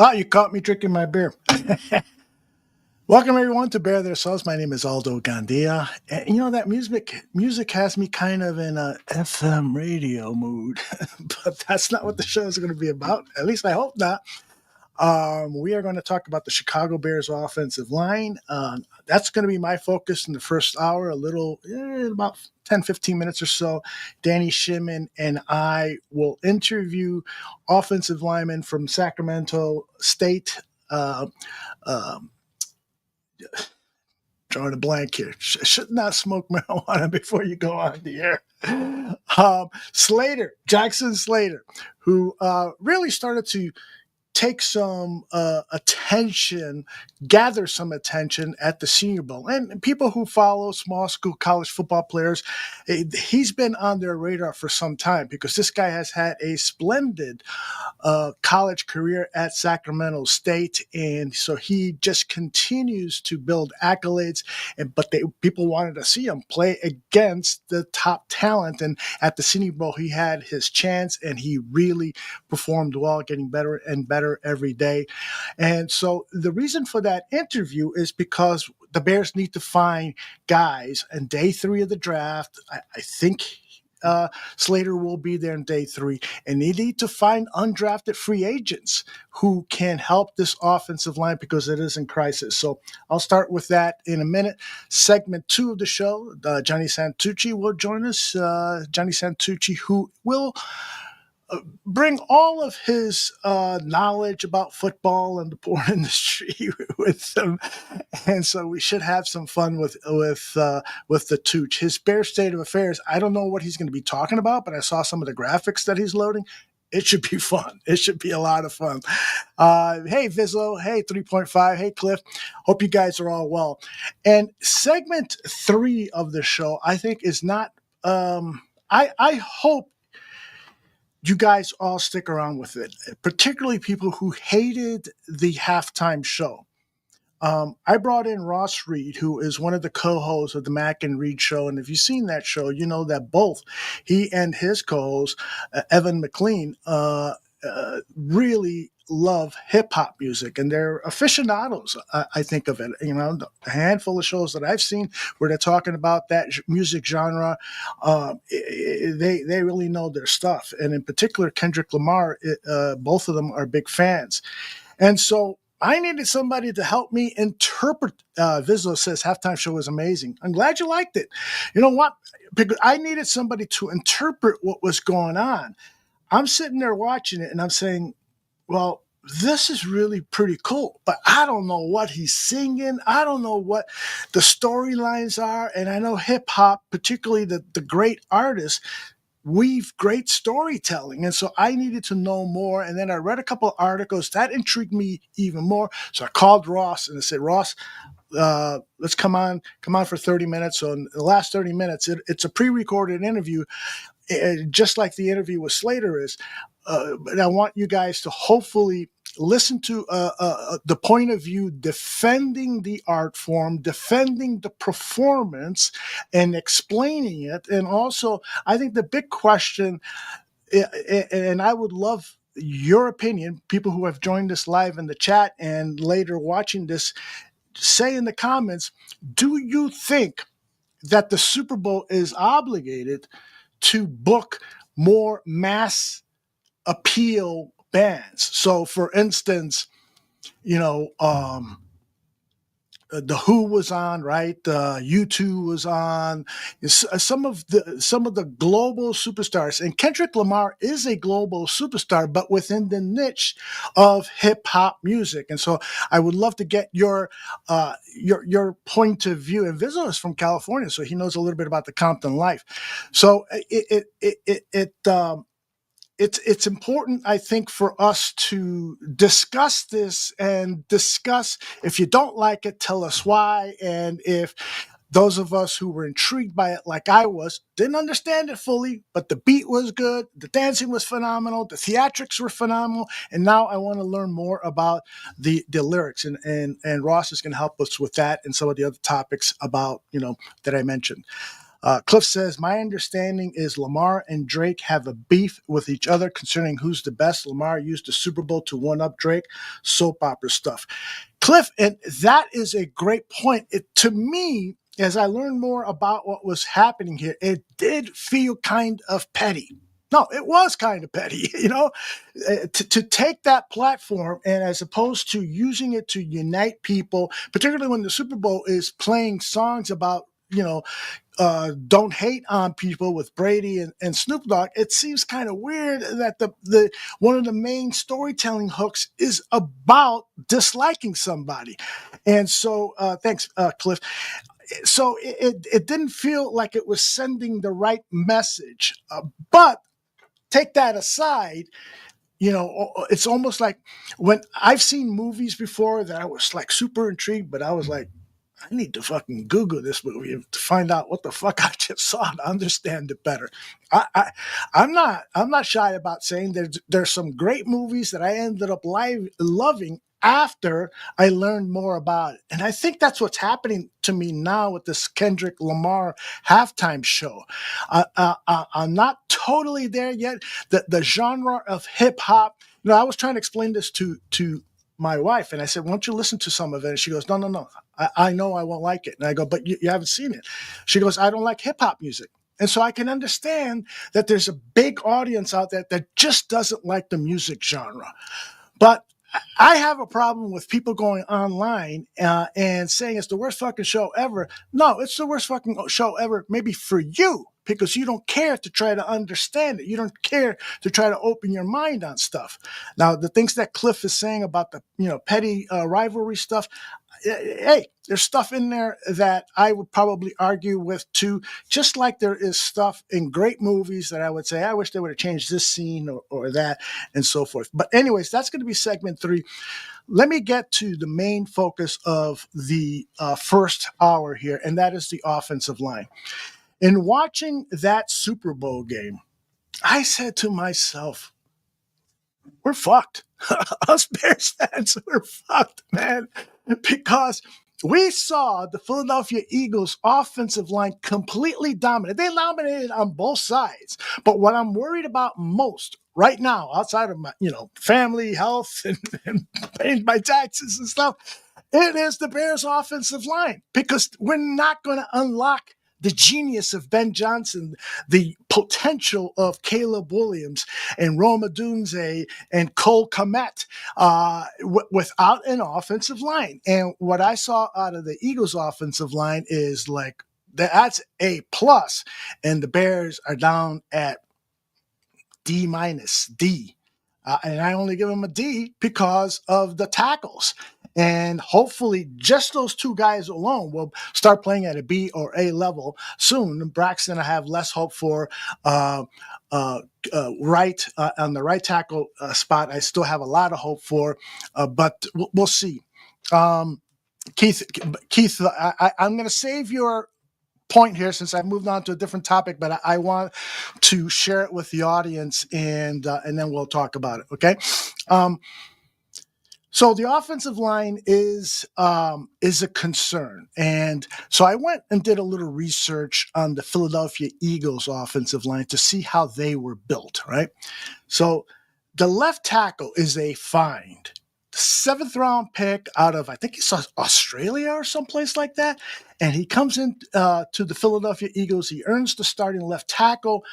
Ah, you caught me drinking my beer. Welcome everyone to Bear Their Souls. My name is Aldo Gandia. And you know that music has me kind of in a FM radio mood, but that's not what the show is going to be about. At least I hope not. We are going to talk about the Chicago Bears offensive line. That's going to be my focus in the first hour, about 10, 15 minutes or so. Danny Shimon and I will interview offensive linemen from Sacramento State. Uh, um, Drawing a blank here. Should not smoke marijuana before you go on the air. Slater, Jackson Slater, who really started to take some attention, gather some attention at the Senior Bowl. And people who follow small school college football players, he's been on their radar for some time because this guy has had a splendid college career at Sacramento State. And so he just continues to build accolades. But people wanted to see him play against the top talent. And at the Senior Bowl, he had his chance and he really performed well, getting better and better every day. And so the reason for that interview is because the Bears need to find guys in day 3 of the draft. I think Slater will be there in day 3, and they need to find undrafted free agents who can help this offensive line because it is in crisis. So I'll start with that in a minute. Segment 2 of the show, Johnny Santucci will join us. Johnny Santucci, who will bring all of his knowledge about football and the porn industry with him, and so we should have some fun with the Tooch. His Bear State of Affairs. I don't know what he's going to be talking about, but I saw some of the graphics that he's loading. It should be fun. It should be a lot of fun. Hey, Vizlo. Hey, 3.5. Hey, Cliff. Hope you guys are all well. And segment 3 of the show, I think, is not. I hope you guys all stick around with it, particularly people who hated the halftime show. I brought in Ross Reed, who is one of the co-hosts of the Mac and Reed show. And if you've seen that show, you know that both he and his co-host, Evan McLean, really love hip hop music, and they're aficionados. I think of it, a handful of shows that I've seen where they're talking about that music genre. They really know their stuff, and in particular, Kendrick Lamar. Both of them are big fans, and so I needed somebody to help me interpret. Vizlo says halftime show was amazing. I'm glad you liked it. You know what? Because I needed somebody to interpret what was going on. I'm sitting there watching it and I'm saying, well, this is really pretty cool, but I don't know what he's singing. I don't know what the storylines are. And I know hip hop, particularly the great artists, weave great storytelling. And so I needed to know more. And then I read a couple of articles that intrigued me even more. So I called Ross and I said, Ross, let's come on for 30 minutes. So in the last 30 minutes, it's a pre-recorded interview, just like the interview with Slater is. But I want you guys to hopefully listen to the point of view defending the art form, defending the performance, and explaining it. And also, I think the big question, and I would love your opinion, people who have joined us live in the chat and later watching this, say in the comments, do you think that the Super Bowl is obligated to book more mass appeal bands? So, for instance, the Who was on, right? U2 was on. Some of the global superstars, and Kendrick Lamar is a global superstar, but within the niche of hip hop music. And so, I would love to get your point of view. And Vizzo is from California, so he knows a little bit about the Compton life. So it's important, I think, for us to discuss this and discuss, if you don't like it, tell us why. And if those of us who were intrigued by it, like I was, didn't understand it fully, but the beat was good, the dancing was phenomenal, the theatrics were phenomenal, and now I want to learn more about the lyrics. And Ross is going to help us with that and some of the other topics about, that I mentioned. Cliff says, my understanding is Lamar and Drake have a beef with each other concerning who's the best. Lamar used the Super Bowl to one up Drake, soap opera stuff. Cliff, and that is a great point. To me, as I learned more about what was happening here, it did feel kind of petty. No, it was kind of petty, to take that platform and as opposed to using it to unite people, particularly when the Super Bowl is playing songs about, don't hate on people with Brady and Snoop Dogg, it seems kind of weird that the one of the main storytelling hooks is about disliking somebody. And so, thanks, Cliff. So it didn't feel like it was sending the right message. But take that aside, it's almost like when I've seen movies before that I was like super intrigued, but I was like, I need to fucking Google this movie to find out what the fuck I just saw to understand it better. I'm not shy about saying there's some great movies that I ended up loving after I learned more about it. And I think that's what's happening to me now with this Kendrick Lamar halftime show. I'm not totally there yet. The genre of hip hop, I was trying to explain this to my wife, and I said, "Why don't you listen to some of it?" And she goes, "No. I know I won't like it." And I go, "But you haven't seen it." She goes, "I don't like hip hop music." And so I can understand that there's a big audience out there that just doesn't like the music genre. But I have a problem with people going online and saying it's the worst fucking show ever. No, it's the worst fucking show ever, maybe for you, because you don't care to try to understand it. You don't care to try to open your mind on stuff. Now, the things that Cliff is saying about the petty rivalry stuff, hey, there's stuff in there that I would probably argue with too, just like there is stuff in great movies that I would say, I wish they would have changed this scene or that and so forth. But anyways, that's going to be segment 3. Let me get to the main focus of the first hour here, and that is the offensive line. In watching that Super Bowl game, I said to myself, we're fucked. Us Bears fans, we're fucked, man. Because we saw the Philadelphia Eagles offensive line completely dominate. They dominated on both sides. But what I'm worried about most right now, outside of my, family, health, and paying my taxes and stuff, it is the Bears offensive line, because we're not going to unlock the genius of Ben Johnson, the potential of Caleb Williams and Rome Odunze and Cole Kmet without an offensive line. And what I saw out of the Eagles offensive line is like, that's A plus, and the Bears are down at D minus, D. And I only give them a D because of the tackles. And hopefully just those two guys alone will start playing at a B or A level soon. Braxton, I have less hope for. Right on the right tackle spot, I still have a lot of hope for, but we'll see. Keith, I'm going to save your point here since I moved on to a different topic, but I want to share it with the audience, and then we'll talk about it. Okay. So the offensive line is a concern, and so I went and did a little research on the Philadelphia Eagles offensive line to see how they were built. Right. So the left tackle is a find. 7th round pick out of, I think it's Australia or someplace like that. And he comes in to the Philadelphia Eagles. He earns the starting left tackle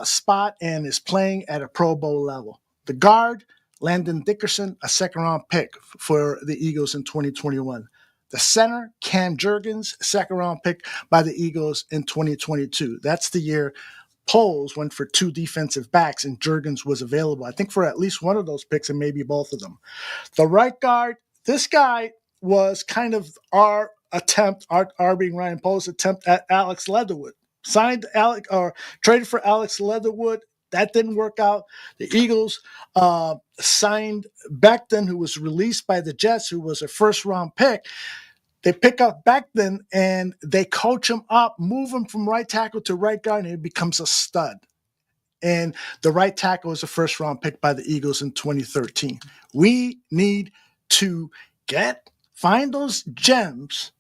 spot and is playing at a Pro Bowl level. The guard, Landon Dickerson, a 2nd round pick for the Eagles in 2021. The center, Cam Jurgens, 2nd round pick by the Eagles in 2022. That's the year polls went for 2 defensive backs and Jurgens was available, I think, for at least one of those picks and maybe both of them. The right guard, this guy was kind of our being Ryan Poe's attempt at Alex Leatherwood. Traded for Alex Leatherwood. That didn't work out. The Eagles signed Becton, who was released by the Jets, who was a 1st round pick. They pick up Becton and they coach him up, move him from right tackle to right guard, and he becomes a stud. And the right tackle was a 1st round pick by the Eagles in 2013. We need to find those gems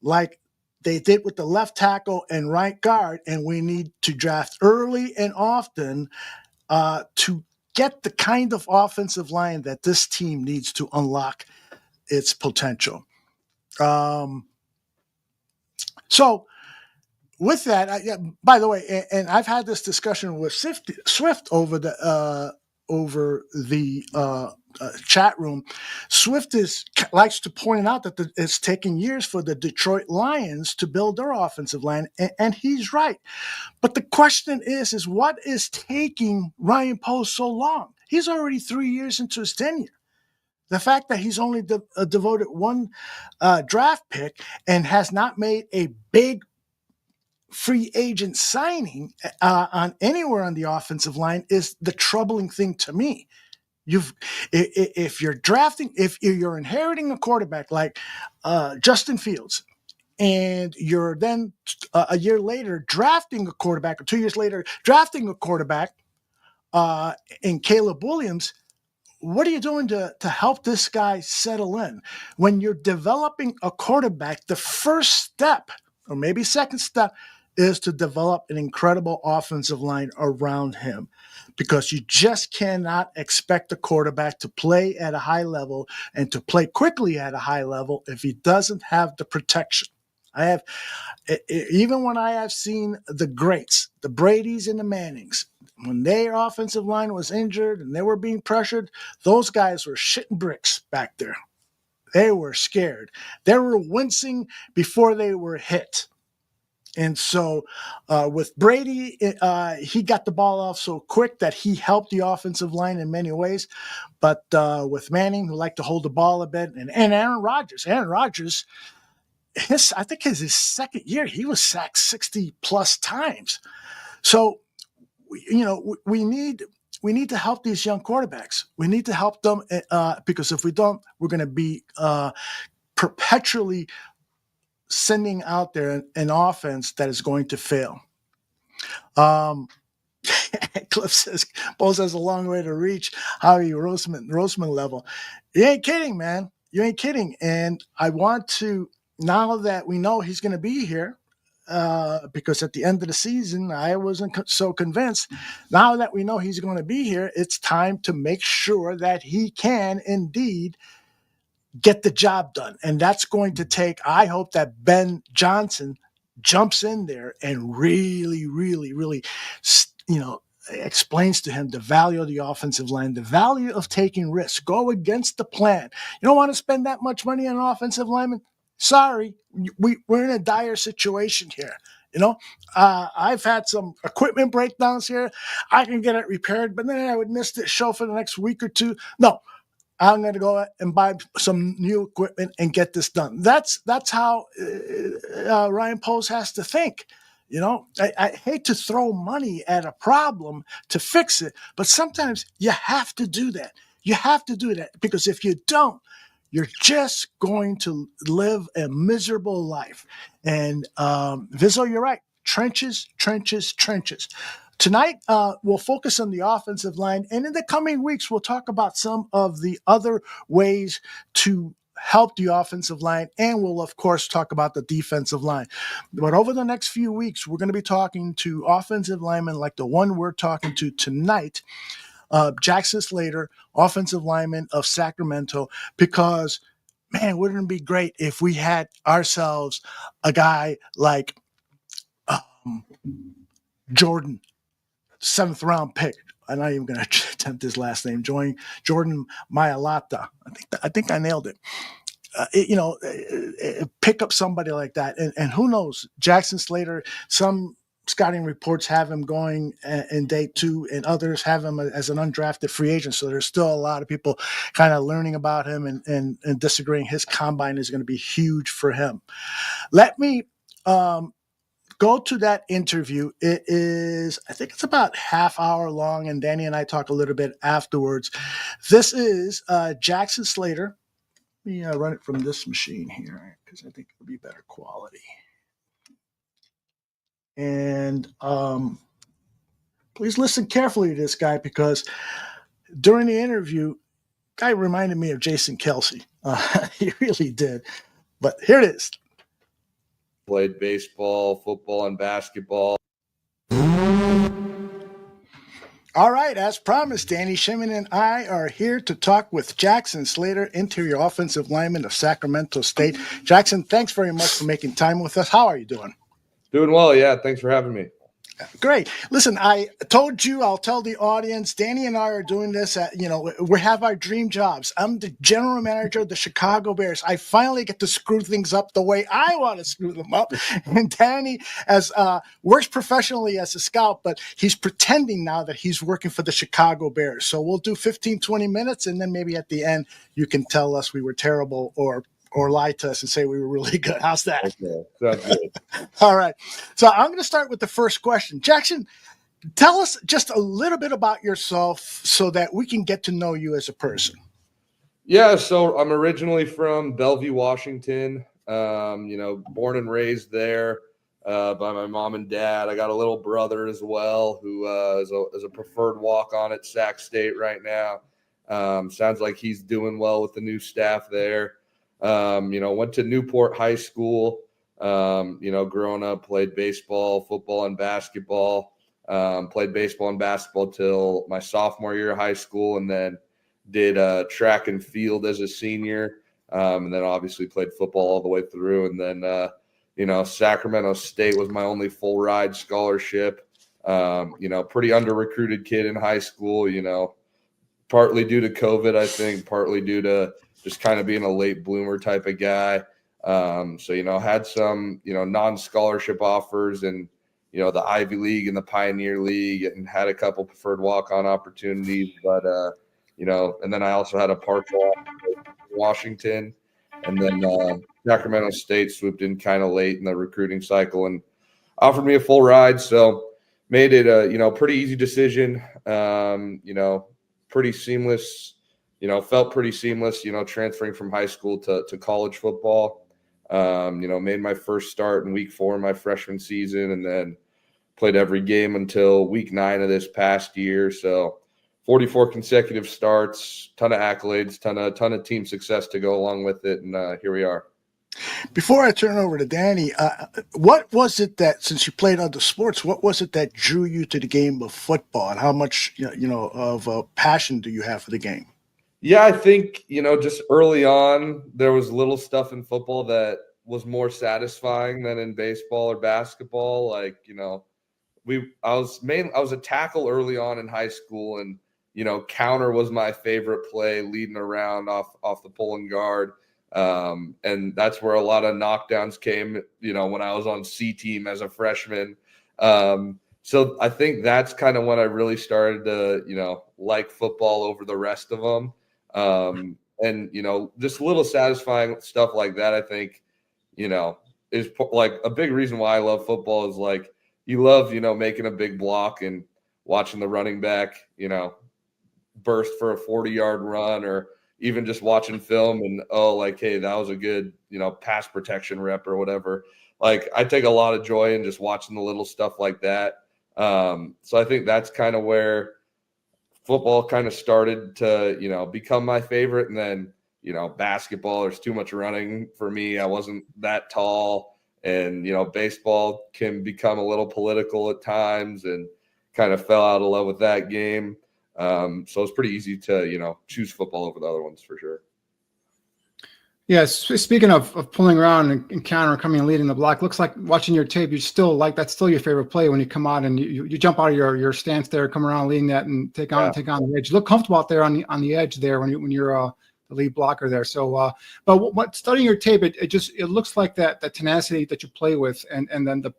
like they did with the left tackle and right guard, and we need to draft early and often to get the kind of offensive line that this team needs to unlock its potential. So with that, by the way, and I've had this discussion with Swift over the chat room. Swift likes to point out that it's taking years for the Detroit Lions to build their offensive line, and he's right. But the question is what is taking Ryan Post so long? He's already 3 years into his tenure. The fact that he's only devoted one draft pick and has not made a big free agent signing on anywhere on the offensive line is the troubling thing to me. If you're inheriting a quarterback like Justin Fields, and you're then a year later drafting a quarterback, or 2 years later drafting a quarterback in Caleb Williams, what are you doing to help this guy settle in? When you're developing a quarterback, the first step, or maybe second step, is to develop an incredible offensive line around him, because you just cannot expect a quarterback to play at a high level and to play quickly at a high level if he doesn't have the protection. Even when I have seen the greats, the Bradys and the Mannings, when their offensive line was injured and they were being pressured, those guys were shitting bricks back there. They were scared. They were wincing before they were hit. And so with Brady, he got the ball off so quick that he helped the offensive line in many ways. But with Manning, who liked to hold the ball a bit, and Aaron Rodgers, I think his second year, he was sacked 60 plus times. So, we need to help these young quarterbacks. We need to help them because if we don't, we're going to be perpetually sending out there an offense that is going to fail. Cliff says, Bose has a long way to reach Howie Roseman level. You ain't kidding, man. You ain't kidding. And I want to, now that we know he's going to be here, because at the end of the season, I wasn't so convinced. Now that we know he's going to be here, it's time to make sure that he can indeed get the job done. And that's going to take, I hope that Ben Johnson jumps in there and really, really, really, explains to him the value of the offensive line, the value of taking risks, go against the plan. You don't want to spend that much money on an offensive lineman? Sorry, we're in a dire situation here. I've had some equipment breakdowns here. I can get it repaired, but then I would miss the show for the next week or two. No, I'm going to go and buy some new equipment and get this done. That's how Ryan Post has to think. I hate to throw money at a problem to fix it, but sometimes you have to do that. You have to do that, because if you don't, you're just going to live a miserable life. And Vizzo, you're right. Trenches, trenches, trenches. Tonight, we'll focus on the offensive line, and in the coming weeks, we'll talk about some of the other ways to help the offensive line, and we'll, of course, talk about the defensive line. But over the next few weeks, we're going to be talking to offensive linemen like the one we're talking to tonight, Jackson Slater, offensive lineman of Sacramento, because, man, wouldn't it be great if we had ourselves a guy like Jordan, 7th round pick. I'm not even going to attempt his last name. Jordan Mailata. I think I nailed it. Pick up somebody like that, and who knows? Jackson Slater. Some scouting reports have him going in day 2, and others have him as an undrafted free agent. So there's still a lot of people kind of learning about him and disagreeing. His combine is going to be huge for him. Let me go to that interview. It is, I think it's about half hour long, and Danny and I talk a little bit afterwards. This is Jackson Slater. Let me run it from this machine here, because I think it'll be better quality. And please listen carefully to this guy, because during the interview, guy reminded me of Jason Kelce. He really did. But here it is. played baseball, football, and basketball. All right, as promised, Danny, Shimon and I are here to talk with Jackson Slater, interior offensive lineman of Sacramento State. Jackson, thanks very much for making time with us. How are you doing? Doing well, yeah. Thanks for having me. Great. Listen, I told you, I'll tell the audience, Danny and I are doing this we have our dream jobs. I'm the general manager of the Chicago Bears. I finally get to screw things up the way I want to screw them up. And Danny works professionally as a scout, but he's pretending now that he's working for the Chicago Bears. So we'll do 15, 20 minutes, and then maybe at the end you can tell us we were terrible or lie to us and say we were really good. How's that? Okay, sounds good. All right. So I'm going to start with the first question. Jackson, tell us just a little bit about yourself so that we can get to know you as a person. Yeah, so I'm originally from Bellevue, Washington, born and raised there by my mom and dad. I got a little brother as well who is a preferred walk-on at Sac State right now. Sounds like he's doing well with the new staff there. Went to Newport High School, growing up, played baseball, football, and basketball. Played baseball and basketball till my sophomore year of high school, and then did track and field as a senior, and then obviously played football all the way through. And then, Sacramento State was my only full ride scholarship. Pretty under-recruited kid in high school, partly due to COVID, I think, partly due to just kind of being a late bloomer type of guy. Had some, non-scholarship offers and, the Ivy League and the Pioneer League, and had a couple preferred walk-on opportunities. But, and then I also had a partial offer in Washington. And then Sacramento State swooped in kind of late in the recruiting cycle and offered me a full ride. So made it a, pretty easy decision, pretty seamless. Felt pretty seamless, transferring from high school to college football. Made my first start in week 4 of my freshman season, and then played every game until week 9 of this past year. So 44 consecutive starts, ton of accolades, ton of team success to go along with it. And here we are. Before I turn over to Danny, what was it that, since you played other sports, what was it that drew you to the game of football, and how much, of a passion do you have for the game? Yeah, I think, just early on, there was little stuff in football that was more satisfying than in baseball or basketball. Like, I was a tackle early on in high school, and, counter was my favorite play, leading around off the pulling guard. And that's where a lot of knockdowns came, when I was on C team as a freshman. So I think that's kind of when I really started to, like football over the rest of them. And, just little satisfying stuff like that, I think, is like a big reason why I love football. Is like, you love, making a big block and watching the running back, burst for a 40-yard run, or even just watching film and, hey, that was a good, pass protection rep or whatever. Like, I take a lot of joy in just watching the little stuff like that. So I think that's kind of where football kind of started to, become my favorite. And then, basketball, there's too much running for me. I wasn't that tall. And, baseball can become a little political at times, and kind of fell out of love with that game. So it's pretty easy to, choose football over the other ones for sure. Yeah, speaking of pulling around and counter, coming and leading the block, looks like watching your tape, you still like that's still your favorite play when you come out and you jump out of your stance there, come around leading that and take on the edge. You look comfortable out there on the edge there when you're the lead blocker there. So, but what studying your tape, it looks like that tenacity that you play with, and then the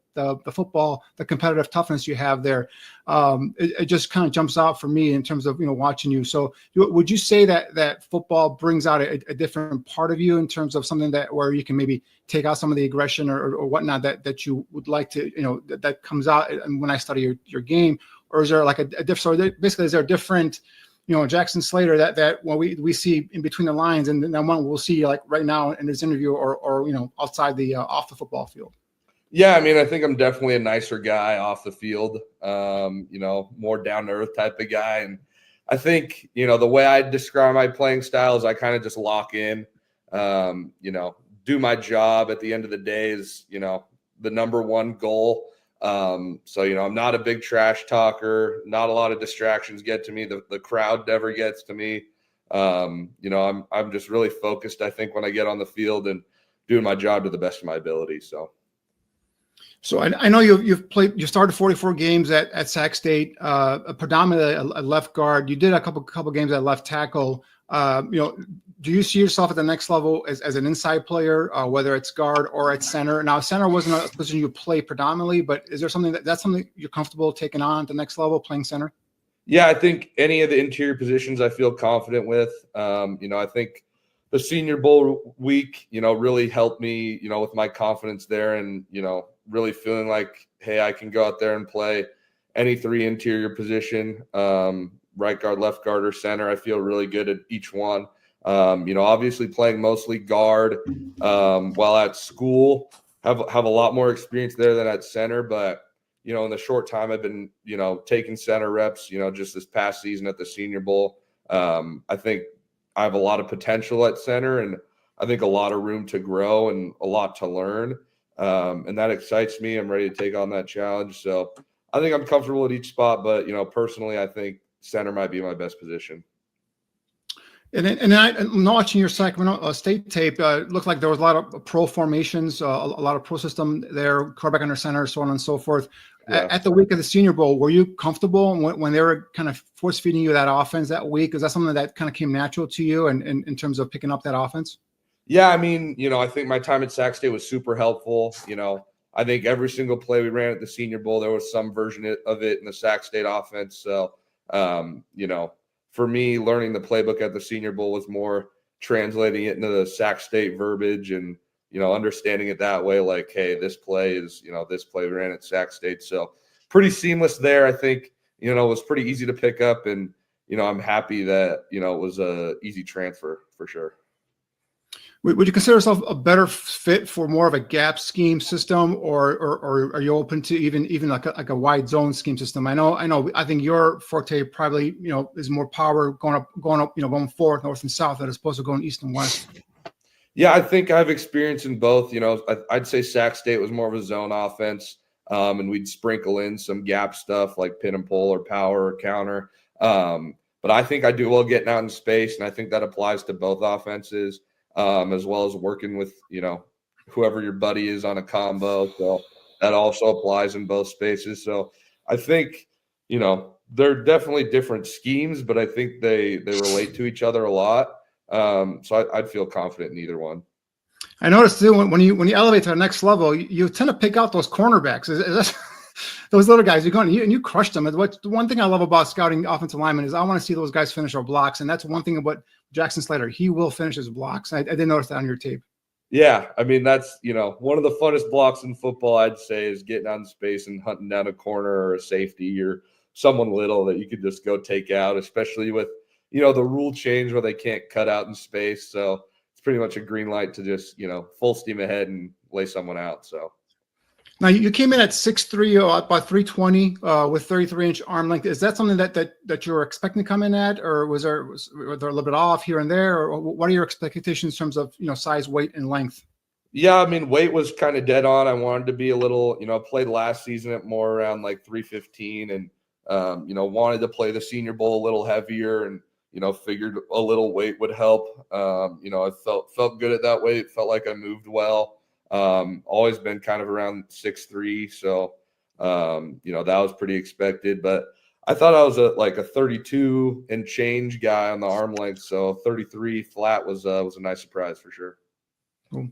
football, the competitive toughness you have there. It just kind of jumps out for me in terms of watching you. So, would you say that football brings out a different part of you in terms of something that where you can maybe take out some of the aggression or whatnot that you would like to that comes out when I study your game, or is there like a different? So basically, is there a different Jackson Slater that when we see in between the lines, and then one we'll see like right now in this interview or outside the off the football field? Yeah, I mean, I think I'm definitely a nicer guy off the field, more down to earth type of guy. And I think, the way I describe my playing style is I kind of just lock in, do my job at the end of the day is, the number one goal. So, I'm not a big trash talker. Not a lot of distractions get to me. The crowd never gets to me. I'm just really focused, I think, when I get on the field and doing my job to the best of my ability. So I know you started 44 games at Sac State, predominantly a left guard. You did a couple games at left tackle. Do you see yourself at the next level as an inside player, whether it's guard or at center? Now, center wasn't a position you play predominantly, but is there something that's something you're comfortable taking on at the next level, playing center? Yeah, I think any of the interior positions I feel confident with. I think the Senior Bowl week, really helped me, with my confidence there and, really feeling like, hey, I can go out there and play any three interior position, right guard, left guard, or center. I feel really good at each one. Obviously playing mostly guard while at school, have a lot more experience there than at center. But, in the short time I've been, taking center reps, just this past season at the Senior Bowl, I think I have a lot of potential at center and I think a lot of room to grow and a lot to learn. And that excites me. I'm ready to take on that challenge. So I think I'm comfortable at each spot, but, personally, I think center might be my best position. And I'm watching your Sacramento State tape. It looked like there was a lot of pro formations, a lot of pro system there, quarterback under center, so on and so forth. Yeah. At the week of the Senior Bowl, were you comfortable when they were kind of force feeding you that offense that week? Is that something that kind of came natural to you and in terms of picking up that offense? Yeah, I mean, I think my time at Sac State was super helpful. I think every single play we ran at the Senior Bowl, there was some version of it in the Sac State offense. So, for me, learning the playbook at the Senior Bowl was more translating it into the Sac State verbiage and, understanding it that way. Like, hey, this play is, this play we ran at Sac State. So pretty seamless there. I think, it was pretty easy to pick up and, I'm happy that, it was a easy transfer for sure. Would you consider yourself a better fit for more of a gap scheme system, or are you open to even like a wide zone scheme system? I think your forte probably is more power going up, going forward, north and south, as opposed to going east and west. Yeah, I think I have experience in both. I'd say Sac State was more of a zone offense, and we'd sprinkle in some gap stuff like pin and pull or power or counter. But I think I do well getting out in space, and I think that applies to both offenses. As well as working with, whoever your buddy is on a combo. So that also applies in both spaces. So I think, they're definitely different schemes, but I think they relate to each other a lot. So I'd feel confident in either one. I noticed too, when you elevate to the next level, you tend to pick out those cornerbacks. Those little guys, you crushed them. The one thing I love about scouting offensive linemen is I want to see those guys finish our blocks, and that's one thing about Jackson Slater. He will finish his blocks. I did notice that on your tape. Yeah, I mean that's one of the funnest blocks in football. I'd say is getting out in space and hunting down a corner or a safety or someone little that you could just go take out, especially with the rule change where they can't cut out in space. So it's pretty much a green light to just full steam ahead and lay someone out. So. Now you came in at 6'3", about 320 with 33-inch arm length. Is that something that you were expecting to come in at, or was there a little bit off here and there, or what are your expectations in terms of size, weight, and length? Yeah, I mean weight was kind of dead on. I wanted to be a little, played last season at more around like 315, and wanted to play the Senior Bowl a little heavier, and figured a little weight would help. I felt good at that weight. It felt like I moved well. Always been kind of around 6'3", so that was pretty expected. But I thought I was a 32 and change guy on the arm length, so 33 flat was a nice surprise for sure. Cool.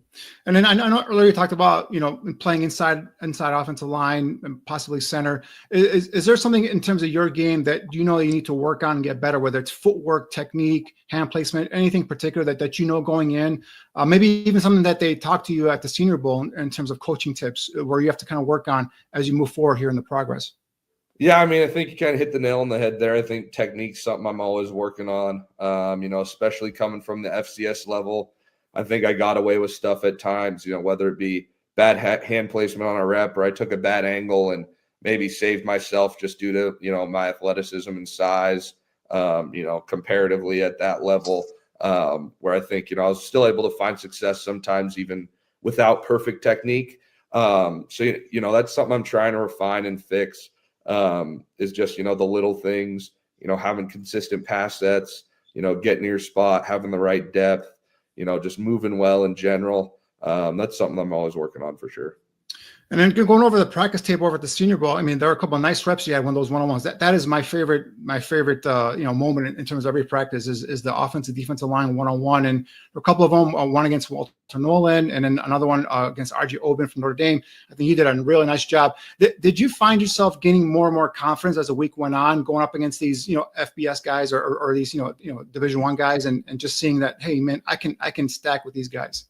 And then I know earlier you talked about playing inside offensive line and possibly center. Is there something in terms of your game that you need to work on and get better, whether it's footwork, technique, hand placement, anything particular that going in? Maybe even something that they talk to you at the Senior Bowl in terms of coaching tips, where you have to kind of work on as you move forward here in the progress. Yeah, I mean, I think you kind of hit the nail on the head there. I think technique's something I'm always working on. Especially coming from the FCS level. I think I got away with stuff at times, whether it be bad hand placement on a rep, or I took a bad angle and maybe saved myself just due to, my athleticism and size, comparatively at that level, where I think, I was still able to find success sometimes even without perfect technique. So, you know, that's something I'm trying to refine and fix, is just, you know, the little things, you know, having consistent pass sets, you know, getting to your spot, having the right depth, you know, just moving well in general. That's something I'm always working on for sure. And then going over the practice tape over at the Senior Bowl, I mean, there are a couple of nice reps you had, one of those one-on-ones. That is my favorite you know, moment in terms of every practice is the offensive defensive line one-on-one. And a couple of them, one against Walter Nolan, and then another one against R.J. Oben from Notre Dame. I think you did a really nice job. Did you find yourself gaining more and more confidence as the week went on, going up against these, you know, FBS guys or these, you know, Division I guys, and just seeing that, hey, man, I can stack with these guys?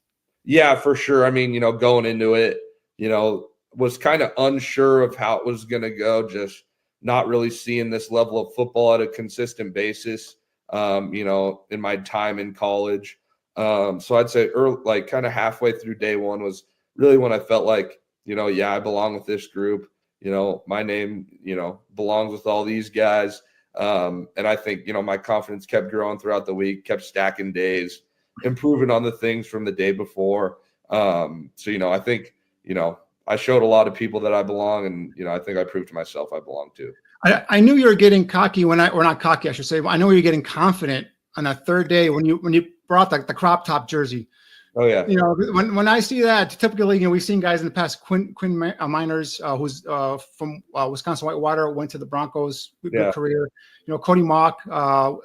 Yeah, for sure. I mean, you know, going into it, you know, was kind of unsure of how it was going to go, just not really seeing this level of football at a consistent basis, you know, in my time in college. So I'd say early, like kind of halfway through day one was really when I felt like, you know, yeah, I belong with this group. You know, my name, you know, belongs with all these guys. And I think, you know, my confidence kept growing throughout the week, kept stacking days, improving on the things from the day before. So, you know, I think, you know, I showed a lot of people that I belong, and, you know, I think I proved to myself I belong too. I knew you were getting cocky or not cocky, I should say. I know you were getting confident on that third day when you brought the crop top jersey. Oh yeah. You know, when I see that, typically, you know, we've seen guys in the past, Quinn Miners, who's from Wisconsin Whitewater, went to the Broncos, good career. You know, Cody Mock,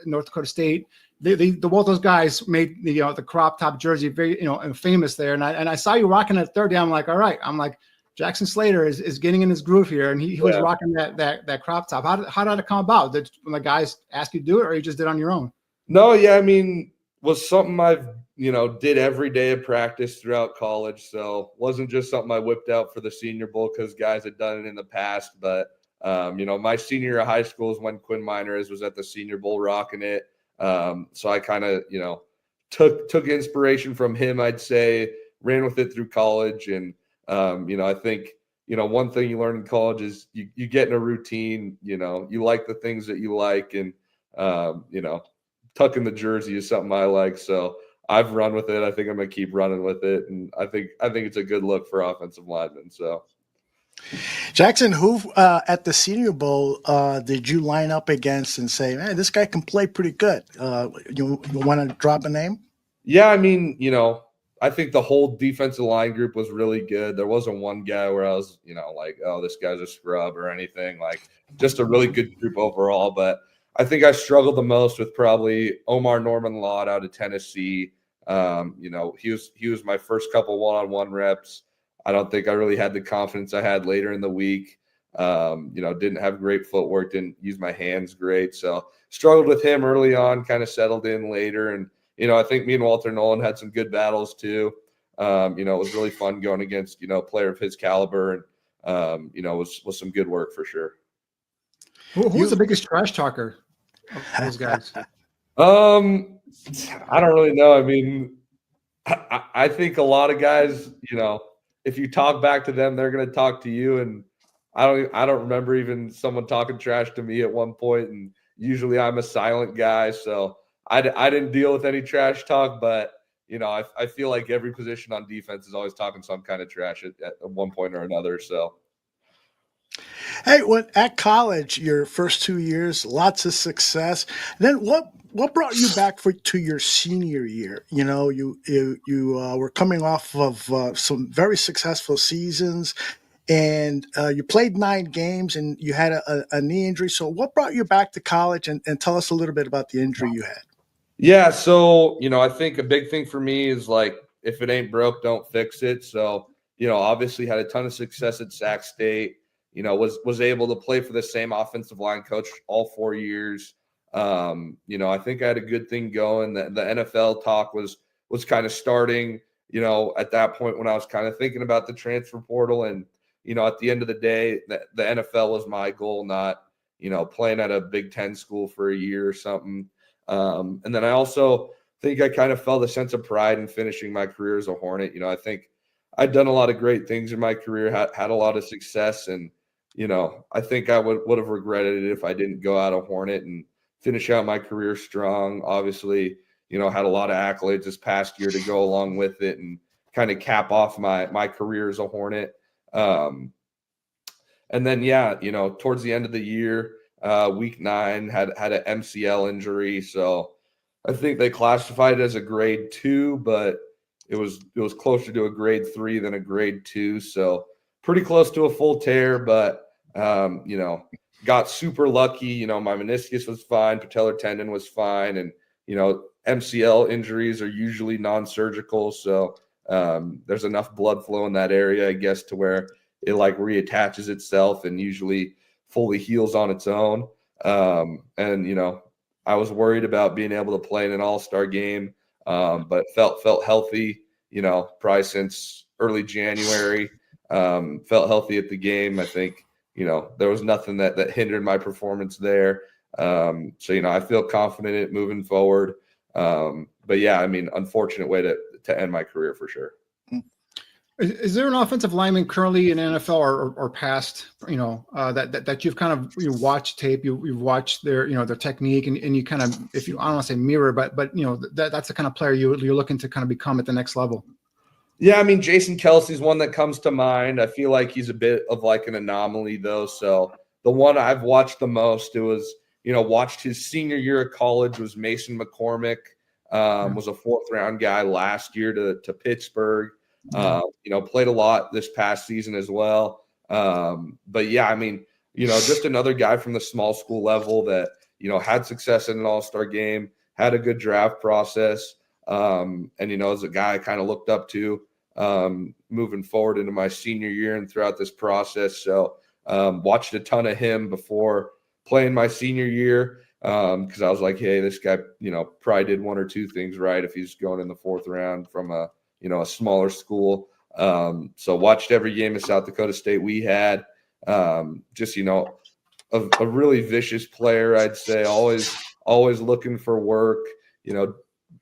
North Dakota State. Both those guys made the crop top jersey very, you know, famous there. And I saw you rocking that third day. I'm like, all right. I'm like, Jackson Slater is getting in his groove here, and he was rocking that crop top. How did it come about? Did when the guys ask you to do it, or you just did it on your own? No, yeah, I mean, was something I've, you know, did every day of practice throughout college. So wasn't just something I whipped out for the Senior Bowl because guys had done it in the past. But you know, my senior year of high school is when Quinn Miners was at the Senior Bowl rocking it. So I kind of, you know, took inspiration from him, I'd say, ran with it through college. And you know, I think, you know, one thing you learn in college is you get in a routine, you know, you like the things that you like, and you know, tucking the jersey is something I like. So I've run with it. I think I'm gonna keep running with it, and I think it's a good look for offensive linemen. So, Jackson, who at the Senior Bowl did you line up against and say, man, this guy can play pretty good? You want to drop a name? Yeah, I mean, you know, I think the whole defensive line group was really good. There wasn't one guy where I was, you know, like, oh, this guy's a scrub or anything. Like, just a really good group overall. But I think I struggled the most with probably Omar Norman Lott out of Tennessee. You know, he was my first couple one-on-one reps. I don't think I really had the confidence I had later in the week. You know, didn't have great footwork, didn't use my hands great. So struggled with him early on, kind of settled in later. And, you know, I think me and Walter Nolan had some good battles too. You know, it was really fun going against, you know, a player of his caliber, and, you know, was some good work for sure. Who's the biggest trash talker of those guys? I don't really know. I mean, I think a lot of guys, you know, if you talk back to them, they're going to talk to you. And I don't remember even someone talking trash to me at one point. And usually I'm a silent guy, so I didn't deal with any trash talk. But, you know, I feel like every position on defense is always talking some kind of trash at one point or another. So. Hey, at college, your first 2 years, lots of success. Then what brought you back to your senior year? You know, you were coming off of some very successful seasons, and you played 9 games, and you had a knee injury. So what brought you back to college? And tell us a little bit about the injury you had. Yeah, so, you know, I think a big thing for me is, like, if it ain't broke, don't fix it. So, you know, obviously had a ton of success at Sac State. You know, was able to play for the same offensive line coach all 4 years. You know, I think I had a good thing going. The NFL talk was kind of starting, you know, at that point when I was kind of thinking about the transfer portal. And, you know, at the end of the day, the NFL was my goal, not, you know, playing at a Big Ten school for a year or something. And then I also think I kind of felt a sense of pride in finishing my career as a Hornet. You know, I think I'd done a lot of great things in my career, had a lot of success, and, you know, I think I would have regretted it if I didn't go out a Hornet and finish out my career strong. Obviously, you know, had a lot of accolades this past year to go along with it and kind of cap off my career as a Hornet. And then, yeah, towards the end of the year, week 9, had an MCL injury. So I think they classified it as a grade 2, but it was closer to a grade 3 than a grade 2. So pretty close to a full tear, but, got super lucky. My meniscus was fine. Patellar tendon was fine. And, MCL injuries are usually non-surgical. So there's enough blood flow in that area, I guess, to where it like reattaches itself and usually fully heals on its own. And, I was worried about being able to play in an all-star game, but felt healthy, probably since early January. Felt healthy at the game. I think, there was nothing that hindered my performance there. So, I feel confident in it moving forward. But yeah, I mean, unfortunate way to end my career for sure. Is there an offensive lineman currently in NFL or past, that you've kind of watched tape, you've watched their technique and you kind of, if you, I don't want to say mirror, but that's the kind of player you're looking to kind of become at the next level? Yeah, I mean, Jason Kelsey's one that comes to mind. I feel like he's a bit of like an anomaly though. So the one I've watched the most, it was, watched his senior year of college, was Mason McCormick, was a 4th round guy last year to Pittsburgh. Played a lot this past season as well. But yeah, I mean, just another guy from the small school level that, had success in an all-star game, had a good draft process. And, as a guy I kind of looked up to moving forward into my senior year and throughout this process. So watched a ton of him before playing my senior year because I was like, hey, this guy, probably did 1 or 2 things right if he's going in the 4th round from a smaller school. So watched every game of South Dakota State we had. Just, a really vicious player, I'd say, always looking for work,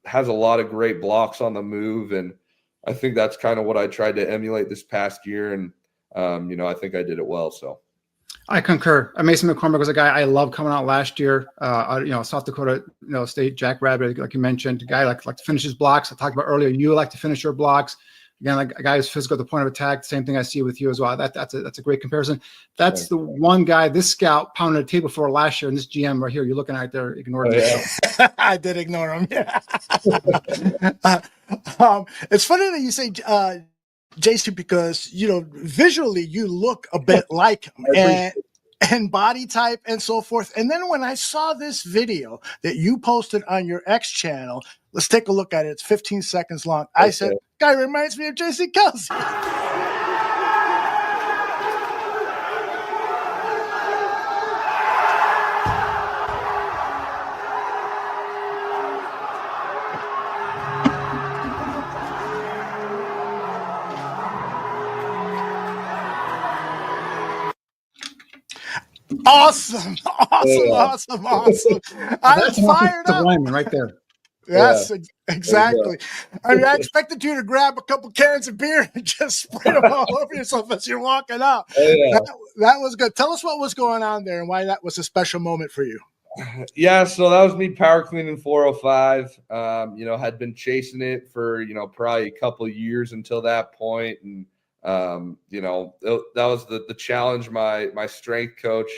has a lot of great blocks on the move. And I think that's kind of what I tried to emulate this past year. And, I think I did it well. So I concur. Mason McCormick was a guy I loved coming out last year. South Dakota, State, Jack Rabbit, like you mentioned, a guy like to finish his blocks. I talked about earlier. You like to finish your blocks. Again, like a guy who's physical at the point of attack. Same thing I see with you as well. That's a great comparison. That's the one guy this scout pounded the table for last year, and this GM right here, you're looking at there, ignored him. Yeah. I did ignore him. Yeah. It's funny that you say JC because visually you look a bit like him and body type and so forth. And then when I saw this video that you posted on your X channel, let's take a look at it. It's 15 seconds long. I said, guy reminds me of JC Kelsey. Awesome. I'm fired up. Right there. Yes, exactly. I mean, I expected you to grab a couple cans of beer and just spray them all over yourself as you're walking out. That was good. Tell us what was going on there and why that was a special moment for you. Yeah, so that was me power cleaning 405. Had been chasing it for, probably a couple of years until that point. And, that was the challenge. My strength coach,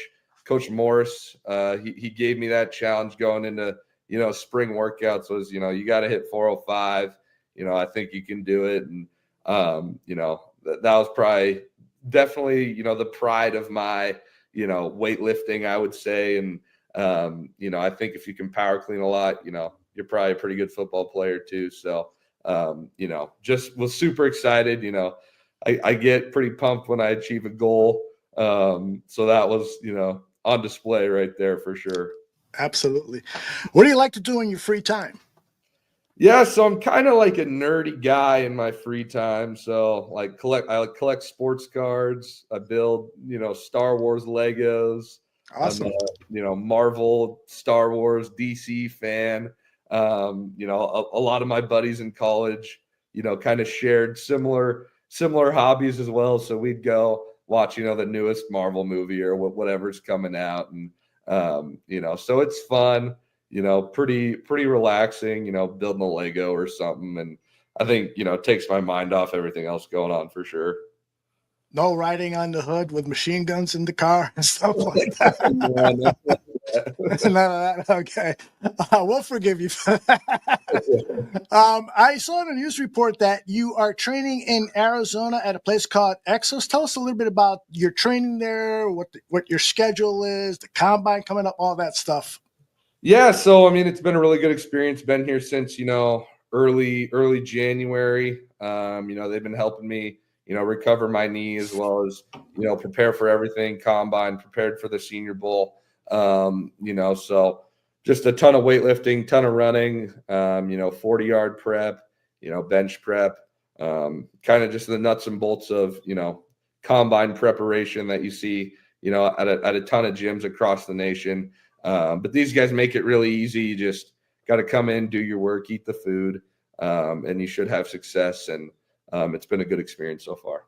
Coach Morris, he gave me that challenge going into, spring workouts was, you got to hit 405. I think you can do it. And, that was probably definitely, the pride of my, weightlifting, I would say. And, I think if you can power clean a lot, you're probably a pretty good football player too. So, just was super excited. I get pretty pumped when I achieve a goal. So that was, on display right there for sure. Absolutely. What do you like to do in your free time? Yeah, so I'm kind of like a nerdy guy in my free time. So I collect sports cards. I build, Star Wars Legos. Awesome. I'm a, Marvel, Star Wars, DC fan. A lot of my buddies in college, kind of shared similar hobbies as well. So we'd go watch, the newest Marvel movie or whatever's coming out. And, so it's fun, pretty relaxing, building a Lego or something. And I think, it takes my mind off everything else going on for sure. No riding on the hood with machine guns in the car and stuff like that. None of that. Okay. We'll forgive you for that. I saw in a news report that you are training in Arizona at a place called Exos. Tell us a little bit about your training there, what your schedule is, the combine coming up, all that stuff. Yeah, so I mean, it's been a really good experience. Been here since early January. They've been helping me recover my knee as well as prepare for everything. Combine, prepared for the Senior Bowl. So just a ton of weightlifting, ton of running. 40-yard prep, bench prep. Kind of just the nuts and bolts of combine preparation that you see at a ton of gyms across the nation. But these guys make it really easy. You just got to come in, do your work, eat the food, and you should have success. And it's been a good experience so far.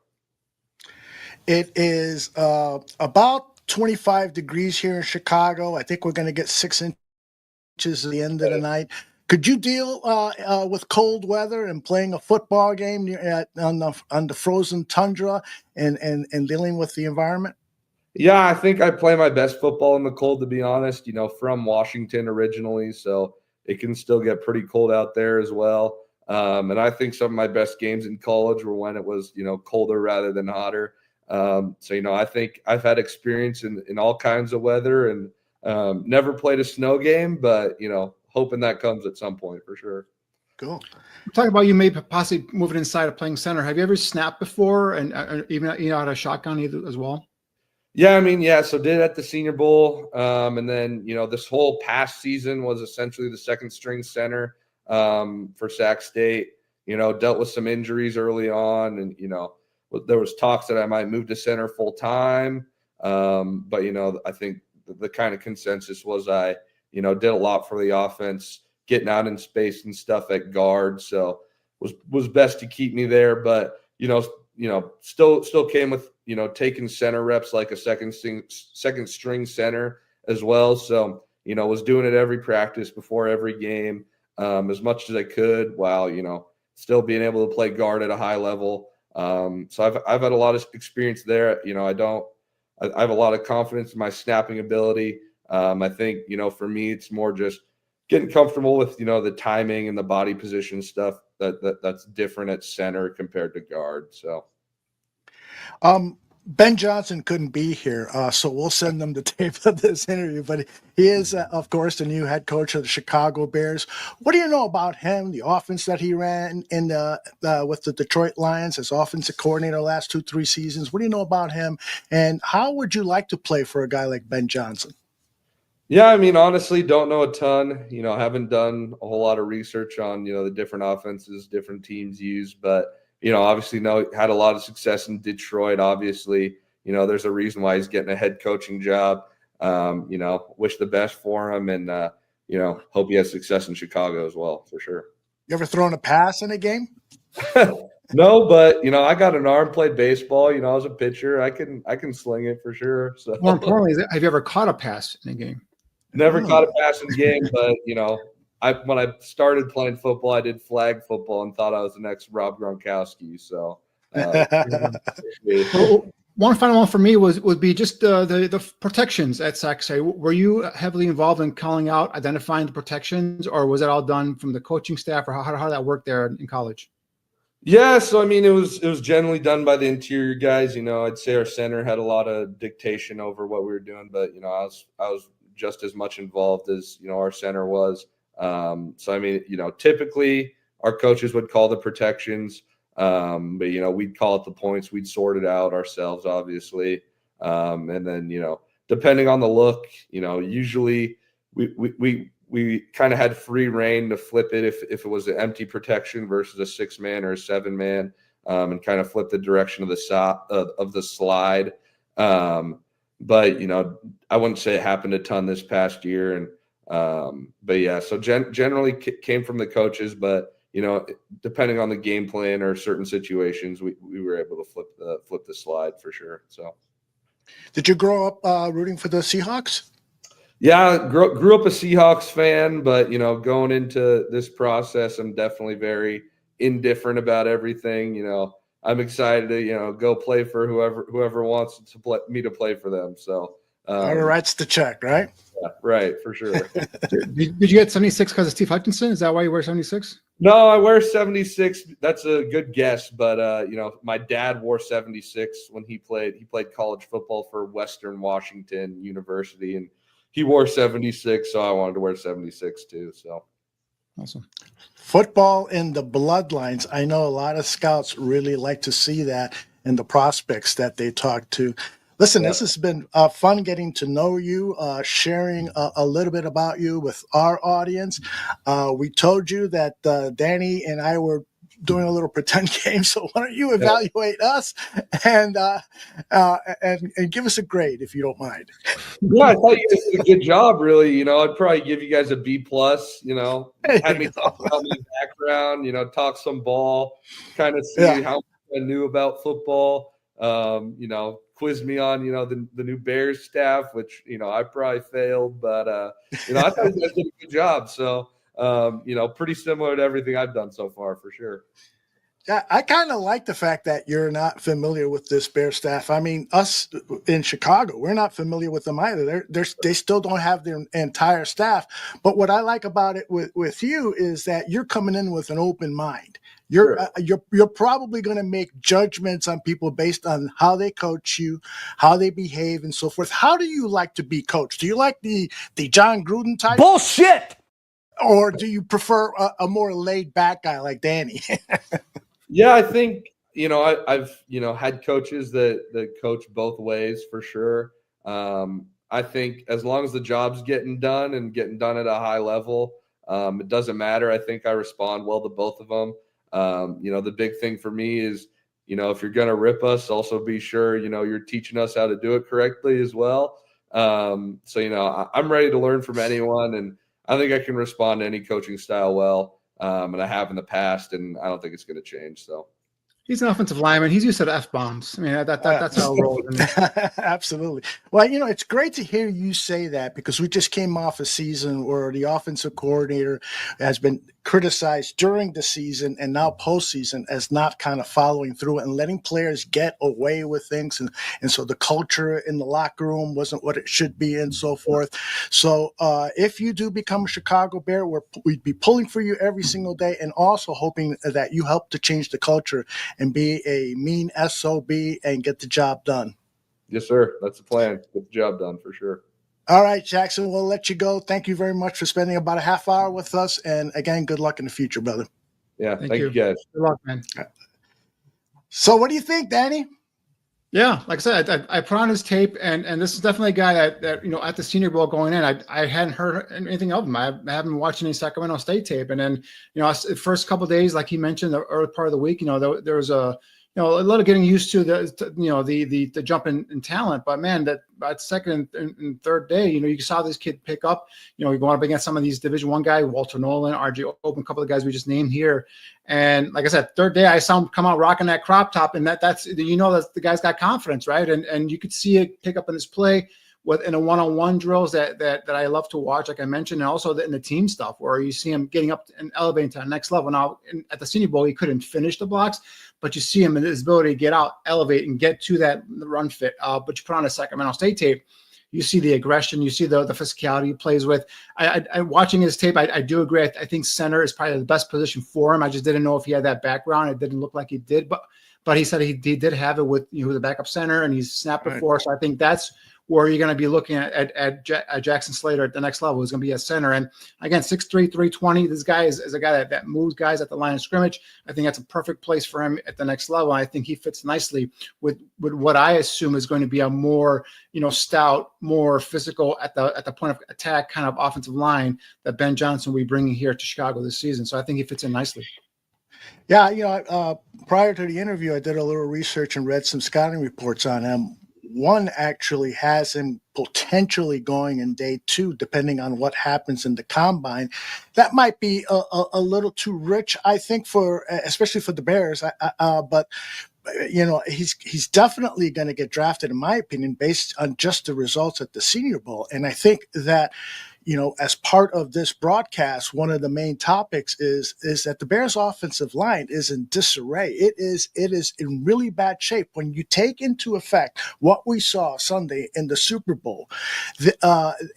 It is about 25 degrees here in Chicago. I think we're going to get 6 inches at the end of the night. Could you deal with cold weather and playing a football game on the frozen tundra and dealing with the environment? Yeah, I think I play my best football in the cold, to be honest, from Washington originally. So it can still get pretty cold out there as well. And I think some of my best games in college were when it was, colder rather than hotter. I think I've had experience in all kinds of weather and never played a snow game, but, hoping that comes at some point for sure. Cool. Talking about you may possibly moving inside of playing center. Have you ever snapped before and even out of shotgun either as well? Yeah, so did at the Senior Bowl. And then, this whole past season was essentially the second string center for Sac State, dealt with some injuries early on. And, there was talks that I might move to center full time. But, I think the kind of consensus was I, did a lot for the offense, getting out in space and stuff at guard. So was best to keep me there. But, still came with, taking center reps like a second string center as well. So, was doing it every practice before every game as much as I could while, still being able to play guard at a high level. So I've had a lot of experience there. I have a lot of confidence in my snapping ability. I think, for me, it's more just getting comfortable with, the timing and the body position stuff that's different at center compared to guard. So, Ben Johnson couldn't be here, so we'll send them the tape of this interview. But he is, of course, the new head coach of the Chicago Bears. What do you know about him, the offense that he ran with the Detroit Lions as offensive coordinator the last 2-3 seasons? What do you know about him, and how would you like to play for a guy like Ben Johnson? Yeah, honestly, don't know a ton. Haven't done a whole lot of research on, the different offenses different teams use, but obviously had a lot of success in Detroit. Obviously, there's a reason why he's getting a head coaching job. Wish the best for him and, hope he has success in Chicago as well, for sure. You ever thrown a pass in a game? No, but, I got an arm, played baseball. I was a pitcher. I can sling it for sure. So more importantly, have you ever caught a pass in a game? Never caught a pass in a game, but, when I started playing football, I did flag football and thought I was the next Rob Gronkowski. So, one final one for me would be just the protections at Sac State. Were you heavily involved in calling out, identifying the protections, or was it all done from the coaching staff, or how did that work there in college? Yeah, so it was generally done by the interior guys. I'd say our center had a lot of dictation over what we were doing, but I was just as much involved as our center was. Typically our coaches would call the protections, but we'd call it the points. We'd sort it out ourselves, obviously, and then depending on the look, usually we kind of had free reign to flip it if it was an empty protection versus a 6-man or a 7-man, and kind of flip the direction of the slide. But I wouldn't say it happened a ton this past year, and but yeah, so generally came from the coaches, but depending on the game plan or certain situations, we were able to flip the slide for sure. So, did you grow up rooting for the Seahawks? Yeah, grew up a Seahawks fan, but going into this process, I'm definitely very indifferent about everything. I'm excited to go play for whoever wants to play for them. So All writes the check, right? Yeah, right, for sure. Did you get 76 because of Steve Hutchinson? Is that why you wear 76? No, I wear 76. That's a good guess, but my dad wore 76 when he played. He played college football for Western Washington University, and he wore 76, so I wanted to wear 76 too. So awesome. Football in the bloodlines. I know a lot of scouts really like to see that in the prospects that they talk to. Listen, This has been fun getting to know you, sharing a little bit about you with our audience. We told you that Danny and I were doing a little pretend game, so why don't you evaluate us and give us a grade if you don't mind. Yeah, I thought you guys did a good job. Really, I'd probably give you guys a B plus. Had me talk about my background. Talk some ball, kind of see how much I knew about football. Quiz me on the new Bears staff, which I probably failed, but I thought you guys did a good job. So pretty similar to everything I've done so far, for sure. Yeah, I kind of like the fact that you're not familiar with this Bear staff. I mean, us in Chicago, we're not familiar with them either. They still don't have their entire staff. But what I like about it with you is that you're coming in with an open mind. You're probably going to make judgments on people based on how they coach you, how they behave, and so forth. How do you like to be coached? Do you like the John Gruden type? Bullshit! Or do you prefer a more laid back guy like Danny? Yeah, I think I've had coaches that coach both ways for sure. I think as long as the job's getting done and getting done at a high level, it doesn't matter. I think I respond well to both of them. The big thing for me is, if you're going to rip us, also be sure, you're teaching us how to do it correctly as well. So, I'm ready to learn from anyone, and I think I can respond to any coaching style well. And I have in the past, and I don't think it's going to change. So he's an offensive lineman. He's used to F-bombs. I mean, that's how it rolls. Absolutely. Well, it's great to hear you say that, because we just came off a season where the offensive coordinator has been criticized during the season and now postseason as not kind of following through and letting players get away with things. And so the culture in the locker room wasn't what it should be and so forth. So if you do become a Chicago Bear, we'd be pulling for you every single day, and also hoping that you help to change the culture and be a mean SOB and get the job done. Yes, sir. That's the plan. Get the job done for sure. All right, Jackson, we'll let you go. Thank you very much for spending about a half hour with us. And again, good luck in the future, brother. Yeah, thank you guys. Good luck, man. So what do you think, Danny? Yeah, like I said, I put on his tape, and this is definitely a guy that at the Senior Bowl going in, I hadn't heard anything of him. I haven't been watching any Sacramento State tape, and then the first couple of days, like he mentioned, the early part of the week, there was a lot of getting used to the jump in talent. But man, that second and third day, you saw this kid pick up. Going up against some of these Division I guys, Walter Nolan, RJ Open, a couple of guys we just named here. And like I said, third day I saw him come out rocking that crop top, and that's that the guy's got confidence, right? And you could see it pick up in his play in the one-on-one drills that I love to watch, like I mentioned, and also in the team stuff where you see him getting up and elevating to the next level. Now at the Senior Bowl, he couldn't finish the blocks, but you see him in his ability to get out, elevate, and get to that run fit. But you put on a Sacramento State tape, you see the aggression, you see the physicality he plays with. I watching his tape, I do agree. I think center is probably the best position for him. I just didn't know if he had that background. It didn't look like he did, but he said he did have it with the backup center, and he's snapped before. So I think that's where you're going to be looking at Jackson Slater at the next level. Is going to be a center. And again, 6'3", 320. This guy is a guy that moves guys at the line of scrimmage. I think that's a perfect place for him at the next level. I think he fits nicely with what I assume is going to be a more, stout, more physical at the point of attack kind of offensive line that Ben Johnson will be bringing here to Chicago this season. So I think he fits in nicely. Yeah, prior to the interview, I did a little research and read some scouting reports on him. One actually has him potentially going in day 2, depending on what happens in the combine. That might be a little too rich, I think, especially for the Bears. But he's definitely going to get drafted, in my opinion, based on just the results at the Senior Bowl. And I think that as part of this broadcast, one of the main topics is that the Bears' offensive line is in disarray. It is in really bad shape. When you take into effect what we saw Sunday in the Super Bowl,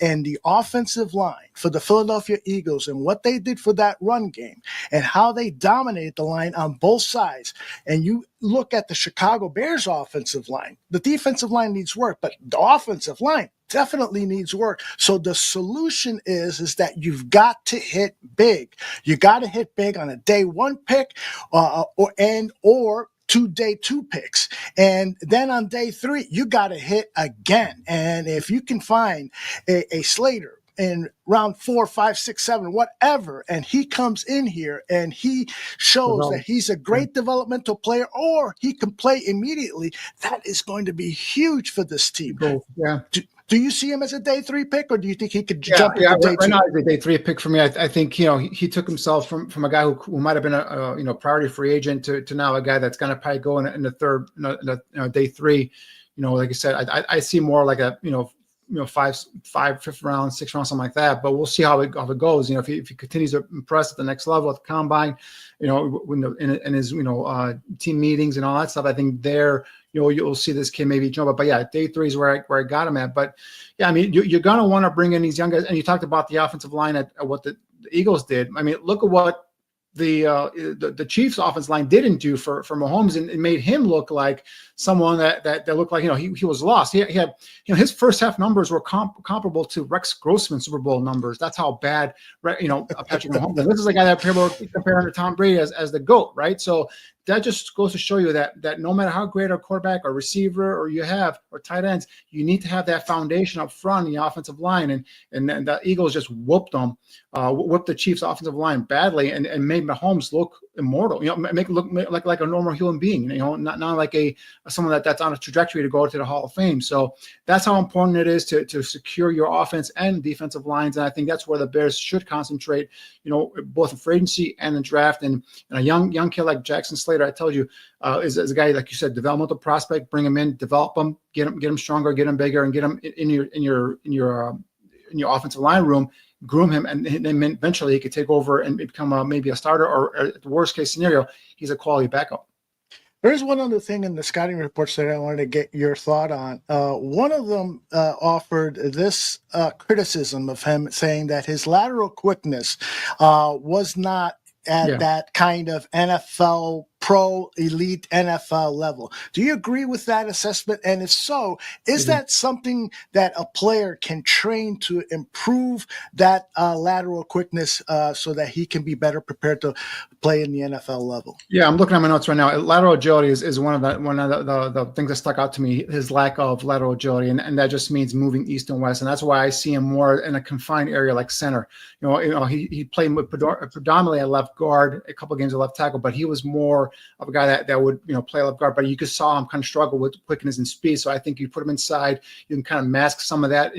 and the offensive line for the Philadelphia Eagles and what they did for that run game and how they dominated the line on both sides, and you look at the Chicago Bears offensive line, the defensive line needs work, but the offensive line definitely needs work. So the solution is that you've got to hit big. You got to hit big on a day one pick or 2 day 2 picks. And then on day 3, you got to hit again. And if you can find a Slater in round 4, 5, 6, 7, whatever, and he comes in here and he shows that he's a great developmental player, or he can play immediately, that is going to be huge for this team. Yeah. Do you see him as a day 3 pick, or do you think he could jump into day 2? Right now, he's a day 3 pick for me. I think he took himself from a guy who might have been a priority free agent to now a guy that's going to probably go in the third, day 3. Like I said, I see more like a fifth round, 6th round, something like that. But we'll see how it goes. If he continues to impress at the next level at the combine, in his team meetings and all that stuff, I think you'll see this kid maybe jump up. But yeah, day 3 is where I got him at. But yeah, I mean, you're gonna want to bring in these young guys. And you talked about the offensive line at what the Eagles did. I mean, look at what the Chiefs offensive line didn't do for Mahomes, and it made him look like someone that looked like he was lost. He had his first half numbers were comparable to Rex Grossman Super Bowl numbers. That's how bad Patrick Mahomes. This is a guy that people comparing to Tom Brady as the GOAT, right? So that just goes to show you that no matter how great a quarterback or receiver or you have or tight ends, you need to have that foundation up front in the offensive line. And the Eagles just whooped the Chiefs offensive line badly and made Mahomes look immortal. Make look like a normal human being. Not like someone that's on a trajectory to go to the Hall of Fame. So that's how important it is to secure your offense and defensive lines. And I think that's where the Bears should concentrate. Both in free agency and the draft. And a young kid like Jackson Slater, I told you, is a guy, like you said, developmental prospect. Bring him in, develop him, get him stronger, get him bigger, and get him in your offensive line room. Groom him, and then eventually he could take over and become maybe a starter, or at the worst case scenario, he's a quality backup. There's one other thing in the scouting reports that I wanted to get your thought on. One of them offered this criticism of him, saying that his lateral quickness was not at that kind of NFL pro elite NFL level. Do you agree with that assessment? And if so, is that something that a player can train to improve that lateral quickness so that he can be better prepared to play in the NFL level? Yeah, I'm looking at my notes right now. Lateral agility is one of the things that stuck out to me, his lack of lateral agility. And that just means moving east and west. And that's why I see him more in a confined area like center. He played predominantly at left guard, a couple of games at left tackle, but he was more of a guy that would play left guard, but you could saw him kind of struggle with quickness and speed. So I think you put him inside, you can kind of mask some of that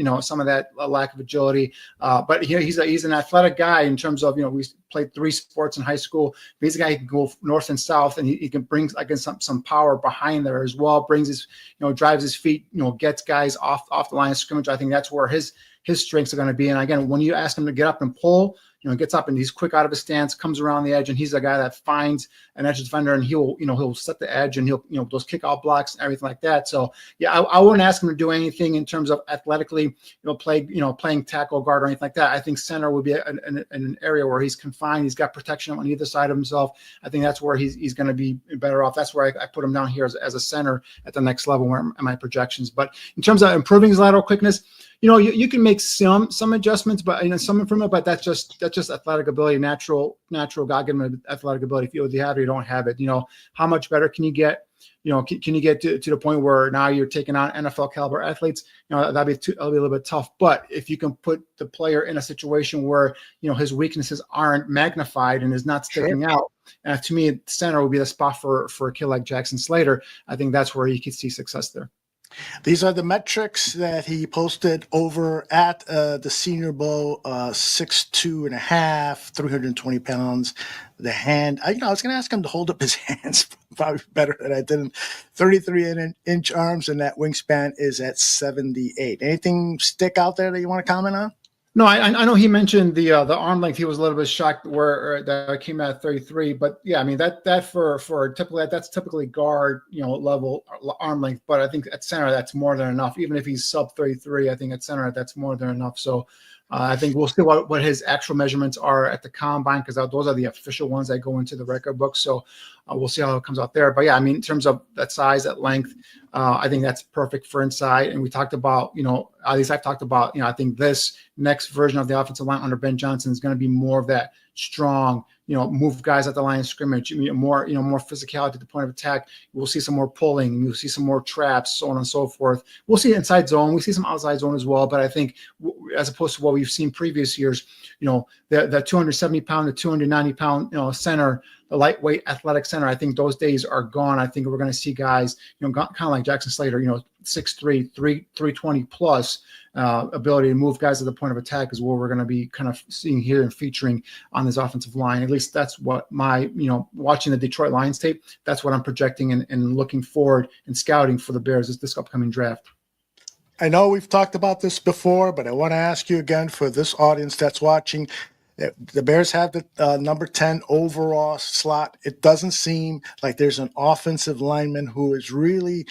lack of agility. But he's an athletic guy in terms of we played 3 sports in high school. He's a guy who can go north and south, and he can bring some power behind there as well. Brings his drives his feet, gets guys off the line of scrimmage. I think that's where his strengths are going to be. And again, when you ask him to get up and pull, gets up and he's quick out of his stance, comes around the edge, and he's a guy that finds an edge defender, and he'll set the edge, and he'll those kickoff blocks and everything like that. So yeah, I wouldn't ask him to do anything in terms of athletically, playing tackle, guard, or anything like that. I think center would be an area where he's confined. He's got protection on either side of himself. I think that's where he's going to be better off. That's where I put him down here as a center at the next level where my projections. But in terms of improving his lateral quickness, you can make some adjustments, but some improvement. But that's just athletic ability, natural God-given athletic ability. If you have it, you don't have it. How much better can you get? Can you get to the point where now you're taking on NFL caliber athletes? That'll be a little bit tough. But if you can put the player in a situation where his weaknesses aren't magnified and is not sticking out, to me, center would be the spot for a kid like Jackson Slater. I think that's where you could see success there. These are the metrics that he posted over at the Senior Bowl, 6'2.5", 320 pounds. The hand, I was going to ask him to hold up his hands probably better than I didn't. 33-inch arms, and that wingspan is at 78. Anything stick out there that you want to comment on? No, I know he mentioned the arm length. He was a little bit shocked where that came out at 33, but yeah, I mean that for typically that's typically guard level arm length. But I think at center that's more than enough. Even if he's sub 33, I think at center that's more than enough. So I think we'll see what his actual measurements are at the combine, because those are the official ones that go into the record book. So we'll see how it comes out there. But yeah, I mean, in terms of that size, that length, I think that's perfect for inside. And we talked about, at least I've talked about, I think this next version of the offensive line under Ben Johnson is going to be more of that strong, move guys at the line of scrimmage, more physicality at the point of attack. We'll see some more pulling. We'll see some more traps, so on and so forth. We'll see inside zone. We see some outside zone as well. But I think as opposed to what we've seen previous years, the 270 pound to 290 pound, center, the lightweight athletic center, I think those days are gone. I think we're going to see guys, kind of like Jackson Slater, 6'3", 320 plus ability to move guys at the point of attack is what we're going to be kind of seeing here and featuring on this offensive line. At least that's what my, watching the Detroit Lions tape, that's what I'm projecting and looking forward and scouting for the Bears this upcoming draft. I know we've talked about this before, but I want to ask you again for this audience that's watching. The Bears have the number 10 overall slot. It doesn't seem like there's an offensive lineman who is really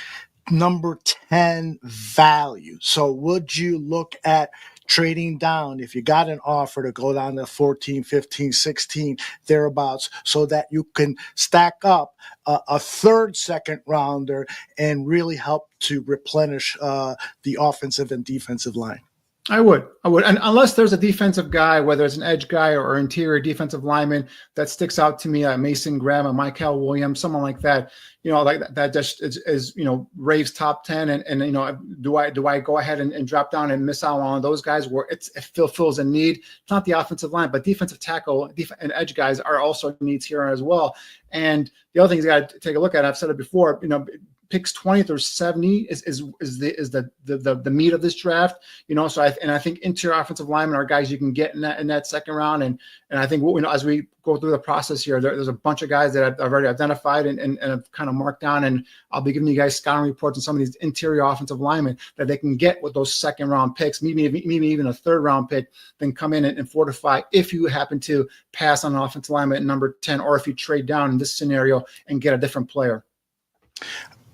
number 10 value. So would you look at trading down if you got an offer to go down to 14, 15, 16, thereabouts, so that you can stack up a third second rounder and really help to replenish the offensive and defensive line? I would. And unless there's a defensive guy, whether it's an edge guy or interior defensive lineman that sticks out to me, like Mason Graham or Michael Williams, someone like that, like that just is raves top 10. And do I go ahead and drop down and miss out on those guys where it fills a need? It's not the offensive line, but defensive tackle and edge guys are also needs here as well. And the other thing you got to take a look at, I've said it before, picks 20th or 70 is the meat of this draft, So I think interior offensive linemen are guys you can get in that second round, and I think as we go through the process here, there's a bunch of guys that I've already identified and have kind of marked down, and I'll be giving you guys scouting reports on some of these interior offensive linemen that they can get with those second round picks, maybe even a third round pick, then come in and fortify if you happen to pass on an offensive lineman at number 10, or if you trade down in this scenario and get a different player.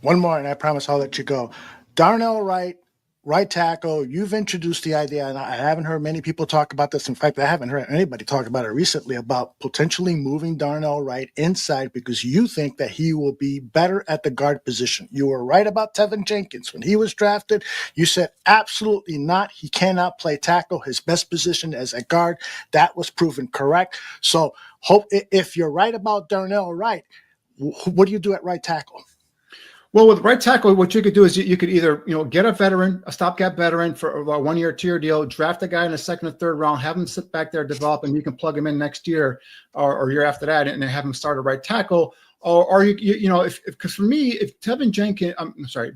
One more, and I promise I'll let you go. Darnell Wright, right tackle. You've introduced the idea, and I haven't heard many people talk about this. In fact, I haven't heard anybody talk about it recently, about potentially moving Darnell Wright inside because you think that he will be better at the guard position. You were right about Tevin Jenkins. When he was drafted, you said absolutely not. He cannot play tackle. His best position is at guard. That was proven correct. So if you're right about Darnell Wright, what do you do at right tackle? Well, with right tackle, what you could do is you could either get a veteran, a stopgap veteran for a 1 year, 2 year deal, draft a guy in the second or third round, have him sit back there, develop, and you can plug him in next year or year after that, and then have him start a right tackle. Or because for me, if Tevin Jenkins,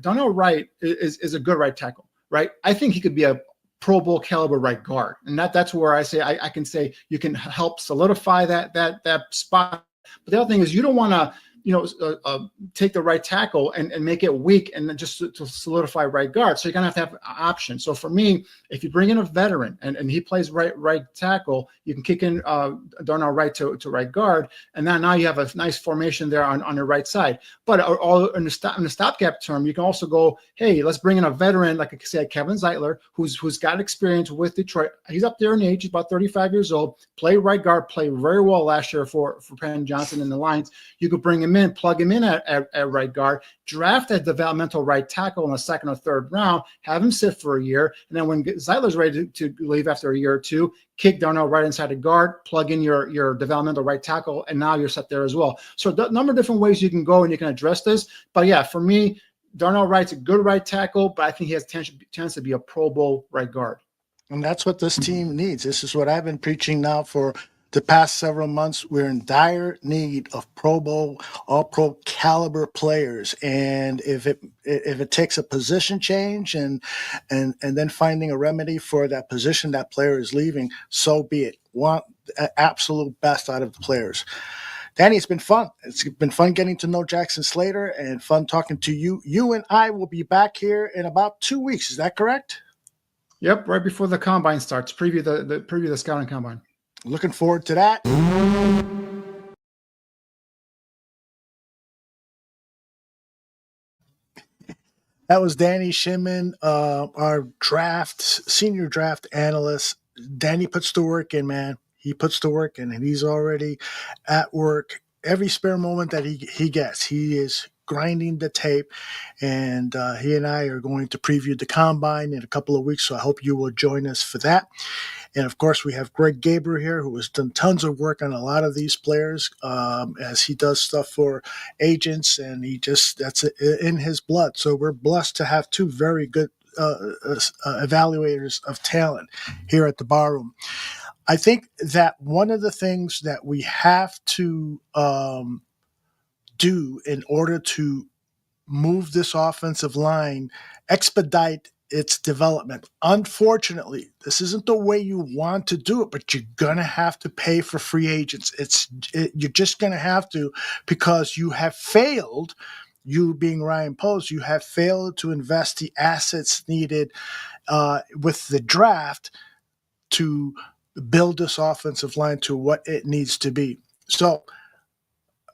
Darnell Wright is a good right tackle, right? I think he could be a Pro Bowl caliber right guard, and that's where I say I can say you can help solidify that spot. But the other thing is you don't want to take the right tackle and make it weak and then just to solidify right guard. So you're going to have options. So for me, if you bring in a veteran and he plays right tackle, you can kick in Darnell Wright to right guard. And now you have a nice formation there on the right side. But in the stopgap term, you can also go, hey, let's bring in a veteran, like I said, Kevin Zeitler, who's got experience with Detroit. He's up there in age. He's about 35 years old. Played right guard, played very well last year for Ben Johnson and the Lions. You could bring him in, plug him in at right guard, draft a developmental right tackle in the second or third round, have him sit for a year, and then when Zeitler's ready to leave after a year or two, kick Darnell right inside the guard, plug in your developmental right tackle, and now you're set there as well. So a number of different ways you can go and you can address this. But yeah, for me, Darnell Wright's a good right tackle, but I think he has a chance to be a Pro Bowl right guard. And that's what this team needs. This is what I've been preaching now for the past several months. We're in dire need of Pro Bowl, all pro caliber players. And if it takes a position change and then finding a remedy for that position that player is leaving, so be it. Want the absolute best out of the players. Danny, it's been fun. It's been fun getting to know Jackson Slater and fun talking to you. You and I will be back here in about 2 weeks. Is that correct? Yep, right before the combine starts. Preview the scouting combine. Looking forward to that. That was Danny Shimon, our senior draft analyst. Danny puts the work in, man. He puts the work in, and he's already at work every spare moment that he gets. He is grinding the tape, and he and I are going to preview the combine in a couple of weeks, so I hope you will join us for that. And of course, we have Greg Gaber here, who has done tons of work on a lot of these players as he does stuff for agents, and that's in his blood. So we're blessed to have two very good evaluators of talent here at the Barroom. I think that one of the things that we have to do in order to move this offensive line, expedite its development. Unfortunately, this isn't the way you want to do it, but you're gonna have to pay for free agents. You're just gonna have to, because you have failed. You being Ryan Post, you have failed to invest the assets needed with the draft to build this offensive line to what it needs to be. So,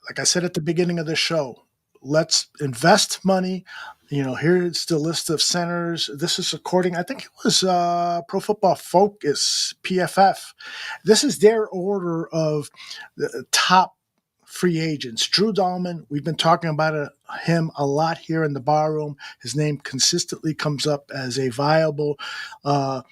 like I said at the beginning of the show, let's invest money. Here's the list of centers. This is according, I think it was Pro Football Focus, PFF. This is their order of the top free agents. Drew Dahlman, we've been talking about him a lot here in the Barroom. His name consistently comes up as a viable, 2-3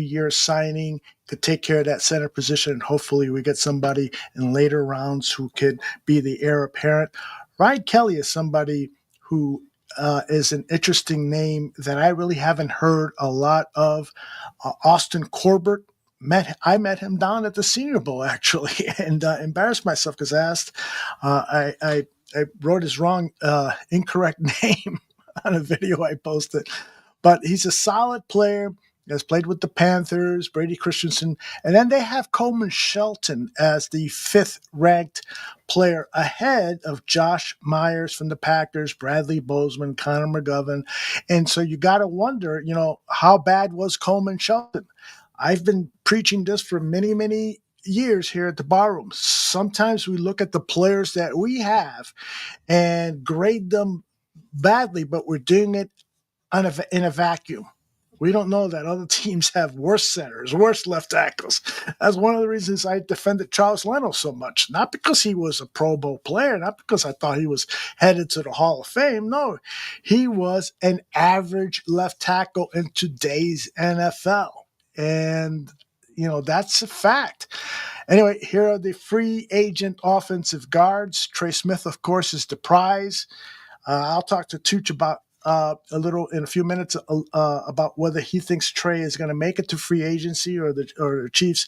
year signing, could take care of that center position. And hopefully we get somebody in later rounds who could be the heir apparent. Ryan Kelly is somebody who is an interesting name that I really haven't heard a lot of. Austin Corbett, I met him down at the Senior Bowl, actually, and embarrassed myself because I asked, I wrote his incorrect name on a video I posted. But he's a solid player. He has played with the Panthers, Brady Christensen, and then they have Coleman Shelton as the 5th-ranked player ahead of Josh Myers from the Packers, Bradley Bozeman, Connor McGovern. And so you got to wonder, how bad was Coleman Shelton? I've been preaching this for many, many years here at the Barroom. Sometimes we look at the players that we have and grade them badly, but we're doing it in a vacuum. We don't know that other teams have worse centers, worse left tackles. That's one of the reasons I defended Charles Leno so much. Not because he was a Pro Bowl player, not because I thought he was headed to the Hall of Fame. No, he was an average left tackle in today's NFL. And, that's a fact. Anyway, here are the free agent offensive guards. Trey Smith, of course, is the prize. I'll talk to Tooch about a little in a few minutes about whether he thinks Trey is going to make it to free agency or the Chiefs.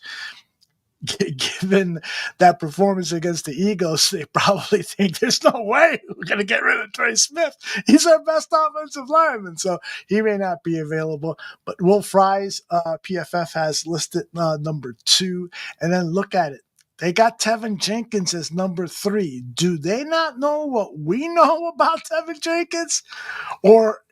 Given that performance against the Eagles, they probably think there's no way we're going to get rid of Trey Smith. He's our best offensive lineman, so he may not be available. But Will Fries, PFF has listed number 2, and then look at it. They got Tevin Jenkins as number 3. Do they not know what we know about Tevin Jenkins? Or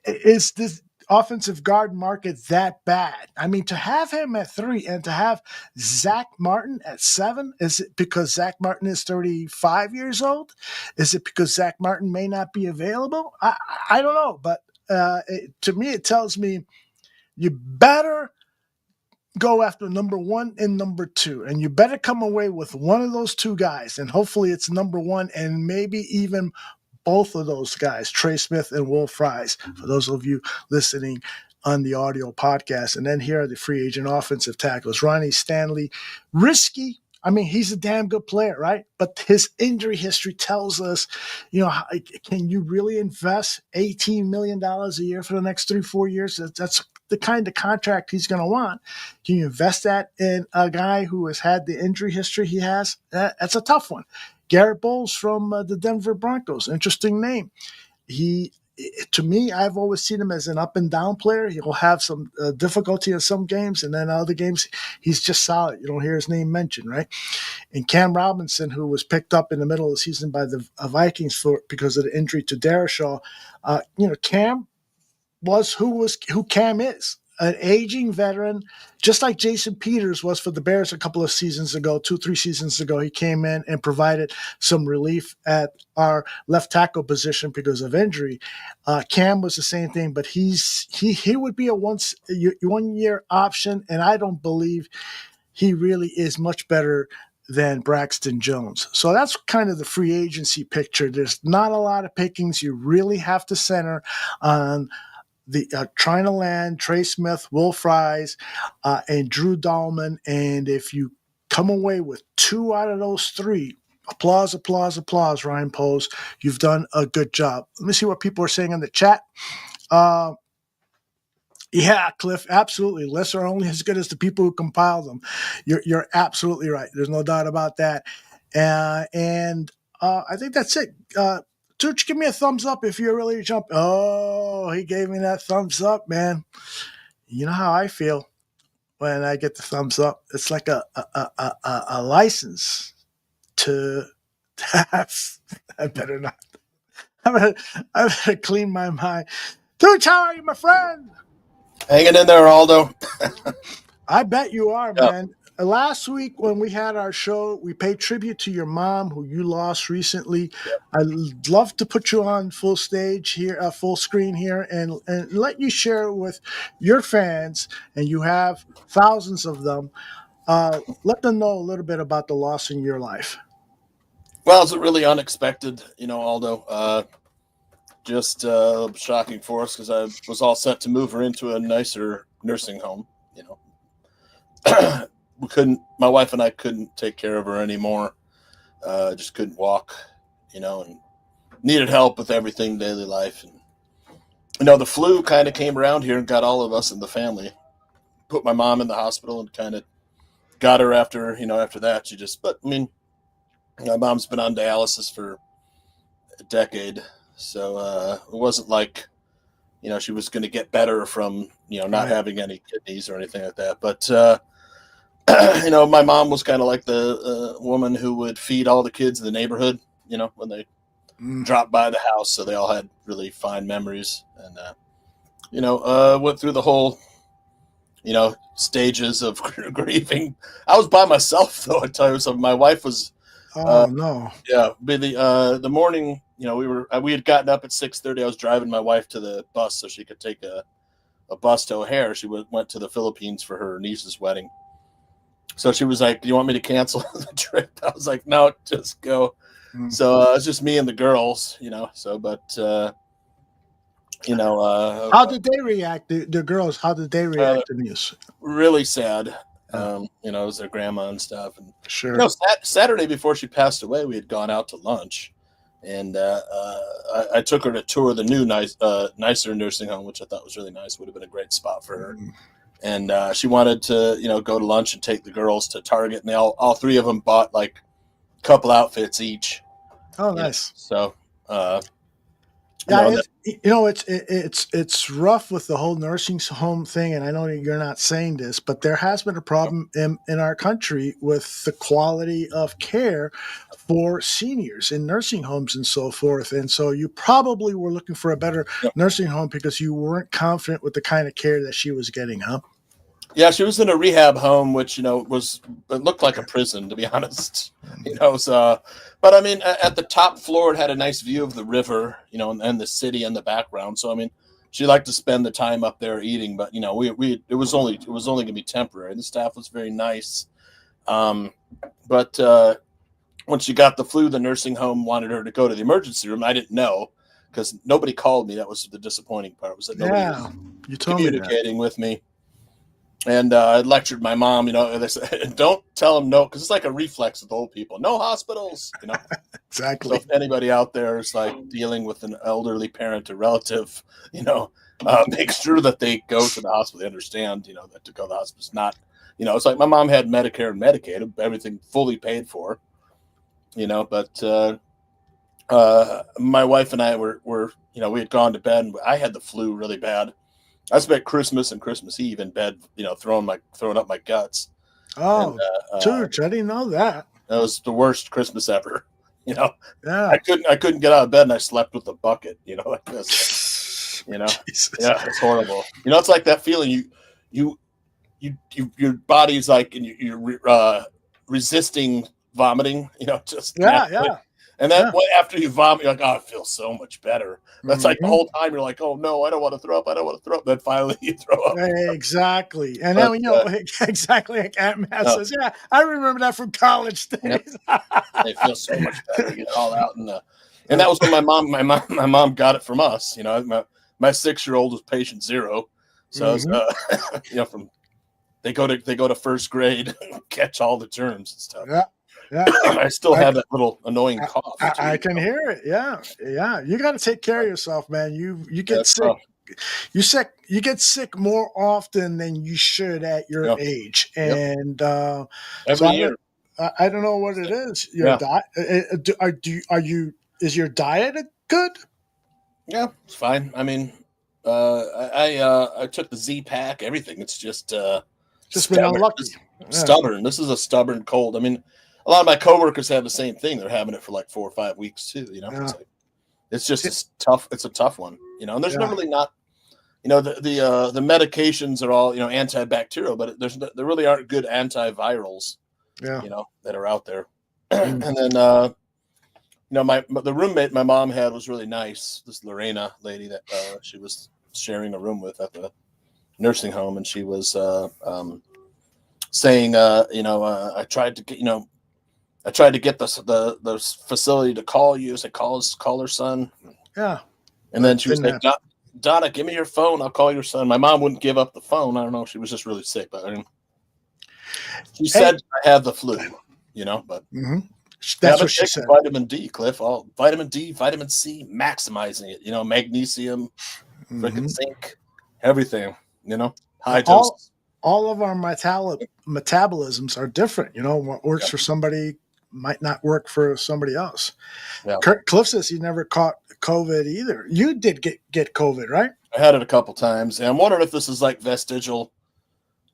is this offensive guard market that bad? I mean, to have him at 3 and to have Zach Martin at 7, is it because Zach Martin is 35 years old? Is it because Zach Martin may not be available? I don't know, but to me, it tells me you better go after number 1 and number 2, and you better come away with one of those two guys, and hopefully it's number 1 and maybe even both of those guys, Trey Smith and Will Fries, for those of you listening on the audio podcast. And then here are the free agent offensive tackles. Ronnie Stanley, risky. I mean, he's a damn good player, right? But his injury history tells us, can you really invest $18 million a year for the next 3-4 years? That's the kind of contract he's going to want. Can you invest that in a guy who has had the injury history he has? That's a tough one. Garrett Bowles from the Denver Broncos, interesting name. To me, I've always seen him as an up and down player. He'll have some difficulty in some games, and then other games, he's just solid. You don't hear his name mentioned, right? And Cam Robinson, who was picked up in the middle of the season by the Vikings because of the injury to Darashaw. Cam, who Cam is. An aging veteran, just like Jason Peters was for the Bears a couple of seasons ago, 2-3 seasons ago. He came in and provided some relief at our left tackle position because of injury. Cam was the same thing, but he would be a 1 year option, and I don't believe he really is much better than Braxton Jones. So that's kind of the free agency picture. There's not a lot of pickings. You really have to center on the trying to land Trey Smith, Will Fries, and Drew Dahlman. And if you come away with 2 out of those 3, applause, applause, applause, Ryan Pose. You've done a good job. Let me see what people are saying in the chat. Yeah, Cliff, absolutely. Lists are only as good as the people who compile them. You're absolutely right. There's no doubt about that. And I think that's it. Tooch, give me a thumbs up if you're ready to jump. Oh, he gave me that thumbs up, man. You know how I feel when I get the thumbs up. It's like a license to have. I better not. I better clean my mind. Tooch, how are you, my friend? Hanging in there, Aldo. I bet you are, man. Last week when we had our show, we paid tribute to your mom, who you lost recently. I'd love to put you on full stage here, full screen here, and let you share with your fans, and you have thousands of them. Let them know a little bit about the loss in your life. Well, it's really unexpected, Aldo. Just shocking for us because I was all set to move her into a nicer nursing home. My wife and I couldn't take care of her anymore. Just couldn't walk, and needed help with everything, daily life. And, the flu kind of came around here and got all of us in the family. Put my mom in the hospital and kind of got her after that. My mom's been on dialysis for a decade. So it wasn't like, she was going to get better from, not having any kidneys or anything like that. But, my mom was kind of like the woman who would feed all the kids in the neighborhood, when they dropped by the house. So they all had really fine memories. And, went through the whole, stages of grieving. I was by myself, though, I tell you something. My wife was. No. Yeah. The morning, we had gotten up at 6:30. I was driving my wife to the bus so she could take a bus to O'Hare. She went to the Philippines for her niece's wedding. So she was like, "Do you want me to cancel the trip?" I was like, "No, just go." So it's just me and the girls, how did they react? The girls, how did they react to news? Really sad. It was their grandma and stuff. And sure. Saturday before she passed away, we had gone out to lunch, and I took her to tour the new nicer nursing home, which I thought was really nice. Would have been a great spot for her. And she wanted to, go to lunch and take the girls to Target, and they all 3 of them bought like a couple outfits each. Oh, nice. So, it's rough with the whole nursing home thing, and I know you're not saying this, but there has been a problem in our country with the quality of care for seniors in nursing homes and so forth. And so you probably were looking for a better nursing home because you weren't confident with the kind of care that she was getting, huh? Yeah, she was in a rehab home, which, it looked like a prison, to be honest. But at the top floor, it had a nice view of the river, and the city in the background. So, she liked to spend the time up there eating, but, it was only going to be temporary. The staff was very nice. But when she got the flu, the nursing home wanted her to go to the emergency room. I didn't know because nobody called me. That was the disappointing part, was that nobody was communicating with me. And I lectured my mom, they said, don't tell them no, because it's like a reflex with old people. No hospitals, Exactly. So if anybody out there is like dealing with an elderly parent or relative, make sure that they go to the hospital. They understand, that to go to the hospital is not, it's like my mom had Medicare and Medicaid, everything fully paid for, but my wife and I were, we had gone to bed and I had the flu really bad. I spent Christmas and Christmas Eve in bed, throwing up my guts. Oh, Church, I didn't know that. That was the worst Christmas ever. Yeah. I couldn't get out of bed and I slept with a bucket, like this. You know, Jesus. yeah, it's horrible. You know, it's like that feeling your body's like, and you're resisting vomiting. You know, just naturally. Yeah. And then after you vomit, you're like, oh, it feels so much better. That's like the Mhm. whole time you're like, oh no, I don't want to throw up. I don't want to throw up. Then finally you throw up. Exactly. And But, then, exactly like Aunt Matt says, yeah, I remember that from college days. Yep. It feels so much better to get it all out. And that was when my mom got it from us. You know, my 6-year-old was patient 0. So, you know, they go to first grade, catch all the germs and stuff. Yeah. I still have that little annoying cough. I can hear it. Yeah. You got to take care of yourself, man. You get sick. Tough. You get sick more often than you should at your age, and every year. I don't know what it is. Your diet. Is your diet good? Yeah, it's fine. I mean, I took the Z pack. Everything. It's just been unlucky. Stubborn. This is a stubborn cold. I mean, a lot of my coworkers have the same thing. They're having it for like 4 or 5 weeks too. You know, it's just tough. It's a tough one. You know, and there's really not. You know, the medications are all, you know, antibacterial, but there really aren't good antivirals. You know, that are out there. And then you know, the roommate my mom had was really nice. This Lorena lady that she was sharing a room with at the nursing home, and she was saying, you know, I tried to get the facility to call you. So call her son. Yeah. And then she was like, Donna, give me your phone. I'll call your son. My mom wouldn't give up the phone. I don't know. She was just really sick, but I mean, she said I have the flu, you know, but that's what she said. Vitamin D, Cliff. All vitamin D, vitamin C, maximizing it. You know, magnesium, freaking zinc, everything. You know, high doses. All of our metabolisms are different. You know, what works for somebody might not work for somebody else. Yeah. Cliff says he never caught COVID either. You did get COVID, right? I had it a couple times, and I'm wondering if this is like vestigial,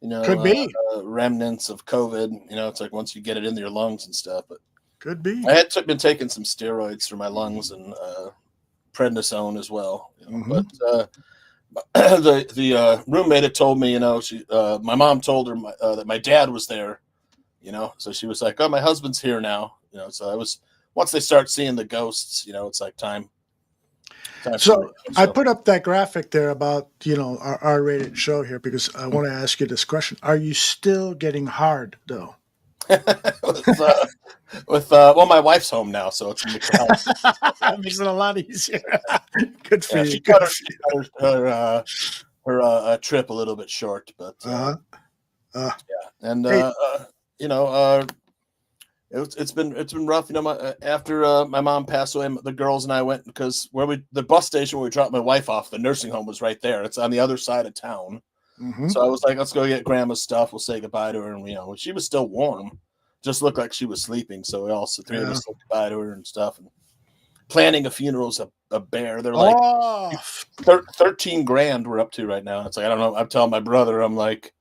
you know, could be remnants of COVID. You know, it's like once you get it into your lungs and stuff. But could be. I had been taking some steroids for my lungs and prednisone as well. You know? But the roommate had told me, you know, my mom told her that my dad was there. You know, so she was like, "Oh, my husband's here now." You know, so once they start seeing the ghosts, you know, it's like time. So I put up that graphic there about, you know, our R-rated show here because I want to ask you this question: are you still getting hard though? Well, my wife's home now, so it's that makes it a lot easier. Good for you. She cut her trip a little bit short, but and you know, it's been rough. You know, after my mom passed away, the girls and I went because the bus station where we dropped my wife off, the nursing home was right there. It's on the other side of town. So I was like, let's go get grandma's stuff. We'll say goodbye to her. And, you know, she was still warm, just looked like she was sleeping. So we all, three of us said goodbye to her and stuff. And planning a funeral's a bear. They're like 13 grand we're up to right now. It's like, I don't know. I'm telling my brother, I'm like,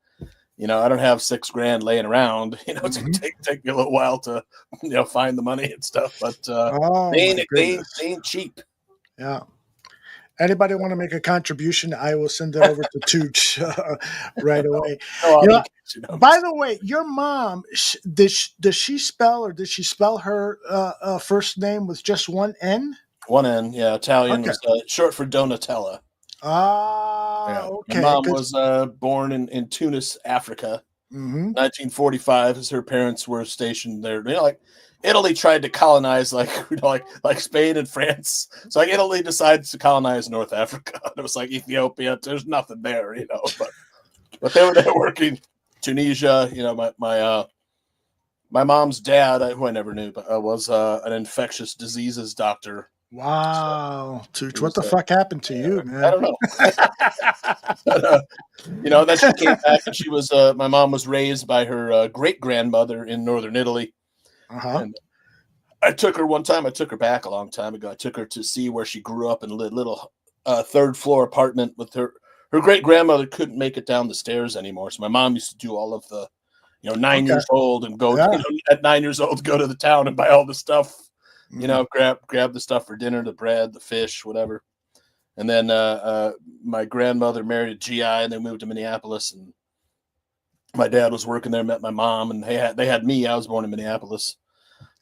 you know, I don't have $6 grand laying around. You know, it's going to take me a little while to, you know, find the money and stuff. But they ain't cheap. Yeah. Anybody want to make a contribution? I will send it over to Tooch right away. By the way, your mom, did she spell her first name with just one N? One N, yeah. Italian, was short for Donatella. Okay. My mom was born in Tunis, Africa. 1945, as her parents were stationed there. You know, like Italy tried to colonize, like, you know, like Spain and France. So like Italy decided to colonize North Africa. It was like Ethiopia. There's nothing there, you know. But they were there working. Tunisia, you know, my mom's dad, who I never knew, but was an infectious diseases doctor. Wow, Tooch, what the fuck happened to you, man? I don't know. But, you know, then she came back, and she was my mom was raised by her great grandmother in northern Italy. And I took her one time. I took her back a long time ago. I took her to see where she grew up in a little third floor apartment with her. Her great grandmother couldn't make it down the stairs anymore, so my mom used to do all of the, you know, 9 years old and go, you know, at 9 years old, go to the town and buy all the stuff. You know, grab the stuff for dinner, the bread, the fish, whatever. And then my grandmother married a GI, and they moved to Minneapolis. And my dad was working there, met my mom, and they had me. I was born in Minneapolis.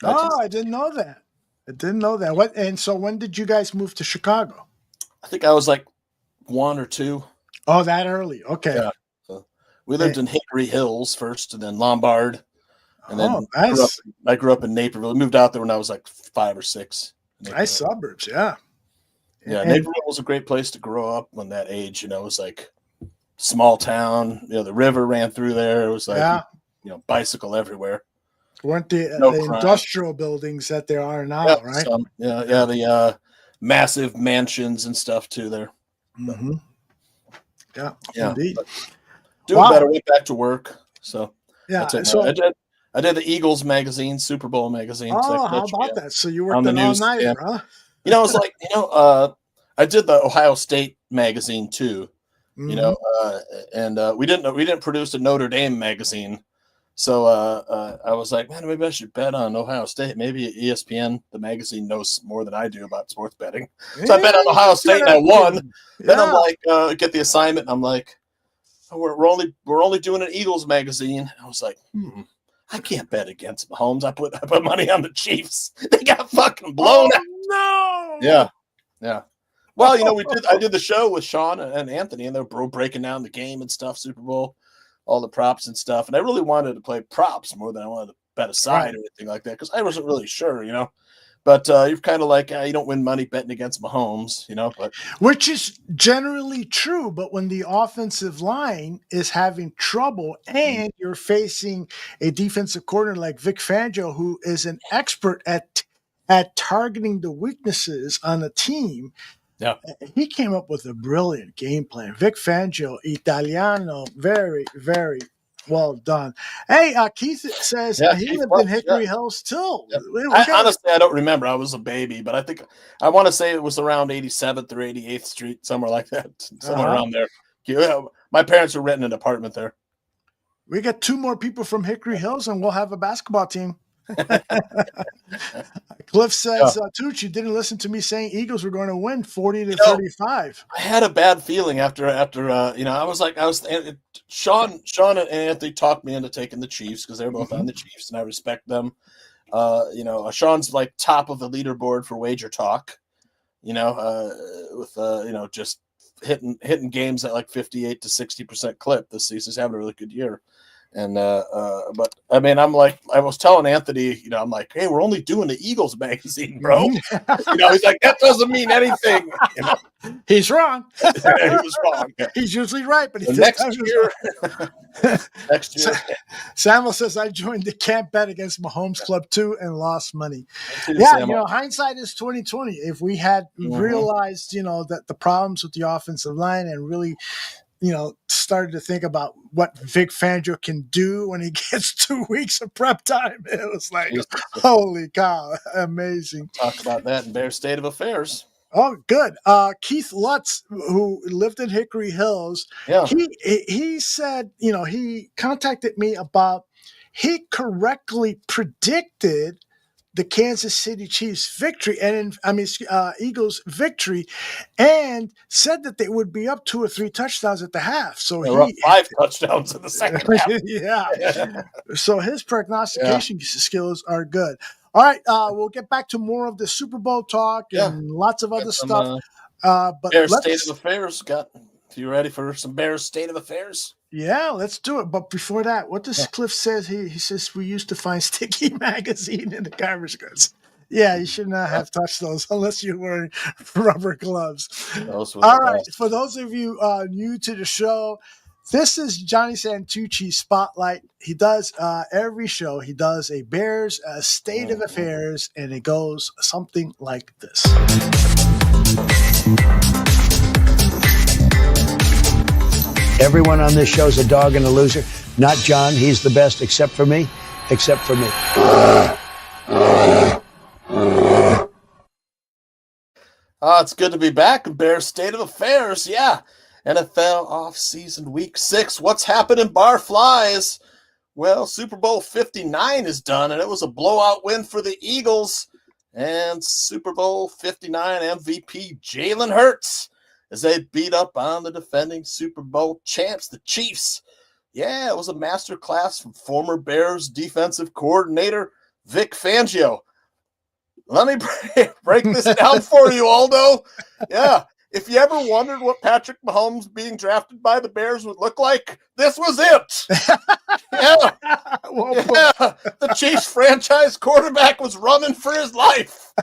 Oh, I didn't know that. I didn't know that. What? And so when did you guys move to Chicago? I think I was like 1 or 2. Oh, that early. Okay. Yeah. So we lived in Hickory Hills first, and then Lombard. And then nice. I grew up in Naperville. I moved out there when I was like 5 or 6. Nice suburbs, yeah. Yeah, Naperville was a great place to grow up when that age, it was like small town. The river ran through there. It was like, bicycle everywhere. Weren't the industrial buildings that there are now, right? The massive mansions and stuff too there. Mm-hmm. Yeah, indeed. Doing better. Went back to work. So yeah, I did the Eagles magazine, Super Bowl magazine. Oh, how about that? So you worked an all-nighter, huh? It's like, I did the Ohio State magazine too, and we didn't produce a Notre Dame magazine. So I was like, man, maybe I should bet on Ohio State. Maybe ESPN, the magazine, knows more than I do about sports betting. So I bet on Ohio State and I won. Yeah. Then I'm like, get the assignment. And I'm like, we're only doing an Eagles magazine. I was like, I can't bet against Mahomes. I put money on the Chiefs. They got fucking blown out. No. Yeah. Well, I did the show with Sean and Anthony, and they were breaking down the game and stuff, Super Bowl, all the props and stuff. And I really wanted to play props more than I wanted to bet a side or anything like that, because I wasn't really sure, But you're kind of like, you don't win money betting against Mahomes, but which is generally true. But when the offensive line is having trouble and you're facing a defensive coordinator like Vic Fangio, who is an expert at targeting the weaknesses on a team, he came up with a brilliant game plan. Vic Fangio, Italiano, very, very well done. Hey, Keith says he lived in Hickory Hills too. Yeah. Honestly, I don't remember. I was a baby, but I want to say it was around 87th or 88th Street, somewhere like that, somewhere around there. Yeah, my parents were renting an apartment there. We got 2 more people from Hickory Hills, and we'll have a basketball team. Cliff says, Tucci didn't listen to me saying Eagles were going to win 40-35. I had a bad feeling after Sean and Anthony talked me into taking the Chiefs because they're both on the Chiefs, and I respect them. Sean's like top of the leaderboard for Wager Talk, with just hitting games at like 58 to 60% clip this season. He's having a really good year. And but I mean, I was telling Anthony, I'm like, hey, we're only doing the Eagles magazine, bro. He's like, that doesn't mean anything. He's wrong. He was wrong. Yeah. He's usually right, but next year. Samuel says, I joined the Can't Bet Against Mahomes Club too and lost money. Hindsight is 2020. If we had realized, that the problems with the offensive line and really, started to think about what Vic Fangio can do when he gets 2 weeks of prep time, it was like, holy cow, amazing. Talk about that in Bear State of Affairs. Oh, good. Keith Lutz, who lived in Hickory Hills, he said, he contacted me about, he correctly predicted the Kansas City Chiefs victory Eagles victory, and said that they would be up 2 or 3 touchdowns at the half. So they were up 5 touchdowns in the second half. Yeah. So his prognostication skills are good. All right, we'll get back to more of the Super Bowl talk and lots of other stuff. But Bears State of Affairs, Scott. You ready for some Bears State of Affairs? Yeah, let's do it. But before that, what does Cliff says? He says we used to find Sticky magazine in the garbage goods. Yeah, you should not have touched those unless you're wearing rubber gloves. All right, for those of you new to the show, this is Johnny Santucci's Spotlight. He does every show. He does a Bears State of Affairs, and it goes something like this. Everyone on this show's a dog and a loser. Not John. He's the best, except for me. Except for me. It's good to be back in Bears State of Affairs. Yeah. NFL off-season week 6. What's happening, Barflies? Well, Super Bowl 59 is done, and it was a blowout win for the Eagles. And Super Bowl 59 MVP Jalen Hurts as they beat up on the defending Super Bowl champs, the Chiefs. Yeah, it was a masterclass from former Bears defensive coordinator Vic Fangio. Let me break this down for you, Aldo. Yeah, if you ever wondered what Patrick Mahomes being drafted by the Bears would look like, this was it. Yeah, the Chiefs franchise quarterback was running for his life.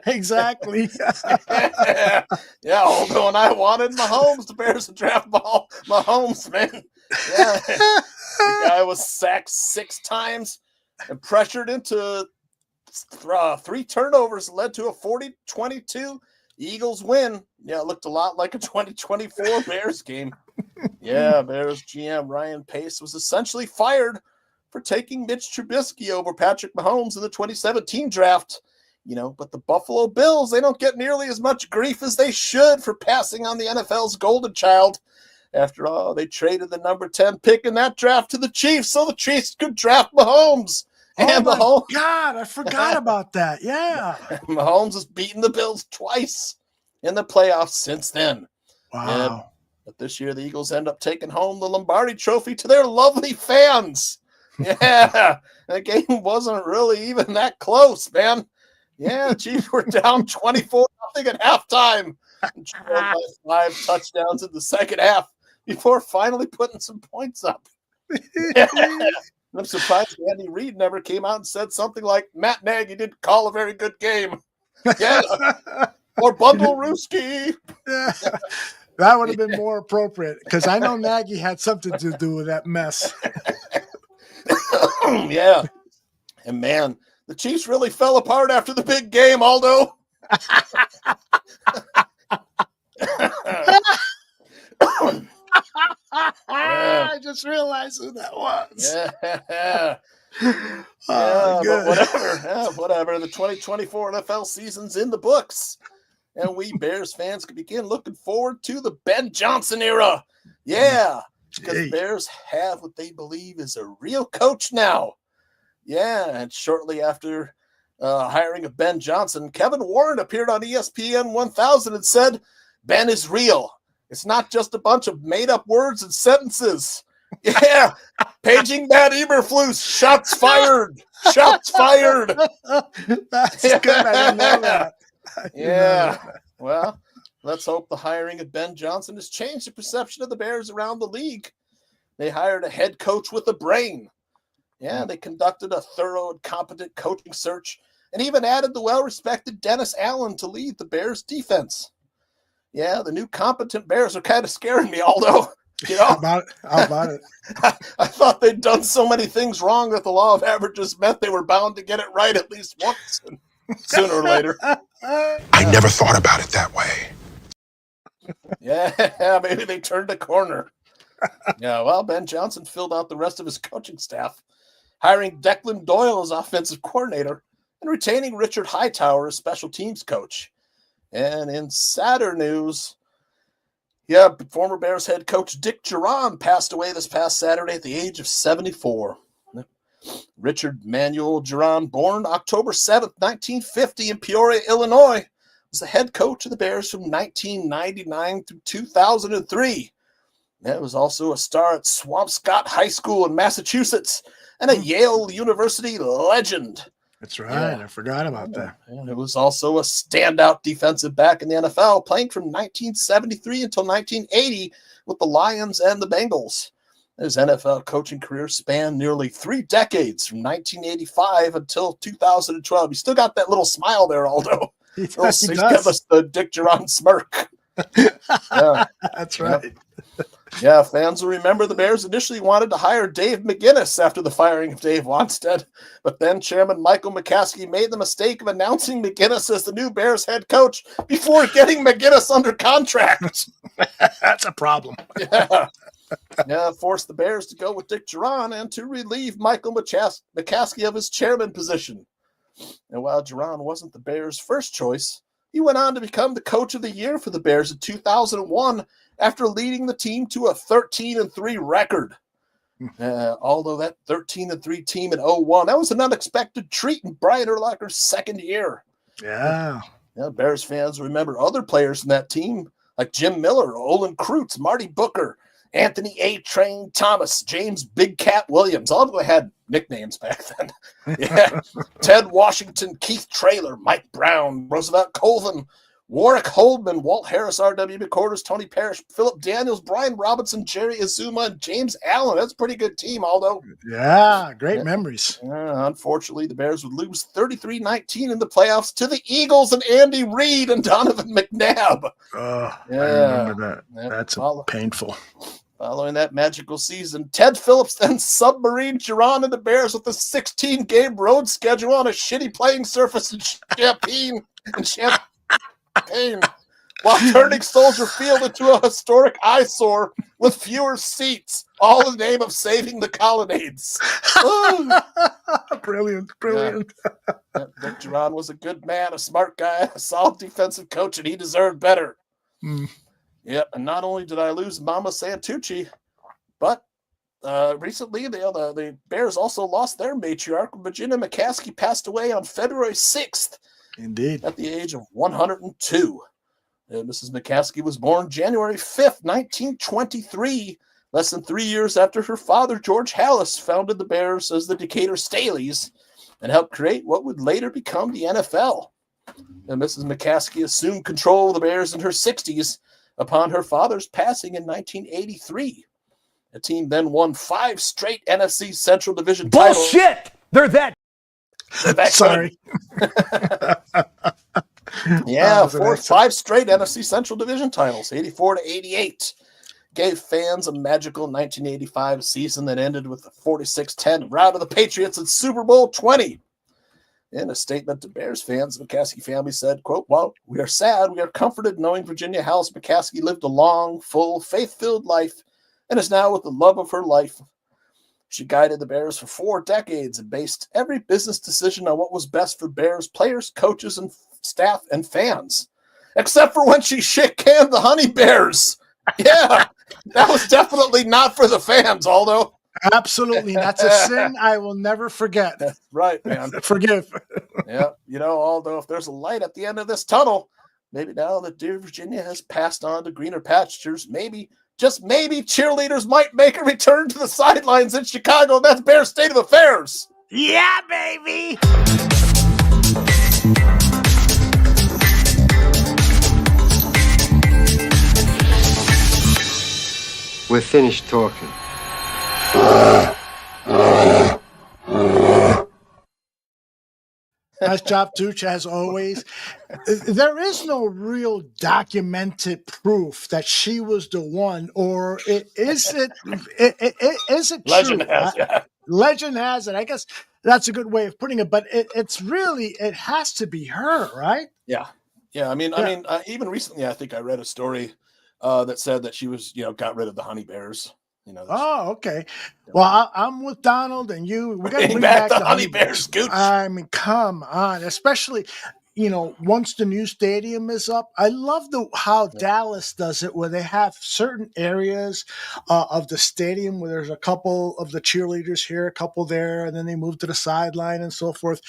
Exactly. Yeah, Aldo and I wanted Mahomes. The Bears to draft Mahomes, man. Yeah, the guy was sacked 6 times and pressured into 3 turnovers, led to a 40-22 Eagles win. Yeah, it looked a lot like a 2024 Bears game. Yeah, Bears GM Ryan Pace was essentially fired for taking Mitch Trubisky over Patrick Mahomes in the 2017 draft. But the Buffalo Bills, they don't get nearly as much grief as they should for passing on the NFL's golden child. After all, they traded the number 10 pick in that draft to the Chiefs so the Chiefs could draft Mahomes. Oh, my God, I forgot about that. Yeah. Mahomes has beaten the Bills twice in the playoffs since then. Wow. But this year, the Eagles end up taking home the Lombardi Trophy to their lovely fans. Yeah, the game wasn't really even that close, man. Yeah, Chiefs were down 24-0 at halftime. And trailed by 5 touchdowns in the second half before finally putting some points up. Yeah. I'm surprised Andy Reid never came out and said something like, Matt Nagy didn't call a very good game. Yeah. Or Bundle Rooski. Yeah. That would have been more appropriate because I know Nagy had something to do with that mess. Yeah. And man, the Chiefs really fell apart after the big game, Aldo. I just realized who that was. Yeah. But whatever. Yeah, whatever. The 2024 NFL season's in the books. And we Bears fans can begin looking forward to the Ben Johnson era. Yeah. Because Bears have what they believe is a real coach now. Yeah. And shortly after hiring of Ben Johnson, Kevin Warren appeared on ESPN 1000 and said, Ben is real. It's not just a bunch of made-up words and sentences. Yeah, paging Matt Eberflus. Shots fired. Shots fired. That's good. I didn't know that. Yeah. Well, let's hope the hiring of Ben Johnson has changed the perception of the Bears around the league. They hired a head coach with a brain. Yeah, they conducted a thorough and competent coaching search and even added the well-respected Dennis Allen to lead the Bears defense. Yeah, the new competent Bears are kind of scaring me, Aldo. How about it? I thought they'd done so many things wrong that the law of averages meant they were bound to get it right at least once, sooner or later. I never thought about it that way. Yeah, maybe they turned a corner. Yeah, well, Ben Johnson filled out the rest of his coaching staff, hiring Declan Doyle as offensive coordinator and retaining Richard Hightower as special teams coach. And in sadder news, former Bears head coach Dick Duran passed away this past Saturday at the age of 74. Richard Manuel Duran, born October 7th, 1950 in Peoria, Illinois, was the head coach of the Bears from 1999 through 2003. He was also a star at Swampscott High School in Massachusetts and a Yale University legend. That's right. Yeah. I forgot about that. And it was also a standout defensive back in the NFL, playing from 1973 until 1980 with the Lions and the Bengals. His NFL coaching career spanned nearly 3 decades, from 1985 until 2012. You still got that little smile there, Aldo. He got the Dick Duran smirk. Yeah. That's right. Yeah, fans will remember the Bears initially wanted to hire Dave McGinnis after the firing of Dave Wanstead, but then Chairman Michael McCaskey made the mistake of announcing McGinnis as the new Bears head coach before getting McGinnis under contract. That's a problem. Yeah, forced the Bears to go with Dick Duran and to relieve Michael McCaskey of his chairman position. And while Duran wasn't the Bears' first choice, he went on to become the coach of the year for the Bears in 2001 after leading the team to a 13-3 record. Although that 13-3 team in 2001, that was an unexpected treat in Brian Urlacher's second year. Yeah. Yeah, Bears fans remember other players in that team like Jim Miller, Olin Kreutz, Marty Booker, Anthony A. Train Thomas, James Big Cat Williams. All of them had nicknames back then. Yeah. Ted Washington, Keith Traylor, Mike Brown, Roosevelt Colvin, Warwick Holdman, Walt Harris, R.W. McCorders, Tony Parrish, Philip Daniels, Brian Robinson, Jerry Azuma, and James Allen. That's a pretty good team, Aldo. Yeah, great memories. Unfortunately, the Bears would lose 33-19 in the playoffs to the Eagles and Andy Reid and Donovan McNabb. I remember that. That's painful. Following that magical season, Ted Phillips then submarined Giron and the Bears with a 16-game road schedule on a shitty playing surface in Champaign, while turning Soldier Field into a historic eyesore with fewer seats, all in the name of saving the Colonnades. Brilliant. Vic Giron was a good man, a smart guy, a solid defensive coach, and he deserved better. Yep, and not only did I lose Mama Santucci, but recently the Bears also lost their matriarch. Virginia McCaskey passed away on February 6th. Indeed. At the age of 102. Mrs. McCaskey was born January 5th, 1923, less than 3 years after her father, George Hallis, founded the Bears as the Decatur Staleys and helped create what would later become the NFL. And Mrs. McCaskey assumed control of the Bears in her 60s upon her father's passing in 1983. The team then won 5 straight NFC Central Division titles. Bullshit! They're that. Sorry. Yeah, 5 straight NFC Central Division titles, 84-88. Gave fans a magical 1985 season that ended with a 46-10 rout of the Patriots in Super Bowl 20. In a statement to Bears fans, the McCaskey family said, quote, "While we are sad, we are comforted knowing Virginia Hallis McCaskey lived a long, full, faith-filled life and is now with the love of her life. She guided the Bears for 4 decades and based every business decision on what was best for Bears players, coaches, and staff and fans. Except for when she shit-canned the Honey Bears. Yeah, that was definitely not for the fans, Aldo. Absolutely. That's a sin I will never forget. That's right, man. Forgive. Yeah, Aldo, if there's a light at the end of this tunnel, maybe now that dear Virginia has passed on to greener pastures, maybe, just maybe, cheerleaders might make a return to the sidelines in Chicago. That's Bears State of Affairs. Yeah, baby! We're finished talking. Nice job, Tooch, as always. There is no real documented proof that she was the one, or is it true? Legend has it. Legend has it. I guess that's a good way of putting it, but it has to be her, right? Yeah. I mean, even recently, I think I read a story that said that she was, got rid of the Honey Bears. Okay. Well, I'm with Donald and you. We got to bring back the Honey Bears. I mean, come on, especially once the new stadium is up. I love how Dallas does it, where they have certain areas of the stadium where there's a couple of the cheerleaders here, a couple there, and then they move to the sideline and so forth.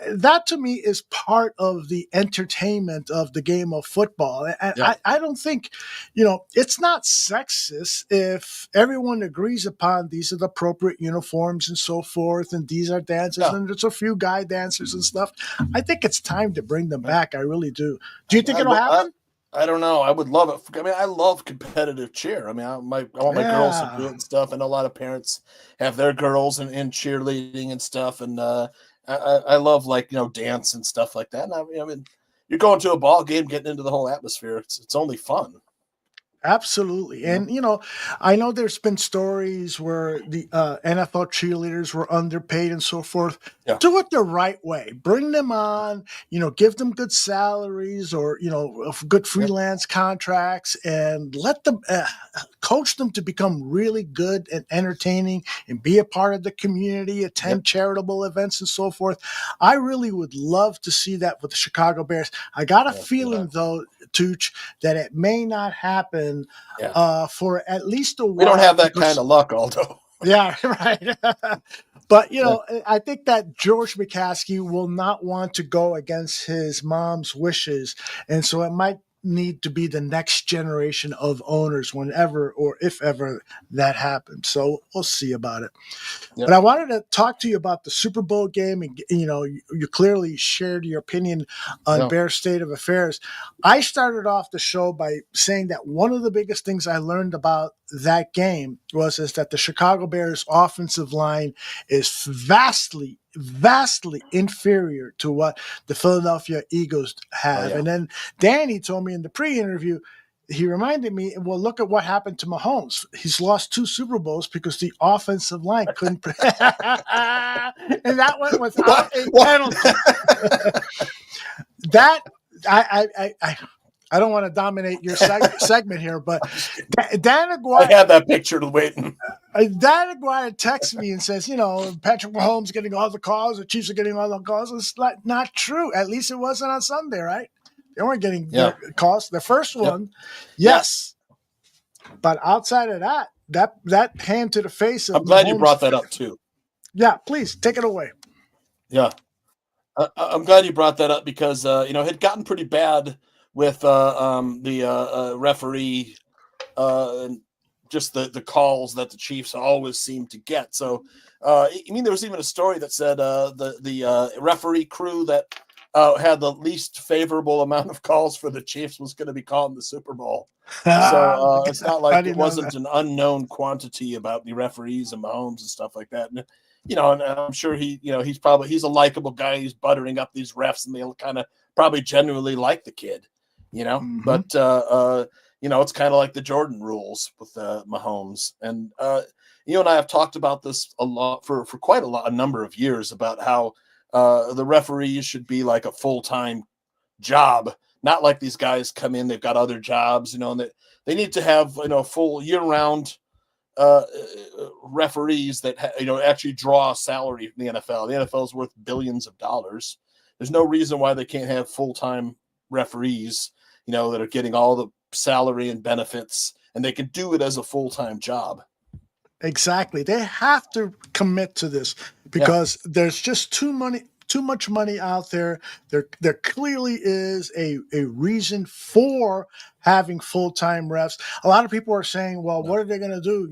That to me is part of the entertainment of the game of football. And I don't think, it's not sexist if everyone agrees upon these are the appropriate uniforms and so forth, and these are dances, and there's a few guy dancers and stuff. I think it's time to bring them back. I really do. Do you think it'll happen? I don't know. I would love it. I mean, I love competitive cheer. I mean, I want my girls to do it and stuff. And a lot of parents have their girls in cheerleading and stuff. And I love dance and stuff like that. And I mean, you're going to a ball game, getting into the whole atmosphere. It's only fun. Absolutely. And, I know there's been stories where the NFL cheerleaders were underpaid and so forth. Yeah. Do it the right way. Bring them on, give them good salaries or, good freelance contracts, and let them coach them to become really good and entertaining and be a part of the community, attend charitable events and so forth. I really would love to see that with the Chicago Bears. I got a feeling, though, Tooch, that it may not happen for at least a while. We don't have that kind of luck, Aldo. Yeah, right. But, I think that George McCaskey will not want to go against his mom's wishes. And so it might need to be the next generation of owners whenever or if ever that happens. So we'll see about it. Yep. But I wanted to talk to you about the Super Bowl game. And, you clearly shared your opinion on Bears state of affairs. I started off the show by saying that one of the biggest things I learned about that game is that the Chicago Bears offensive line is vastly inferior to what the Philadelphia Eagles have. And then Danny told me in the pre-interview, he reminded me, well, look at what happened to Mahomes. He's lost 2 Super Bowls because the offensive line couldn't. And that went without a penalty. That I don't want to dominate your segment here, but Dan Aguirre. I had that picture waiting. Dan Aguirre texts me and says, Patrick Mahomes getting all the calls, the Chiefs are getting all the calls. It's not true. At least it wasn't on Sunday, right? They weren't getting their calls. The first one, yes. But outside of that hand to the face of I'm glad Mahomes, you brought that up too. Yeah, please take it away. Yeah. I'm glad you brought that up because, it had gotten pretty bad with the referee and just the calls that the Chiefs always seem to get. So, there was even a story that said the referee crew that had the least favorable amount of calls for the Chiefs was going to be calling the Super Bowl. So it's not like it wasn't an unknown quantity about the referees and Mahomes and stuff like that. And, and I'm sure he's a likable guy. He's buttering up these refs and they'll kind of probably genuinely like the kid, but it's kind of like the Jordan rules with Mahomes. And, and I have talked about this a lot for quite a number of years about how the referees should be like a full-time job, not like these guys come in, they've got other jobs, and they need to have, full year-round referees that, actually draw a salary from the NFL. The NFL is worth billions of dollars. There's no reason why they can't have full-time referees, that are getting all the salary and benefits, and they can do it as a full-time job. Exactly. They have to commit to this because there's just too much money out there. There clearly is a reason for having full-time refs. A lot of people are saying, well, what are they going to do,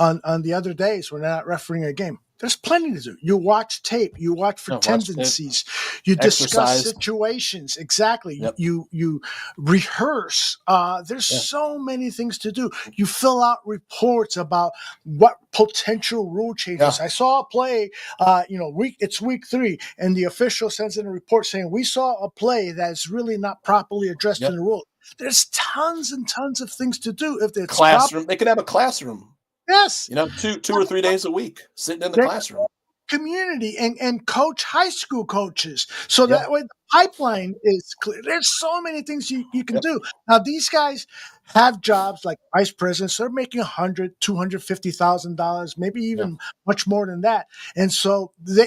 on the other days when they're not refereeing a game? There's plenty to do. You watch tape. You watch for tendencies. You discuss situations. Exactly. Yep. You rehearse. There's so many things to do. You fill out reports about what potential rule changes. I saw a play, it's week 3, and the official sends in a report saying, we saw a play that's really not properly addressed in the rule. There's tons and tons of things to do. If it's classroom, they could have a classroom. Yes. 2 or 3 days a week sitting in the classroom. Community and coach high school coaches. So that way the pipeline is clear. There's so many things you can do. Now, these guys have jobs like vice presidents. They're making $100,000, $250,000, maybe even much more than that. And so the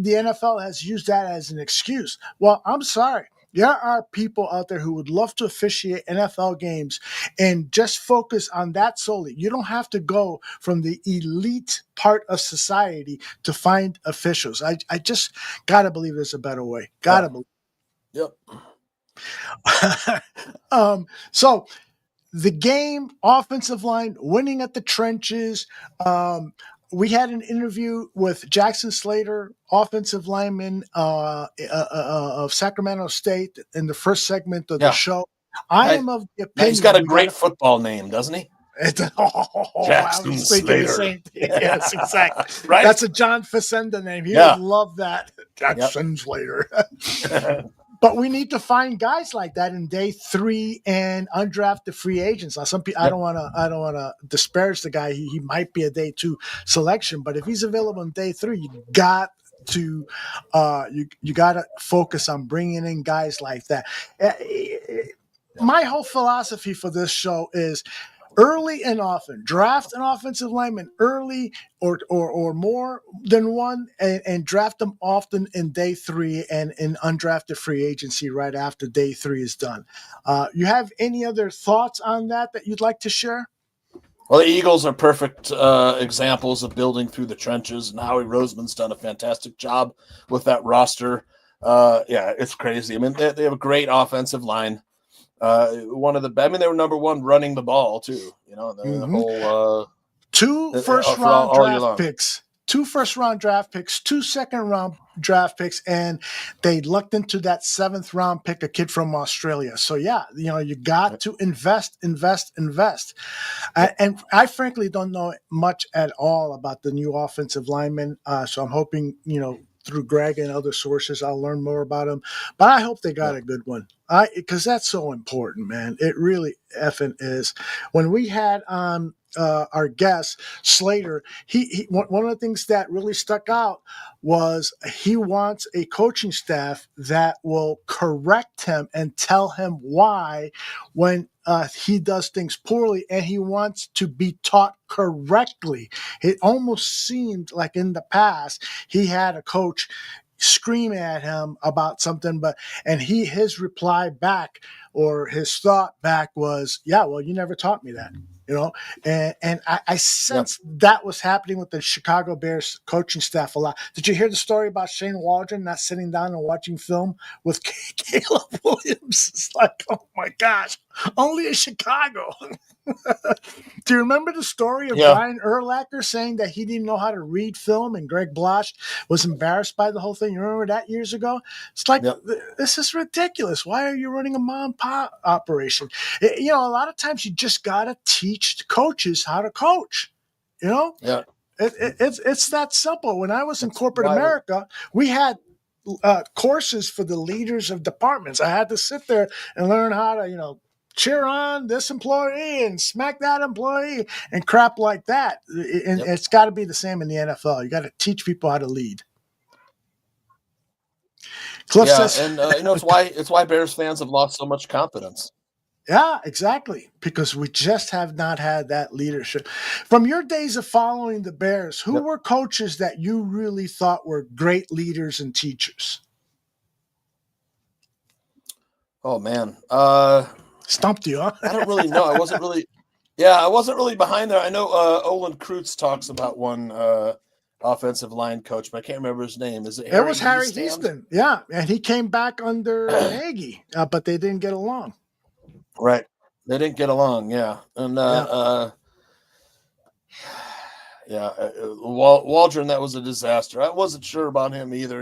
NFL has used that as an excuse. Well, I'm sorry. There are people out there who would love to officiate NFL games and just focus on that solely. You don't have to go from the elite part of society to find officials. I just got to believe there's a better way. Got to believe. Yep. So the game, offensive line, winning at the trenches. We had an interview with Jackson Slater, offensive lineman of Sacramento State, in the first segment of the show. I am of the opinion he's got a great football name, doesn't he? Jackson Slater. Yes, exactly. Right? That's a John Facenda name. He would love that. Jackson Slater. But we need to find guys like that in day 3 and undrafted free agents. Now, some people, I don't want to disparage the guy. He might be a day 2 selection, but if he's available in day 3, you got to focus on bringing in guys like that. My whole philosophy for this show is early and often. Draft an offensive lineman early or more than one, and draft them often in day 3 and in undrafted free agency right after day 3 is done. You have any other thoughts on that you'd like to share? Well, the Eagles are perfect examples of building through the trenches, and Howie Roseman's done a fantastic job with that roster. Yeah, it's crazy. I mean, they have a great offensive line. They were number one running the ball too. You know, the whole two for first-round all year draft long. picks, 2 first-round draft picks, 2 second-round draft picks, and they lucked into that 7th-round pick, a kid from Australia. So yeah, you got to invest. And I frankly don't know much at all about the new offensive linemen. So I'm hoping, through Greg and other sources, I'll learn more about them. But I hope they got a good one. Because that's so important, man. It really effing is. When we had on our guest Slater, he one of the things that really stuck out was he wants a coaching staff that will correct him and tell him why when he does things poorly, and he wants to be taught correctly. It almost seemed like in the past he had a coach scream at him about something, and his reply back, or his thought back, was, yeah, well, you never taught me that. And I sensed that was happening with the Chicago Bears coaching staff a lot. Did you hear the story about Shane Waldron not sitting down and watching film with Caleb Williams? It's like, oh my gosh, only in Chicago. Do you remember the story of Brian Urlacher saying that he didn't know how to read film, and Greg Blosh was embarrassed by the whole thing? You remember that years ago? It's like, this is ridiculous. Why are you running a mom and pop operation? A lot of times you just got to teach the coaches how to coach. It's that simple. When I was in corporate America, we had courses for the leaders of departments. I had to sit there and learn how to, cheer on this employee and smack that employee and crap like that. And it's got to be the same in the NFL. You got to teach people how to lead. Cliff says, and it's why Bears fans have lost so much confidence. Yeah, exactly. Because we just have not had that leadership. From your days of following the Bears, who were coaches that you really thought were great leaders and teachers? Oh man. Stumped you, huh? I don't really know. I wasn't really behind there. I know Olin Kreutz talks about one offensive line coach, but I can't remember his name. Is it Harry? It was Harry Houston. Yeah, and he came back under Nagy, but they didn't get along. Right. They didn't get along, yeah. And Waldron, that was a disaster. I wasn't sure about him either,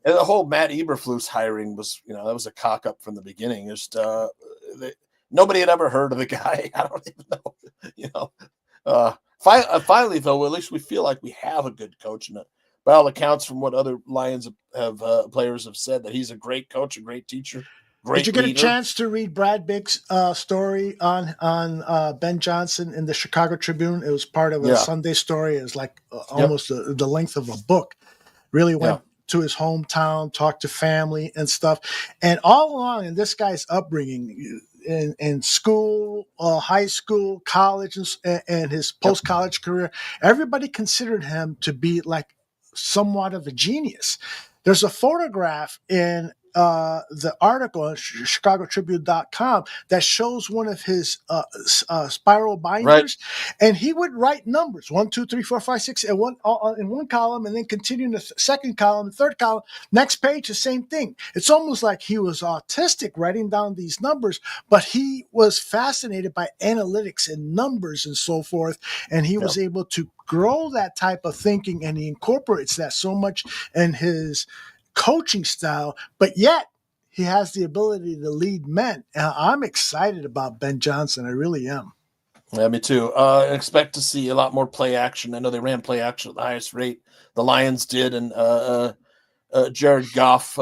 and the whole Matt Eberflus hiring was, that was a cock up from the beginning. Just nobody had ever heard of the guy. I don't even know. Finally, though, at least we feel like we have a good coach. And by all accounts, from what other Lions players have said, that he's a great coach, a great teacher. Did you get a chance to read Brad Bigg's story on Ben Johnson in the Chicago Tribune? It was part of a Sunday story. It was like almost the length of a book. Really went to his hometown, talked to family and stuff. And all along in this guy's upbringing in school, high school, college, and his post-college career, everybody considered him to be like somewhat of a genius. There's a photograph in the article on ChicagoTribune.com that shows one of his spiral binders, and he would write numbers 1, 2, 3, 4, 5, 6 in one column, and then continue in the second column, the third column, next page, the same thing. It's almost like he was autistic writing down these numbers, but he was fascinated by analytics and numbers and so forth, and he was able to grow that type of thinking, and he incorporates that so much in his coaching style, but yet he has the ability to lead men. I'm excited about Ben Johnson. I really am. Yeah, me too. Expect to see a lot more play action. I know they ran play action at the highest rate. The Lions did, and Jared Goff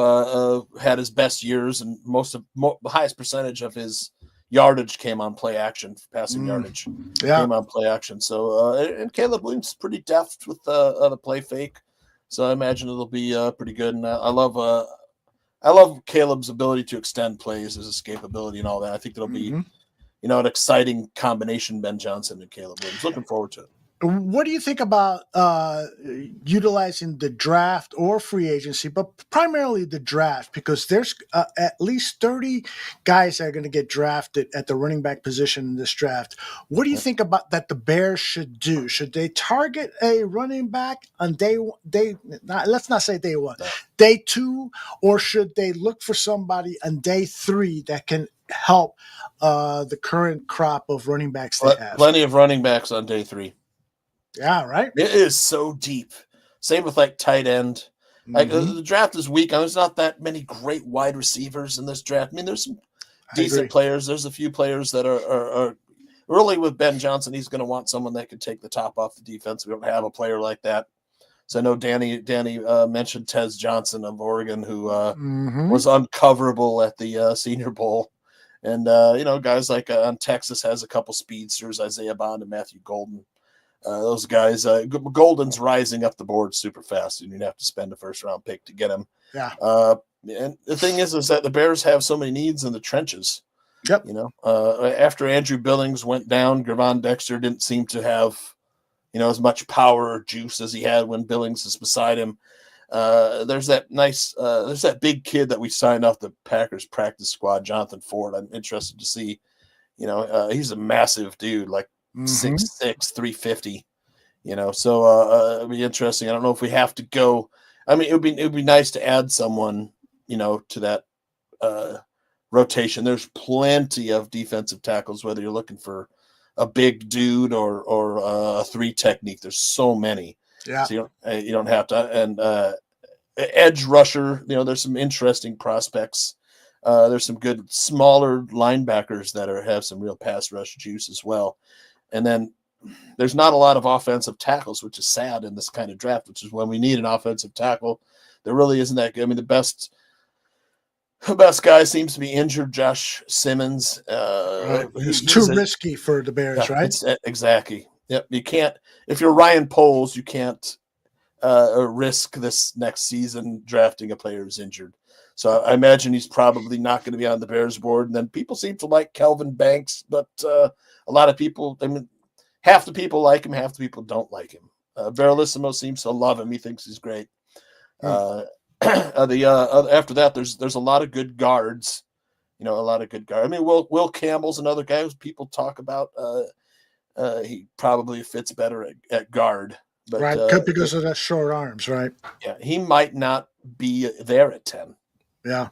had his best years, and the highest percentage of his yardage came on play action, passing yardage came on play action. So, and Caleb Williams is pretty deft with the play fake. So I imagine it'll be pretty good. And I love Caleb's ability to extend plays, his escapability and all that. I think it'll be, an exciting combination, Ben Johnson and Caleb Williams. Looking forward to it. What do you think about utilizing the draft or free agency, but primarily the draft? Because there's at least 30 guys that are going to get drafted at the running back position in this draft. What do you think about that the Bears should do? Should they target a running back on let's not say day one, day two, or should they look for somebody on day three that can help the current crop of running backs they have? Plenty of running backs on day three. Yeah, right. It is so deep. Same with like tight end. Like the draft is weak. There's not that many great wide receivers in this draft. I mean, there's some decent players. There's a few players that are really with Ben Johnson. He's going to want someone that could take the top off the defense. We don't have a player like that. So I know Danny mentioned Tez Johnson of Oregon, who was uncoverable at the Senior Bowl. And, guys like on Texas has a couple speedsters, Isaiah Bond and Matthew Golden. Those guys, Golden's rising up the board super fast, and you'd have to spend a first-round pick to get him. Yeah. And the thing is that the Bears have so many needs in the trenches. Yep. After Andrew Billings went down, Gervon Dexter didn't seem to have, as much power or juice as he had when Billings is beside him. There's that big kid that we signed off the Packers practice squad, Jonathan Ford. I'm interested to see, he's a massive dude, like 6'6", 350, so it'd be interesting. I don't know if we have to go. I mean, it would be nice to add someone, to that rotation. There's plenty of defensive tackles, whether you're looking for a big dude or a three technique. There's so many. Yeah. So you don't have to. And edge rusher, there's some interesting prospects. There's some good smaller linebackers that have some real pass rush juice as well. And then there's not a lot of offensive tackles, which is sad in this kind of draft, which is when we need an offensive tackle. There really isn't that good. I mean, the best guy seems to be injured, Josh Simmons. Right. It's too risky for the Bears, right? Exactly. Yep. You can't, if you're Ryan Poles, you can't risk this next season drafting a player who's injured. So I imagine he's probably not going to be on the Bears board. And then people seem to like Kelvin Banks, but a lot of people, half the people like him, half the people don't like him. Verissimo seems to love him. He thinks he's great. After that, there's a lot of good guards. A lot of good guards. I mean, Will Campbell's another guy who people talk about. He probably fits better at guard. But, right, because of that short arms, right? Yeah, he might not be there at 10. Yeah.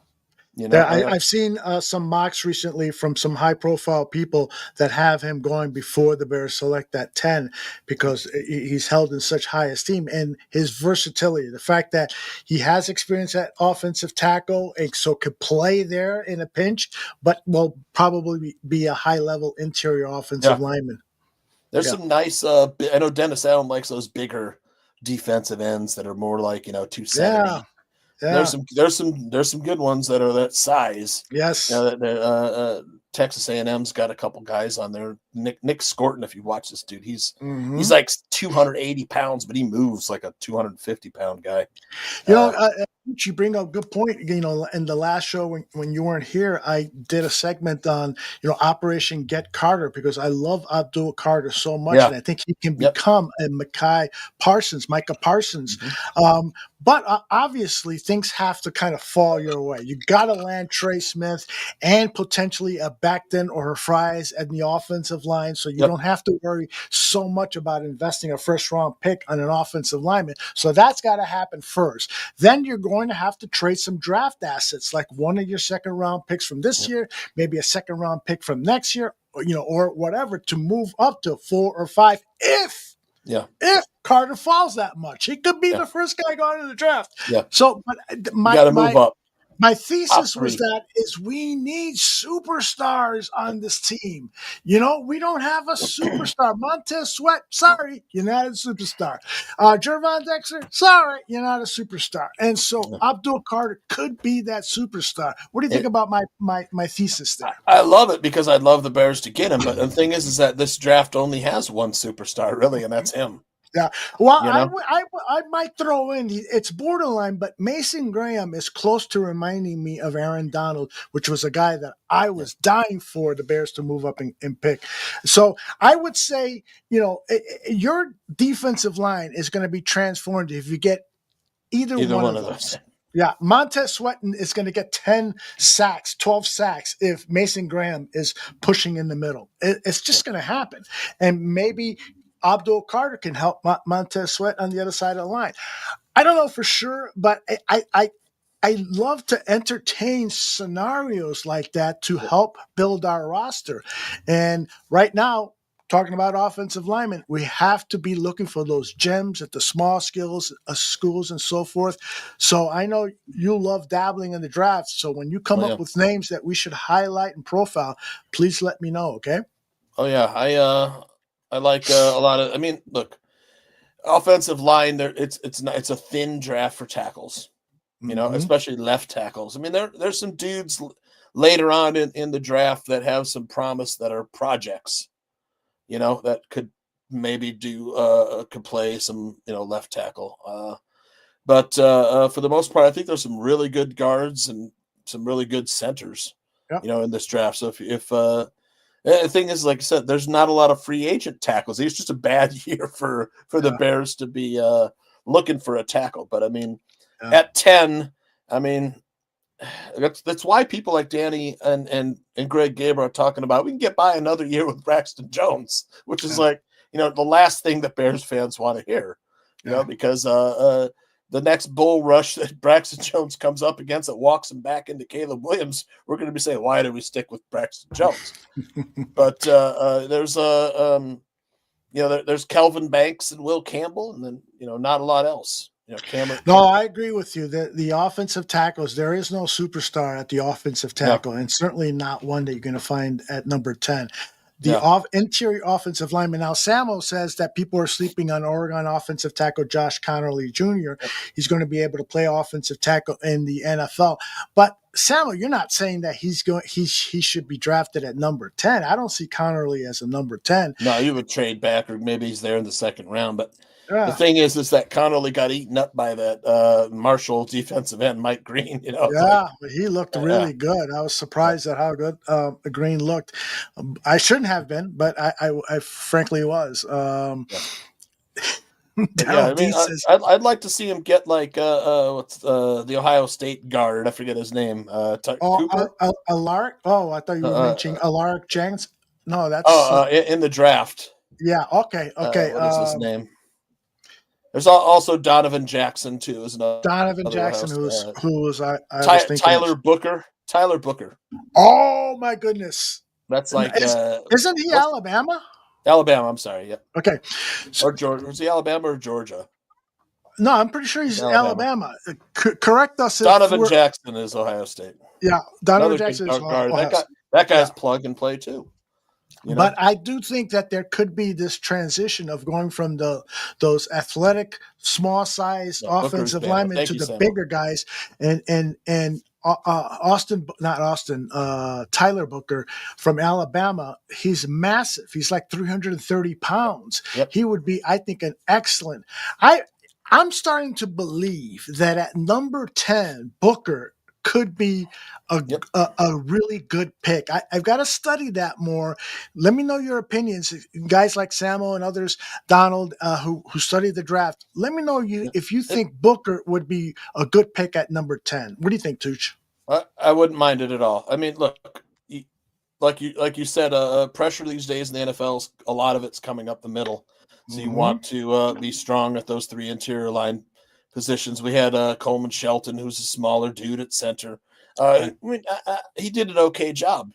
I've seen some mocks recently from some high-profile people that have him going before the Bears select that 10 because he's held in such high esteem. And his versatility, the fact that he has experience at offensive tackle and so could play there in a pinch, but will probably be a high-level interior offensive lineman. There's some nice I know Dennis Allen likes those bigger defensive ends that are more like 270. Yeah. There's some good ones that are that size. Yes. Texas A&M's got a couple guys on there. Nick Scorton, if you watch this dude, he's like 280 pounds, but he moves like a 250-pound guy. You bring up a good point. In the last show when you weren't here, I did a segment on Operation Get Carter because I love Abdul Carter so much, and I think he can become a Micah Parsons. But obviously, things have to kind of fall your way. You got to land Trey Smith and potentially a Becton or a Fries at the offensive line, so you don't have to worry so much about investing a first-round pick on an offensive lineman. So that's got to happen first. Then you're going to have to trade some draft assets, like one of your second-round picks from this year, maybe a second-round pick from next year, or whatever, to move up to 4 or 5 if Carter falls that much. He could be the first guy going to the draft. Yeah. So, but move up. My thesis was that we need superstars on this team. We don't have a superstar. Montez Sweat, sorry, you're not a superstar. Gervon Dexter, sorry, you're not a superstar. And so Abdul Carter could be that superstar. What do you think about my thesis there? I love it because I'd love the Bears to get him. But the thing is that this draft only has one superstar, really, and that's him. Yeah. Well, You know? I might throw in, it's borderline, but Mason Graham is close to reminding me of Aaron Donald, which was a guy that I was dying for the Bears to move up and pick. So I would say, your defensive line is going to be transformed if you get either one of those. Yeah, Montez Sweaten is going to get 10 sacks, 12 sacks if Mason Graham is pushing in the middle. It's just going to happen. And maybe Abdul Carter can help Montez Sweat on the other side of the line. I don't know for sure, but I love to entertain scenarios like that to help build our roster. And right now, talking about offensive linemen, we have to be looking for those gems at the small schools and so forth. So I know you love dabbling in the draft. So when you come up with names that we should highlight and profile, please let me know. Okay. Oh yeah. I like a lot of, I mean, look, offensive line there. It's a thin draft for tackles, especially left tackles. I mean, there's some dudes later on in the draft that have some promise that are projects. That could maybe could play some, left tackle. But for the most part, I think there's some really good guards and some really good centers, in this draft. So if the thing is, like I said, there's not a lot of free agent tackles. It's just a bad year for the Bears to be looking for a tackle. But I mean, at 10, I mean, that's why people like Danny and Greg Gabriel are talking about we can get by another year with Braxton Jones, which is like, the last thing that Bears fans want to hear, because the next bull rush that Braxton Jones comes up against that walks him back into Caleb Williams, we're going to be saying, why did we stick with Braxton Jones? But there's there's Kelvin Banks and Will Campbell, and then, not a lot else. Cameron. No, I agree with you. The offensive tackles, there is no superstar at the offensive tackle, and certainly not one that you're going to find at number 10. The interior offensive lineman. Now, Samo says that people are sleeping on Oregon offensive tackle Josh Connerly Jr. He's going to be able to play offensive tackle in the NFL. But Samo, you're not saying that he should be drafted at number 10. I don't see Connerly as a number 10. No, you would trade back, or maybe he's there in the second round, but. The thing is that Connerly got eaten up by that Marshall defensive end, Mike Green. But he looked really good. I was surprised at how good Green looked. I shouldn't have been, but I frankly was. I'd like to see him get like what's the Ohio State guard? I forget his name. Cooper? Alaric. Oh, I thought you were mentioning Alaric Jenkins. No, that's in the draft. Yeah. Okay. What is his name? There's also Donovan Jackson too. Donovan Jackson, who was I was thinking Tyler Booker. Tyler Booker. Oh my goodness! That's like isn't he Alabama? Alabama. I'm sorry. Yeah. Okay. Or Georgia? Was he Alabama or Georgia? No, I'm pretty sure he's Alabama. Correct us. Donovan Jackson is Ohio State. Yeah, Donovan Jackson is Ohio State. That guy's plug and play too. But I do think that there could be this transition of going from those athletic, small size offensive linemen to the bigger guys, and Tyler Booker from Alabama. He's massive. He's like 330 pounds. Yep. He would be, I think, an excellent. I'm starting to believe that at number 10, Booker could be a really good pick. I've got to study that more. Let me know your opinions. Guys like Samo and others, Donald, who studied the draft, let me know if you think Booker would be a good pick at number 10. What do you think, Tooch? I wouldn't mind it at all. I mean, look, like you said, pressure these days in the NFL, a lot of it's coming up the middle. So you want to be strong at those three interior line positions. We had Coleman Shelton, who's a smaller dude at center. I mean, he did an okay job.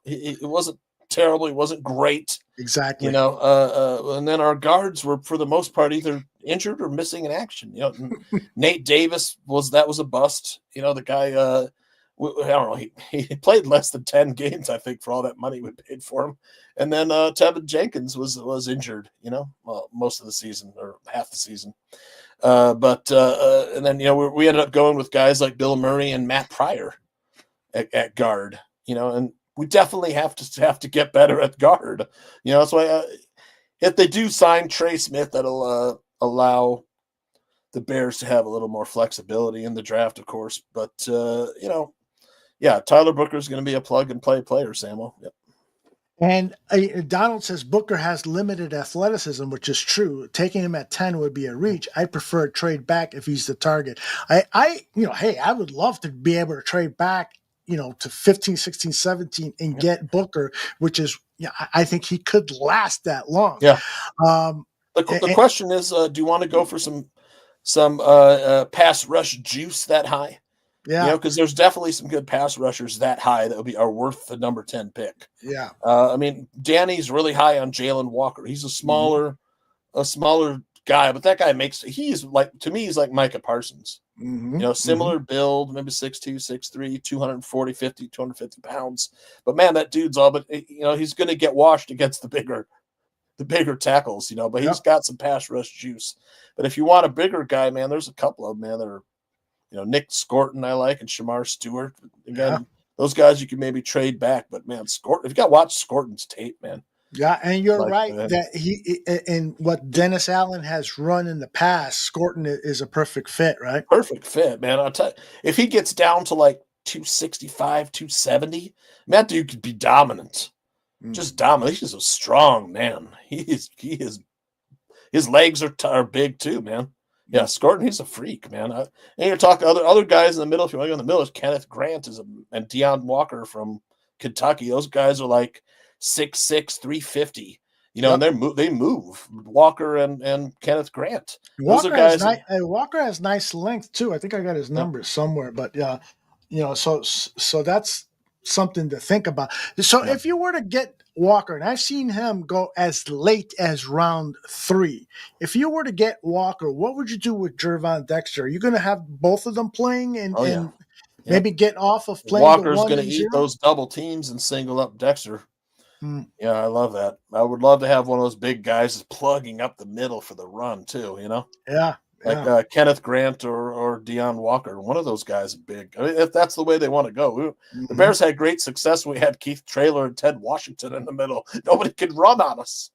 It wasn't terrible. It wasn't great. Exactly. And then our guards were, for the most part, either injured or missing in action. Nate Davis was a bust. The guy, I don't know, he played less than 10 games, I think, for all that money we paid for him. And then Tevin Jenkins was injured, most of the season or half the season. And then we ended up going with guys like Bill Murray and Matt Pryor at guard, and we definitely have to get better at guard. That's why if they do sign Trey Smith, that'll allow the Bears to have a little more flexibility in the draft, of course. But, Tyler Booker is going to be a plug-and-play player, Samo. Yep. And Donald says Booker has limited athleticism, which is true. Taking him at 10 would be a reach. I prefer a trade back if he's the target. I would love to be able to trade back, to 15, 16, 17 and get Booker, which is, I think he could last that long. Yeah. The question is, do you want to go for some pass rush juice that high? Yeah, because there's definitely some good pass rushers that high that are worth the number 10 pick. Yeah. Danny's really high on Jalen Walker. He's a smaller guy, but that guy he's like Micah Parsons. Similar build, maybe 6'2", 6'3", 250 pounds. But man, that dude's he's going to get washed against the bigger tackles, but he's got some pass rush juice. But if you want a bigger guy, man, there's a couple of them, man, that are, Nick Scorton I like, and Shamar Stewart. Again, those guys you can maybe trade back, but man, Scorton, if you got to watch Scorton's tape, man. Yeah, and you're right that he and what Dennis Allen has run in the past, Scorton is a perfect fit, right? Perfect fit, man. I'll tell you, if he gets down to like 265, 270, man, dude could be dominant. Just dominant. He's a strong man. He is. His legs are big too, man. Yeah, Scorton, he's a freak, man. And you're talking other guys in the middle. If you want to go in the middle, Kenneth Grant and Deion Walker from Kentucky. Those guys are like 6'6", 350. And they move. Walker and Kenneth Grant. Walker has nice length too. I think I got his numbers somewhere, but so that's something to think about. So if you were to get Walker, and I've seen him go as late as round 3. If you were to get Walker, what would you do with Gervon Dexter? Are you going to have both of them playing and maybe get off of playing? Walker's going to eat those double teams and single up Dexter. Yeah, I love that. I would love to have one of those big guys plugging up the middle for the run too. Yeah. Like Kenneth Grant or Deion Walker. One of those guys is big. I mean, if that's the way they want to go. The Bears had great success when we had Keith Traylor and Ted Washington in the middle. Nobody could run on us.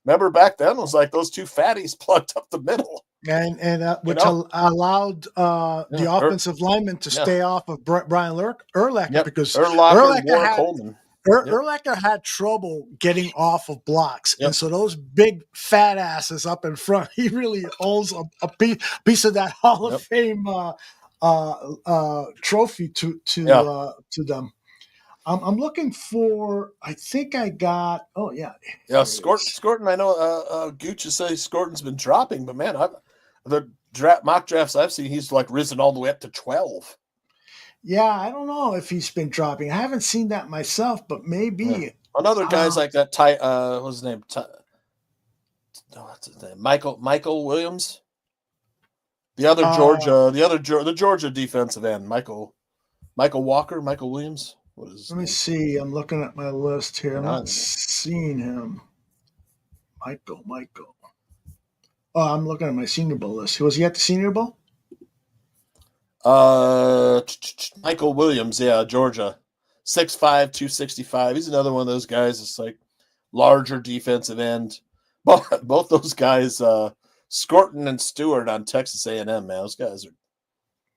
Remember back then, it was like those two fatties plugged up the middle. And which allowed the offensive lineman to stay off of Brian Urlacher because Urlacher had trouble getting off of blocks. And so those big fat asses up in front, he really owns a piece of that Hall of Fame trophy to them. I'm looking for, I think I got, Scorton. I know Gooch says Scorton's been dropping, but man, the mock drafts I've seen, he's like risen all the way up to 12. Yeah, I don't know if he's been dropping. I haven't seen that myself, but maybe. Yeah. Another guy's like that. What's his name? What's his name? Michael Williams. The Georgia defensive end, Michael Walker, Michael Williams. What is? Let me see. I'm looking at my list here. I'm not seeing him. Michael. Oh, I'm looking at my Senior Bowl list. Was he at the Senior Bowl? Michael Williams, Georgia, 6'5", 265. He's another one of those guys that's like larger defensive end. Both those guys, Scorton and Stewart on Texas A&M, man. Those guys are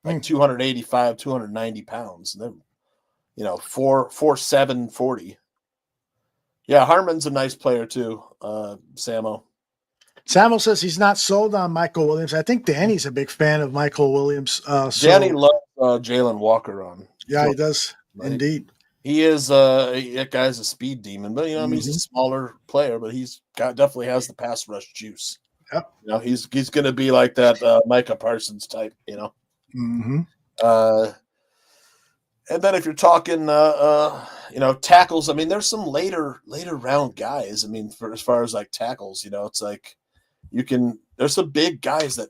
like 285, 290 pounds. And they're, 4'7", 40. Yeah, Harmon's a nice player too, Samo. Samuel says he's not sold on Michael Williams. I think Danny's a big fan of Michael Williams. Danny loves Jalen Walker on. Yeah, he does. Indeed. He is that guy's a speed demon, but he's a smaller player, but definitely has the pass rush juice. Yep. He's going to be like that Micah Parsons type. And then if you're talking tackles, I mean, there's some later round guys. I mean, for as far as like tackles, it's like there's some big guys that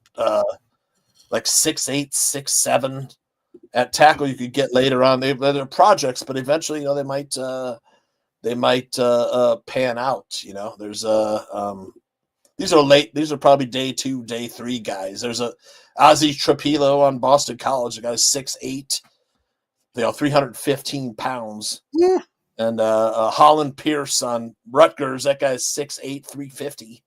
like 6'8", 6'7" at tackle you could get later on. They're projects, but eventually, they might pan out. There's these are late. These are probably day 2, day 3 guys. There's a Ozzie Trapilo on Boston College. The guy's 6'8", 315 pounds. Yeah. And Holland Pierce on Rutgers. That guy's 6'8", 350.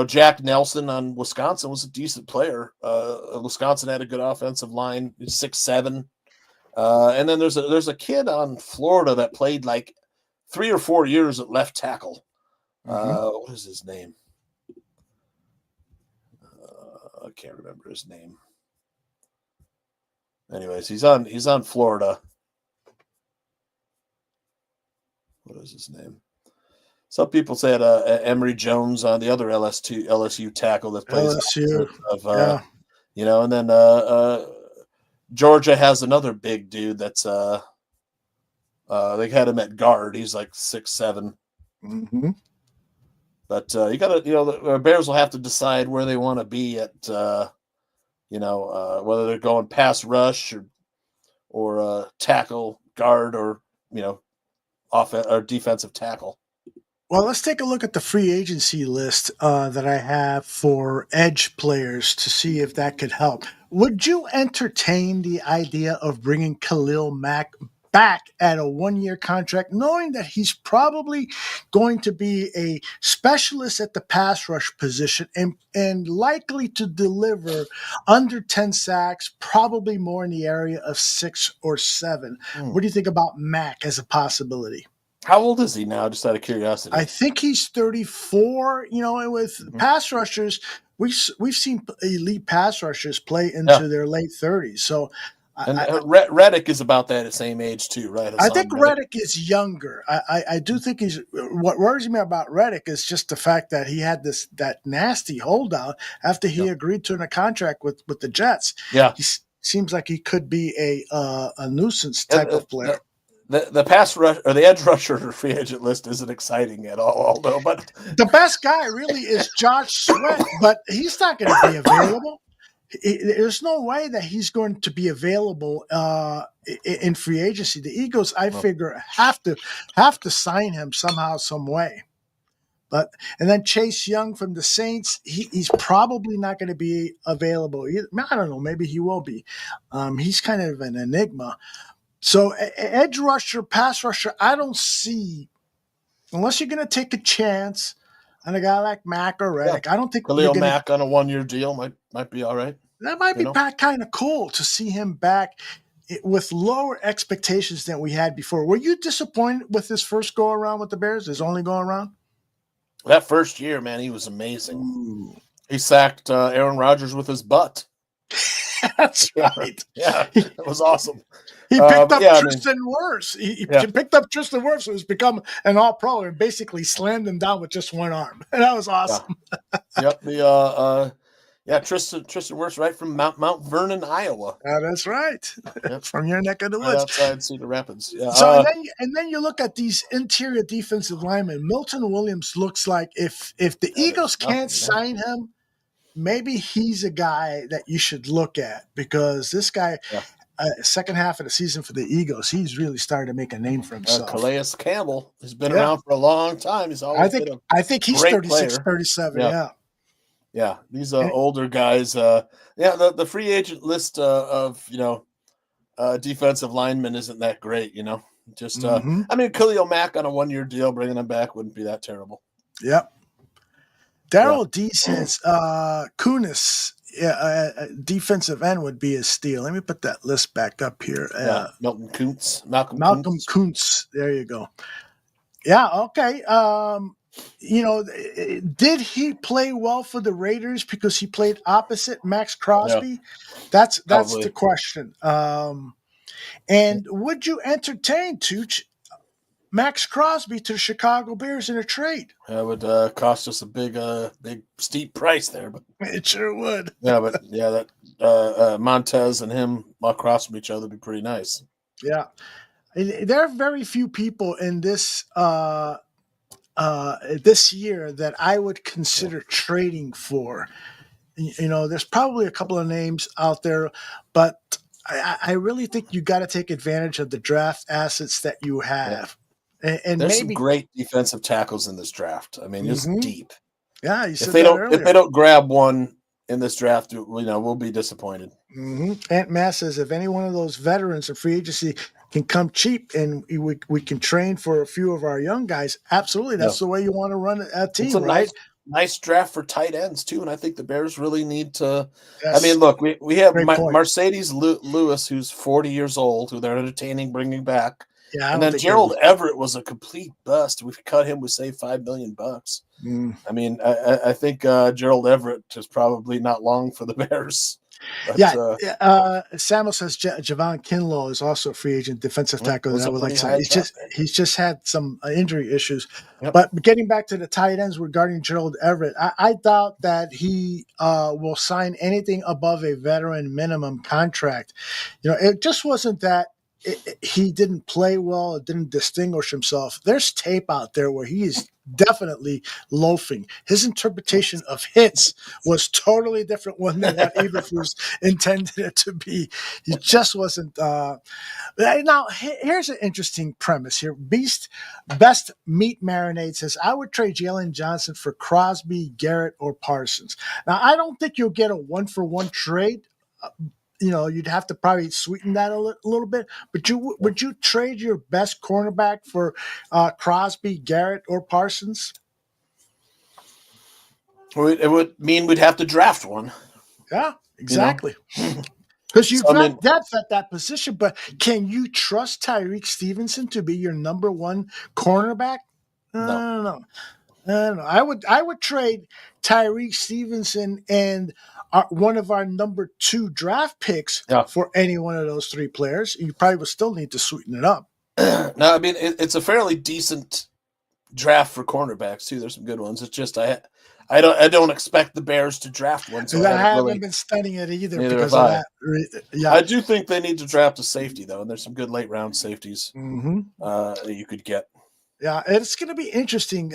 Jack Nelson on Wisconsin was a decent player. Wisconsin had a good offensive line, 6'7". And then there's a kid on Florida that played like 3 or 4 years at left tackle. What is his name? I can't remember his name. Anyways, he's on Florida. What is his name? Some people said Emory Jones on the other LSU tackle that plays LSU. And then Georgia has another big dude that's they had him at guard. He's like 6'7". Mm-hmm. But you got to, the Bears will have to decide where they want to be at, whether they're going pass rush or tackle, guard, or offense or defensive tackle. Well, let's take a look at the free agency list that I have for edge players to see if that could help. Would you entertain the idea of bringing Khalil Mack back at a 1-year contract, knowing that he's probably going to be a specialist at the pass rush position and likely to deliver under 10 sacks, probably more in the area of 6 or 7? What do you think about Mack as a possibility? How old is he now? Just out of curiosity. I think he's 34. And with pass rushers, we've seen elite pass rushers play into their late 30s. So, Reddick is about that same age too, right? I think Reddick is younger. I do think he's. What worries me about Reddick is just the fact that he had that nasty holdout after he agreed to a contract with the Jets. Yeah, he seems like he could be a nuisance type of player. The pass rush or the edge rusher free agent list isn't exciting at all, although. But the best guy really is Josh Sweat, but he's not going to be available. There's no way that he's going to be available in free agency. The Eagles, I figure, have to sign him somehow, some way. And then Chase Young from the Saints, he's probably not going to be available either. I don't know. Maybe he will be. He's kind of an enigma. So edge rusher, pass rusher, I don't see, unless you're going to take a chance on a guy like Mack or Reddick. I don't think Khalil Mack on a 1-year deal might be all right. That might be kind of cool to see him back with lower expectations than we had before. Were you disappointed with his first go around with the Bears? His only go around? That first year, man, he was amazing. Ooh. He sacked Aaron Rodgers with his butt. That's right. Yeah, it was awesome. He picked up Tristan Wirfs. He picked up Tristan Wirfs, who's become an all-pro, and basically slammed him down with just one arm. And that was awesome. Yeah. Tristan Wirfs, right from Mount Vernon, Iowa. That's right. Yep. From your neck of the right woods. outside Cedar Rapids. Yeah. So and then you look at these interior defensive linemen. Milton Williams looks like if the Eagles can't sign him, maybe he's a guy that you should look at, because this guy, second half of the season for the Eagles, he's really started to make a name for himself. Calais Campbell has been around for a long time. He's always I think he's 36, player. 37. Yeah. These older guys. The free agent list of defensive linemen isn't that great. Just I mean, Khalil Mack on a 1-year deal, bringing him back wouldn't be that terrible. Yep. Daryl D says Kunis, defensive end would be a steal. Let me put that list back up here. Malcolm Kuntz. Malcolm Kuntz. There you go. Yeah, okay. Did he play well for the Raiders because he played opposite Max Crosby? Yeah. That's the question. And would you entertain, Tooch, Max Crosby to the Chicago Bears in a trade? That would cost us a big steep price there, but it sure would. That Montez and him across from each other would be pretty nice. Yeah, there are very few people in this this year that I would consider trading for. There's probably a couple of names out there, but I really think you got to take advantage of the draft assets that you have. And there's maybe some great defensive tackles in this draft. I mean, it's deep. Yeah, you said if they that earlier. If they don't grab one in this draft, we'll be disappointed. Aunt Matt says if any one of those veterans of free agency can come cheap and we can train for a few of our young guys, absolutely, that's the way you want to run a team, right? nice draft for tight ends too, and I think the Bears really need to. Yes. I mean, look, we have Great point. Mercedes Lewis, who's 40 years old, who they're entertaining bringing back, Yeah, I and don't then think Gerald Everett was a complete bust. We cut him, we saved $5 million. I mean, I think Gerald Everett is probably not long for the Bears. But, Samuel says Javon Kinlaw is also a free agent defensive tackle that I would like to say. He's just had some injury issues. Yep. But getting back to the tight ends regarding Gerald Everett, I doubt that he will sign anything above a veteran minimum contract. It just wasn't that he didn't play well, it didn't distinguish himself. There's tape out there where he is definitely loafing. His interpretation of hits was totally different one than what Eberflus intended it to be. He just wasn't. Now, here's an interesting premise here. Best Meat Marinade says, I would trade Jalen Johnson for Crosby, Garrett, or Parsons. Now, I don't think you'll get a one-for-one trade. You'd have to probably sweeten that a little bit. But would you trade your best cornerback for Crosby, Garrett, or Parsons? it would mean we'd have to draft one. Yeah, exactly. Because you've got depth at that position, but can you trust Tyreek Stevenson to be your number one cornerback? No. I would trade Tyreek Stevenson and one of our number 2 draft picks for any one of those 3 players. You probably would still need to sweeten it up. No, I mean it's a fairly decent draft for cornerbacks too. There's some good ones. It's just I don't expect the Bears to draft one. So I haven't been studying it either because of that. Yeah, I do think they need to draft a safety though, and there's some good late round safeties that you could get. Yeah, it's going to be interesting.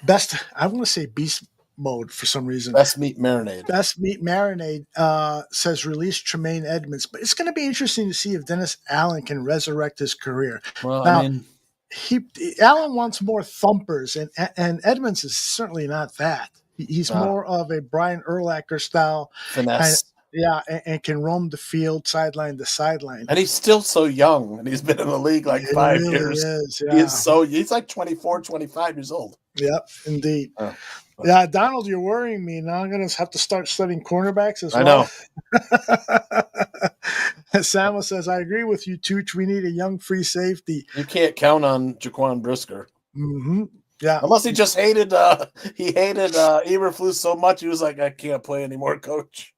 Best, I want to say beast mode for some reason. Best Meat Marinade. Best Meat Marinade says release Tremaine Edmonds. But it's going to be interesting to see if Dennis Allen can resurrect his career. Well, now, I mean, Allen wants more thumpers, and Edmonds is certainly not that. He's more of a Brian Urlacher style. Finesse. And can roam the field sideline to sideline. And he's still so young, and he's been in the league like 5 years. He's like 24, 25 years old. Yep, indeed. Yeah, Donald, you're worrying me. Now I'm going to have to start studying cornerbacks as well. I know. Samuel says, I agree with you, Tooch. We need a young free safety. You can't count on Jaquan Brisker. Mm-hmm. Yeah. Unless he just hated Eberflus so much, he was like, I can't play anymore, coach.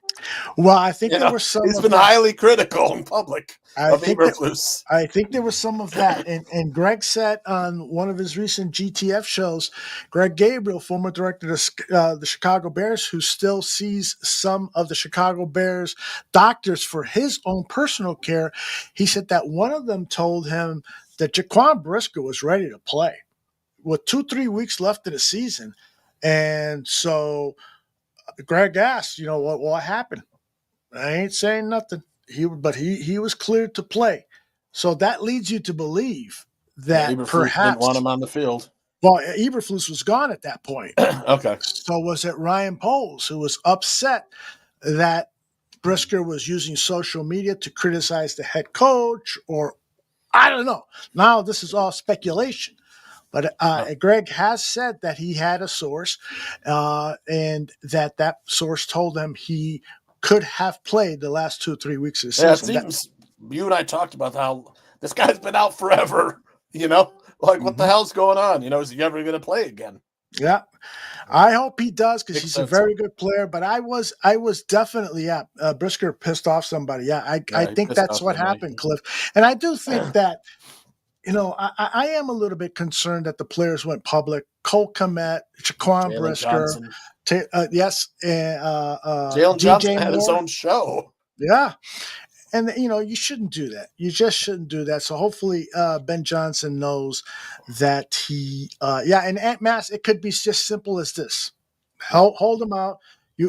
Well, I think there was some. He's been highly critical in public of Eberflus. I think there was some of that. And Greg said on one of his recent GTF shows, Greg Gabriel, former director of the Chicago Bears, who still sees some of the Chicago Bears doctors for his own personal care, he said that one of them told him that Jaquan Brisker was ready to play with 2-3 weeks left in the season. And so Greg asked, what happened? I ain't saying nothing. He was cleared to play. So that leads you to believe that perhaps didn't want him on the field. Well, Eberflus was gone at that point. Okay. So was it Ryan Poles who was upset that Brisker was using social media to criticize the head coach, or I don't know. Now this is all speculation. But Greg has said that he had a source and that source told him he could have played the last 2-3 weeks of the season. Yeah, it seems you and I talked about how this guy's been out forever, what the hell's going on? Is he ever going to play again? Yeah, I hope he does because he's a very good player. But I was definitely, Brisker pissed off somebody. I think that's what happened, Cliff. And I do think that, I am a little bit concerned that the players went public. Cole Kmet, Jaquan Brisker, Jalen Johnson had his own show. Yeah. And, you shouldn't do that. You just shouldn't do that. So hopefully Ben Johnson knows that he and Ant Mass, it could be just simple as this. Hold him out.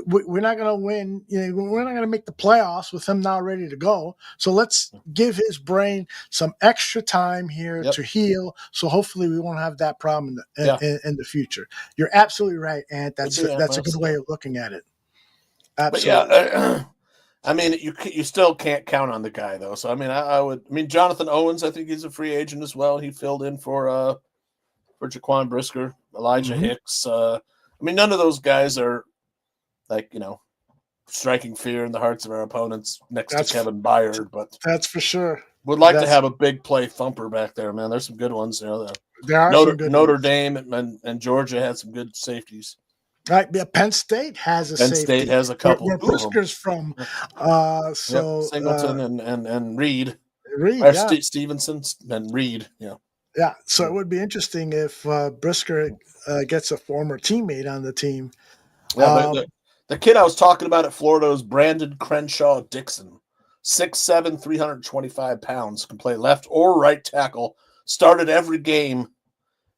We're not going to win. We're not going to make the playoffs with him now ready to go. So let's give his brain some extra time here to heal. So hopefully we won't have that problem in the future. You're absolutely right, Ant. That's a good way of looking at it. Absolutely. But you still can't count on the guy though. So Jonathan Owens, I think he's a free agent as well. He filled in for Jaquan Brisker, Elijah Hicks. I mean, none of those guys are like, striking fear in the hearts of our opponents next to Kevin Byard, but that's for sure. Would like to have a big play thumper back there, man. There's some good ones. There are some good Notre ones. Dame and Georgia had some good safeties. Right, yeah, Penn State has a Penn safety. State has a couple. Where Brisker's from. Singleton and Reed. Reed, Stevenson and Reed. Yeah. Yeah. So it would be interesting if Brisker gets a former teammate on the team. Yeah, the kid I was talking about at Florida was Brandon Crenshaw Dixon. 6'7", 325 pounds, can play left or right tackle. Started every game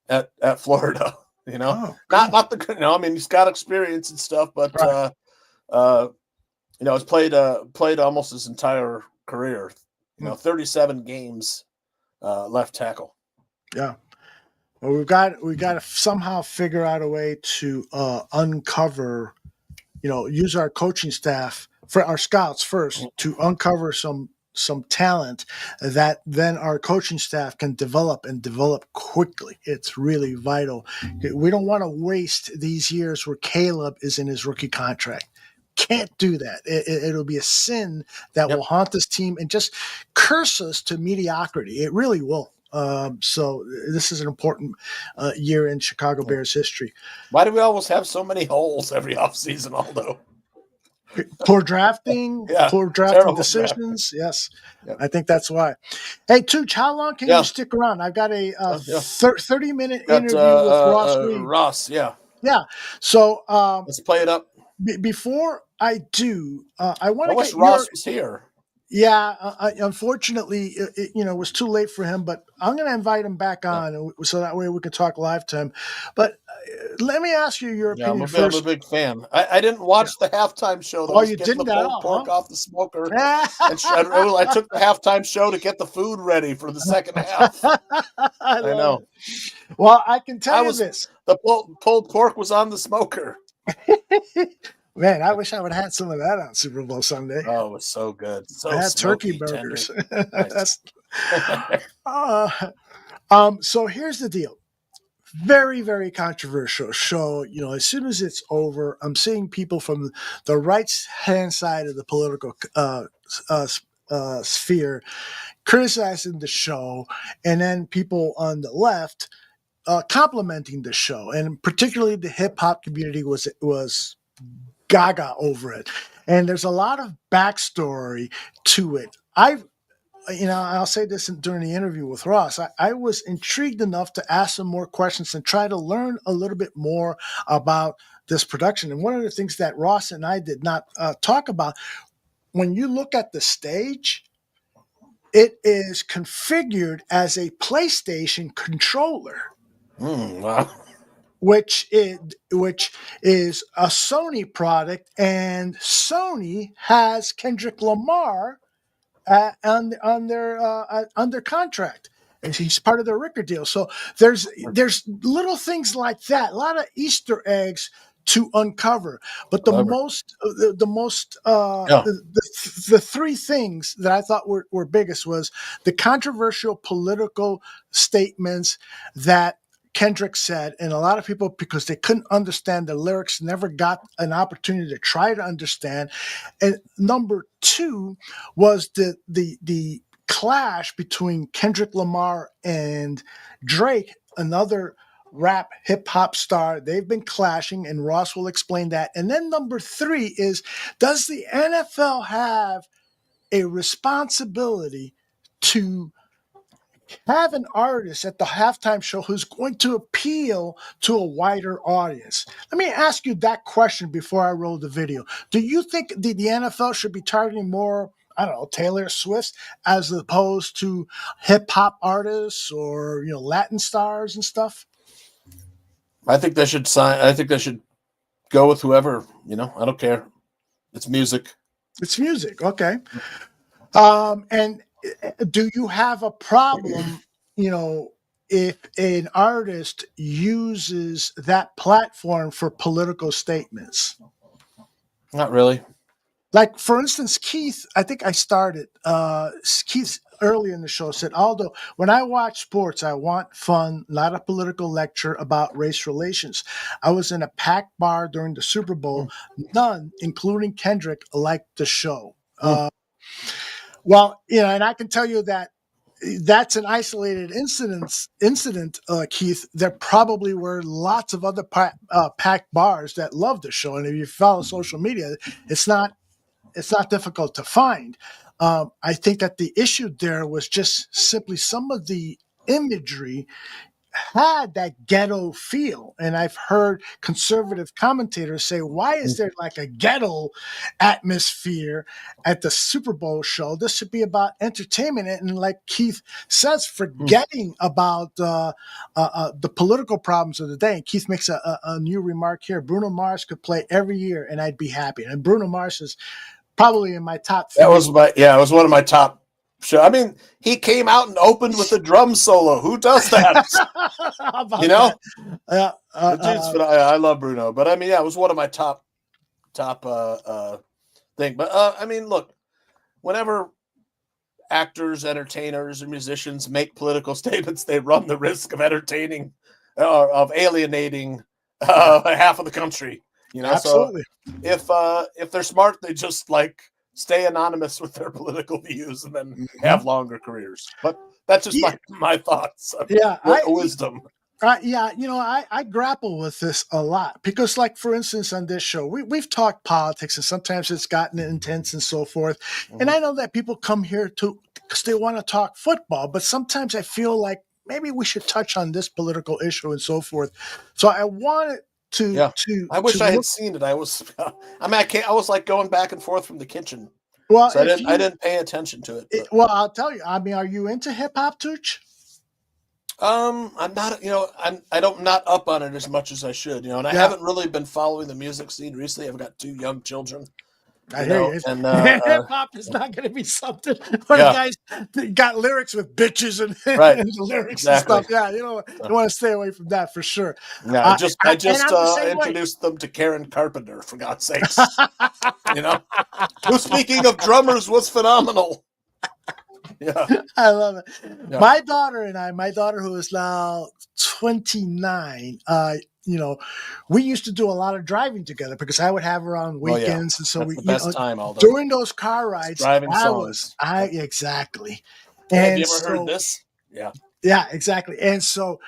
at Florida. Not the. I mean, he's got experience and stuff, but he's played almost his entire career. 37 games left tackle. Yeah. Well, we got to somehow figure out a way to uncover, use our coaching staff for our scouts first to uncover some talent that then our coaching staff can develop quickly. It's really vital. We don't want to waste these years where Caleb is in his rookie contract. Can't do that. It'll be a sin that will haunt this team and just curse us to mediocrity. It really will. So this is an important year in Chicago Bears history. Why do we always have so many holes every offseason, Aldo? Poor drafting, poor drafting decisions. Drafting. Yes, I think that's why. Hey, Tooch, how long can you stick around? I've got a 30-minute interview with Ross Reed. Ross, yeah. So let's play it up. Before I do, I want to wish Ross was here. Yeah, unfortunately, it was too late for him, but I'm going to invite him back on so that way we can talk live to him. But let me ask you your opinion first. I'm a big fan. I didn't watch the halftime show. Oh, you didn't? The pulled pork off the smoker. I took the halftime show to get the food ready for the second half. I know. Well, I can tell you this. The pulled pork was on the smoker. Man, I wish I would have had some of that on Super Bowl Sunday. Oh, it was so good. So I had turkey burgers. So here's the deal. Very, very controversial show. As soon as it's over, I'm seeing people from the right-hand side of the political sphere criticizing the show, and then people on the left complimenting the show, and particularly the hip-hop community was gaga over it. And there's a lot of backstory to it. I'll say this during the interview with Ross. I was intrigued enough to ask some more questions and try to learn a little bit more about this production. And one of the things that Ross and I did not talk about, when you look at the stage, it is configured as a PlayStation controller. Wow. Which is a Sony product, and Sony has Kendrick Lamar under contract, and he's part of their record deal. So there's little things like that, a lot of Easter eggs to uncover. But the three things that I thought were biggest was the controversial political statements that Kendrick said, and a lot of people, because they couldn't understand the lyrics, never got an opportunity to try to understand. And number two was the clash between Kendrick Lamar and Drake, another rap hip hop star. They've been clashing, and Ross will explain that. And then number three is, does the NFL have a responsibility to have an artist at the halftime show who's going to appeal to a wider audience? Let me ask you that question before I roll the video. Do you think the NFL should be targeting more, Taylor Swift as opposed to hip hop artists or, Latin stars and stuff? I think they should go with whoever, I don't care. It's music. It's music. Okay. And do you have a problem, if an artist uses that platform for political statements? Not really. Like, for instance, Keith, I think I started, Keith early in the show said, Aldo, when I watch sports, I want fun, not a political lecture about race relations. I was in a packed bar during the Super Bowl. None, including Kendrick, liked the show. Well, and I can tell you that that's an isolated incident, Keith. There probably were lots of other packed bars that loved the show, and if you follow social media, it's not difficult to find. I think that the issue there was just simply some of the imagery had that ghetto feel. And I've heard conservative commentators say, why is there like a ghetto atmosphere at the Super Bowl show? This should be about entertainment. And like Keith says, forgetting about the political problems of the day. And Keith makes a new remark here. Bruno Mars could play every year and I'd be happy. And Bruno Mars is probably in my top 3. It was one of my top show. I mean, he came out and opened with a drum solo. Who does that? I love Bruno, but I mean, it was one of my top thing. But I mean, look, whenever actors, entertainers, and musicians make political statements, they run the risk of alienating half of the country. Absolutely. So if they're smart, they just like stay anonymous with their political views and then have longer careers. But that's just my thoughts. Wisdom. I grapple with this a lot because, like, for instance, on this show, we've talked politics and sometimes it's gotten intense and so forth. And I know that people come here because they want to talk football, but sometimes I feel like maybe we should touch on this political issue and so forth. So I wanted I wish I had seen it. I was like going back and forth from the kitchen. Well, so I didn't pay attention to it. Well, I'll tell you. I mean, are you into hip hop, Tooch? I'm not. I'm not up on it as much as I should. And I haven't really been following the music scene recently. I've got 2 young children. I hear you. And hip hop is not going to be something where guys got lyrics with bitches and the lyrics and stuff. Yeah, you want to stay away from that for sure. No, I just introduced them to Karen Carpenter, for God's sakes. Who, speaking of drummers, was phenomenal. Yeah, I love it. Yeah. My daughter who is now 29, we used to do a lot of driving together because I would have her on weekends, and so that's the best time. During those car rides, driving songs. Exactly. Have you ever heard this? Yeah, exactly. And so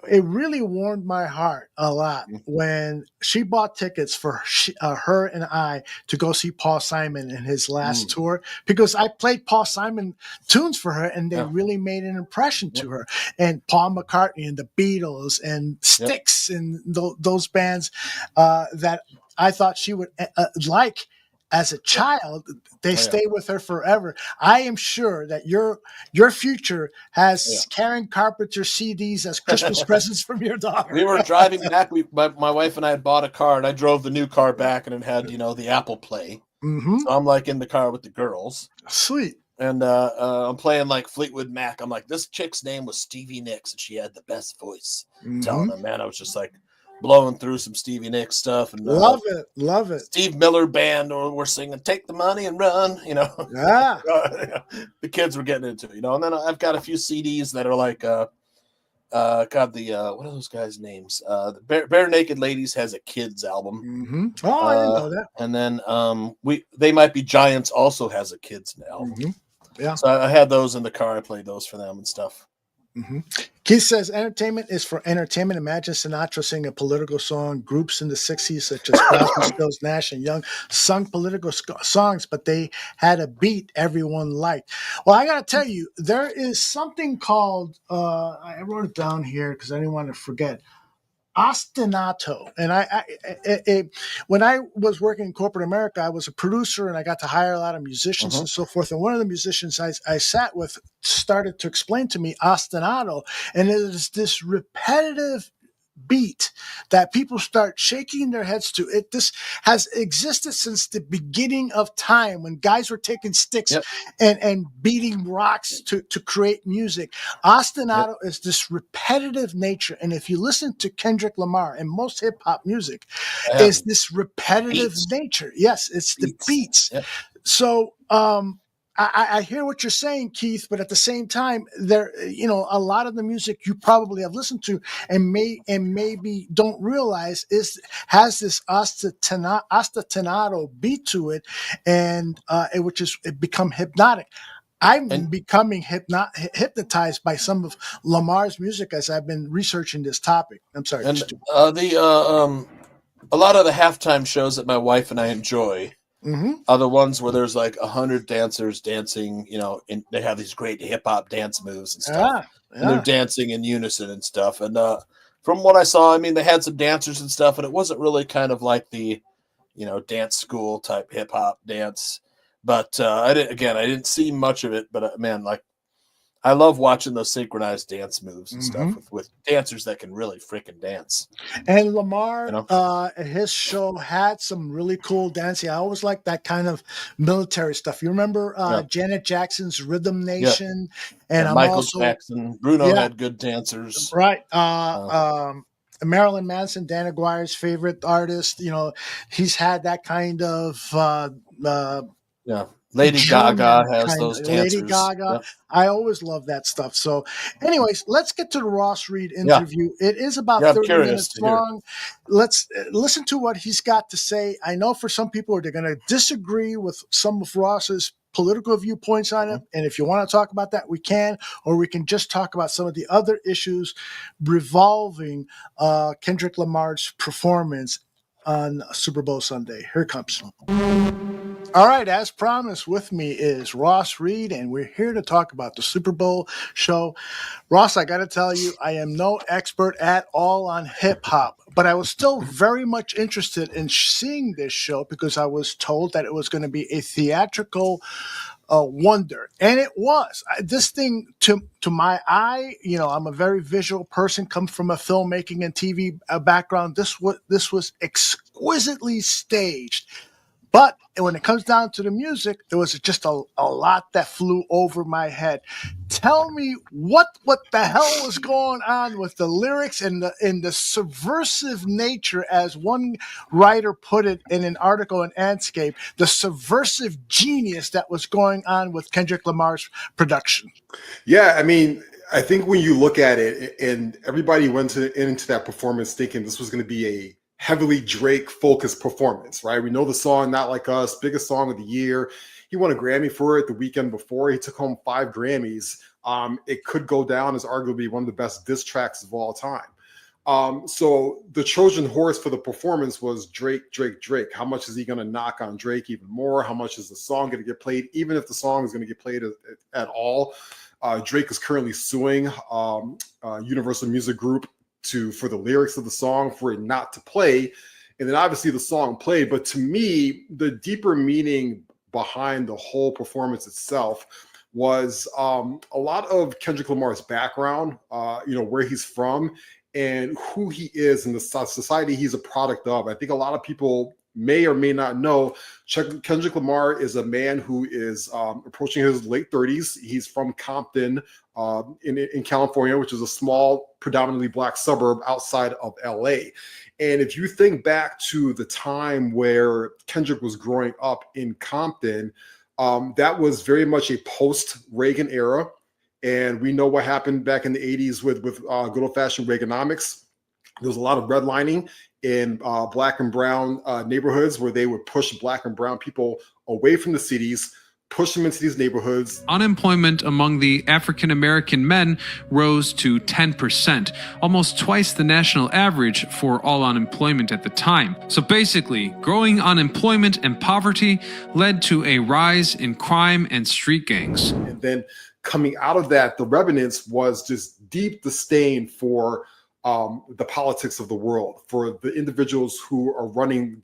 it really warmed my heart a lot when she bought tickets for her and I to go see Paul Simon in his last tour, because I played Paul Simon tunes for her and they really made an impression to her. And Paul McCartney and the Beatles and Styx and those bands that I thought she would like as a child, they stay with her forever. I am sure that your future has Karen Carpenter CDs as Christmas presents from your daughter. We were driving back. My wife and I had bought a car, and I drove the new car back, and it had the Apple Play. So I'm like in the car with the girls. Sweet. And I'm playing like Fleetwood Mac. I'm like, this chick's name was Stevie Nicks, and she had the best voice. Telling them, man, I was just like blowing through some Stevie Nicks stuff, and love it. Steve Miller Band, or we're singing "Take the Money and Run." The kids were getting into it, And then I've got a few CDs that are like, what are those guys' names? The Bare Naked Ladies has a kids album. Oh, I didn't know that. And then They Might Be Giants also has a kids album. Yeah. So I had those in the car. I played those for them and stuff. Keith says entertainment is for entertainment. Imagine Sinatra singing a political song. Groups in the 60s such as Crosby, Stills, Nash and Young sung political songs, but they had a beat everyone liked. Well, I got to tell you, there is something called I wrote it down here because I didn't want to forget. Ostinato. And when I was working in corporate America, I was a producer and I got to hire a lot of musicians and so forth. And one of the musicians I sat with started to explain to me ostinato. And it is this repetitive beat that people start shaking their heads to. This has existed since the beginning of time, when guys were taking sticks and beating rocks to create music. Ostinato is this repetitive nature. And if you listen to Kendrick Lamar and most hip hop music, is this repetitive nature. Yes, it's the beats. So I hear what you're saying, Keith, but at the same time, a lot of the music you probably have listened to and maybe don't realize has this ostinato beat to it, and which is it become hypnotic. I'm becoming hypnotized by some of Lamar's music as I've been researching this topic. I'm sorry. And a lot of the halftime shows that my wife and I enjoy are the ones where there's like 100 dancers dancing, and they have these great hip hop dance moves and stuff. And they're dancing in unison and stuff. And from what I saw, I mean, they had some dancers and stuff, and it wasn't really kind of like the, dance school type hip hop dance. But I didn't see much of it. But man, like, I love watching those synchronized dance moves and stuff with dancers that can really freaking dance. And Lamar, his show had some really cool dancing. I always like that kind of military stuff. You remember Janet Jackson's Rhythm Nation? And Michael Jackson, Bruno had good dancers. Right. Marilyn Manson, Dan Aguirre's favorite artist. He's had that kind of Lady Gaga has those dancers. Lady Gaga. I always love that stuff. So anyways, let's get to the Ross Reed interview. It is about 30 minutes long. Let's listen to what he's got to say. I know for some people they're going to disagree with some of Ross's political viewpoints on it. And if you want to talk about that, we can, or we can just talk about some of the other issues revolving Kendrick Lamar's performance on Super Bowl Sunday. Here it comes. All right, as promised, with me is Ross Reed, and we're here to talk about the Super Bowl show. Ross, I got to tell you, I am no expert at all on hip-hop, but I was still very much interested in seeing this show because I was told that it was going to be a theatrical wonder, and it was. This thing, to my eye, I'm a very visual person, comes from a filmmaking and TV background. This was exquisitely staged. But when it comes down to the music, there was just a lot that flew over my head. Tell me what the hell was going on with the lyrics and the subversive nature, as one writer put it in an article in Andscape, the subversive genius that was going on with Kendrick Lamar's production. Yeah, I mean, I think when you look at it, and everybody went into that performance thinking this was going to be a heavily Drake-focused performance, right? We know the song, Not Like Us, biggest song of the year. He won a Grammy for it the weekend before. He took home 5 Grammys. It could go down as arguably one of the best diss tracks of all time. So the Trojan horse for the performance was Drake. How much is he going to knock on Drake even more? How much is the song going to get played? Even if the song is going to get played at all. Drake is currently suing Universal Music Group for the lyrics of the song, for it not to play. And then obviously the song played. But to me, the deeper meaning behind the whole performance itself was a lot of Kendrick Lamar's background, where he's from and who he is in the society he's a product of. I think a lot of people may or may not know Kendrick Lamar is a man who is approaching his late 30s. He's from Compton in California, which is a small, predominantly Black suburb outside of LA. And if you think back to the time where Kendrick was growing up in Compton, that was very much a post-Reagan era. And we know what happened back in the 80s with good old-fashioned Reaganomics. There was a lot of redlining in Black and brown neighborhoods where they would push Black and brown people away from the cities, push them into these neighborhoods. Unemployment among the African American men rose to 10%, almost twice the national average for all unemployment at the time. So basically, growing unemployment and poverty led to a rise in crime and street gangs. And then coming out of that, the remnants was just deep disdain for the politics of the world, for the individuals who are running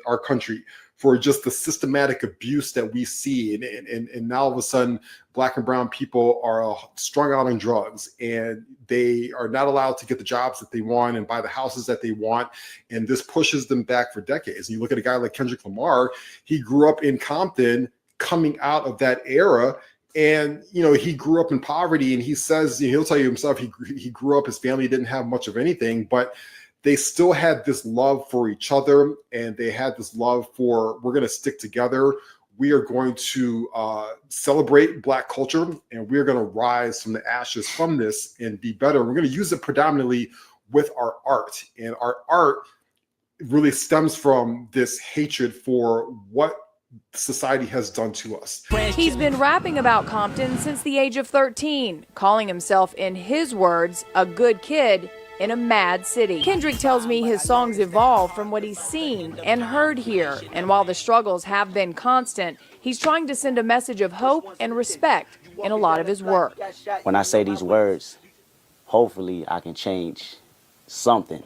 our country, for just the systematic abuse that we see. And now all of a sudden, Black and brown people are strung out on drugs, and they are not allowed to get the jobs that they want and buy the houses that they want. And this pushes them back for decades. And you look at a guy like Kendrick Lamar, he grew up in Compton, coming out of that era. And, he grew up in poverty, and he says, he'll tell you himself, he grew up, his family didn't have much of anything, but they still had this love for each other. And they had this love for, we're going to stick together. We are going to celebrate Black culture, and we're going to rise from the ashes from this and be better. We're going to use it predominantly with our art, and our art really stems from this hatred for what society has done to us. He's been rapping about Compton since the age of 13, calling himself, in his words, a good kid in a mad city. Kendrick tells me his songs evolve from what he's seen and heard here. And while the struggles have been constant, he's trying to send a message of hope and respect in a lot of his work. When I say these words, hopefully I can change something.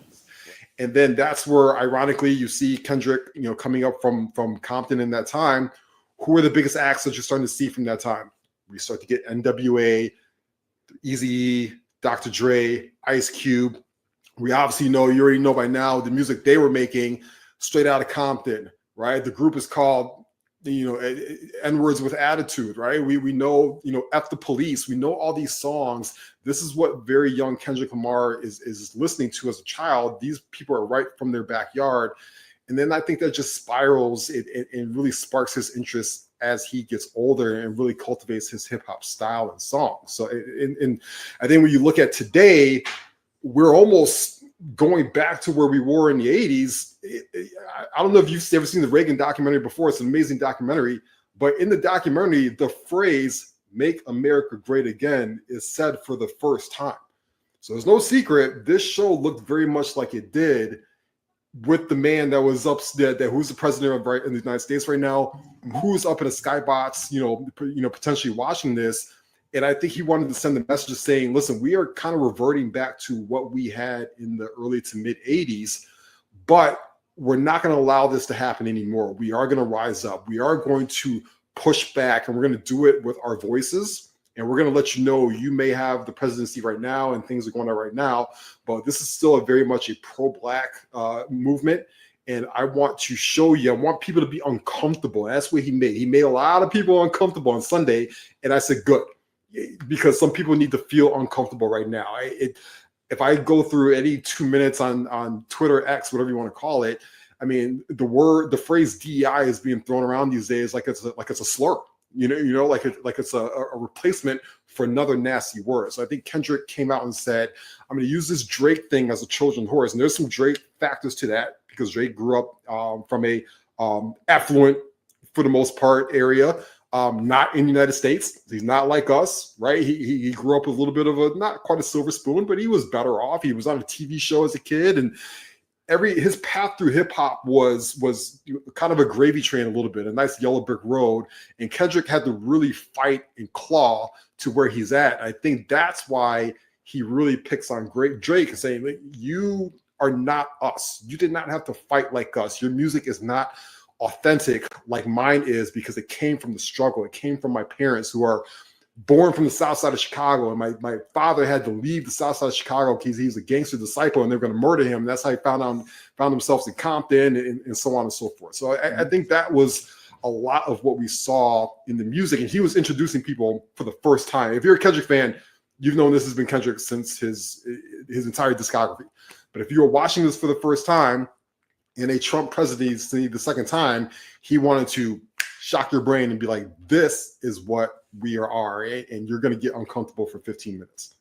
And then that's where, ironically, you see Kendrick, coming up from Compton in that time. Who are the biggest acts that you're starting to see from that time? We start to get NWA, Eazy-E, Dr. Dre, Ice Cube. We obviously you already know by now the music they were making straight out of Compton, right? The group is called, N-Words with Attitude, right? We know, F the Police. We know all these songs. This is what very young Kendrick Lamar is listening to as a child. These people are right from their backyard. And then I think that just spirals and really sparks his interest as he gets older and really cultivates his hip hop style and song. So, and I think when you look at today, we're almost going back to where we were in the 80s. I don't know if you've ever seen the Reagan documentary before. It's an amazing documentary. But in the documentary, the phrase "Make America Great Again" is said for the first time. So there's no secret. This show looked very much like it did with the man that was upstairs, who's the president of in the United States right now, who's up in a skybox, potentially watching this. And I think he wanted to send the message saying, listen, we are kind of reverting back to what we had in the early to mid 80s, but we're not going to allow this to happen anymore. We are going to rise up. We are going to push back, and we're going to do it with our voices. And we're going to let you know you may have the presidency right now and things are going on right now, but this is still a very much a pro-Black movement. And I want to show you, I want people to be uncomfortable. And that's what he made. He made a lot of people uncomfortable on Sunday. And I said, good, because some people need to feel uncomfortable right now. If I go through any 2 minutes on Twitter, X, whatever you want to call it, I mean, the phrase DEI is being thrown around these days like it's a slur. Like it's a replacement for another nasty word. So I think Kendrick came out and said, I'm going to use this Drake thing as a Trojan horse. And there's some Drake factors to that because Drake grew up from a affluent, for the most part, area, not in the United States. He's not like us, right? He grew up with a little bit of not quite a silver spoon, but he was better off. He was on a TV show as a kid, and his path through hip hop was kind of a gravy train a little bit, a nice yellow brick road. And Kendrick had to really fight and claw to where he's at. I think that's why he really picks on Drake and saying, you are not us. You did not have to fight like us. Your music is not authentic like mine is because it came from the struggle. It came from my parents who are born from the south side of Chicago, and my father had to leave the south side of Chicago because he's a gangster disciple and they're going to murder him. That's how he found themselves in Compton and so on and so forth. So I think that was a lot of what we saw in the music, and he was introducing people for the first time. If you're a Kendrick fan, you've known this has been Kendrick since his entire discography. But if you were watching this for the first time in a Trump presidency the second time, he wanted to shock your brain and be like, this is what we are, and you're going to get uncomfortable for 15 minutes.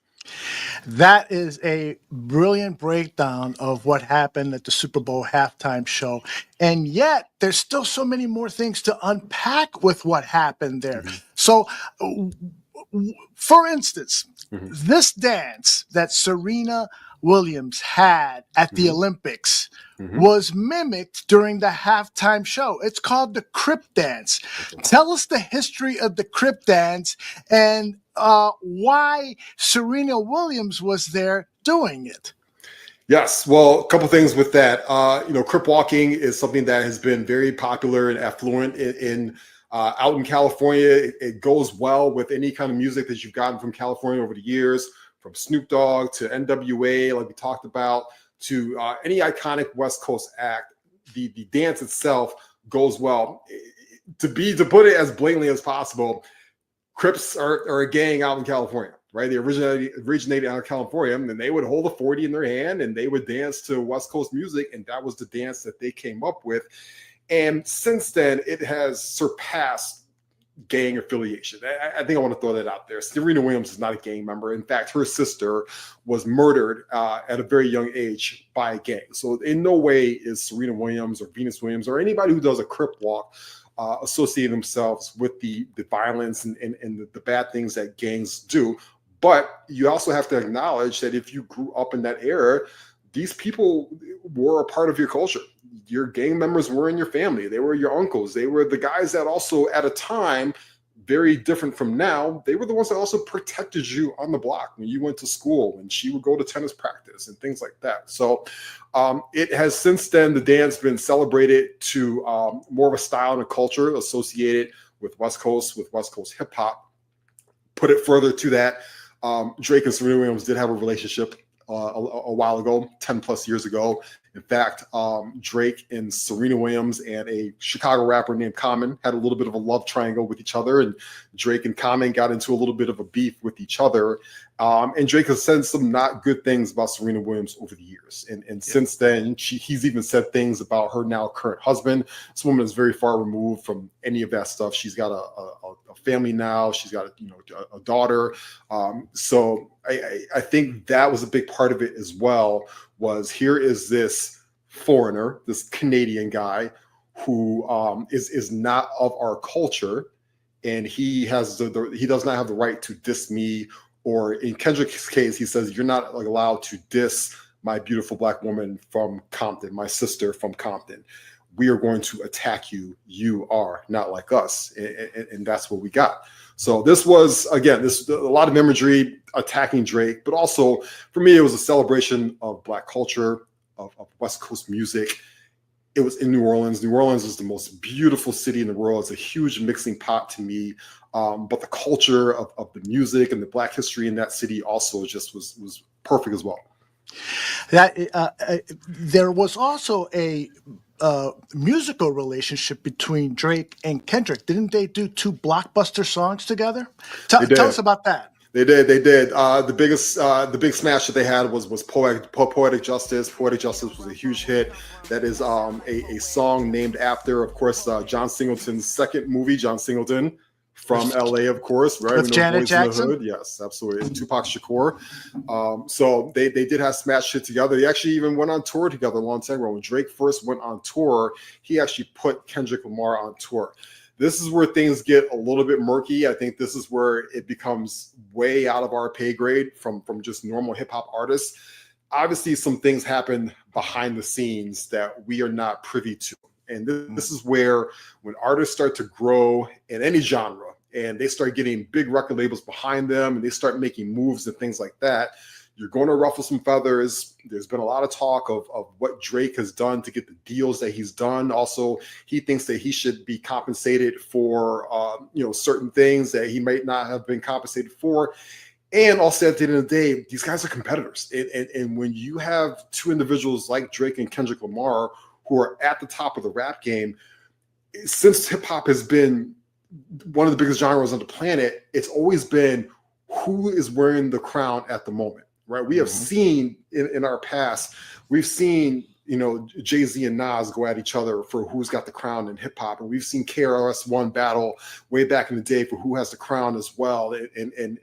That is a brilliant breakdown of what happened at the Super Bowl halftime show. And yet there's still so many more things to unpack with what happened there. Mm-hmm. So, for instance, this dance that Serena Williams had at the Olympics was mimicked during the halftime show. It's called the Crip Dance. Tell us the history of the Crip Dance and why Serena Williams was there doing it. Yes, well, a couple things with that. Crip walking is something that has been very popular and affluent out in California. It goes well with any kind of music that you've gotten from California over the years, from Snoop Dogg to NWA, like we talked about, to any iconic West Coast act. The dance itself goes well. To put it as blatantly as possible, Crips are a gang out in California, right? They originated out of California, and they would hold a 40 in their hand, and they would dance to West Coast music, and that was the dance that they came up with. And since then, it has surpassed gang affiliation. I think I want to throw that out there. Serena Williams is not a gang member. In fact, her sister was murdered at a very young age by a gang. So in no way is Serena Williams or Venus Williams or anybody who does a crip walk associate themselves with the violence and the bad things that gangs do. But you also have to acknowledge that if you grew up in that era, these people were a part of your culture. Your gang members were in your family. They were your uncles. They were the guys that also, at a time very different from now, they were the ones that also protected you on the block when you went to school, when she would go to tennis practice and things like that. So it has since then, the dance been celebrated to more of a style and a culture associated with West Coast hip hop. Put it further to that, Drake and Serena Williams did have a relationship a while ago, 10 plus years ago. In fact, Drake and Serena Williams and a Chicago rapper named Common had a little bit of a love triangle with each other, and Drake and Common got into a little bit of a beef with each other. And Drake has said some not good things about Serena Williams over the years. And since then, he's even said things about her now current husband. This woman is very far removed from any of that stuff. She's got a family now. She's got a daughter. So I think that was a big part of it as well, was here is this foreigner, this Canadian guy who is not of our culture, and he does not have the right to diss me. Or in Kendrick's case, he says, you're not allowed to diss my beautiful black woman from Compton, my sister from Compton. We are going to attack you. You are not like us. And that's what we got. So this was, again, a lot of imagery attacking Drake, but also for me, it was a celebration of black culture, of West Coast music. It was in New Orleans. New Orleans is the most beautiful city in the world. It's a huge mixing pot to me. But the culture of the music and the black history in that city also just was perfect as well. There was also a musical relationship between Drake and Kendrick. Didn't they do 2 blockbuster songs together? Tell us about that. They did. The big smash that they had was Poetic Justice. Poetic Justice was a huge hit. That is a song named after, of course, John Singleton's second movie, John Singleton from LA, of course, right? With Janet Jackson? Yes, absolutely. And Tupac Shakur. So they did have smash hit together. They actually even went on tour together a long time ago. When Drake first went on tour, he actually put Kendrick Lamar on tour. This is where things get a little bit murky. I think this is where it becomes way out of our pay grade from just normal hip hop artists. Obviously, some things happen behind the scenes that we are not privy to. And this is where, when artists start to grow in any genre and they start getting big record labels behind them and they start making moves and things like that, you're going to ruffle some feathers. There's been a lot of talk of what Drake has done to get the deals that he's done. Also, he thinks that he should be compensated for certain things that he might not have been compensated for. And also, at the end of the day, these guys are competitors. And when you have 2 individuals like Drake and Kendrick Lamar who are at the top of the rap game, since hip hop has been one of the biggest genres on the planet, it's always been who is wearing the crown at the moment, right? We have seen in our past, we've seen, Jay-Z and Nas go at each other for who's got the crown in hip hop. And we've seen KRS-One battle way back in the day for who has the crown as well. And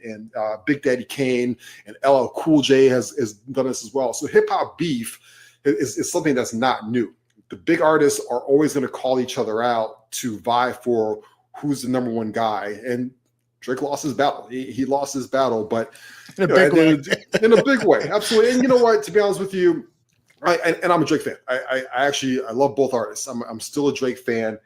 Big Daddy Kane and LL Cool J has done this as well. So hip hop beef is something that's not new. The big artists are always going to call each other out to vie for who's the number one guy. And Drake lost his battle. He lost his battle, but in a big way. Absolutely. And you know what? To be honest with you, and I'm a Drake fan. I love both artists. I'm still a Drake fan.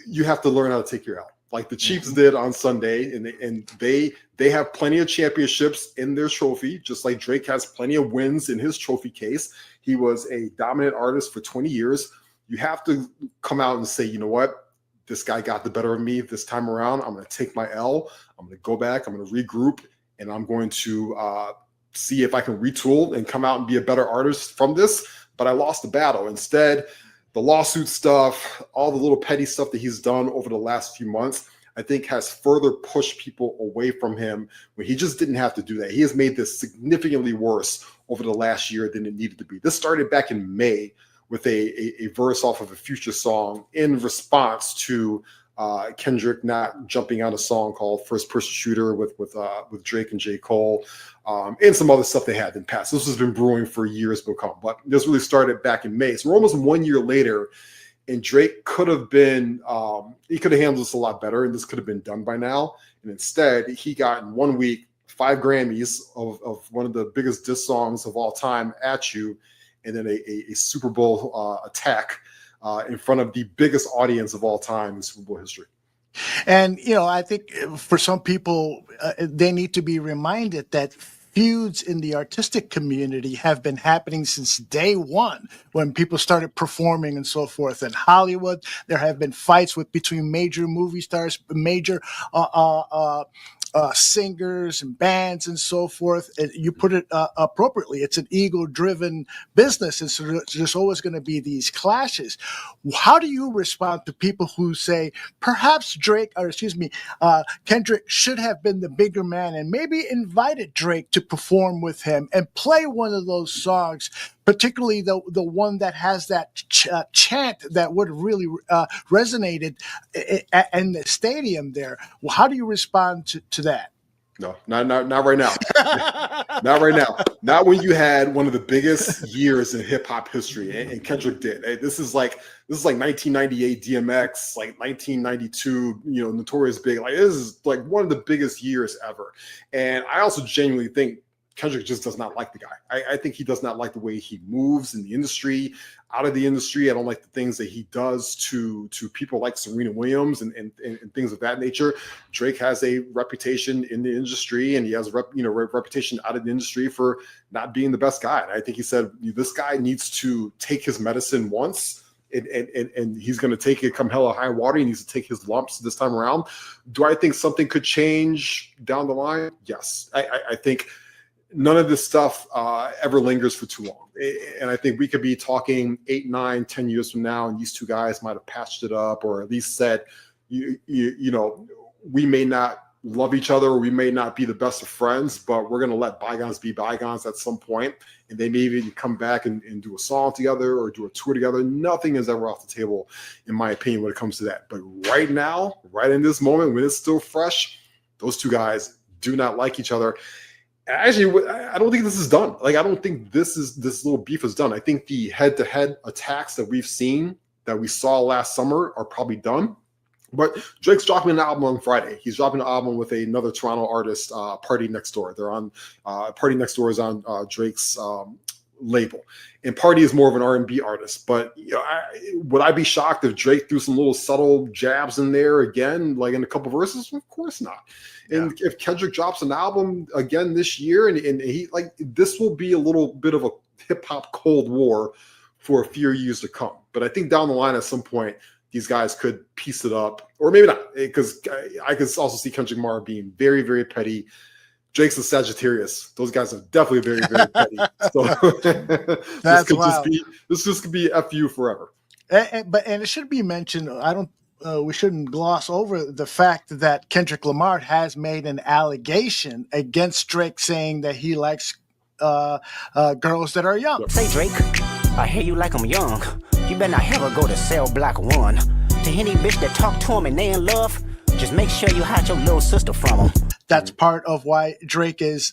You have to learn how to take your L, like the Chiefs did on Sunday, and they have plenty of championships in their trophy, just like Drake has plenty of wins in his trophy case. He was a dominant artist for 20 years. You have to come out and say, you know what? This guy got the better of me this time around. I'm going to take my L. I'm going to go back. I'm going to regroup, and I'm going to see if I can retool and come out and be a better artist from this. But I lost the battle. Instead, the lawsuit stuff, all the little petty stuff that he's done over the last few months, I think has further pushed people away from him when he just didn't have to do that. He has made this significantly worse over the last year than it needed to be. This started back in May with a verse off of a Future song in response to Kendrick not jumping on a song called First Person Shooter with Drake and J. Cole, and some other stuff they had in the past. This has been brewing for years to come, but this really started back in May. So we're almost 1 year later, and Drake could have been, he could have handled this a lot better, and this could have been done by now. And instead, he got in 1 week 5 Grammys of one of the biggest diss songs of all time, At You, and then a Super Bowl attack in front of the biggest audience of all time in Super Bowl history. And, I think for some people, they need to be reminded that feuds in the artistic community have been happening since day one, when people started performing and so forth. In Hollywood, there have been fights between major movie stars, major singers and bands and so forth. You put it appropriately. It's an ego-driven business, and so there's always going to be these clashes. How do you respond to people who say perhaps Kendrick should have been the bigger man and maybe invited Drake to perform with him and play one of those songs, particularly the one that has that chant that would have really resonated in the stadium there? Well, how do you respond to that? No, not right now. Not right now. Not when you had one of the biggest years in hip hop history, and Kendrick did. This is like 1998 DMX, like 1992, Notorious Big. Like, this is like one of the biggest years ever. And I also genuinely think Kendrick just does not like the guy. I think he does not like the way he moves in the industry, out of the industry. I don't like the things that he does to people like Serena Williams and things of that nature. Drake has a reputation in the industry, and he has a reputation out of the industry for not being the best guy. And I think he said, this guy needs to take his medicine once, and he's going to take it come hell or high water. He needs to take his lumps this time around. Do I think something could change down the line? Yes. I think none of this stuff ever lingers for too long. And I think we could be talking 8, 9, 10 years from now, and these two guys might have patched it up, or at least said, we may not love each other, or we may not be the best of friends, but we're going to let bygones be bygones at some point. And they may even come back and do a song together or do a tour together. Nothing is ever off the table, in my opinion, when it comes to that. But right now, right in this moment, when it's still fresh, those two guys do not like each other. Actually, I don't think this is done. Like, I don't think this little beef is done. I think the head-to-head attacks that we saw last summer are probably done. But Drake's dropping an album on Friday. He's dropping an album with another Toronto artist, Party Next Door. They're on Party Next Door is on Drake's label, and Party is more of an R&B artist. But would I be shocked if Drake threw some little subtle jabs in there again, like in a couple verses? Of course not. And if Kendrick drops an album again this year, and he this will be a little bit of a hip hop Cold War for a few years to come. But I think down the line at some point, these guys could piece it up, or maybe not, because I could also see Kendrick Lamar being very, very petty. Drake's a Sagittarius. Those guys are definitely very, very petty. So this could be FU forever. And it should be mentioned, we shouldn't gloss over the fact that Kendrick Lamar has made an allegation against Drake, saying that he likes girls that are young. Say, Drake, I hear you like I'm young. You better not ever go to Cell Block 1. To any bitch that talk to him and they in love, just make sure you hide your little sister from him. That's part of why Drake is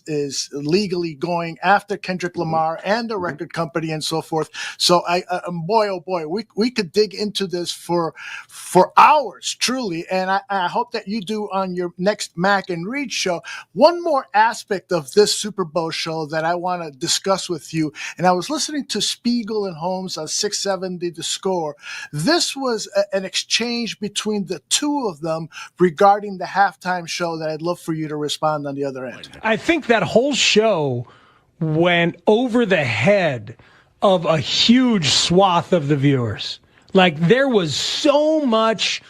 legally going after Kendrick Lamar and the record company and so forth. So boy, oh boy, we could dig into this for hours, truly. And I hope that you do on your next Mac and Reed show. One more aspect of this Super Bowl show that I want to discuss with you. And I was listening to Spiegel and Holmes on 670 The Score. This was an exchange between the two of them regarding the halftime show that I'd love for you to respond on the other end. I think that whole show went over the head of a huge swath of the viewers. Like, there was so much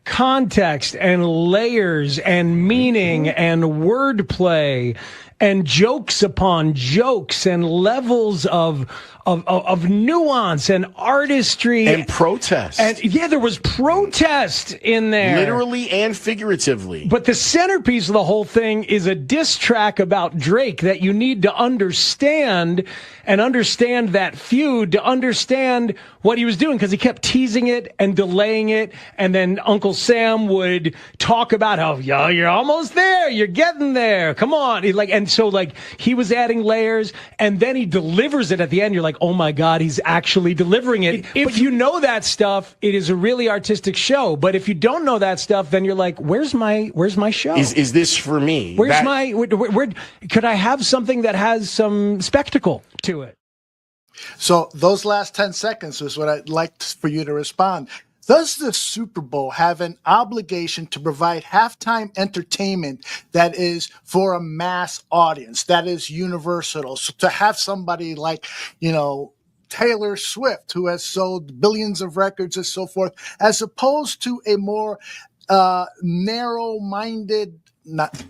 context and layers and meaning and wordplay and jokes upon jokes and levels of of nuance and artistry and protest. And yeah, there was protest in there, literally and figuratively. But the centerpiece of the whole thing is a diss track about Drake that you need to understand that feud to understand what he was doing, because he kept teasing it and delaying it, and then Uncle Sam would talk about how, yo, you're almost there, you're getting there, come on. He was adding layers, and then he delivers it at the end. You're like, oh my God, he's actually delivering it. If you know that stuff, it is a really artistic show. But if you don't know that stuff, then you're like, where's my show? Is this for me? Where could I have something that has some spectacle to it? So those last 10 seconds is what I'd like for you to respond. Does the Super Bowl have an obligation to provide halftime entertainment that is for a mass audience, that is universal? So to have somebody like, Taylor Swift, who has sold billions of records and so forth, as opposed to a more narrow-minded, not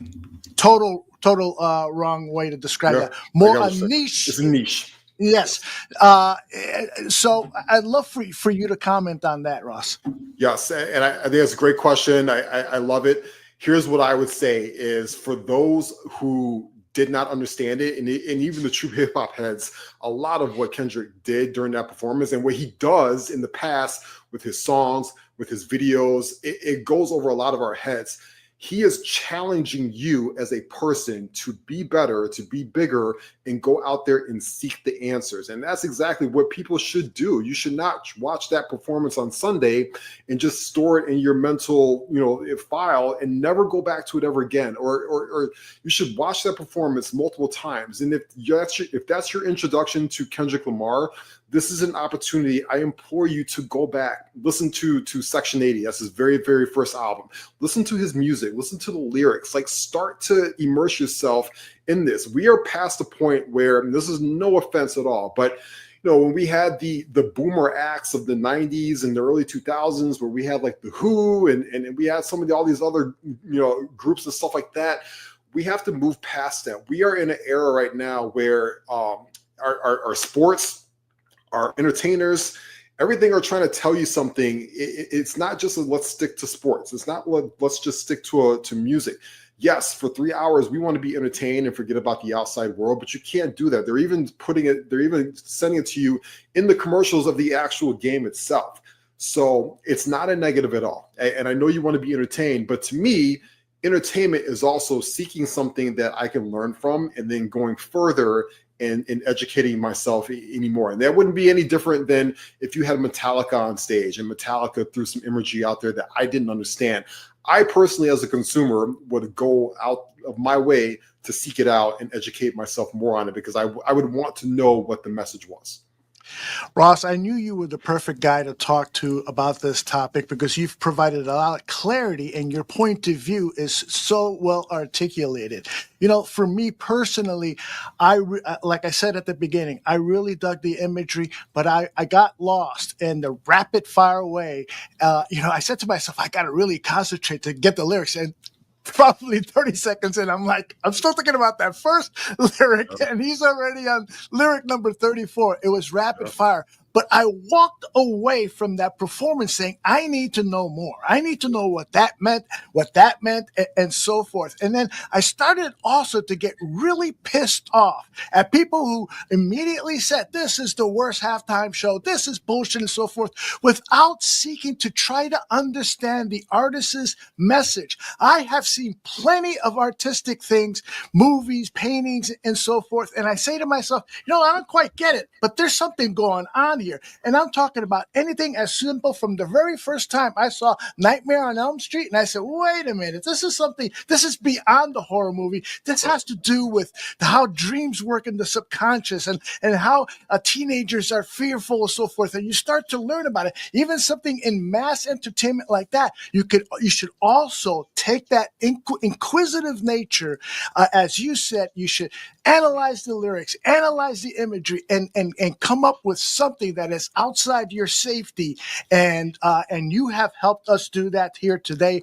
total wrong way to describe that, more a niche. It's a niche. Yes. So I'd love for you to comment on that, Ross. Yes. And I think it's a great question. I love it. Here's what I would say is, for those who did not understand it, and even the true hip hop heads, a lot of what Kendrick did during that performance and what he does in the past with his songs, with his videos, it goes over a lot of our heads. He is challenging you as a person to be better, to be bigger, and go out there and seek the answers. And that's exactly what people should do. You should not watch that performance on Sunday and just store it in your mental, file and never go back to it ever again. Or you should watch that performance multiple times. And if that's your introduction to Kendrick Lamar, this is an opportunity. I implore you to go back, listen to Section 80. That's his very, very first album. Listen to his music, listen to the lyrics, start to immerse yourself in this. We are past the point where, and this is no offense at all, but when we had the boomer acts of the 90s and the early 2000s, where we had the Who and we had all these other, groups and stuff like that, we have to move past that. We are in an era right now where our sports, our entertainers, everything are trying to tell you something. It's not just let's stick to sports. It's not let's just stick to music. Yes, for 3 hours we want to be entertained and forget about the outside world, but you can't do that. They're even sending it to you in the commercials of the actual game itself. So it's not a negative at all. And I know you want to be entertained, but to me, entertainment is also seeking something that I can learn from and then going further and educating myself anymore. And that wouldn't be any different than if you had Metallica on stage and Metallica threw some imagery out there that I didn't understand. I personally, as a consumer, would go out of my way to seek it out and educate myself more on it, because I would want to know what the message was. Ross, I knew you were the perfect guy to talk to about this topic, because you've provided a lot of clarity and your point of view is so well articulated. For me personally, like I said at the beginning, I really dug the imagery, but I got lost in the rapid fire way. I said to myself, I got to really concentrate to get the lyrics. And probably 30 seconds in, I'm still thinking about that first lyric, and he's already on lyric number 34. It was rapid fire. But I walked away from that performance saying, I need to know more. I need to know what that meant, and so forth. And then I started also to get really pissed off at people who immediately said, this is the worst halftime show, this is bullshit, and so forth, without seeking to try to understand the artist's message. I have seen plenty of artistic things, movies, paintings, and so forth. And I say to myself, I don't quite get it, but there's something going on here. And I'm talking about anything as simple from the very first time I saw Nightmare on Elm Street. And I said, wait a minute, this is beyond the horror movie. This has to do with how dreams work in the subconscious and how teenagers are fearful and so forth. And you start to learn about it. Even something in mass entertainment like that, you should also take that inquisitive nature. As you said, you should analyze the lyrics, analyze the imagery, and come up with something that is outside your safety. And you have helped us do that here today.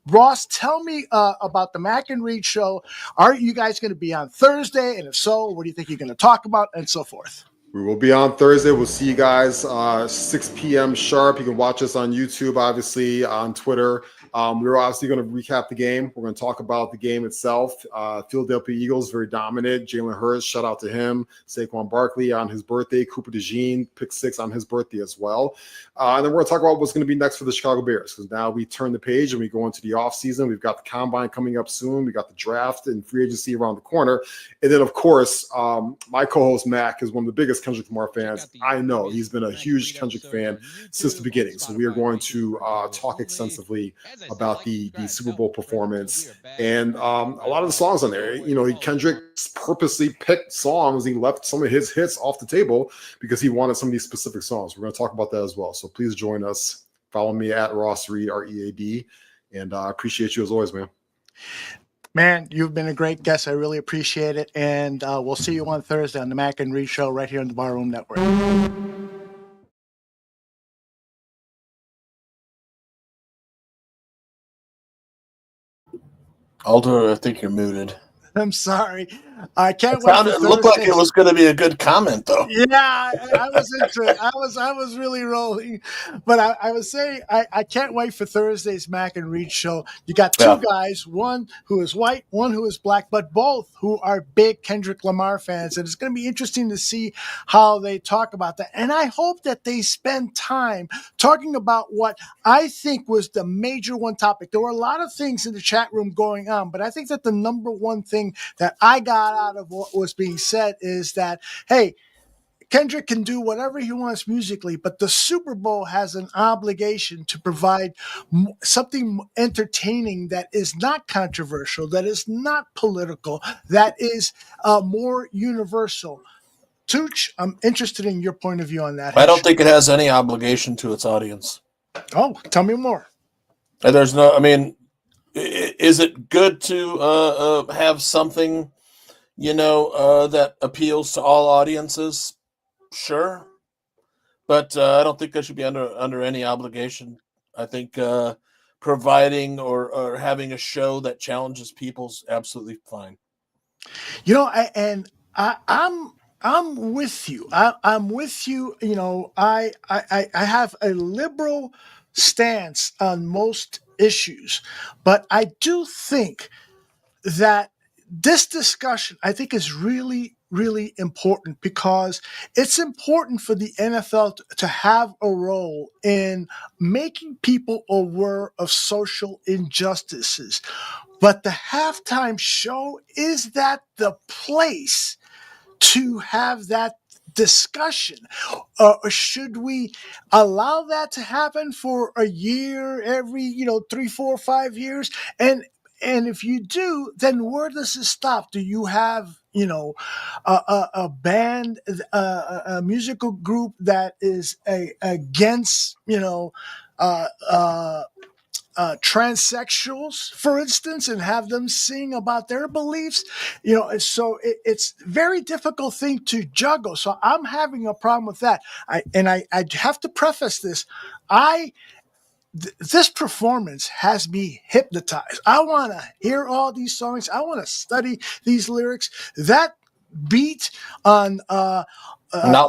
Ross, tell me about the Mac and Reed show. Are you guys going to be on Thursday? And if so, what do you think you're going to talk about, and so forth? We will be on Thursday. We'll see you guys 6 p.m. sharp. You can watch us on YouTube, obviously, on Twitter. We're obviously going to recap the game. We're going to talk about the game itself. Philadelphia Eagles, very dominant. Jalen Hurts, shout out to him. Saquon Barkley on his birthday. Cooper DeJean, pick 6 on his birthday as well. And then we're going to talk about what's going to be next for the Chicago Bears, because now we turn the page and we go into the offseason. We've got the combine coming up soon. We got the draft and free agency around the corner. And then, of course, my co-host Mac is one of the biggest Kendrick Lamar fans I know. He's been a huge Kendrick fan since the beginning. So we are going to talk extensively about the Super Bowl performance and a lot of the songs on there. You know, Kendrick purposely picked songs. He left some of his hits off the table because he wanted some of these specific songs. We're going to talk about that as well. So please join us. Follow me at Ross Reed, READ. And I appreciate you as always, man. Man, you've been a great guest. I really appreciate it. And we'll see you on Thursday on the Mac and Reed Show right here on the Barroom Network. Aldo, I think you're muted. I'm sorry. I can't wait. It looked like it was going to be a good comment, though. Yeah, I was into it. I was really rolling, but I was saying I can't wait for Thursday's Mac and Reed show. You got two guys, one who is white, one who is black, but both who are big Kendrick Lamar fans, and it's going to be interesting to see how they talk about that. And I hope that they spend time talking about what I think was the major one topic. There were a lot of things in the chat room going on, but I think that the number one thing that I got out of what was being said is that, hey, Kendrick can do whatever he wants musically, but the Super Bowl has an obligation to provide something entertaining that is not controversial, that is not political, that is more universal. Tooch, I'm interested in your point of view on that. I don't think it has any obligation to its audience. Oh, tell me more. There's no, I mean, is it good to have something, that appeals to all audiences? Sure. But I don't think that should be under any obligation. I think providing or having a show that challenges people's absolutely fine. I'm with you. I'm with you. I have a liberal stance on most issues, but I do think that this discussion, I think, is really, really important because it's important for the NFL to have a role in making people aware of social injustices. But the halftime show, is that the place to have that discussion? Should we allow that to happen for a year, every 3, 4, 5 years? And if you do, then where does it stop? Do you have a band, a musical group that is against transsexuals, for instance, and have them sing about their beliefs? So it's a very difficult thing to juggle. So I'm having a problem with that. I have to preface this. This performance has me hypnotized. I want to hear all these songs. I want to study these lyrics. That beat on Not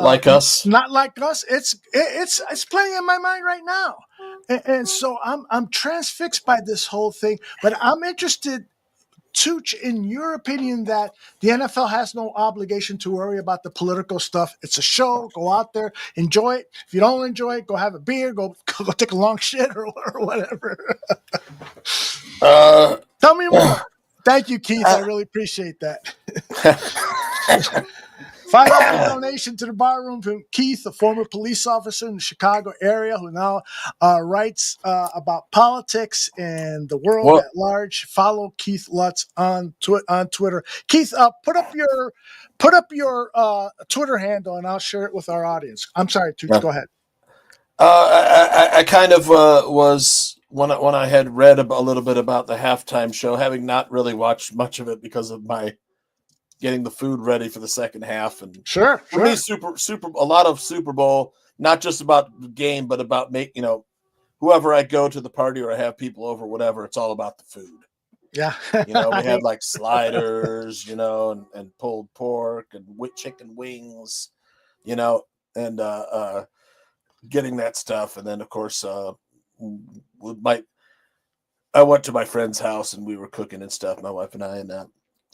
Like Us. Not Like Us. It's playing in my mind right now. And so I'm transfixed by this whole thing, but I'm interested, Tooch, in your opinion, that the NFL has no obligation to worry about the political stuff. It's a show. Go out there, enjoy it. If you don't enjoy it, go have a beer, go take a long shit or whatever. Tell me more. Thank you, Keith. I really appreciate that. $5 donation to the barroom from Keith, a former police officer in the Chicago area who now writes about politics and the world at large. Follow Keith Lutz on Twitter. Keith, put up your Twitter handle and I'll share it with our audience. I'm sorry, Tooch, go ahead. I kind of was when I had read a little bit about the halftime show, having not really watched much of it because of my getting the food ready for the second half. And sure. Me, a lot of Super Bowl, not just about the game, but about whoever I go to the party or I have people over, whatever, it's all about the food. Yeah. We had like sliders, and pulled pork and chicken wings. you know, and getting that stuff. And then, of course, I went to my friend's house and we were cooking and stuff, my wife and I, and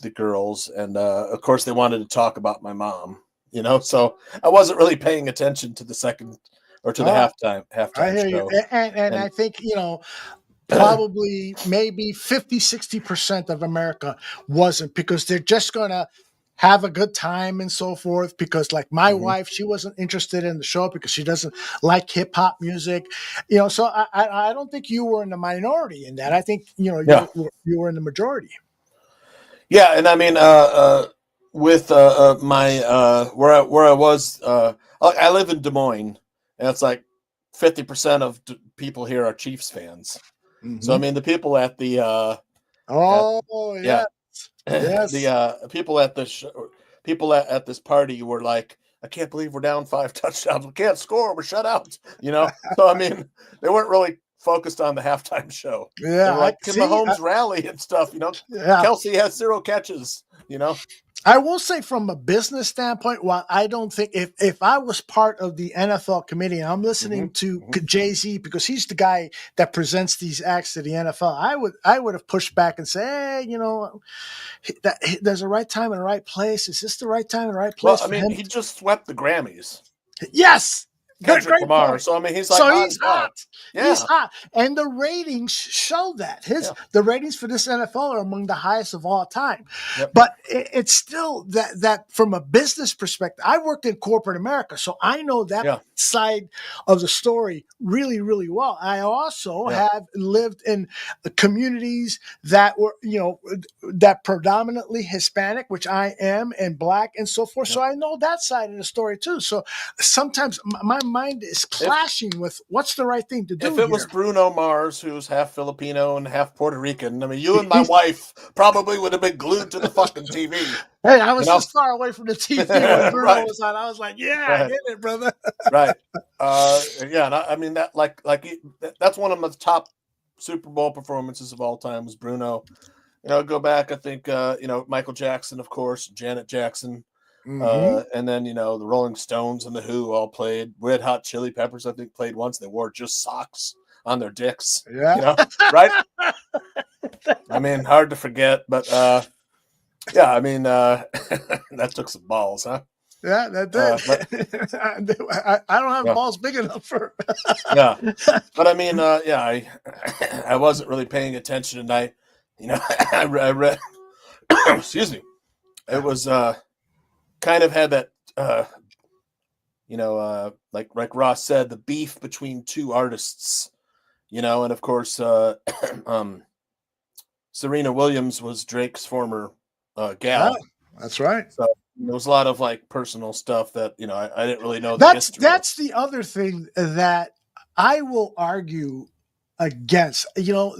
the girls. And of course, they wanted to talk about my mom, you know, so I wasn't really paying attention to the second or to the halftime I hear show. you. And I think, you know, probably maybe 50-60% of America wasn't, because they're just going to have a good time and so forth. Because like my wife, she wasn't interested in the show because she doesn't like hip hop music, you know. So I don't think you were in the minority in that. I think, you know, you were in the majority. Yeah. And I mean, with my where I was, I live in Des Moines, and it's like 50% of people here are Chiefs fans. So I mean, the people at the yes. the people at the people at this party were like, I can't believe we're down 5 touchdowns. We can't score. We're shut out. You know. So I mean, they weren't really focused on the halftime show. Yeah, they were like, can Mahomes rally and stuff? You know, Kelsey has 0 catches. You know. I will say, from a business standpoint, while I don't think, if I was part of the NFL committee and I'm listening to Jay-Z, because he's the guy that presents these acts to the NFL, I would have pushed back and say, hey, you know, there's a right time and a right place. Is this the right time and the right place? Well, I mean, he just swept the Grammys. Yes. Kendrick Lamar. So I mean, he's like, so he's hot. Yeah. He's hot, and the ratings show that the ratings for this NFL are among the highest of all time. Yep. But it's still that from a business perspective. I worked in corporate America, so I know that side of the story really, really well. I also have lived in communities that were, you know, that predominantly Hispanic, which I am, and Black and so forth. So I know that side of the story too. So sometimes my mind is clashing with what's the right thing to do. If it was Bruno Mars, who's half Filipino and half Puerto Rican, I mean, you and my wife probably would have been glued to the fucking TV. Hey, I was just far away from the TV when Bruno was on. I was like, I get it, brother. Right. Yeah. And I mean, that that's one of my top Super Bowl performances of all time was Bruno. You know, go back, I think, you know, Michael Jackson, of course, Janet Jackson. And then, you know, the Rolling Stones and the Who all played. Red Hot Chili Peppers, I think, played once. They wore just socks on their dicks. Yeah. You know, right? I mean, hard to forget, but yeah, I mean, that took some balls, huh? Yeah, that did. I don't have balls big enough for. Yeah, but I mean, yeah, I wasn't really paying attention tonight. You know, I read. Excuse me. It was kind of had that, you know, like Ross said, the beef between two artists. You know, and of course, Serena Williams was Drake's former gal. Yeah, that's right. So there was a lot of like personal stuff that, you know, I didn't really know. That's the other thing that I will argue against. You know,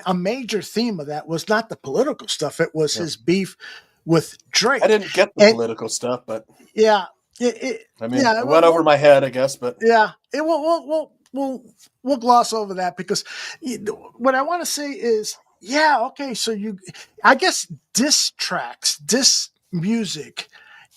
a major theme of that was not the political stuff. It was his beef with Drake. I didn't get the political stuff, but yeah, I mean, it went over my head, I guess. But yeah, we'll gloss over that, because what I want to say is, okay, so I guess diss music,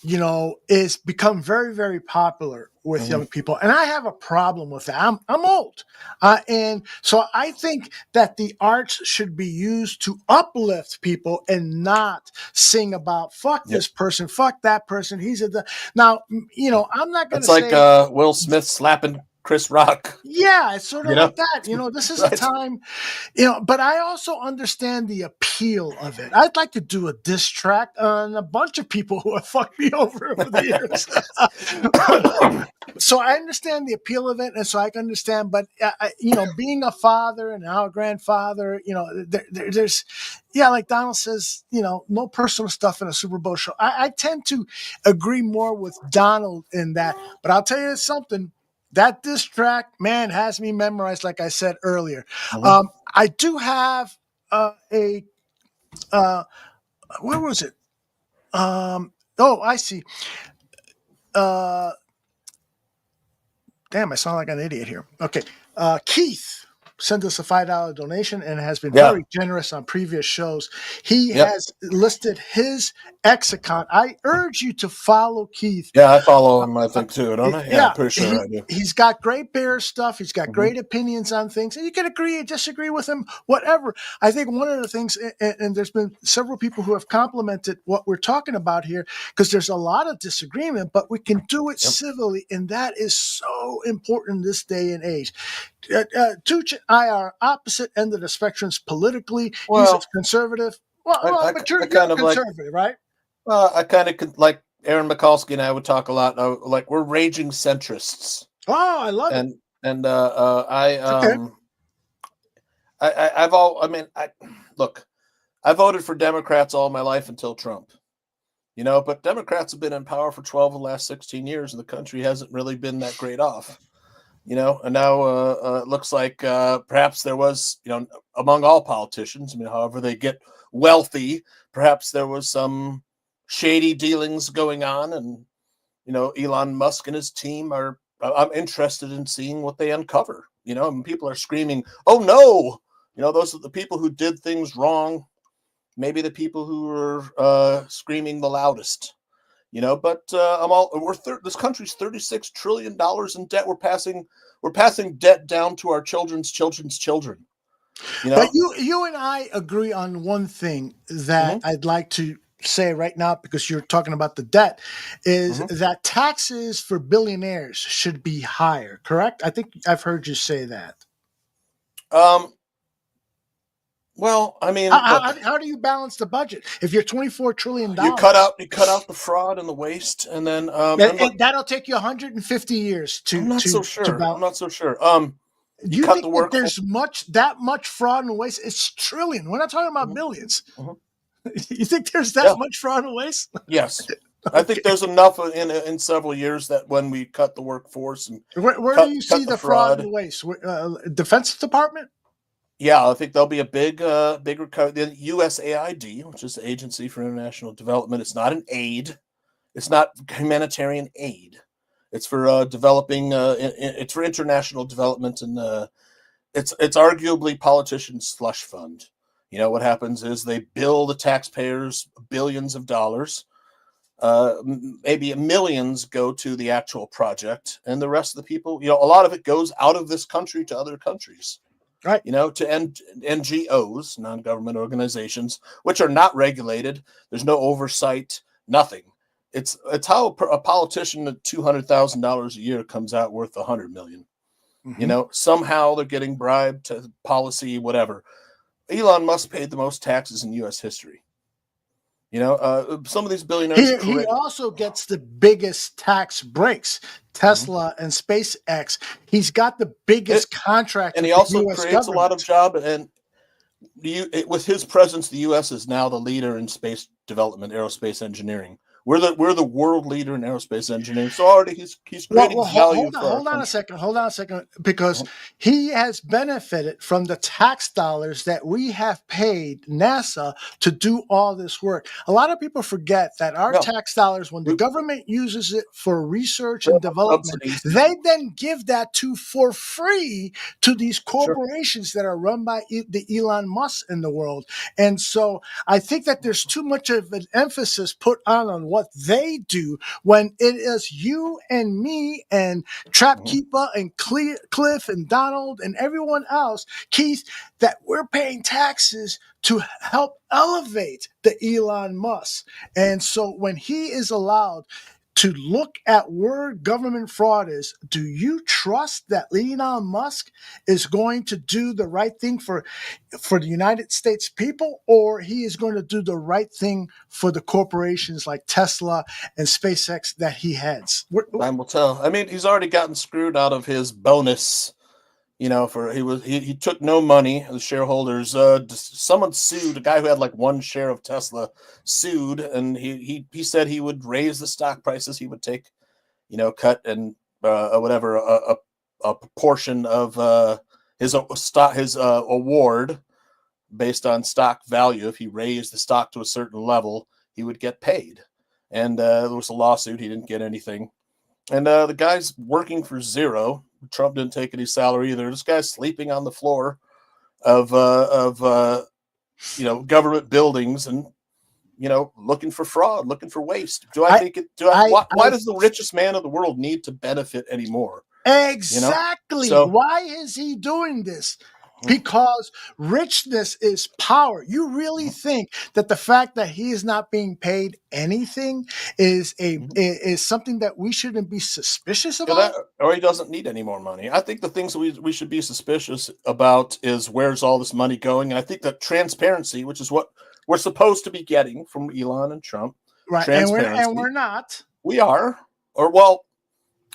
you know, is become very, very popular with young people, and I have a problem with that. I'm old, and so I think that the arts should be used to uplift people and not sing about fuck this person, fuck that person. Now, you know, I'm not going to say it's like Will Smith slapping Chris Rock. Yeah, it's sort of like that. You know, this is a time, you know, but I also understand the appeal of it. I'd like to do a diss track on a bunch of people who have fucked me over the years. So I understand the appeal of it, and so I can understand. But you know, being a father and now a grandfather, you know, there's, like Donald says, you know, no personal stuff in a Super Bowl show. I tend to agree more with Donald in that. But I'll tell you something. That diss track, man, has me memorized, like I said earlier. I do have where was it? I see. Damn, I sound like an idiot here. Okay. Keith. sent us a $5 donation and has been Yeah. very generous on previous shows. He has listed his X account. I urge you to follow Keith. Yeah, I follow him, I think, too, don't I? Yeah, I'm pretty sure I do. He's got great bear stuff. He's got Mhm. great opinions on things. And you can agree or disagree with him, whatever. I think one of the things, and there's been several people who have complimented what we're talking about here, because there's a lot of disagreement, but we can do it civilly. And that is so important this day and age. Tucci and I are opposite end of the spectrums politically. He's a conservative. But you're kind of conservative, right? I kind of like Aaron Mikulski and I would talk a lot. Like we're raging centrists. Oh, I love it. And look, I voted for Democrats all my life until Trump. But Democrats have been in power for 12 of the last 16 years, and the country hasn't really been that great off. And now it looks like perhaps there was, among all politicians, however they get wealthy, perhaps there was some shady dealings going on, and Elon Musk and his team I'm interested in seeing what they uncover. And people are screaming, "Oh no!" Those are the people who did things wrong. Maybe the people who are screaming the loudest. But this country's $36 trillion in debt. We're passing debt down to our children's children. But you and I agree on one thing that I'd like to say right now, because you're talking about the debt, is that taxes for billionaires should be higher, correct? I think I've heard you say that. Well, how do you balance the budget if you're $24 trillion? You cut out the fraud and the waste, and then and that'll take you 150 years to. I'm not so sure. I'm not so sure. You think that there's that much fraud and waste? It's trillion. We're not talking about billions. You think there's that much fraud and waste? Yes. I think there's enough in several years that when we cut the workforce and where do you see the fraud and waste? Defense Department? Yeah, I think there'll be a big recovery. The USAID, which is the Agency for International Development, it's not an aid. It's not humanitarian aid. It's for developing. It's for international development, and it's arguably politicians' slush fund. What happens is they bill the taxpayers billions of dollars. Maybe millions go to the actual project, and the rest of the people, a lot of it goes out of this country to other countries. Right. To NGOs, non-government organizations, which are not regulated. There's no oversight, nothing. It's how a politician at $200,000 a year comes out worth $100 million. Somehow they're getting bribed to policy, whatever. Elon Musk paid the most taxes in U.S. history. Some of these billionaires. He also gets the biggest tax breaks. Tesla and SpaceX. He's got the biggest contract, and he also creates a lot of job. And with his presence, the U.S. is now the leader in space development, aerospace engineering. We're the world leader in aerospace engineering. So already he's creating value. Hold on a second, because he has benefited from the tax dollars that we have paid NASA to do all this work. A lot of people forget that our tax dollars, when the government uses it for research and development, they then give that for free to these corporations that are run by the Elon Musk in the world. And so I think that there's too much of an emphasis put on what they do, when it is you and me and Trapkeeper and Cliff and Donald and everyone else, Keith, that we're paying taxes to help elevate the Elon Musk. And so when he is allowed to look at where government fraud is, do you trust that Elon Musk is going to do the right thing for the United States people, or he is going to do the right thing for the corporations like Tesla and SpaceX that he heads? Time will tell. He's already gotten screwed out of his bonus. He took no money. The shareholders, someone sued a guy who had like one share of Tesla, sued, and he said he would raise the stock prices. He would take, cut and whatever a proportion of his award based on stock value. If he raised the stock to a certain level, he would get paid. And there was a lawsuit. He didn't get anything. And the guy's working for zero. Trump didn't take any salary either. This guy's sleeping on the floor of government buildings and, looking for fraud, looking for waste. Why does the richest man in the world need to benefit anymore? Exactly. So, why is he doing this? Because richness is power. You really think that the fact that he is not being paid anything is something that we shouldn't be suspicious about? Or he doesn't need any more money. I think the things we should be suspicious about is where's all this money going. And I think that transparency, which is what we're supposed to be getting from Elon and Trump, right? And we're not. We are, or well,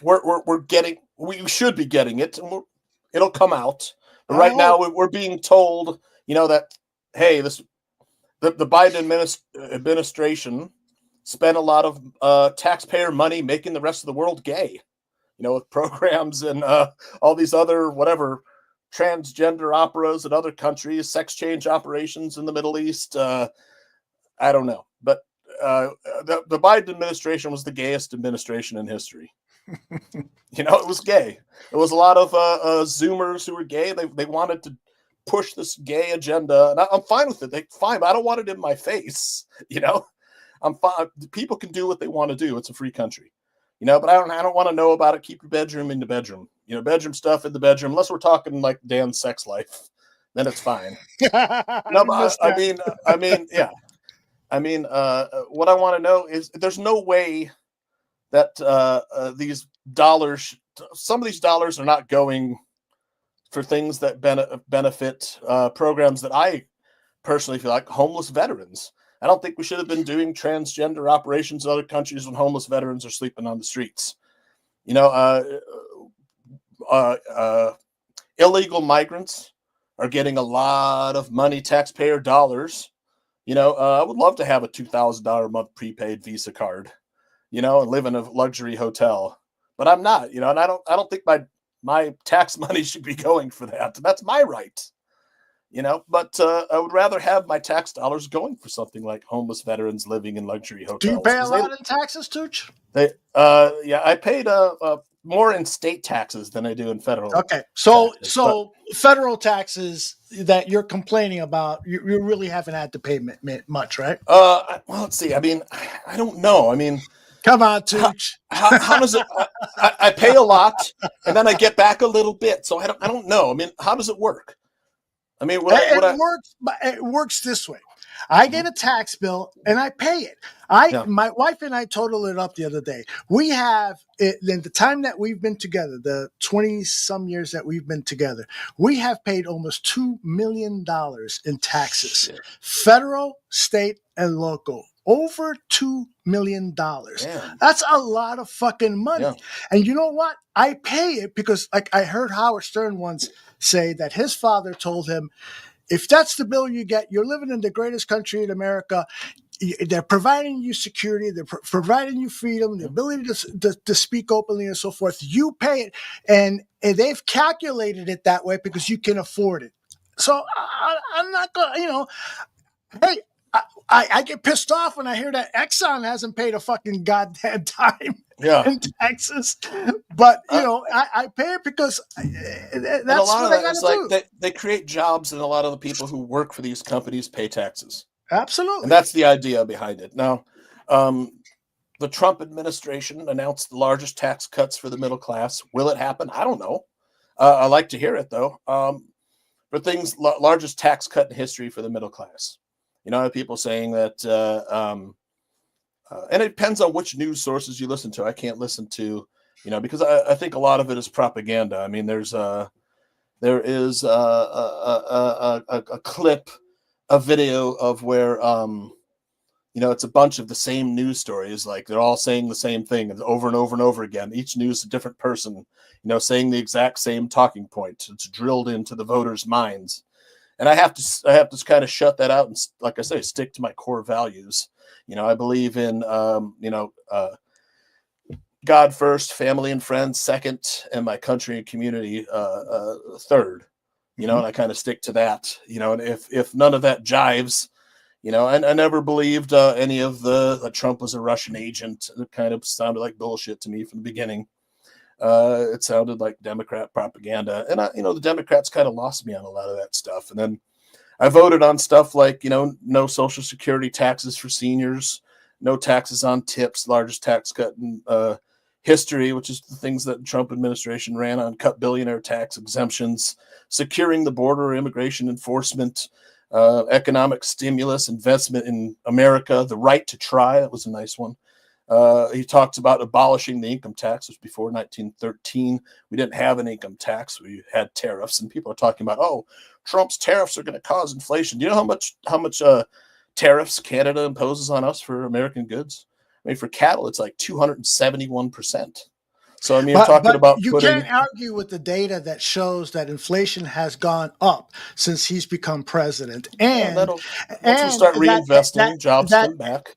we're getting. We should be getting it, and it'll come out. But right now, we're being told, that hey, the Biden administration spent a lot of taxpayer money making the rest of the world gay, with programs and all these other whatever transgender operas in other countries, sex change operations in the Middle East. I don't know, but the Biden administration was the gayest administration in history. It was gay. There was a lot of Zoomers who were gay. They wanted to push this gay agenda, and I'm fine with it. Fine, but I don't want it in my face. I'm fine. People can do what they want to do. It's a free country. But I don't want to know about it. Keep your bedroom in the bedroom. Bedroom stuff in the bedroom, unless we're talking like Dan's sex life, then it's fine. No, but I mean, yeah. What I want to know is there's no way that these dollars, some of these dollars are not going for things that benefit programs that I personally feel like homeless veterans. I don't think we should have been doing transgender operations in other countries when homeless veterans are sleeping on the streets. Illegal migrants are getting a lot of money, taxpayer dollars. I would love to have a $2,000 a month prepaid Visa card, and live in a luxury hotel, but I'm not, and I don't think my tax money should be going for that. That's my right, but I would rather have my tax dollars going for something like homeless veterans living in luxury hotels. Do you pay a lot in taxes, Tooch? Yeah, I paid more in state taxes than I do in federal. Okay, so federal taxes that you're complaining about, you really haven't had to pay much, right? Well, let's see. I mean, I don't know. I mean, come on, Tooch. How does it? I pay a lot, and then I get back a little bit. So I don't know. I mean, how does it work? I mean, it works this way. I get a tax bill and I pay it. My wife and I totaled it up the other day. We have, in the time that we've been together, the 20 some years that we've been together, we have paid almost $2 million in taxes, federal, state, and local. Over $2 million. Damn. That's a lot of fucking money. Yeah. And you know what? I pay it because, like, I heard Howard Stern once say that his father told him, if that's the bill you get, you're living in the greatest country in America. They're providing you security. They're providing you freedom, the ability to speak openly and so forth. You pay it. And they've calculated it that way because you can afford it. So I'm not going to, hey, I get pissed off when I hear that Exxon hasn't paid a fucking goddamn time in taxes. But, I pay it because that's what I got to do. They create jobs, and a lot of the people who work for these companies pay taxes. Absolutely. And that's the idea behind it. Now, the Trump administration announced the largest tax cuts for the middle class. Will it happen? I don't know. I like to hear it, though. Largest tax cut in history for the middle class. People saying that, and it depends on which news sources you listen to. I can't listen to, because I think a lot of it is propaganda. I mean, there is a clip, a video of where, it's a bunch of the same news stories. Like they're all saying the same thing over and over and over again. Each news, a different person, saying the exact same talking point. It's drilled into the voters' minds. And I have to kind of shut that out and, like I say, stick to my core values. I believe in, God first, family and friends second, and my country and community third. And I kind of stick to that. And if none of that jives, I never believed any of Trump was a Russian agent. It kind of sounded like bullshit to me from the beginning. It sounded like Democrat propaganda. And the Democrats kind of lost me on a lot of that stuff. And then I voted on stuff like, no Social Security taxes for seniors, no taxes on tips, largest tax cut in history, which is the things that the Trump administration ran on, cut billionaire tax exemptions, securing the border, immigration enforcement, economic stimulus, investment in America, the right to try. That was a nice one. He talks about abolishing the income tax, which before 1913, we didn't have an income tax. We had tariffs, and people are talking about, oh, Trump's tariffs are going to cause inflation. Do you know how much tariffs Canada imposes on us for American goods? I mean, for cattle, it's like 271%. So, I mean, you're talking about you can't argue with the data that shows that inflation has gone up since he's become president. And once we start reinvesting, jobs come back.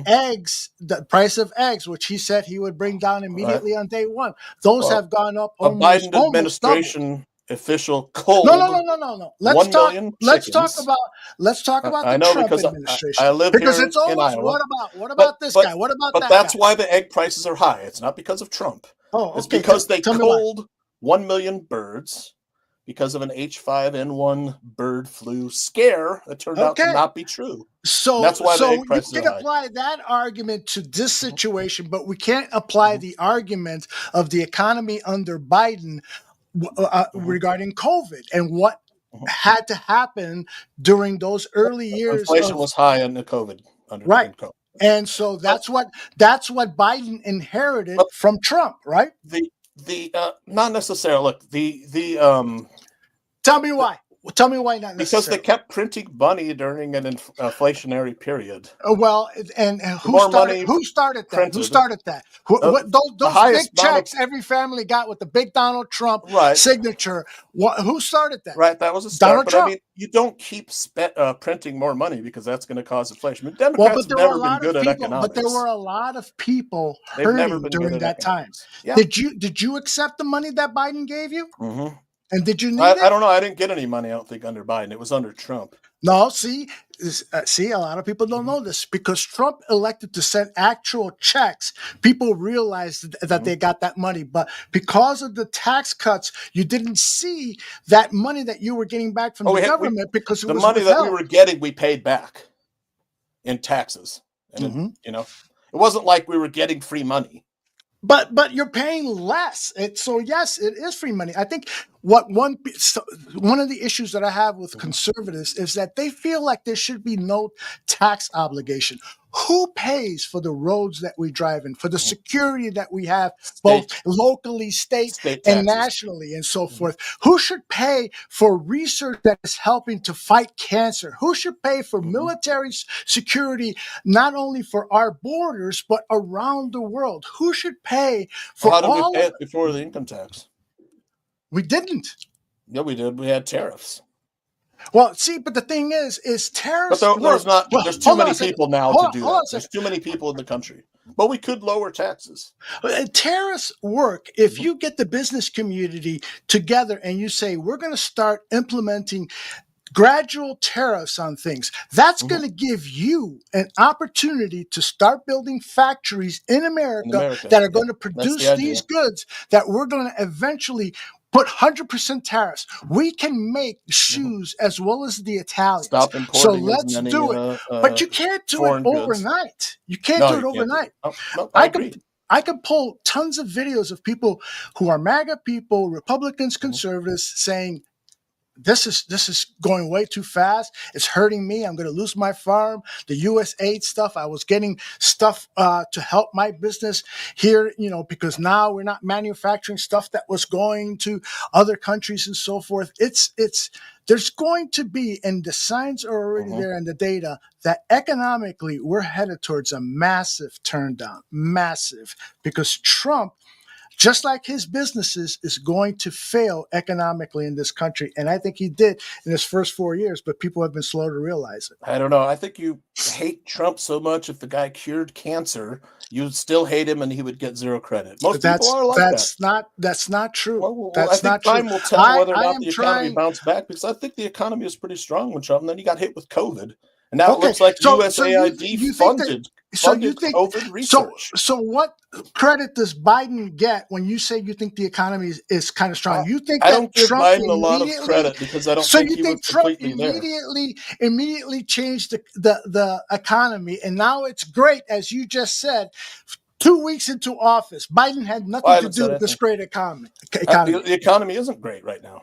Eggs, the price of eggs, which he said he would bring down immediately on day one, those have gone up almost Biden administration official cold. No. Let's talk about the Trump administration. I live because here it's always in Iowa. What about this guy? What about that guy? But that's why the egg prices are high. It's not because of Trump. Oh, okay. It's because they culled 1 million birds because of an H5N1 bird flu scare that turned out to not be true. So that's why the egg prices you can apply that argument to this situation, but we can't apply the argument of the economy under Biden regarding COVID and what had to happen during those early years. Inflation was high under COVID. COVID. And so that's what Biden inherited from Trump, right? Not necessarily. Look, tell me why. Tell me why not necessarily. Because they kept printing money during an inflationary period. Well, and who started that? Who started that? Those big checks every family got with the big Donald Trump signature. Who started that? Right, that was a start. Donald Trump. I mean, you don't keep printing more money because that's going to cause inflation. I mean, Democrats have never been good at economics. But there were a lot of people hurting during that time. Yeah. Did you accept the money that Biden gave you? Mm-hmm. And did you need it? I don't know. I didn't get any money, I don't think, under Biden. It was under Trump. No, see, a lot of people don't know this. Because Trump elected to send actual checks, people realized that they got that money. But because of the tax cuts, you didn't see that money that you were getting back from the government because it was the money withheld. that we were getting, we paid back in taxes. And it wasn't like we were getting free money. But you're paying less. So yes, it is free money. I think one of the issues that I have with conservatives is that they feel like there should be no tax obligation. Who pays for the roads that we drive in, for the security that we have, both locally, state and nationally, and so forth? Who should pay for research that is helping to fight cancer? Who should pay for military security, not only for our borders, but around the world? Who should pay for How did we pay it before the income tax? We didn't. Yeah, we did. We had tariffs. Well, see, but the thing is tariffs. But there's too many people now to do that. There's too many people in the country. But we could lower taxes. Tariffs work if you get the business community together and you say, we're going to start implementing gradual tariffs on things. That's going to give you an opportunity to start building factories in America that are going to produce these goods that we're going to eventually put 100% tariffs. We can make shoes as well as the Italians. Stop importing. So let's do it. But you can't do it overnight. You can't do it overnight. I could pull tons of videos of people who are MAGA people, Republicans, conservatives, saying, this is going way too fast. It's hurting me. I'm going to lose my farm. The USAID stuff. I was getting stuff to help my business here, because now we're not manufacturing stuff that was going to other countries and so forth. There's going to be, and the signs are already there and the data, that economically we're headed towards a massive turn down, massive, because Trump, just like his businesses, is going to fail economically in this country. And I think he did in his first 4 years, but people have been slow to realize it. I don't know. I think you hate Trump so much. If the guy cured cancer, you'd still hate him and he would get zero credit. Most people are like that. That's not true. I think time will tell whether or not the economy bounced back, because I think the economy was pretty strong when Trump, and then he got hit with COVID. And now it looks like USAID funded So you funded think COVID research. so what credit does Biden get when you say you think the economy is kind of strong? You think I that don't give Trump Biden a lot of immediately? credit because I don't So think you he think was Trump completely there. immediately changed the economy, and now it's great, as you just said. 2 weeks into office, Biden had nothing to do with this great economy. The economy isn't great right now.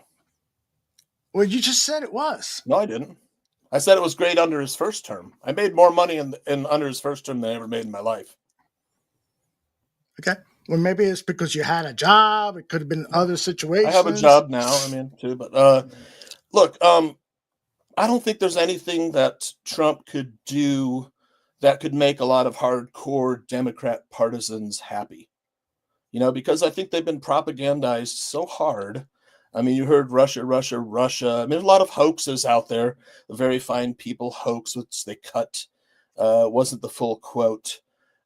Well, you just said it was. No, I didn't. I said it was great under his first term. I made more money in under his first term than I ever made in my life. Okay. Well, maybe it's because you had a job. It could have been other situations. I have a job now, too. But look, I don't think there's anything that Trump could do that could make a lot of hardcore Democrat partisans happy. Because I think they've been propagandized so hard. I mean, you heard Russia, Russia, Russia. I mean, there's a lot of hoaxes out there. The Very Fine People hoax, which they cut, wasn't the full quote.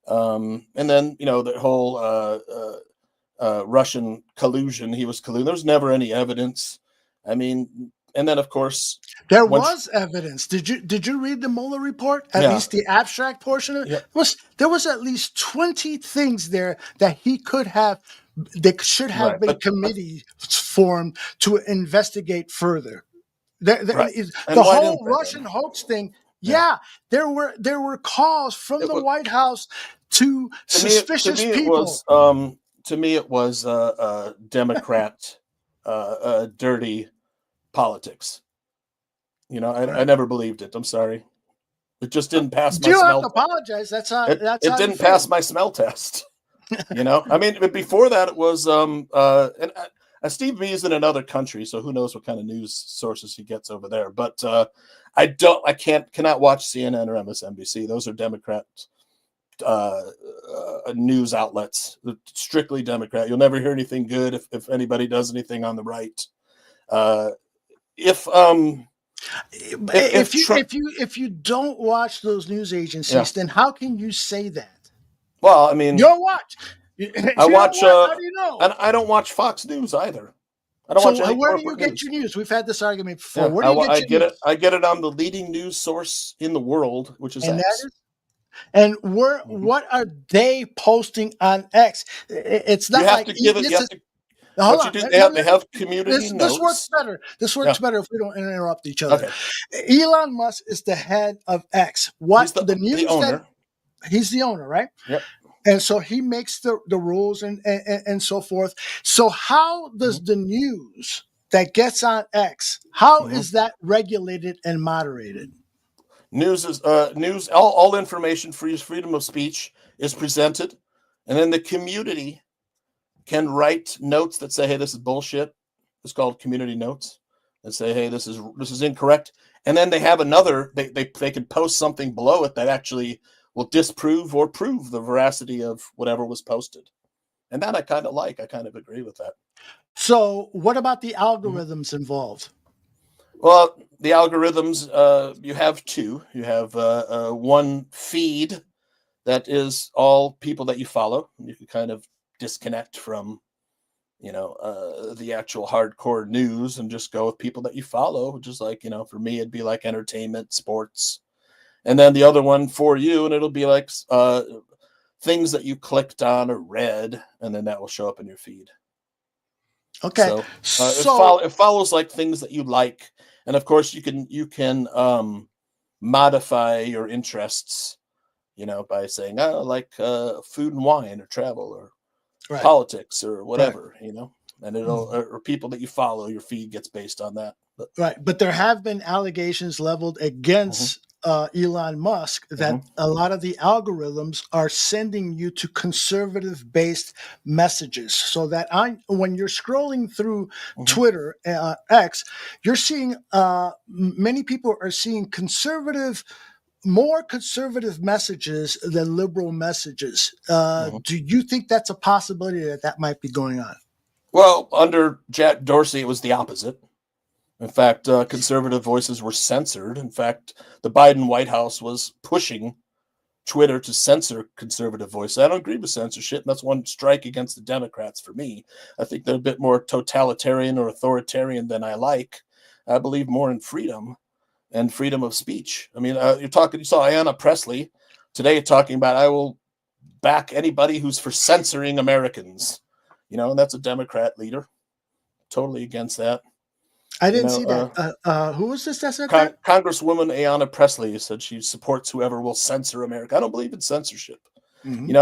And then, the whole Russian collusion, he was colluding. There was never any evidence. I mean, and then, of course, there was evidence. Did you read the Mueller report? At least the abstract portion of it? There was at least 20 things there that he could have. There should have been committees formed to investigate further. The whole Russian hoax thing. Yeah, there were calls from the White House to suspicious people. To me, it was Democrat dirty politics. I never believed it. I'm sorry. It just didn't pass my smell. You smell. have to apologize. That's how. It didn't pass my smell test. I mean, before that, it was Steve B is in another country, so who knows what kind of news sources he gets over there. But I cannot watch CNN or MSNBC. Those are Democrat news outlets, strictly Democrat. You'll never hear anything good if anybody does anything on the right. If you don't watch those news agencies, then how can you say that? Well, I mean, you don't watch. I watch. How do you know? And I don't watch Fox News either. I don't watch any where do you news. get your news? We've had this argument before. Yeah, Where do you get your news? I get it on the leading news source in the world, which is X. What are they posting on X? It's not like they have community notes. This works better. This works better if we don't interrupt each other. Okay. Elon Musk is the head of X. He's the owner. He's the owner, right? Yep. And so he makes the rules and so forth. So how does the news that gets on X, how is that regulated and moderated? News is news. All information, freedom of speech is presented, and then the community can write notes that say, "Hey, this is bullshit." It's called community notes, and say, "Hey, this is incorrect." And then they have another. They can post something below it that actually will disprove or prove the veracity of whatever was posted. And that I kind of like. I kind of agree with that. So what about the algorithms involved? Well, the algorithms, you have two. You have one feed that is all people that you follow. You can kind of disconnect from, the actual hardcore news and just go with people that you follow, which is like, for me, it'd be like entertainment, sports. And then the other one for you, and it'll be like things that you clicked on or read, and then that will show up in your feed. Okay. So it follows like things that you like, and of course you can modify your interests, by saying I like food and wine or travel or politics or whatever, and it'll or people that you follow, your feed gets based on that. But there have been allegations leveled against Elon Musk that a lot of the algorithms are sending you to conservative-based messages, so that when you're scrolling through Twitter, X, you're seeing many people are seeing more conservative messages than liberal messages. Do you think that's a possibility that might be going on? Well, under Jack Dorsey, it was the opposite. In fact, conservative voices were censored. In fact, the Biden White House was pushing Twitter to censor conservative voices. I don't agree with censorship, and that's one strike against the Democrats for me. I think they're a bit more totalitarian or authoritarian than I like. I believe more in freedom and freedom of speech. I mean, you saw Ayanna Pressley today talking about, I will back anybody who's for censoring Americans, and that's a Democrat leader. Totally against that. I didn't see that. Who was this that said that? Congresswoman Ayanna Pressley said she supports whoever will censor America. I don't believe in censorship. Mm-hmm.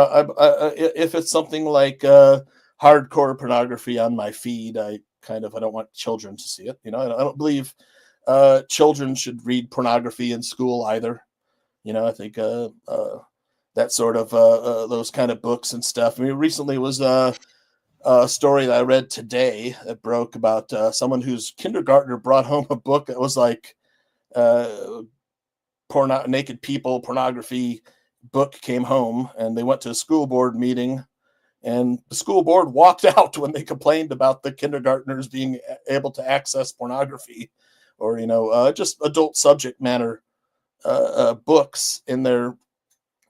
If it's something like hardcore pornography on my feed, I don't want children to see it. I don't believe children should read pornography in school either. I think that sort of those kind of books and stuff. I mean, recently was a story that I read today that broke about someone whose kindergartner brought home a book that was like naked people, pornography book came home, and they went to a school board meeting, and the school board walked out when they complained about the kindergartners being able to access pornography or, just adult subject matter books in their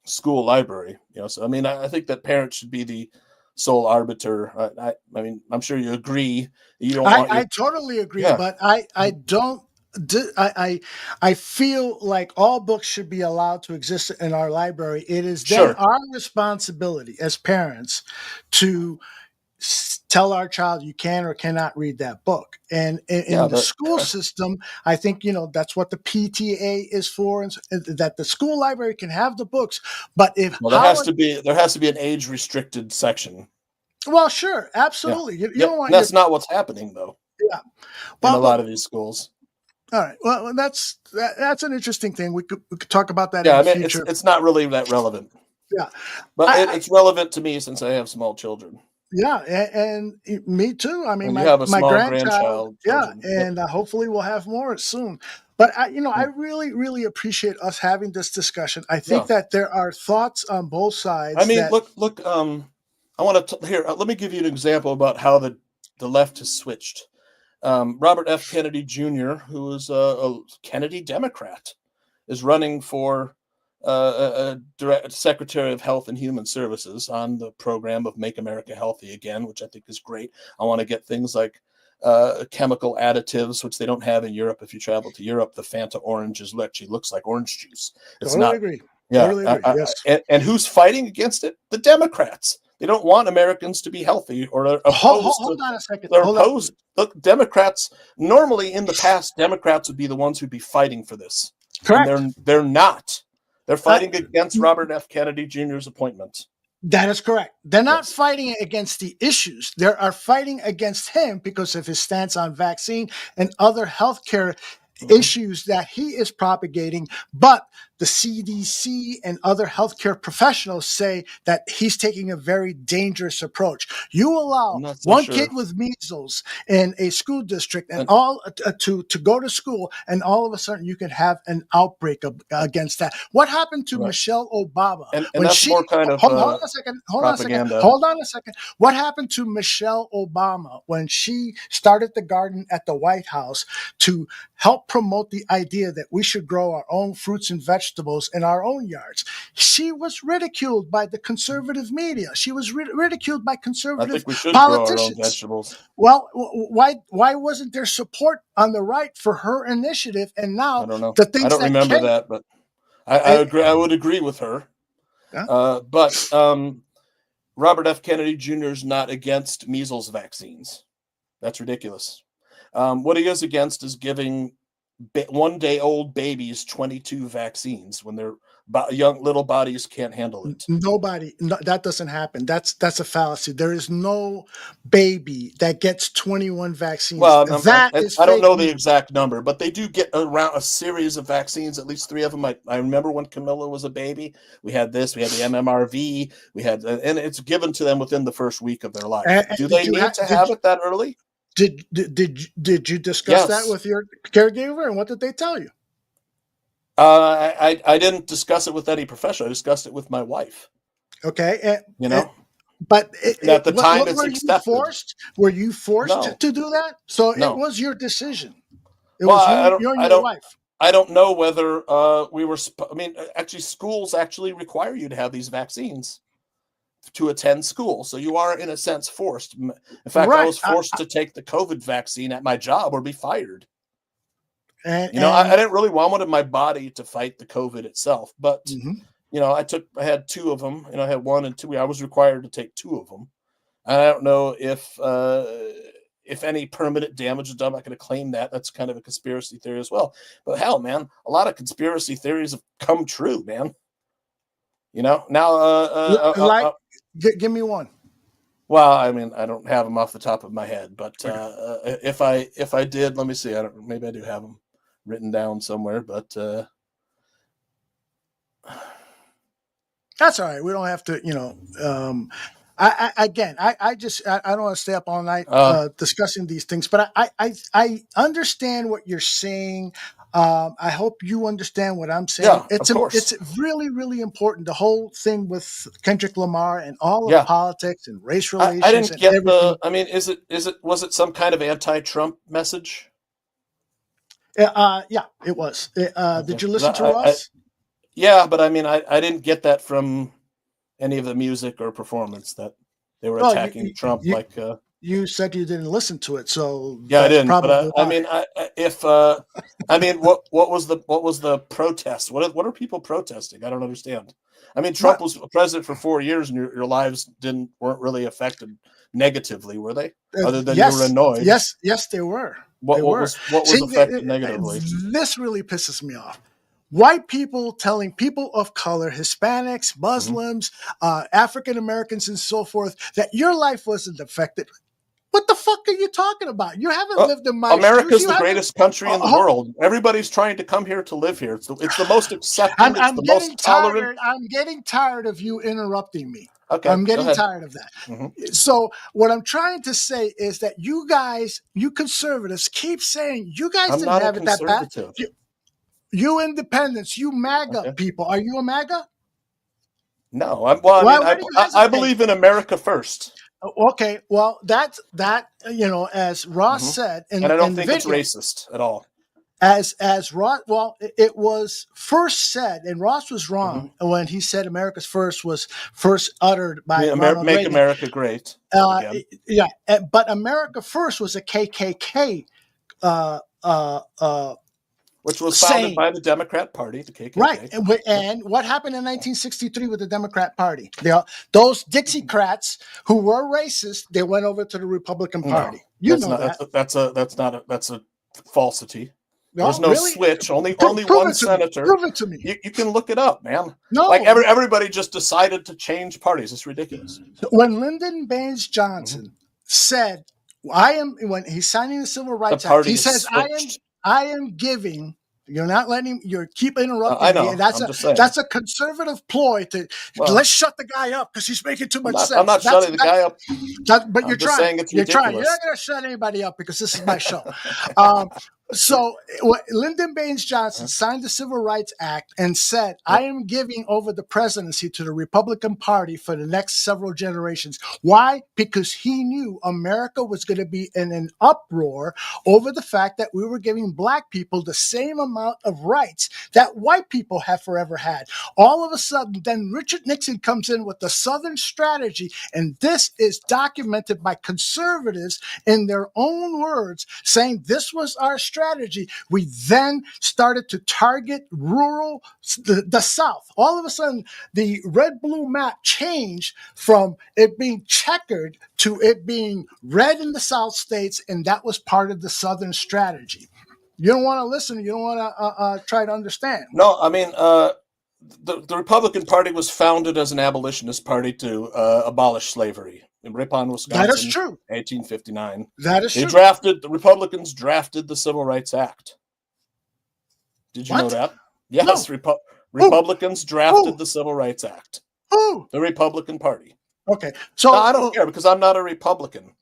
school library. So, I mean, I think that parents should be the sole arbiter. I mean, I'm sure you agree. You don't want I totally agree, but I don't. I feel like all books should be allowed to exist in our library. It is then our responsibility as parents to tell our child you can or cannot read that book. And in the school system, I think, that's what the PTA is for, and that the school library can have the books. But there has to be an age restricted section. Well, sure, absolutely. Yeah. You don't want that's not what's happening though. Yeah, in a lot of these schools. All right. Well, that's an interesting thing. We could talk about that in the future. It's not really that relevant. Yeah, but it's relevant to me since I have small children. Yeah, and me too. I mean, my grandchild. Yeah, and hopefully we'll have more soon. But I really, really appreciate us having this discussion. I think that there are thoughts on both sides. I mean, look. I want to let me give you an example about how the left has switched. Robert F. Kennedy Jr., who is a Kennedy Democrat, is running for Secretary of Health and Human Services on the program of Make America Healthy Again, which I think is great. I want to get things like chemical additives, which they don't have in Europe. If you travel to Europe, the Fanta orange actually looks like orange juice. It's totally agree. Yeah, totally agree. Yes. And who's fighting against it? The Democrats. They don't want Americans to be healthy, or opposed. Hold on a second. They're opposed. Look, Democrats, normally in the past, Democrats would be the ones who'd be fighting for this. Correct. And they're not. They're fighting against Robert F. Kennedy Jr.'s appointment. That is correct. They're not fighting against the issues. They are fighting against him because of his stance on vaccine and other healthcare issues that he is propagating. But the CDC and other healthcare professionals say that he's taking a very dangerous approach. You allow kid with measles in a school district and all to go to school, and all of a sudden you can have an outbreak against that. What happened to Michelle Obama? And that's more kind of hold on a second. What happened to Michelle Obama when she started the garden at the White House to help promote the idea that we should grow our own fruits and vegetables in our own yards? She was ridiculed by the conservative media. She was ridiculed by conservative politicians. Grow our own vegetables. Well, why wasn't there support on the right for her initiative? And now I don't know. The things I don't remember that, but I agree. I would agree with her. Yeah. But Robert F. Kennedy Jr. is not against measles vaccines. That's ridiculous. What he is against is giving one-day-old babies 22 vaccines when their young little bodies can't handle it. That doesn't happen. That's a fallacy. There is no baby that gets 21 vaccines. Well, I don't know the exact number, but they do get around a series of vaccines, at least 3 of them. I remember when Camilla was a baby, we had the MMRV, and it's given to them within the first week of their life. Do they need to have it that early? Did you discuss that with your caregiver, and what did they tell you? I didn't discuss it with any professional. I discussed it with my wife. Okay, but at the time, it's accepted. Were you forced to do that? So it was your decision. It was you and your wife. I don't know whether we were. Actually, schools actually require you to have these vaccines to attend school. So you are, in a sense, forced. In fact, I was forced to take the COVID vaccine at my job or be fired. I didn't really want my body to fight the COVID itself, but I had 2 of them, and I had 1 and 2. I was required to take 2 of them. And I don't know if any permanent damage is done. I'm not going to claim that. That's kind of a conspiracy theory as well. But hell, man, a lot of conspiracy theories have come true, man. Now, give me one. Well, I mean, I don't have them off the top of my head, but if I did, let me see. Maybe I do have them written down somewhere, but that's all right. We don't have to, I don't want to stay up all night discussing these things, but I understand what you're saying. I hope you understand what I'm saying. Yeah, it's really, really important. The whole thing with Kendrick Lamar and all of politics and race relations. I didn't get everything. I mean, was it some kind of anti-Trump message? Yeah, it was. Did you listen to Ross? Yeah, but I mean, I didn't get that from any of the music or performance that they were attacking Trump. You said you didn't listen to it, so yeah, I didn't. But I mean, what was the protest? What are people protesting? I don't understand. I mean, Trump was president for 4 years, and your lives weren't really affected negatively, were they? Other than you were annoyed. Yes, they were. What was affected negatively? This really pisses me off. White people telling people of color, Hispanics, Muslims, African Americans, and so forth, that your life wasn't affected. What the fuck are you talking about? You haven't lived in my America's shoes. the greatest country in the world. Everybody's trying to come here to live here. It's the most accepting. It's the most tolerant. I'm getting tired of you interrupting me. Okay, I'm getting tired of that. Mm-hmm. So what I'm trying to say is that you guys, you conservatives, keep saying you guys didn't have it that bad. You independents, you MAGA people. Are you a MAGA? No. I believe in America first. Okay, well, that as Ross said, and I don't think it's racist at all. As Ross, it was first said, and Ross was wrong when he said America's first was first uttered by Ronald Make Reagan. America Great. Yeah, but America first was a KKK. Which was founded by the Democrat Party, the KKK. Right. And what happened in 1963 with the Democrat Party? Those Dixiecrats who were racist, they went over to the Republican Party. That's a falsity. No, there's no really? Switch. Only one senator. Prove it to me. You can look it up, man. No. Everybody just decided to change parties. It's ridiculous. When Lyndon Baines Johnson said, when he's signing the Civil Rights Act, he says, I am giving. You're not letting. You keep interrupting I know. me. That's a conservative ploy to let's shut the guy up because he's making too much sense. I'm not shutting the guy up. But you're trying. Saying it's you're ridiculous. trying. You're not going to shut anybody up because this is my show. So Lyndon Baines Johnson signed the Civil Rights Act and said, I am giving over the presidency to the Republican Party for the next several generations. Why? Because he knew America was going to be in an uproar over the fact that we were giving black people the same amount of rights that white people have forever had. All of a sudden, then Richard Nixon comes in with the Southern strategy, and this is documented by conservatives in their own words, saying this was our strategy. We then started to target the South. All of a sudden, the red-blue map changed from it being checkered to it being red in the South states, and that was part of the Southern strategy. You don't want to listen. You don't want to try to understand. No, I mean, the Republican Party was founded as an abolitionist party to abolish slavery. In Ripon, Wisconsin, that is true. 1859. That is true. The Republicans drafted the Civil Rights Act. Did you know that? Yes, no. Republicans drafted the Civil Rights Act. Who? The Republican Party. Okay, so no, I don't care because I'm not a Republican.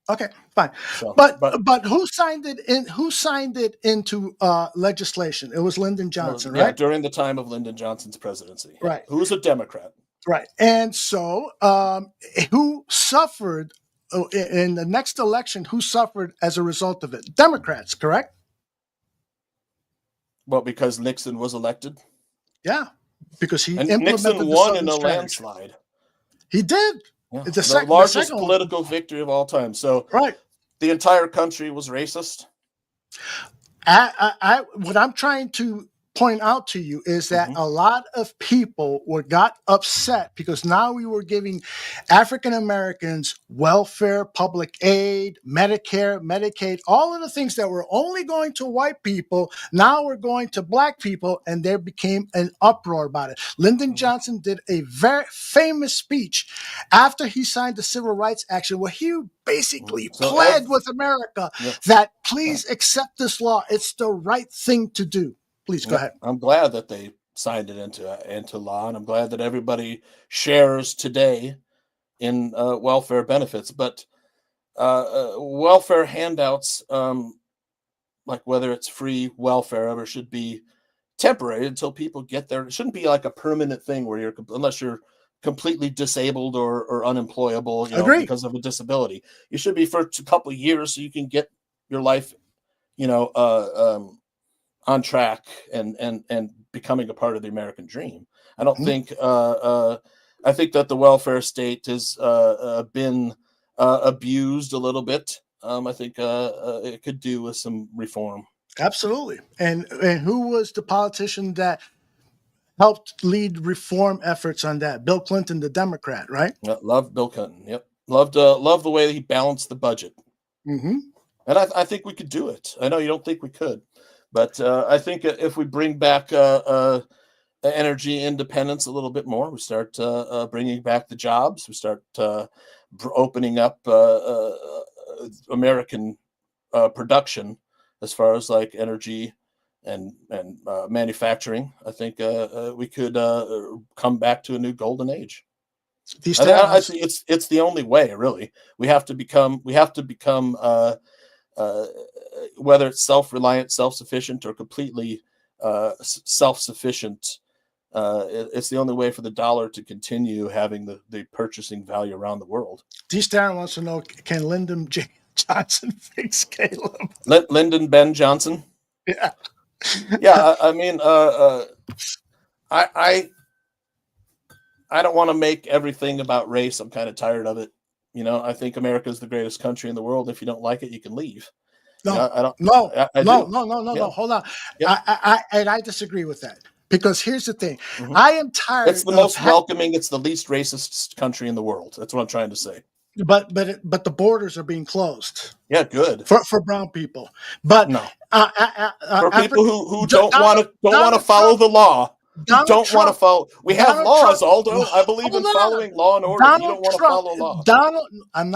Okay, fine. So, but who signed it in? Who signed it into legislation? It was Lyndon Johnson, right? Yeah, during the time of Lyndon Johnson's presidency. Right. Who was a Democrat. Right. And so who suffered in the next election? Who suffered as a result of it? Democrats, correct? Well, because Nixon was elected. Yeah, because he implemented Nixon won in a landslide. He did. Yeah. The largest political victory of all time. So the entire country was racist. What I'm trying to point out to you is that a lot of people got upset because now we were giving African Americans welfare, public aid, Medicare, Medicaid, all of the things that were only going to white people. Now we're going to black people, and there became an uproar about it. Lyndon Johnson did a very famous speech after he signed the Civil Rights Act, where he basically pled with America that please accept this law. It's the right thing to do. Please go ahead. I'm glad that they signed it into law, and I'm glad that everybody shares today in welfare benefits. But welfare handouts, like whether it's free welfare ever, should be temporary until people get there. It shouldn't be like a permanent thing where you're, unless you're completely disabled or unemployable, because of a disability. You should be for a couple of years so you can get your life, on track and becoming a part of the American dream. I don't think I think that the welfare state has been abused a little bit. I think it could do with some reform. Absolutely. And who was the politician that helped lead reform efforts on that? Bill Clinton, the Democrat, right? Yeah, loved Bill Clinton. Yep, loved the way that he balanced the budget. Mm-hmm. And I think we could do it. I know you don't think we could. But I think if we bring back energy independence a little bit more, we start bringing back the jobs, we start opening up American production as far as like energy and manufacturing. I think we could come back to a new golden age. I think it's the only way, really. We have to become whether it's self-reliant, self-sufficient, or completely self-sufficient, it's the only way for the dollar to continue having the purchasing value around the world. D. Starren wants to know, can Lyndon J. Johnson fix Caleb? Lyndon Ben Johnson? Yeah. Yeah, I mean, I don't want to make everything about race. I'm kind of tired of it. I think America is the greatest country in the world. If you don't like it, you can leave. No, I don't. No. I No. Hold on. Yeah. I disagree with that, because here's the thing. I am tired. It's the most welcoming. It's the least racist country in the world. That's what I'm trying to say. But the borders are being closed. Yeah, good for brown people. But no, for people who don't want to follow the law. You don't want to follow. We have laws, Aldo. I believe in following law and order. You don't want to follow law. I'm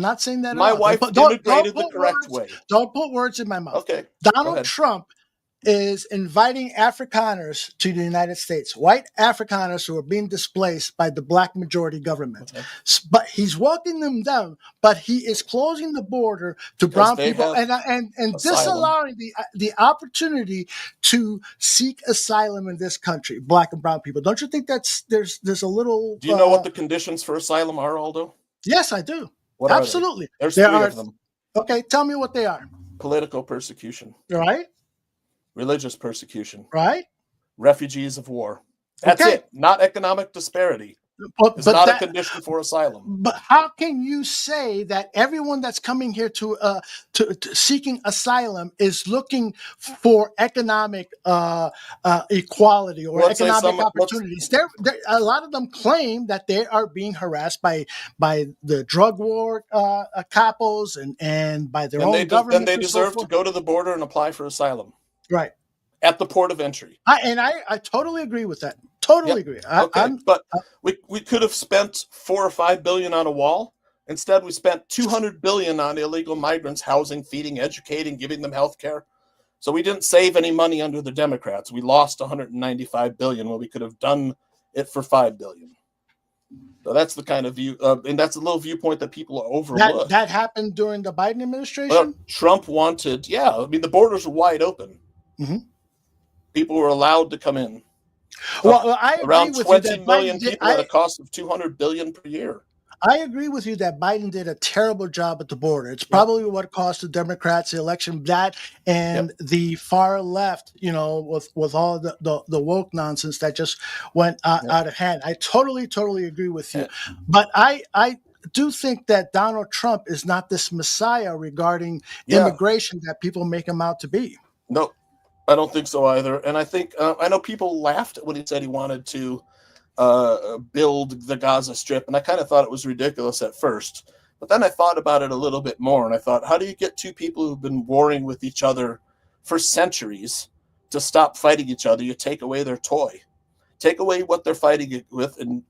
not saying that. My wife immigrated the correct way. Don't put words in my mouth. Okay. Donald Trump is inviting Afrikaners to the United States, white Afrikaners who are being displaced by the black majority government. Okay. But he's welcoming them down, but he is closing the border to brown people and disallowing the opportunity to seek asylum in this country, black and brown people. Don't you think there's a little... Do you know what the conditions for asylum are, Aldo? Yes, I do. What Absolutely. There's three of them. Okay, tell me what they are. Political persecution. Right. Religious persecution. Right. Refugees of war. That's it. Not economic disparity. It's not a condition for asylum. But how can you say that everyone that's coming here to seeking asylum is looking for economic equality or economic opportunities? A lot of them claim that they are being harassed by the drug war capos and by their own government. Then they deserve to go to the border and apply for asylum. Right. At the port of entry. I totally agree with that. Totally agree. But we could have spent $4 or $5 billion on a wall. Instead, we spent $200 billion on illegal migrants, housing, feeding, educating, giving them health care. So we didn't save any money under the Democrats. We lost $195 billion when we could have done it for $5 billion. So that's the kind of view, and that's a little viewpoint that people are overlooked. That happened during the Biden administration? Well, Trump wanted, the borders were wide open. Mm-hmm. People were allowed to come in. Well, I agree around with 20 you that million Biden people at a cost of $200 billion per year. I agree with you that Biden did a terrible job at the border. It's probably what cost the Democrats the election. That and the far left, with all the woke nonsense that just went out of hand. I totally agree with you. But I do think that Donald Trump is not this messiah regarding immigration that people make him out to be. No. I don't think so either. And I think I know people laughed when he said he wanted to build the Gaza Strip, and I kind of thought it was ridiculous at first. But then I thought about it a little bit more, and I thought, how do you get two people who've been warring with each other for centuries to stop fighting each other? You take away their toy, take away what they're fighting with, and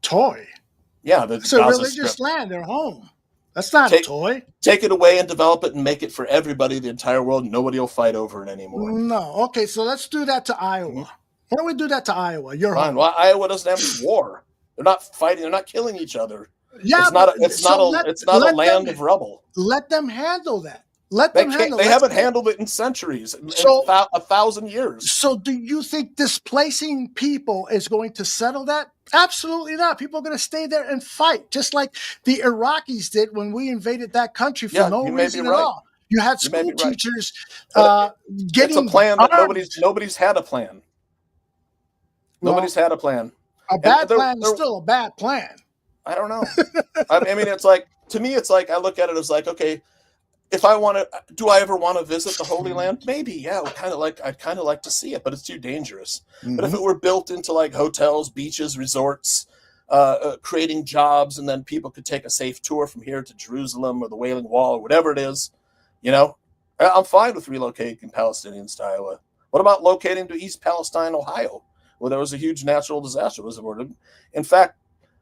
toy. Yeah, it's a religious land. They're home. That's not a toy. Take it away and develop it and make it for everybody, the entire world. Nobody will fight over it anymore. No. Okay, so let's do that to Iowa. Why don't we do that to Iowa? You're fine. home. Well, Iowa doesn't have war. They're not fighting. They're not killing each other. Yeah, it's not a land of rubble. Let them handle that. Let them handle. They haven't handled it in centuries, in 1,000 years. So, do you think displacing people is going to settle that? Absolutely not. People are going to stay there and fight, just like the Iraqis did when we invaded that country for no reason at all. You had school teachers getting. It's a plan that nobody's had a plan. Nobody's had a plan. A bad plan is still a bad plan. I don't know. I mean, it's like, to me, it's like, I look at it as like, okay, if I want to, do I ever want to visit the Holy Land? Maybe, yeah. I'd kind of like to see it, but it's too dangerous. Mm-hmm. But if it were built into like hotels, beaches, resorts, creating jobs, and then people could take a safe tour from here to Jerusalem or the Wailing Wall or whatever it is, I'm fine with relocating Palestinians to Iowa. What about locating to East Palestine, Ohio, where there was a huge natural disaster was averted? In fact,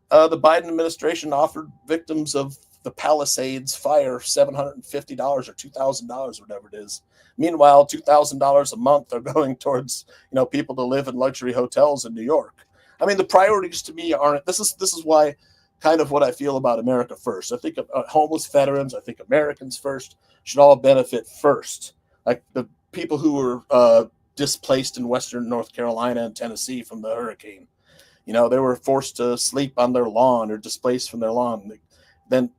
the Biden administration offered victims of the Palisades fire $750 or $2,000, whatever it is. Meanwhile, $2,000 a month are going towards people to live in luxury hotels in New York. I mean, the priorities to me aren't. This is why, kind of what I feel about America first. I think homeless veterans. I think Americans first should all benefit first. Like the people who were displaced in Western North Carolina and Tennessee from the hurricane. They were forced to sleep on their lawn or displaced from their lawn. Then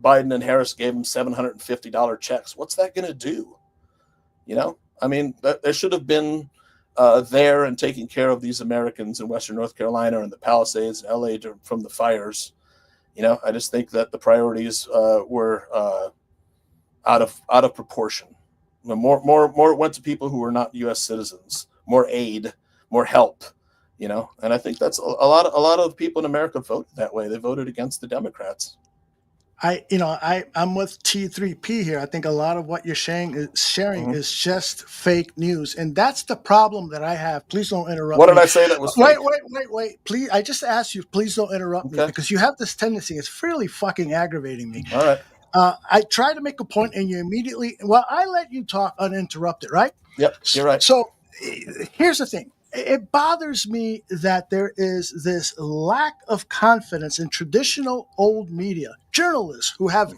Biden and Harris gave them $750 checks. What's that going to do? I mean, there should have been there and taking care of these Americans in Western North Carolina and the Palisades and LA from the fires. I just think that the priorities were out of proportion. More went to people who were not U.S. citizens. More aid, more help. And I think that's a lot of people in America voted that way. They voted against the Democrats. I'm with T3P here. I think a lot of what you're sharing is just fake news, and that's the problem that I have. Please don't interrupt. What did I say that was fake? Wait. Please, I just asked you. Please don't interrupt me because you have this tendency. It's really fucking aggravating me. All right. I try to make a point, and you immediately. Well, I let you talk uninterrupted, right? Yep, you're right. So here's the thing. It bothers me that there is this lack of confidence in traditional old media journalists who have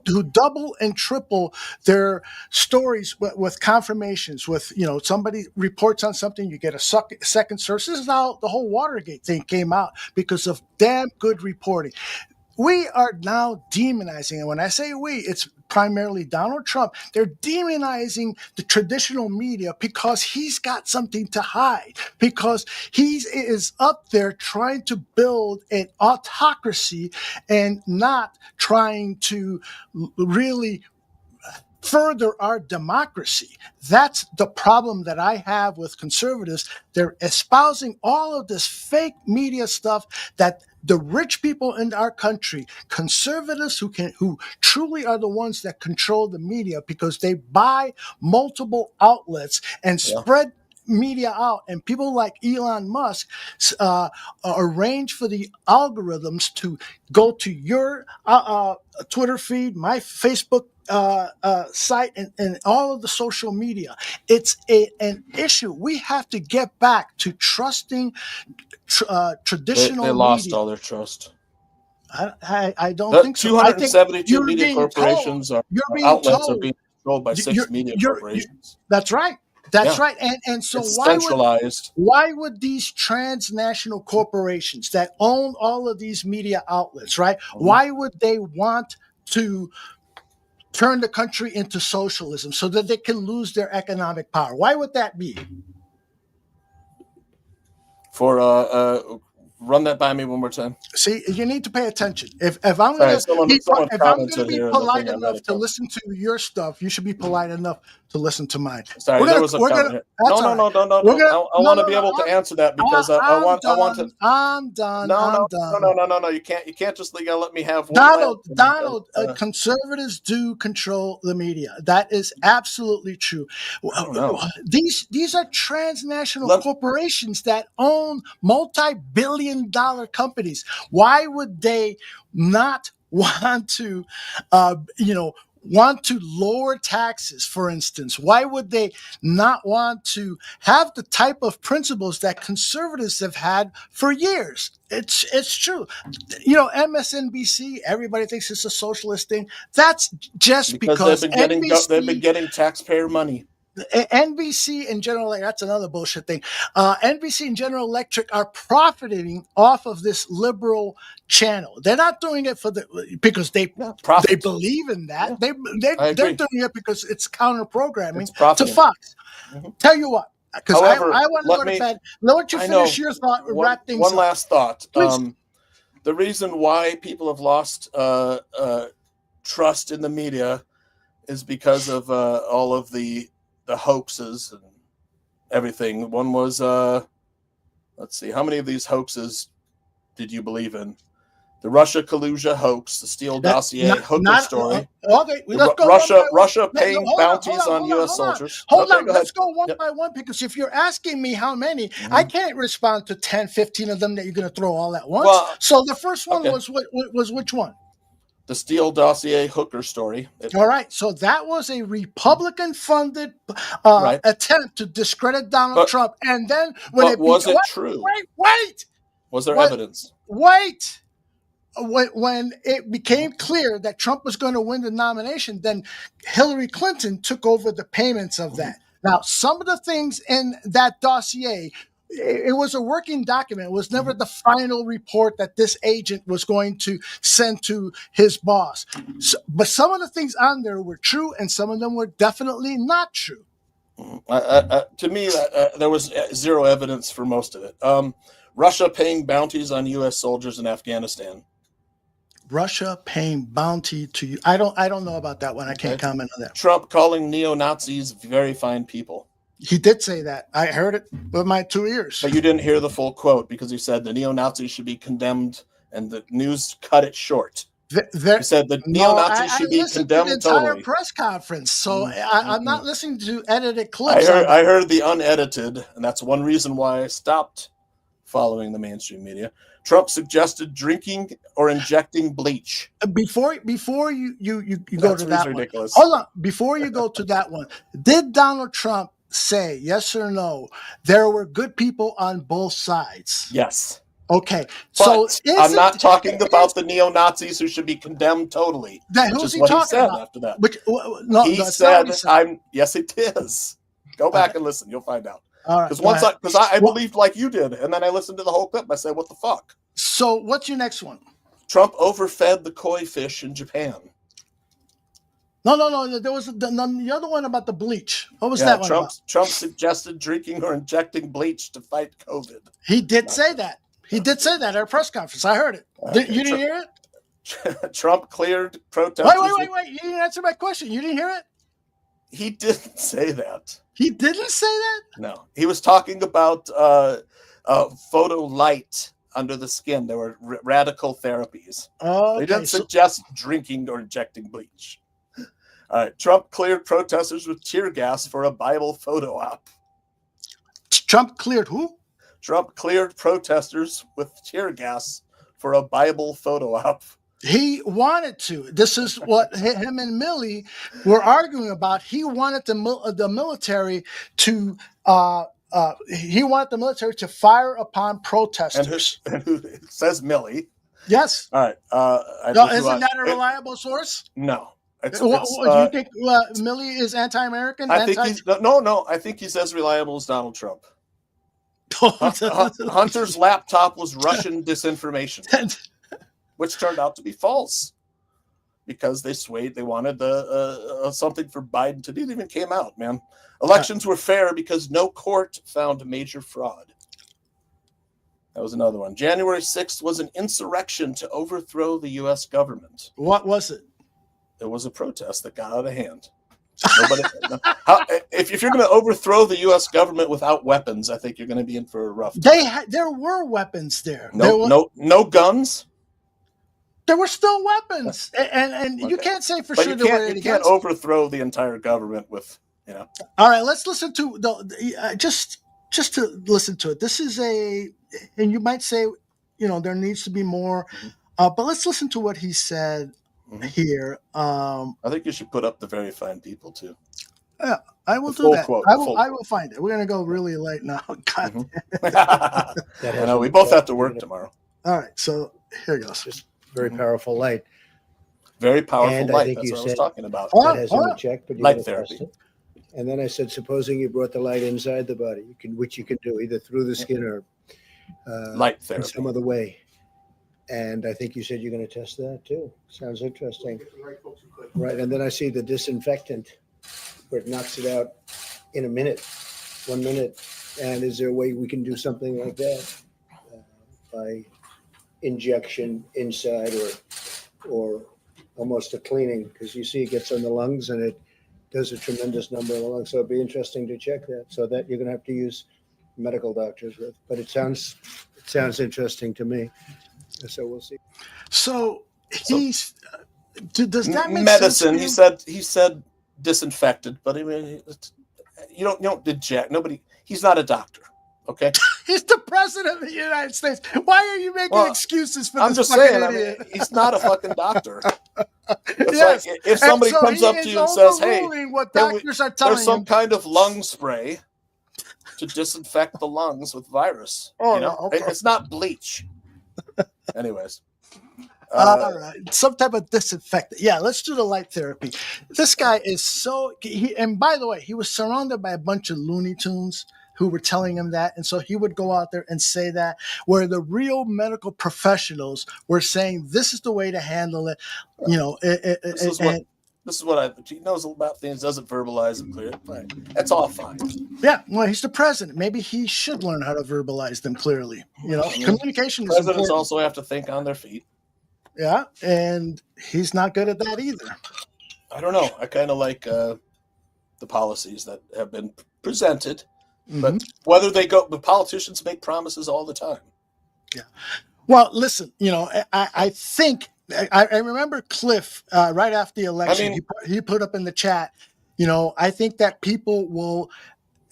who double and triple their stories with confirmations. With somebody reports on something, you get a second source. This is how the whole Watergate thing came out because of damn good reporting. We are now demonizing, and when I say we, it's primarily Donald Trump. They're demonizing the traditional media because he's got something to hide, because he is up there trying to build an autocracy and not trying to really further our democracy. That's the problem that I have with conservatives. They're espousing all of this fake media stuff that the rich people in our country, conservatives who truly are the ones that control the media because they buy multiple outlets and spread media out, and people like Elon Musk arrange for the algorithms to go to your Twitter feed, my Facebook site, and all of the social media. It's an issue. We have to get back to trusting traditional media. They lost all their trust. I don't think so. 272 media corporations outlets are being controlled by 6 media corporations. That's right. That's right. And so it's centralized. Why would these transnational corporations that own all of these media outlets, right? Mm-hmm. Why would they want to turn the country into socialism so that they can lose their economic power? Why would that be? For Run that by me one more time. See, you need to pay attention. If I'm going to be polite enough to listen to your stuff, you should be polite enough to listen to mine. Sorry, there was a comment here. No. I want to be able to answer that because I want to. I'm done. No. You can't just let me have one. Donald, conservatives do control the media. That is absolutely true. These are transnational corporations that own multi-billion-dollar companies. Why would they not want to, lower taxes, for instance? Why would they not want to have the type of principles that conservatives have had for years? It's true. MSNBC, everybody thinks it's a socialist thing. That's just because they've been getting taxpayer money. NBC and General Electric, that's another bullshit thing. NBC and General Electric are profiting off of this liberal channel. They're not doing it because they believe in that. They're doing it because it's counter programming to Fox. Mm-hmm. Tell you what, because I want to go to bed. Let you finish your thought. Wrap things up. One last thought. The reason why people have lost trust in the media is because of all of the hoaxes and everything. One was, let's see, how many of these hoaxes did you believe in? The Russia collusion hoax, the Steele dossier, hooker story. Russia paying bounties on U.S. soldiers. Hold on, let's go one by one, because if you're asking me how many, I can't respond to 10, 15 of them that you're going to throw all at once. So the first one was which one? The Steele dossier hooker story. All right. So that was a Republican-funded attempt to discredit Donald Trump. And then was it true? Wait. Was there evidence? Wait. When it became clear that Trump was going to win the nomination, then Hillary Clinton took over the payments of that. Now, some of the things in that dossier, it was a working document. It was never the final report that this agent was going to send to his boss. But some of the things on there were true, and some of them were definitely not true. To me, there was zero evidence for most of it. Russia paying bounties on U.S. soldiers in Afghanistan. Russia paying bounty to you. I don't know about that one. I can't comment on that. Trump calling neo-Nazis very fine people. He did say that. I heard it with my 2 ears. But you didn't hear the full quote, because he said the neo-Nazis should be condemned, and the news cut it short. He said the neo-Nazis should be condemned to the entire press conference, so I'm not listening to edited clips. I heard the unedited, and that's one reason why I stopped following the mainstream media. Trump suggested drinking or injecting bleach. Before you go to that ridiculous. One. Hold on. Before you go to that one, did Donald Trump say, yes or no, there were good people on both sides? Yes. Okay. But so I'm not talking about the neo-Nazis who should be condemned totally. Who's he talking about? After that. He said, yes, it is. Go back and listen. You'll find out. Because I believed like you did, and then I listened to the whole clip. I said, "What the fuck?" So, what's your next one? Trump overfed the koi fish in Japan. No. There was the other one about the bleach. What was that one about? Trump suggested drinking or injecting bleach to fight COVID. He did say that. He did say that at a press conference. I heard it. You didn't hear it? Trump cleared protesters. Wait! You didn't answer my question. You didn't hear it? He didn't say that. He didn't say that? No. He was talking about photo light under the skin. There were radical therapies. Oh, He didn't suggest drinking or injecting bleach. All right. Trump cleared protesters with tear gas for a Bible photo op. Trump cleared who? Trump cleared protesters with tear gas for a Bible photo op. He wanted to. This is what him and Milley were arguing about. He wanted the military to fire upon protesters. And who says Milley? Yes. All right. Isn't that a reliable source? No. Do you think Milley is anti-American? I think he's as reliable as Donald Trump. Hunter's laptop was Russian disinformation. Which turned out to be false, because they wanted something for Biden to do. It even came out, man. Elections were fair because no court found major fraud. That was another one. January 6th was an insurrection to overthrow the U.S. government. What was it? It was a protest that got out of hand. Nobody, if you're going to overthrow the U.S. government without weapons, I think you're going to be in for a rough time. There were weapons there. No guns. There were still weapons, and you can't say for sure there were any guns. You can't overthrow the entire government with, All right, let's listen to just to listen to it. This is and you might say, there needs to be more, but let's listen to what he said here. I think you should put up the very fine people too. Yeah, I will do that. Quote, I will find it. We're gonna go really late now. God. I know we both have to work tomorrow. All right, so here goes. Just very powerful light. Very powerful and light. I think That's what I was talking about. That hasn't been checked, but light therapy. And then I said, supposing you brought the light inside the body, which you can do either through the skin or light therapy in some other way. And I think you said you're going to test that too. Sounds interesting. Right. And then I see the disinfectant where it knocks it out in a minute, 1 minute. And is there a way we can do something like that by injection inside or almost a cleaning? Because you see it gets on the lungs and it does a tremendous number of the lungs. So it'd be interesting to check that. So that you're going to have to use medical doctors with. But it sounds interesting to me. So we'll see. So he's does that make medicine? sense? He said disinfected, but I mean, you don't inject. Nobody. He's not a doctor. Okay. He's the president of the United States. Why are you making excuses for I'm this just fucking saying. idiot? I mean, he's not a fucking doctor. Yes. Like if somebody so comes up to you and says, "Hey, what doctors are telling there's some him. kind of lung spray to disinfect the lungs with virus," okay. It's not bleach. Anyways. All right, some type of disinfectant. Yeah, let's do the light therapy. This guy is and by the way, he was surrounded by a bunch of Looney Tunes who were telling him that. And so he would go out there and say that, where the real medical professionals were saying, this is the way to handle it. This is what he knows about things, doesn't verbalize them clearly. Right. That's all fine. Yeah, well, he's the president. Maybe he should learn how to verbalize them clearly. Communication is important. Presidents also have to think on their feet. Yeah, and he's not good at that either. I don't know. I kind of like the policies that have been presented, but whether they go, the politicians make promises all the time. Yeah. Well, listen, I think I remember Cliff right after the election. He put up in the chat. I think that people will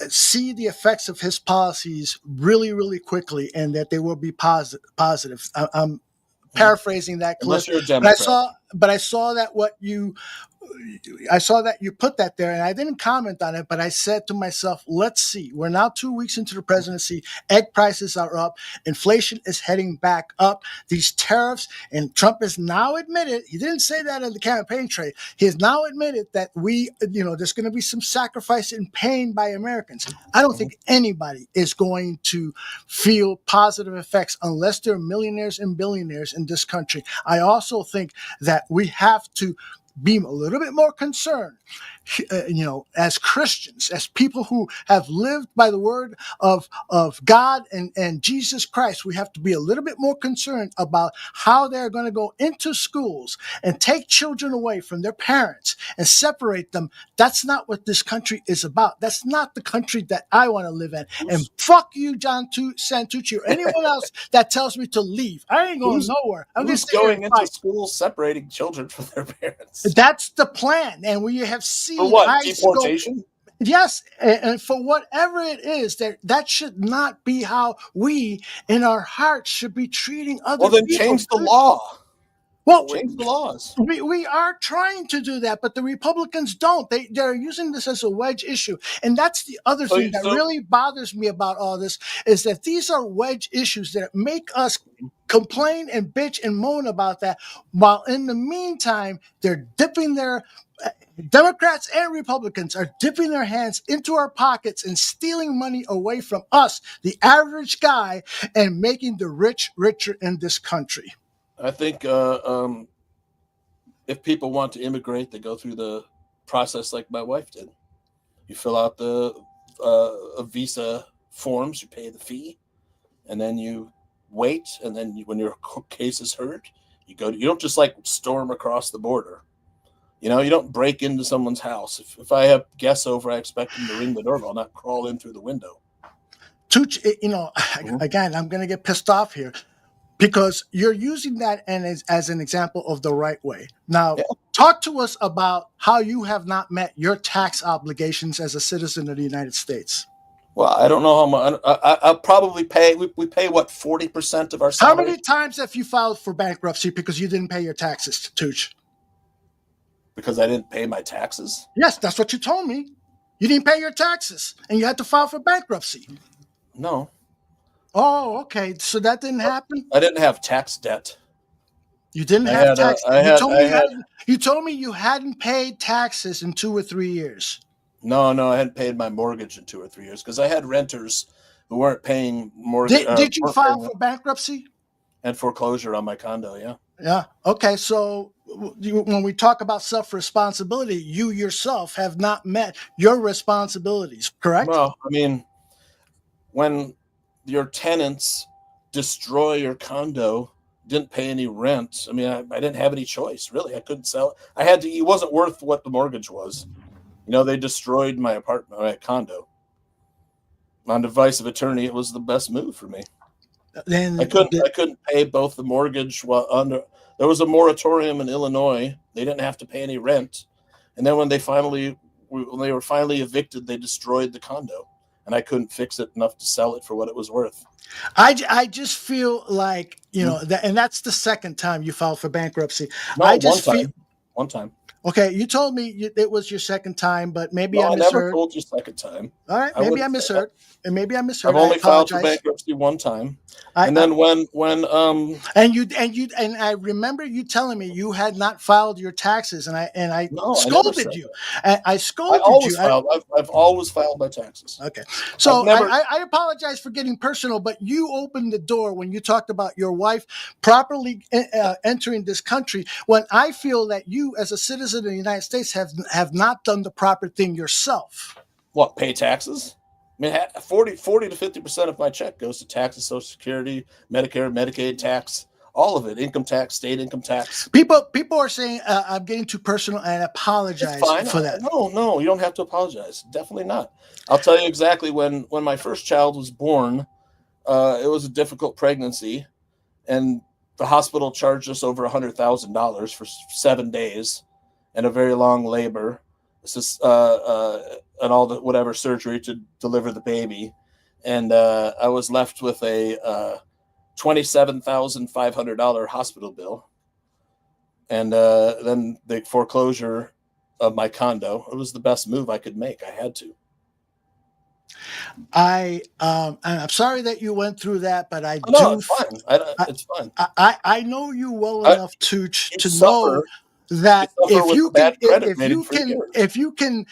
see the effects of his policies really, really quickly, and that they will be positive. I'm paraphrasing that, Cliff. Unless you're a Democrat. But I saw that I saw that you put that there, and I didn't comment on it, but I said to myself, let's see. We're now 2 weeks into the presidency. Egg prices are up. Inflation is heading back up. These tariffs, and Trump has now admitted, he didn't say that in the campaign trail. He has now admitted that there's going to be some sacrifice and pain by Americans. I don't think anybody is going to feel positive effects unless they're millionaires and billionaires in this country. I also think that we have to be a little bit more concerned, as Christians, as people who have lived by the word of God and Jesus Christ. We have to be a little bit more concerned about how they're going to go into schools and take children away from their parents and separate them. That's not what this country is about. That's not the country that I want to live in. And fuck you, John Santucci, or anyone else that tells me to leave. I ain't going nowhere. I'm just going into schools separating children from their parents. That's the plan, and we have seen for what, deportation? Yes, and for whatever it is, that should not be how we, in our hearts, should be treating other people. Well, then change the law. Well, change the laws. We are trying to do that, but the Republicans don't. They're using this as a wedge issue, and that's the other thing that really bothers me about all this is that these are wedge issues that make us complain and bitch and moan about that, while in the meantime they're dipping their Democrats and Republicans are dipping their hands into our pockets and stealing money away from us, the average guy, and making the rich richer in this country. I think if people want to immigrate, they go through the process like my wife did. You fill out the visa forms, you pay the fee, and then you wait, and then when your case is heard, you don't just like storm across the border. You don't break into someone's house. If I have guests over, I expect them to ring the doorbell, not crawl in through the window. Tooch, again, I'm going to get pissed off here because you're using that as an example of the right way. Now, talk to us about how you have not met your tax obligations as a citizen of the United States. Well, I don't know how much. I'll probably pay. We pay what, 40% of our salary. How many times have you filed for bankruptcy because you didn't pay your taxes, Tooch? Because I didn't pay my taxes? Yes, that's what you told me. You didn't pay your taxes, and you had to file for bankruptcy. No. Oh, okay. So that didn't happen? I didn't have tax debt. You didn't have tax. You told me you hadn't paid taxes in 2 or 3 years. No, I hadn't paid my mortgage in 2 or 3 years because I had renters who weren't paying mortgage. Did you file for bankruptcy? And foreclosure on my condo, yeah. Yeah. Okay. So when we talk about self-responsibility, you yourself have not met your responsibilities, correct? Well, I mean, when your tenants destroy your condo, didn't pay any rent, I mean, I didn't have any choice, really. I couldn't sell it. I had to. It wasn't worth what the mortgage was. They destroyed my apartment, my condo. On advice of attorney, it was the best move for me. Then I couldn't pay both the mortgage there was a moratorium in Illinois. They didn't have to pay any rent. And then when they were finally evicted, they destroyed the condo, and I couldn't fix it enough to sell it for what it was worth. I just feel like, and that's the second time you filed for bankruptcy. No, one time. Okay, you told me it was your second time, but maybe I misheard. I never told you second time. All right, maybe I misheard. And maybe I misheard. I've only filed for bankruptcy one time. And then when I remember you telling me you had not filed your taxes, and I scolded you. I scolded you. I've always filed my taxes. Okay, so I apologize for getting personal, but you opened the door when you talked about your wife properly entering this country. When I feel that you, as a citizen of the United States, have not done the proper thing yourself. What, pay taxes? I mean, 40 to 50% of my check goes to taxes, Social Security, Medicare, Medicaid tax, all of it, income tax, state income tax. People are saying I'm getting too personal, and I apologize for that. No, you don't have to apologize. Definitely not. I'll tell you exactly when my first child was born. It was a difficult pregnancy, and the hospital charged us over $100,000 for 7 days and a very long labor. This is and all the whatever surgery to deliver the baby, and I was left with a $27,500 hospital bill, and then the foreclosure of my condo. It was the best move I could make. I had to. I'm sorry that you went through that, but it's fine. It's fine. I know you well enough to know that if you can,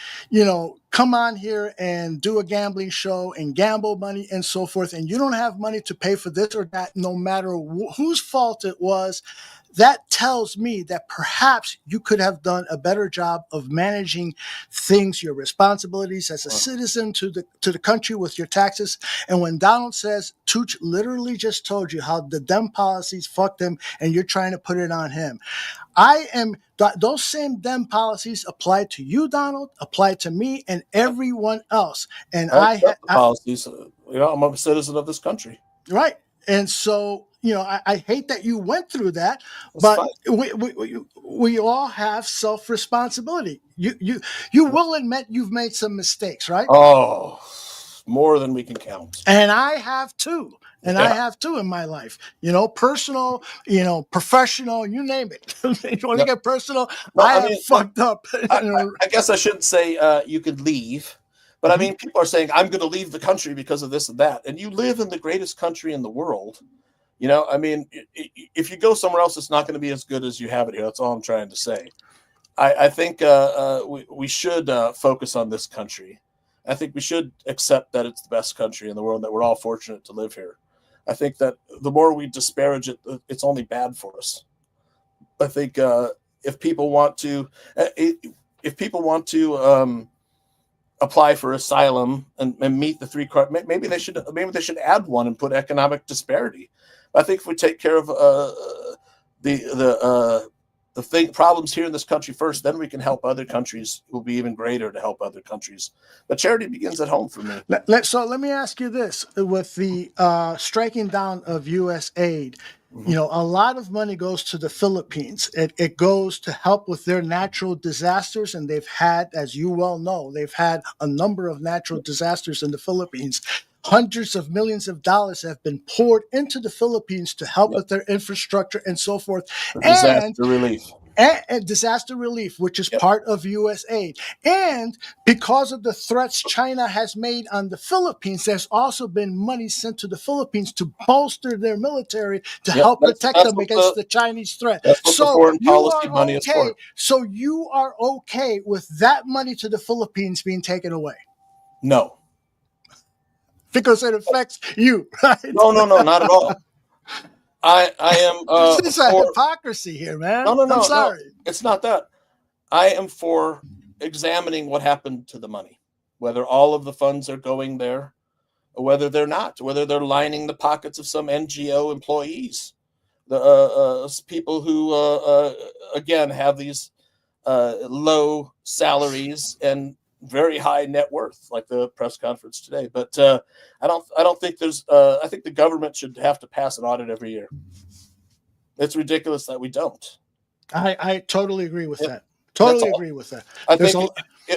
come on here and do a gambling show and gamble money and so forth, and you don't have money to pay for this or that, no matter whose fault it was, that tells me that perhaps you could have done a better job of managing things, your responsibilities as a citizen to the country with your taxes. And when Donald says, Tooch literally just told you how the dumb policies fucked him, and you're trying to put it on him. Those same dumb policies apply to you, Donald, apply to me and everyone else. And policies. I'm a citizen of this country. Right. And so, I hate that you went through that, but we all have self-responsibility. You will admit you've made some mistakes, right? Oh, more than we can count. And I have too. I have too in my life, personal, professional, you name it. You want to get personal? No, I have fucked up. I guess I shouldn't say you could leave, but I mean, people are saying I'm going to leave the country because of this and that. And you live in the greatest country in the world. I mean, if you go somewhere else, it's not going to be as good as you have it here. That's all I'm trying to say. I think we should focus on this country. I think we should accept that it's the best country in the world, that we're all fortunate to live here. I think that the more we disparage it, it's only bad for us. I think if people want to apply for asylum and meet the three. Maybe they should add one and put economic disparity. I think if we take care of the problems here in this country first, then we can help other countries. Will be even greater to help other countries. But charity begins at home for me. So let me ask you this: with the striking down of U.S. aid, you know, a lot of money goes to the Philippines. It goes to help with their natural disasters, and they've had, as you well know, they've had a number of natural disasters in the Philippines. Hundreds of millions of dollars have been poured into the Philippines to help with their infrastructure and so forth. Disaster relief. And disaster relief, which is part of U.S. aid. And because of the threats China has made on the Philippines, there's also been money sent to the Philippines to bolster their military to help protect them against the Chinese threat. So you are okay. So you are okay with that money to the Philippines being taken away? No. Because it affects you, right? No, not at all. I am. This is a hypocrisy here, man. No. I'm sorry. No, it's not that. I am for examining what happened to the money, whether all of the funds are going there, or whether they're not, whether they're lining the pockets of some NGO employees, the people who again have these low salaries and very high net worth, like the press conference today. But I don't think there's. I think the government should have to pass an audit every year. It's ridiculous that we don't. I totally agree with that. Totally agree with that.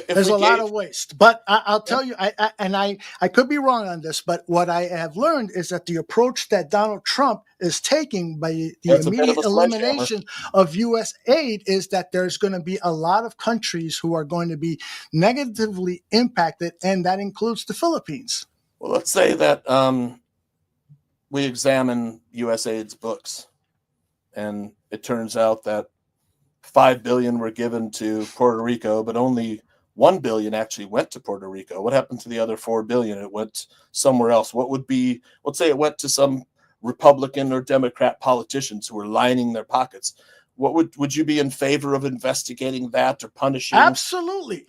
There's a lot of waste, but I'll tell you, I could be wrong on this, but what I have learned is that the approach that Donald Trump is taking by the immediate elimination of U.S. aid is that there's going to be a lot of countries who are going to be negatively impacted, and that includes the Philippines. Well, let's say that we examine U.S. aid's books, and it turns out that $5 billion were given to Puerto Rico, but only $1 billion actually went to Puerto Rico. What happened to the other $4 billion? It went somewhere else. What would be? Let's say it went to some Republican or Democrat politicians who were lining their pockets. What would you be in favor of investigating that or punishing? Absolutely.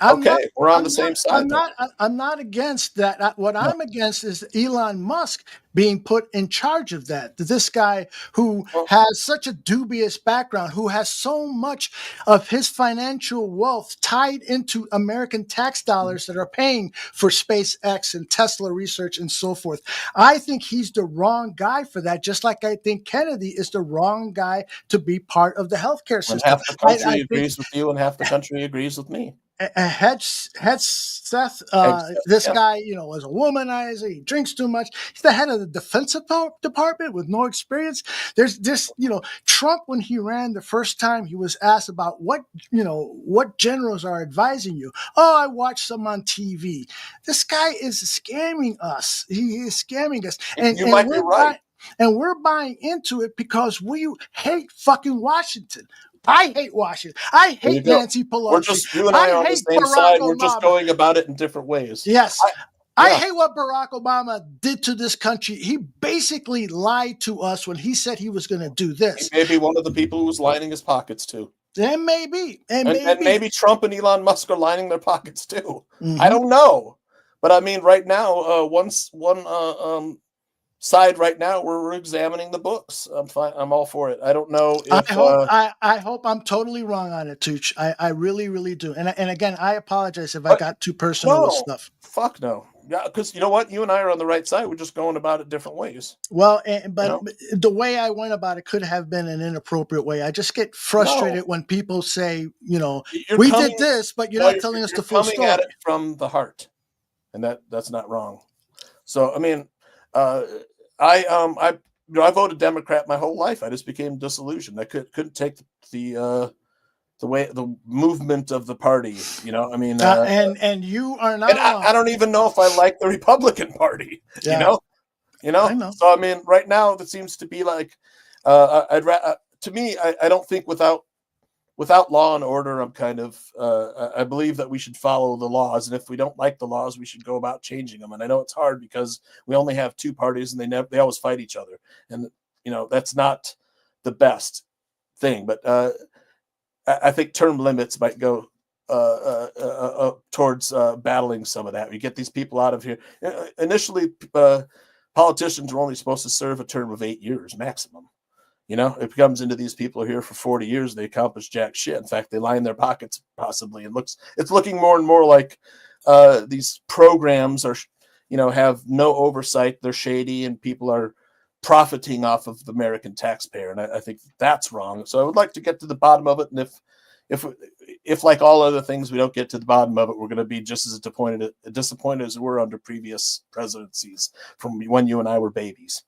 We're on the same side. I'm not against that. What I'm against is Elon Musk being put in charge of that. This guy who has such a dubious background, who has so much of his financial wealth tied into American tax dollars that are paying for SpaceX and Tesla research and so forth. I think he's the wrong guy for that, just like I think Kennedy is the wrong guy to be part of the healthcare system. Half the country agrees with you and half the country agrees with me. Seth, this guy, is a womanizer. He drinks too much. He's the head of the Defense Department with no experience. There's this, Trump, when he ran the first time, he was asked about what generals are advising you. Oh, I watched some on TV. This guy is scamming us. He is scamming us. And you might be right. And we're buying into it because we hate fucking Washington. I hate Washington. I hate Nancy Pelosi. We're just, you and I are on the same side. We're just going about it in different ways. Yes. I hate what Barack Obama did to this country. He basically lied to us when he said he was going to do this. He may be one of the people who was lining his pockets too. And maybe. And maybe Trump and Elon Musk are lining their pockets too. Mm-hmm. I don't know. But I mean, right now, one side right now, we're examining the books. I'm fine. I'm all for it. I don't know if I hope I'm totally wrong on it, Tooch. I really, really do. And again, I apologize if I got too personal with stuff. Fuck no. Yeah, because you know what? You and I are on the right side. We're just going about it different ways. Well, but the way I went about it could have been an inappropriate way. I just get frustrated when people say, we did this, but you're not telling us the full story. You're coming at it from the heart, and that's not wrong. So, I mean, I voted Democrat my whole life. I just became disillusioned. I couldn't take the movement of the party. I mean, and you are not. And I don't even know if I like the Republican Party. Yeah. I know. So I mean, right now that seems to be like to me. I don't think without law and order, I'm kind of, I believe that we should follow the laws. And if we don't like the laws, we should go about changing them. And I know it's hard because we only have two parties and they always fight each other. And, that's not the best thing. But I think term limits might go towards battling some of that. We get these people out of here. Initially, politicians were only supposed to serve a term of 8 years maximum. It comes into these people are here for 40 years. They accomplish jack shit. In fact, they line their pockets possibly. It's looking more and more like these programs are, have no oversight. They're shady, and people are profiting off of the American taxpayer. And I think that's wrong. So I would like to get to the bottom of it. And if like all other things, we don't get to the bottom of it, we're going to be just as disappointed as we were under previous presidencies from when you and I were babies.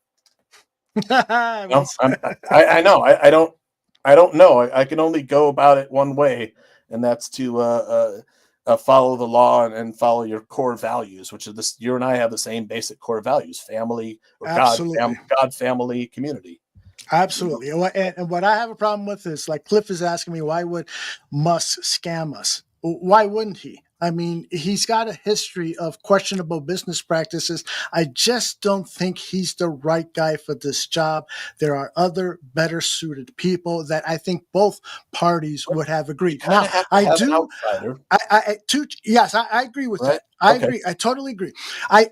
I know. I don't know. I can only go about it one way, and that's to follow the law and follow your core values, which is this. You and I have the same basic core values: family, or God, family, community. Absolutely. And what I have a problem with is, like Cliff is asking me, why would Musk scam us? Why wouldn't he? I mean, he's got a history of questionable business practices. I just don't think he's the right guy for this job. There are other better suited people that I think both parties would have agreed. Now, I agree with that. I agree. I totally agree. I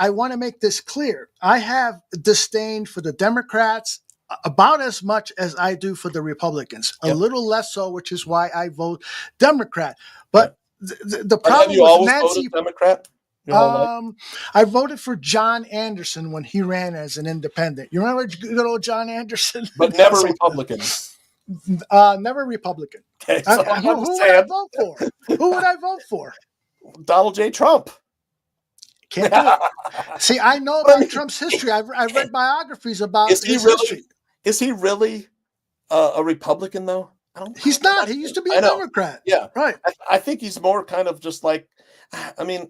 want to make this clear. I have disdain for the Democrats about as much as I do for the Republicans, a little less so, which is why I vote Democrat. But the problem have you with always Nancy, voted Democrat? I voted for John Anderson when he ran as an independent. You remember good old John Anderson? But never Republican. Never Republican. Okay, so who would I vote for? Who would I vote for? Donald J. Trump. Can't do it. See, I know about Trump's history. I've read biographies about his history. Is he really a Republican, though? He's not. He used to be a Democrat. Yeah, right. I think he's more kind of just like, I mean,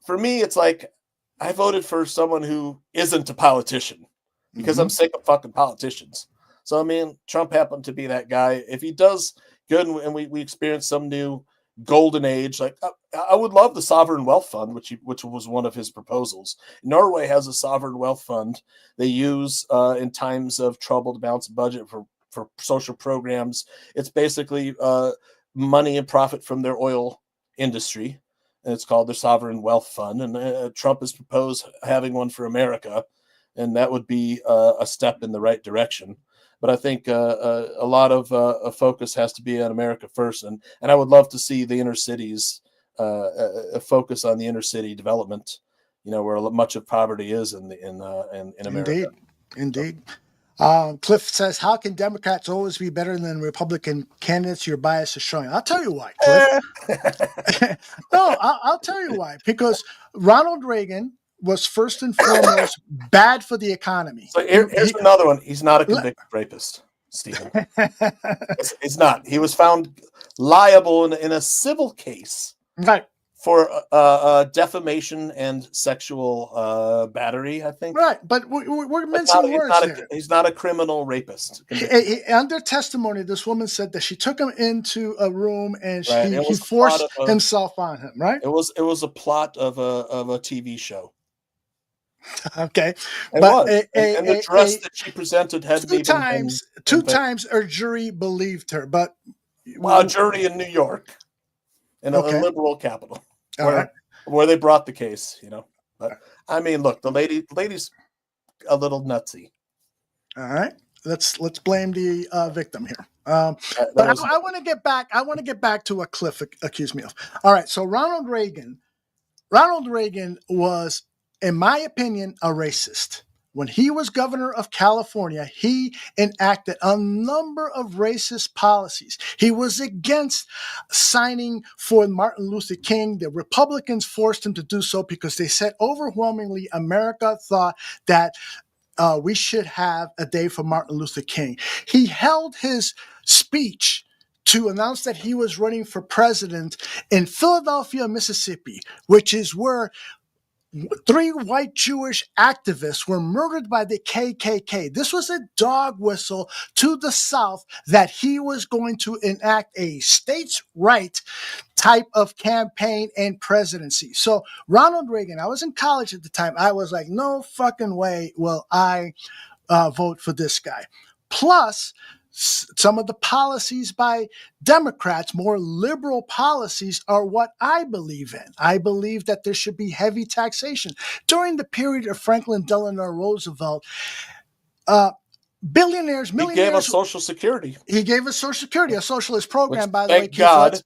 for me, it's like I voted for someone who isn't a politician because I'm sick of fucking politicians. So, I mean, Trump happened to be that guy. If he does good and we experience some new golden age, like I would love the sovereign wealth fund, which was one of his proposals. Norway has a sovereign wealth fund they use in times of trouble to balance the budget for social programs. It's basically money and profit from their oil industry, and it's called the sovereign wealth fund. And Trump has proposed having one for America, and that would be a step in the right direction. But I think a lot of a focus has to be on America first, and I would love to see the inner cities focus on the inner city development. Where much of poverty is in America. Indeed. Cliff says, "How can Democrats always be better than Republican candidates? Your bias is showing." I'll tell you why, Cliff. No, I'll tell you why. Because Ronald Reagan was first and foremost bad for the economy. So here's another one. He's not a convicted rapist, Stephen. He's not. He was found liable in a civil case, right, for defamation and sexual battery, I think. Right, but we're mincing words here. He's not a criminal rapist. Under testimony, this woman said that she took him into a room and he forced himself on him. Right. It was a plot of a TV show. Okay, and the dress that she presented had two times her jury believed her, but a jury in New York, in a liberal capital, where they brought the case, But I mean, look, the lady's a little nutsy. All right, let's blame the victim here. But I want to get back. I want to get back to what Cliff accused me of. All right, so Ronald Reagan was, in my opinion, a racist. When he was governor of California, he enacted a number of racist policies. He was against signing for Martin Luther King. The Republicans forced him to do so because they said overwhelmingly America thought that we should have a day for Martin Luther King. He held his speech to announce that he was running for president in Philadelphia, Mississippi, which is where 3 white Jewish activists were murdered by the KKK. This was a dog whistle to the South that he was going to enact a states' right type of campaign and presidency. So Ronald Reagan, I was in college at the time. I was like, no fucking way will I vote for this guy. Plus, some of the policies by Democrats, more liberal policies, are what I believe in. I believe that there should be heavy taxation. During the period of Franklin Delano Roosevelt, billionaires, millionaires. He gave us Social Security. He gave us Social Security, a socialist program, by the way. Thank God.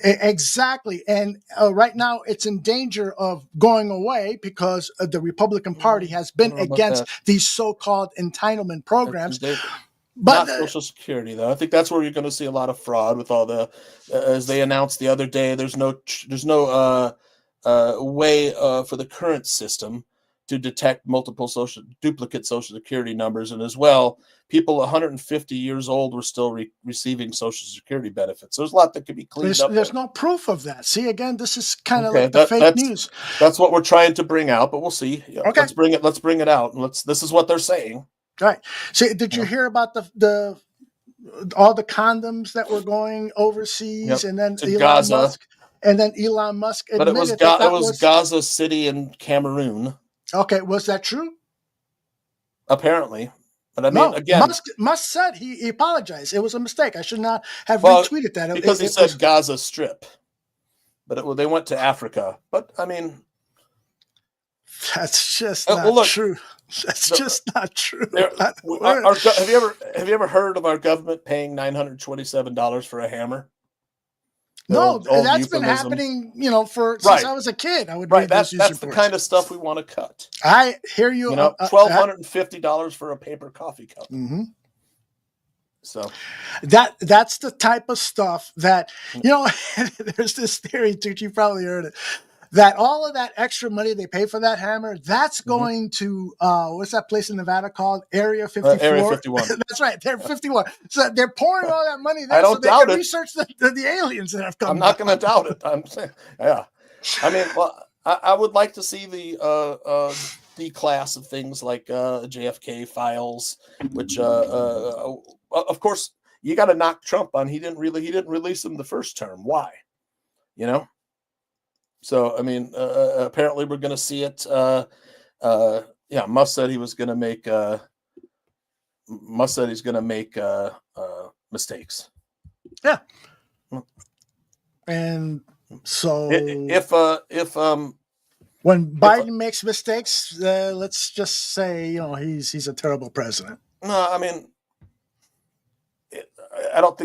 Exactly. And right now it's in danger of going away because the Republican Party has been against these so-called entitlement programs. But not Social Security, though. I think that's where you're going to see a lot of fraud with all the, as they announced the other day, there's no way for the current system to detect multiple duplicate Social Security numbers. And as well, people 150 years old were still receiving Social Security benefits. There's a lot that could be cleaned up. There's no proof of that. See, again, this is kind of like the fake news. That's what we're trying to bring out, but we'll see. Yeah, okay. Let's bring it out. And this is what they're saying. All right. So did you hear about the all the condoms that were going overseas, and then Elon Gaza. Musk, and then Elon Musk admitted but it was Gaza City in Cameroon. Okay, was that true? Apparently. But I mean, again, Musk said he apologized. It was a mistake. I should not have retweeted that. Because he said Gaza Strip. But they went to Africa. But I mean, that's just not true. That's just not true. Have you ever heard of our government paying $927 for a hammer? No, that's been happening, since I was a kid. I would read that's those the kind of stuff we want to cut. I hear you. $1,250 for a paper coffee cup. Mm-hmm. So that's the type of stuff that there's this theory, too. You probably heard it. That all of that extra money they pay for that hammer, that's going to what's that place in Nevada called? Area 54. Area 51. That's right. They're 51. So they're pouring all that money there. I don't doubt it. Research the aliens that have come. I'm not going to doubt it. I'm saying, yeah. I mean, well, I would like to see the class of things like JFK files, which of course you got to knock Trump on. He didn't release them the first term. Why? So, I mean, apparently we're going to see it. Musk said he was going to make. Musk said he's going to make mistakes. Yeah. And so, if when Biden makes mistakes, let's just say he's a terrible president. No, I mean, I don't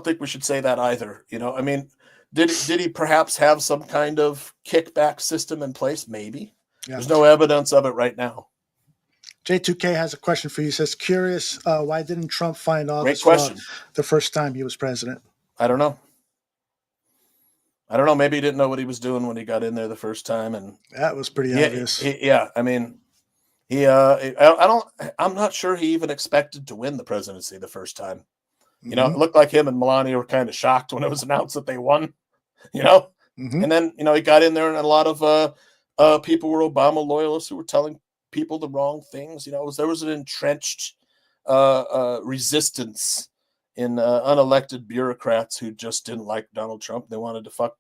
think we should say that either. I mean. Did he perhaps have some kind of kickback system in place? Maybe. Yeah. There's no evidence of it right now. J2K has a question for you. He says, curious, why didn't Trump find office the first time he was president? I don't know. Maybe he didn't know what he was doing when he got in there the first time. And that was pretty obvious. I mean, I'm not sure he even expected to win the presidency the first time. It looked like him and Melania were kind of shocked when it was announced that they won, and then, he got in there and a lot of people were Obama loyalists who were telling people the wrong things. There was an entrenched resistance in unelected bureaucrats who just didn't like Donald Trump. They wanted to fuck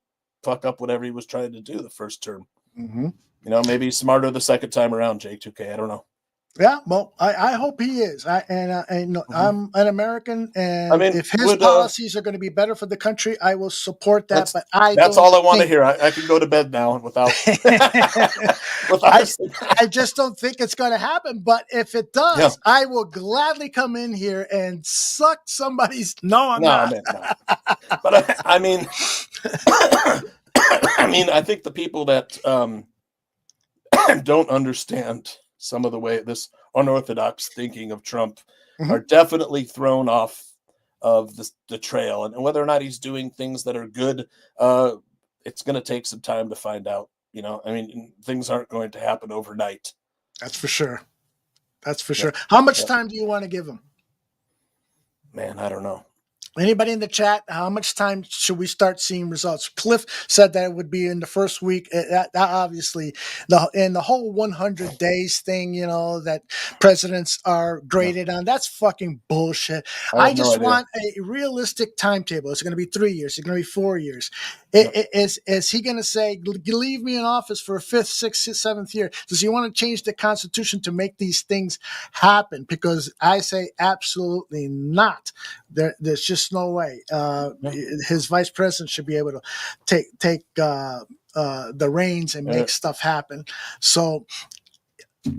up whatever he was trying to do the first term. Mm-hmm. Maybe he's smarter the second time around, J2K. I don't know. Yeah, well, I hope he is. I'm an American, and if his policies are going to be better for the country, I will support that. But that's all I want to hear. I can go to bed now without. I just don't think it's going to happen. But if it does, I will gladly come in here and suck somebody's. No, I'm not. But I mean, I think the people that don't understand some of the way this unorthodox thinking of Trump are definitely thrown off of the trail. And whether or not he's doing things that are good, it's going to take some time to find out. Things aren't going to happen overnight. That's for sure. How much time do you want to give him? Man, I don't know. Anybody in the chat, how much time should we start seeing results? Cliff said that it would be in the first week. That obviously, in the whole 100 days thing, that presidents are graded on, that's fucking bullshit. I have no just idea. want a realistic timetable. Is it going to be 3 years? Is it going to be 4 years? Is he going to say, leave me in office for a 5th, 6th, 7th year? Does he want to change the Constitution to make these things happen? Because I say absolutely not. There's just no way. His vice president should be able to take the reins and make stuff happen. So,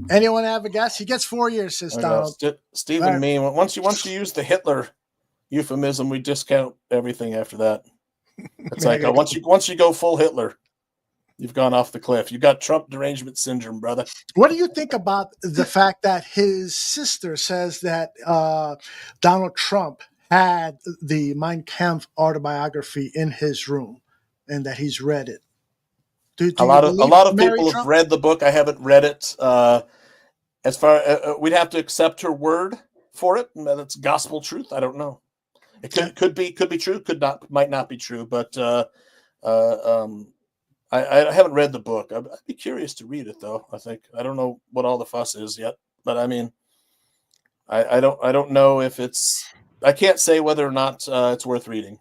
anyone have a guess? He gets 4 years, says Donald. Stephen Right. Mean. Once you use the Hitler euphemism, we discount everything after that. It's like once you go full Hitler, you've gone off the cliff. You got Trump derangement syndrome, brother. What do you think about the fact that his sister says that Donald Trump had the Mein Kampf autobiography in his room and that he's read it? A lot of people have read the book. I haven't read it. As far we'd have to accept her word for it. That's gospel truth. I don't know. It could be true. Might not be true. But I haven't read the book. I'd be curious to read it though. I don't know what all the fuss is yet. But I mean, I don't know if it's. I can't say whether or not it's worth reading.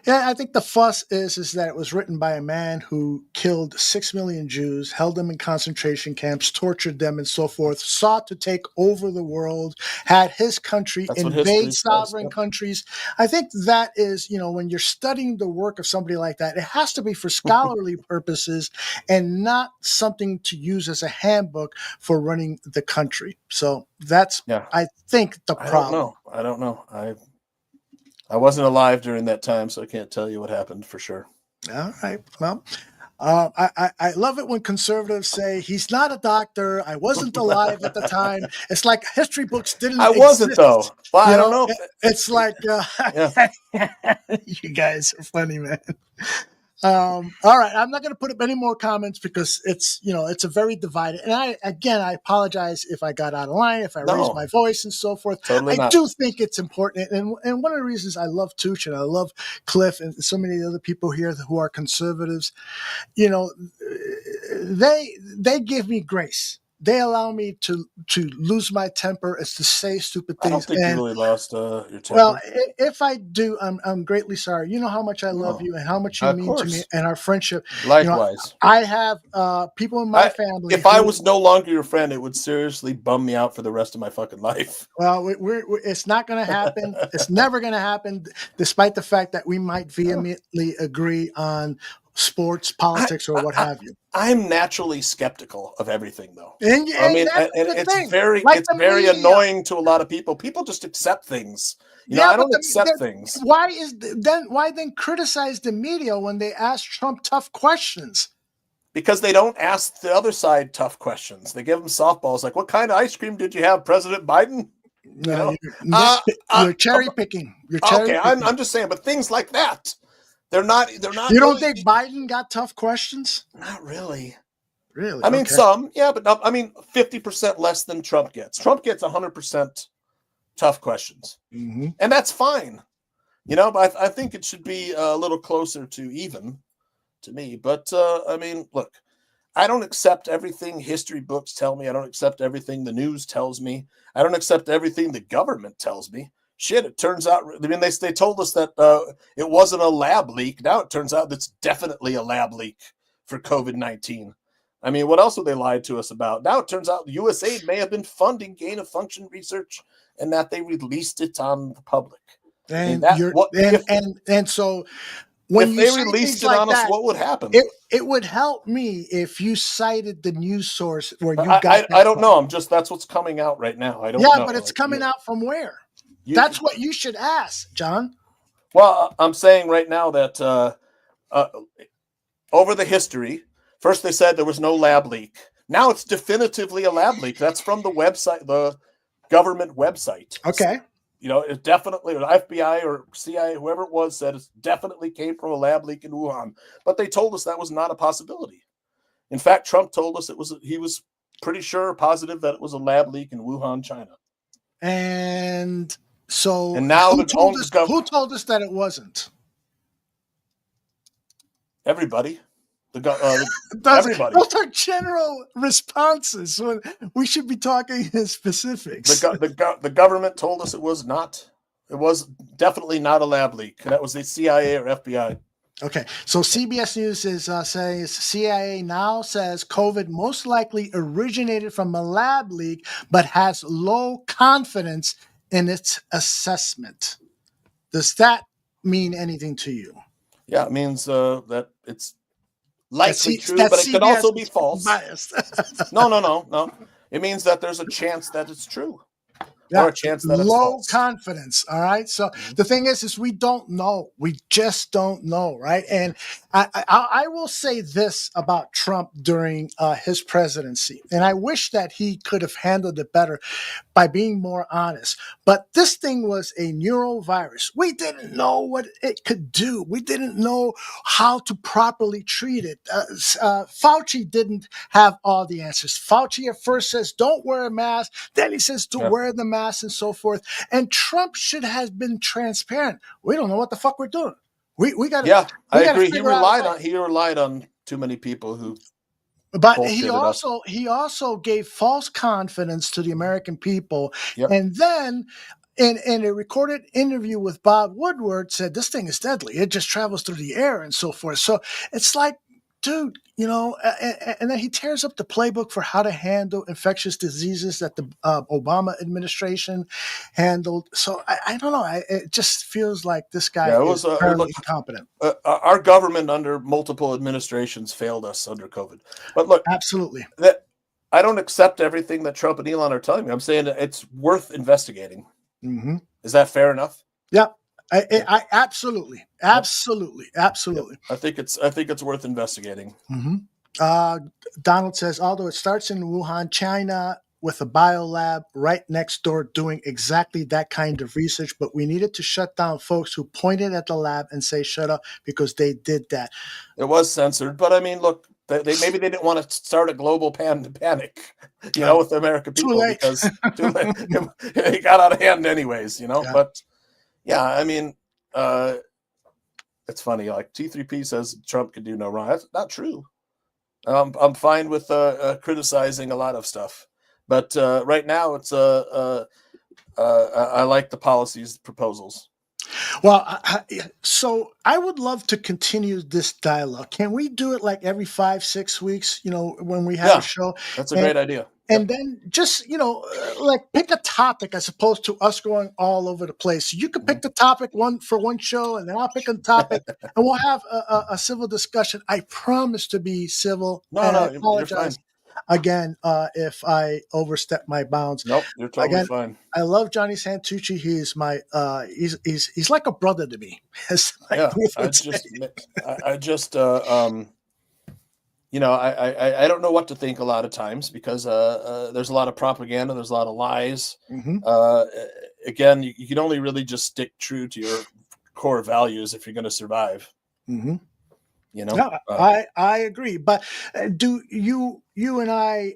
Yeah, I think the fuss is that it was written by a man who killed 6 million Jews, held them in concentration camps, tortured them, and so forth, sought to take over the world, had his country invade sovereign countries. I think that is, when you're studying the work of somebody like that, it has to be for scholarly purposes and not something to use as a handbook for running the country. So that's, I think, the problem. I don't know. I wasn't alive during that time, so I can't tell you what happened for sure. All right. Well, I love it when conservatives say he's not a doctor. I wasn't alive at the time. It's like history books didn't exist. Wasn't though. Well, I don't know. It's like you guys are funny, man. All right, I'm not going to put up any more comments because it's a very divided. And I apologize if I got out of line, if I raised my voice and so forth. Totally I do think it's important, and one of the reasons I love Tuch and I love Cliff and so many other people here who are conservatives, they give me grace. They allow me to lose my temper, as to say stupid things. I don't think you really lost your temper. Well, if I do, I'm greatly sorry. You know how much I love you and how much you mean to me and our friendship. Likewise. I have people in my family. If I was no longer your friend, it would seriously bum me out for the rest of my fucking life. Well, it's not going to happen. It's never going to happen, despite the fact that we might vehemently agree on sports, politics, or what have you. I'm naturally skeptical of everything, though. And it's very annoying to a lot of people. People just accept things. I don't accept things. Why then criticize the media when they ask Trump tough questions? Because they don't ask the other side tough questions. They give them softballs like, "What kind of ice cream did you have, President Biden?" You're cherry picking. I'm just saying, but things like that. They're not. You don't think Biden got tough questions? Not really. Really? I mean, some, yeah, but 50% less than Trump gets. Trump gets 100% tough questions, and that's fine. But I think it should be a little closer to even, to me. But look, I don't accept everything history books tell me. I don't accept everything the news tells me. I don't accept everything the government tells me. Shit, it turns out, they told us that it wasn't a lab leak. Now it turns out that's definitely a lab leak for COVID-19. I mean, what else have they lied to us about? Now it turns out USAID may have been funding gain-of-function research and that they released it on the public. So when if they released it on us, what would happen? It would help me if you cited the news source where you got. I don't know. that's what's coming out right now. I don't know. Yeah, but it's coming out from where? That's what you should ask, John. Well, I'm saying right now that over the history, first they said there was no lab leak. Now it's definitively a lab leak. That's from the website, the government website. Okay. It definitely, or the FBI or CIA, whoever it was, said it definitely came from a lab leak in Wuhan. But they told us that was not a possibility. In fact, Trump told us he was pretty sure, positive that it was a lab leak in Wuhan, China. And So And now who told us that it wasn't? everybody, everybody. Those are general responses. When we should be talking in specifics. The government told us it was not. It was definitely not a lab leak. That was the CIA or FBI. Okay, so CBS News is saying CIA now says COVID most likely originated from a lab leak, but has low confidence in its assessment. Does that mean anything to you? Yeah, it means that it's likely true, but it could also be false. Biased. No. It means that there's a chance that it's true. Yeah, or a chance that it's low false. confidence. All right. So the thing is we don't know. We just don't know. Right. And I will say this about Trump during his presidency, and I wish that he could have handled it better by being more honest. But this thing was a neurovirus. We didn't know what it could do. We didn't know how to properly treat it. Fauci didn't have all the answers. Fauci at first says, don't wear a mask. Then he says to wear the mask and so forth. And Trump should have been transparent. We don't know what the fuck we're doing. We got to. Yeah, I agree. He relied on too many people who. But he also gave false confidence to the American people. Yep. And then in a recorded interview with Bob Woodward said this thing is deadly. It just travels through the air and so forth. So it's like, dude, and then he tears up the playbook for how to handle infectious diseases that the Obama administration handled. So I don't know. It just feels like this guy is fairly incompetent. Our government under multiple administrations failed us under COVID. But look, absolutely. I don't accept everything that Trump and Elon are telling me. I'm saying that it's worth investigating. Mm-hmm. Is that fair enough? Yeah. I absolutely. I think it's worth investigating. Mm-hmm. Donald says, although it starts in Wuhan, China, with a biolab right next door doing exactly that kind of research, but we needed to shut down folks who pointed at the lab and say shut up because they did that. It was censored, but I mean, look, maybe they didn't want to start a global panic, with the American people because too late. It got out of hand anyways, But yeah, I mean, it's funny. Like T3P says Trump can do no wrong. That's not true. I'm fine with criticizing a lot of stuff, but right now it's I like the policies proposals. Well, so I would love to continue this dialogue. Can we do it like every 5-6 weeks? When we have a show. That's a great idea. And then just, like pick a topic as opposed to us going all over the place. You could pick the topic one show, and then I'll pick a topic, and we'll have a civil discussion. I promise to be civil. I apologize again if I overstep my bounds. Nope, you're totally fine. I love Johnny Santucci. He's my he's like a brother to me. I don't know what to think a lot of times because there's a lot of propaganda, there's a lot of lies. Mm-hmm. Again, you can only really just stick true to your core values if you're going to survive. Mm-hmm. I agree. But do you and I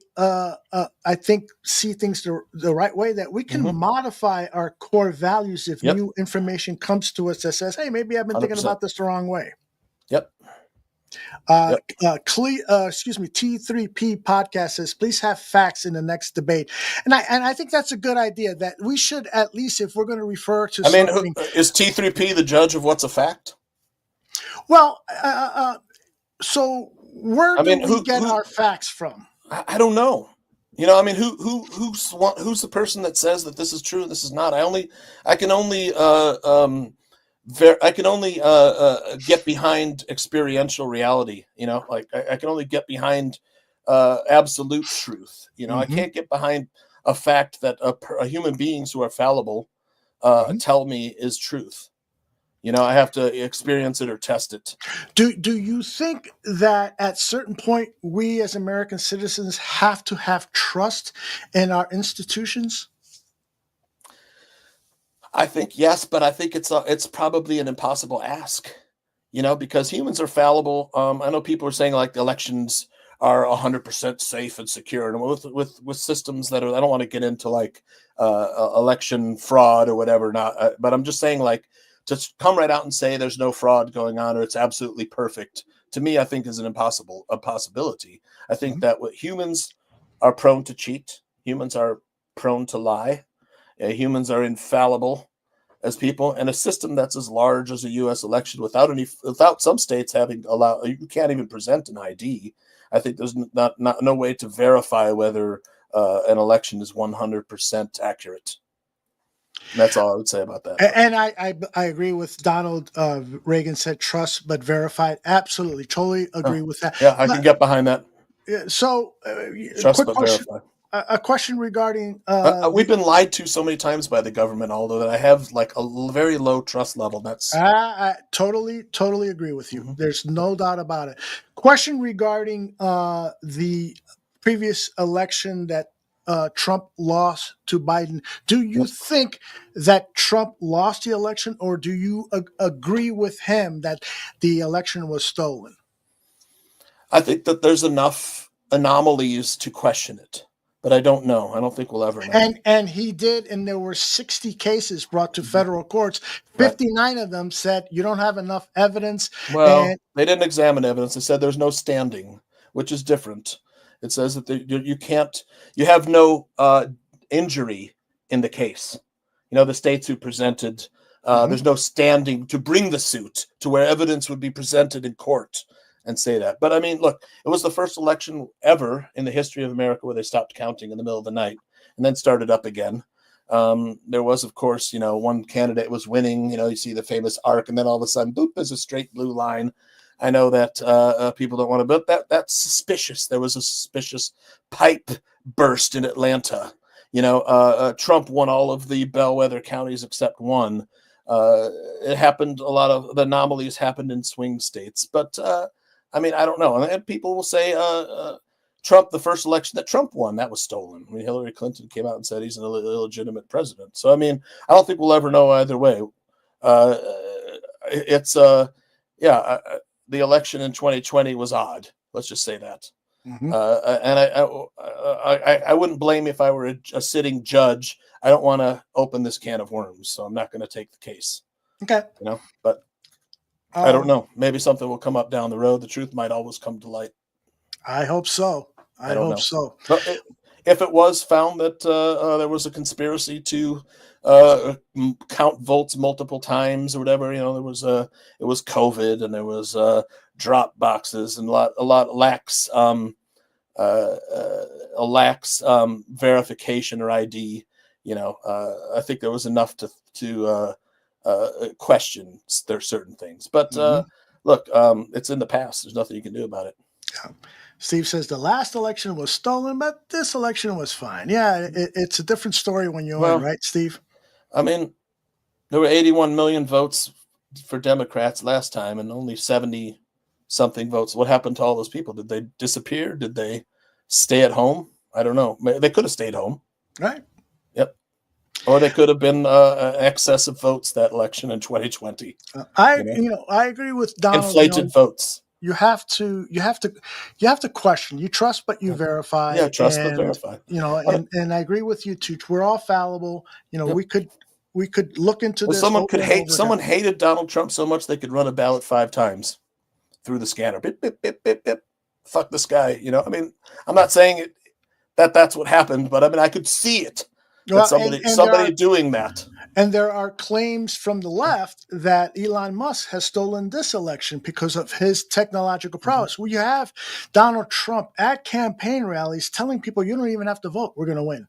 think see things the right way, that we can modify our core values if new information comes to us that says, hey, maybe I've been thinking 100%. About this the wrong way. Yep. T3P podcast says, please have facts in the next debate. And I think that's a good idea, that we should, at least if we're going to refer to something. Is T3P the judge of what's a fact? Well, so where do we get our facts from? I don't know. Who's the person that says that this is true and this is not? I can only get behind experiential reality. I can only get behind absolute truth. I can't get behind a fact that a human beings who are fallible tell me is truth. I have to experience it or test it. Do you think that at certain point we as American citizens have to have trust in our institutions? I think yes, but I think it's probably an impossible ask, because humans are fallible. I know people are saying like the elections are 100% safe and secure, and with systems that are, I don't want to get into like election fraud or whatever, but I'm just saying, like, to come right out and say there's no fraud going on or it's absolutely perfect, to me, I think is a possibility. I think that what humans are prone to cheat, humans are prone to lie, humans are infallible as people, and a system that's as large as a U.S. election without some states having you can't even present an ID. I think there's no way to verify whether an election is 100% accurate. And that's all I would say about that. And I agree with Donald Reagan said trust but verified. Absolutely, totally agree with that. Yeah, I can get behind that. So, Trust quick but question. verify. A question regarding we've been lied to so many times by the government, although that I have like a very low trust level. That's I totally agree with you. There's no doubt about it. Question regarding the previous election that Trump lost to Biden. Do you think that Trump lost the election, or do you agree with him that the election was stolen? I think that there's enough anomalies to question it. But I don't know. I don't think we'll ever know. And he did, and there were 60 cases brought to federal courts. 59 of them said you don't have enough evidence. Well, they didn't examine evidence. They said there's no standing, which is different. It says that you have no injury in the case. You know, the states who presented, there's no standing to bring the suit to where evidence would be presented in court and say that. But I mean, look, it was the first election ever in the history of America where they stopped counting in the middle of the night and then started up again. There was, of course, one candidate was winning, you see the famous arc, and then all of a sudden, boop, there's a straight blue line. I know that people don't want to, but that's suspicious. There was a suspicious pipe burst in Atlanta. Trump won all of the bellwether counties except one. It happened, a lot of the anomalies happened in swing states, but I mean, I don't know. And people will say Trump, the first election that Trump won, that was stolen. I mean, Hillary Clinton came out and said he's an illegitimate president. So, I mean, I don't think we'll ever know either way. The election in 2020 was odd. Let's just say that. And I wouldn't blame me if I were a sitting judge. I don't want to open this can of worms, so I'm not going to take the case. Okay. But I don't know. Maybe something will come up down the road. The truth might always come to light. I hope so. I hope so. But if it was found that there was a conspiracy to count votes multiple times or whatever, it was COVID and there was drop boxes and a lot lax verification or ID. I think there was enough to question there are certain things, but look, it's in the past. There's nothing you can do about it. Yeah. Steve says the last election was stolen, but this election was fine. Yeah, it's a different story when you win, right, Steve? I mean, there were 81 million votes for Democrats last time and only 70 something votes. What happened to all those people? Did they disappear? Did they stay at home? I don't know. They could have stayed home. Right. Yep. Or they could have been excess of votes that election in 2020. I agree with Donald. Inflated votes. You have to question. You trust, but you verify. Yeah, trust but verify. And I agree with you too. We're all fallible. We could look into this. Someone hated Donald Trump so much they could run a ballot 5 times through the scanner. Bip, bip, bip, bip, bip. Fuck this guy. I mean, I'm not saying that's what happened, but I mean, I could see it. Somebody doing that. And there are claims from the left that Elon Musk has stolen this election because of his technological prowess. Well, you have Donald Trump at campaign rallies telling people you don't even have to vote. We're going to win.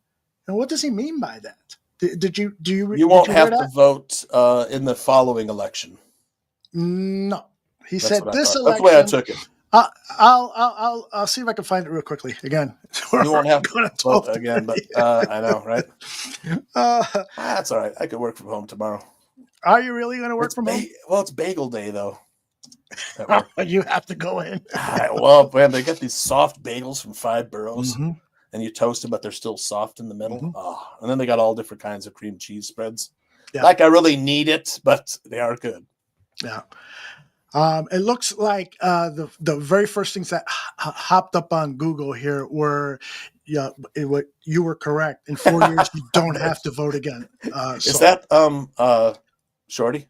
And what does he mean by that? You won't have to vote in the following election. No, he said this election. That's the way I took it. I'll see if I can find it real quickly. Again, you won't have to vote again, but I know, right? That's all right. I could work from home tomorrow. Are you really going to work from home? Well, it's bagel day, though. You have to go in. Well, man, they get these soft bagels from 5 Boroughs, and you toast them, but they're still soft in the middle. And then they got all different kinds of cream cheese spreads. Yeah. Like I really need it, but they are good. Yeah. It looks like the very first things that hopped up on Google here were, yeah, what you were correct. In 4 years, you don't have to vote again. Is that Shorty?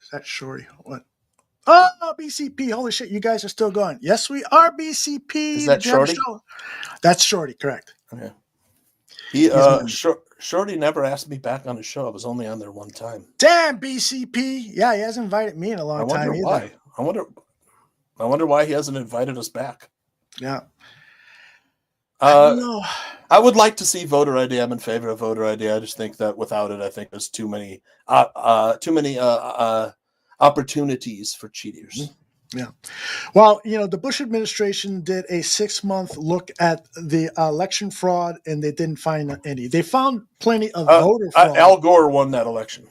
Is that Shorty? What? Oh, BCP! Holy shit! You guys are still going. Yes, we are BCP. Is that Shorty? That's Shorty, correct. Okay. Shorty never asked me back on his show. I was only on there one time. Damn, BCP. Yeah, he hasn't invited me in a long time either. Why. I wonder why he hasn't invited us back. Yeah. I don't know. I would like to see voter ID. I'm in favor of voter ID. I just think that without it, I think there's too many opportunities for cheaters. Yeah. Well, the Bush administration did a 6-month look at the election fraud, and they didn't find any. They found plenty of voter fraud. Al Gore won that election.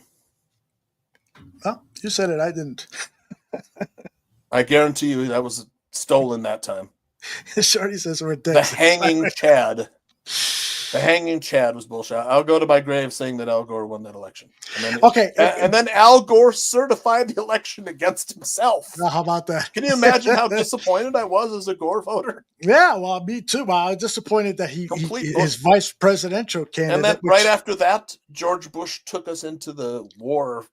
Oh, you said it. I didn't. I guarantee you that was stolen that time. Shorty says we're dead. The hanging Chad was bullshit. I'll go to my grave saying that Al Gore won that election. And then Al Gore certified the election against himself. How about that? Can you imagine how disappointed I was as a Gore voter? Yeah, well, me too. Well, I was disappointed that his vice presidential candidate. And then right after that, George Bush took us into the wars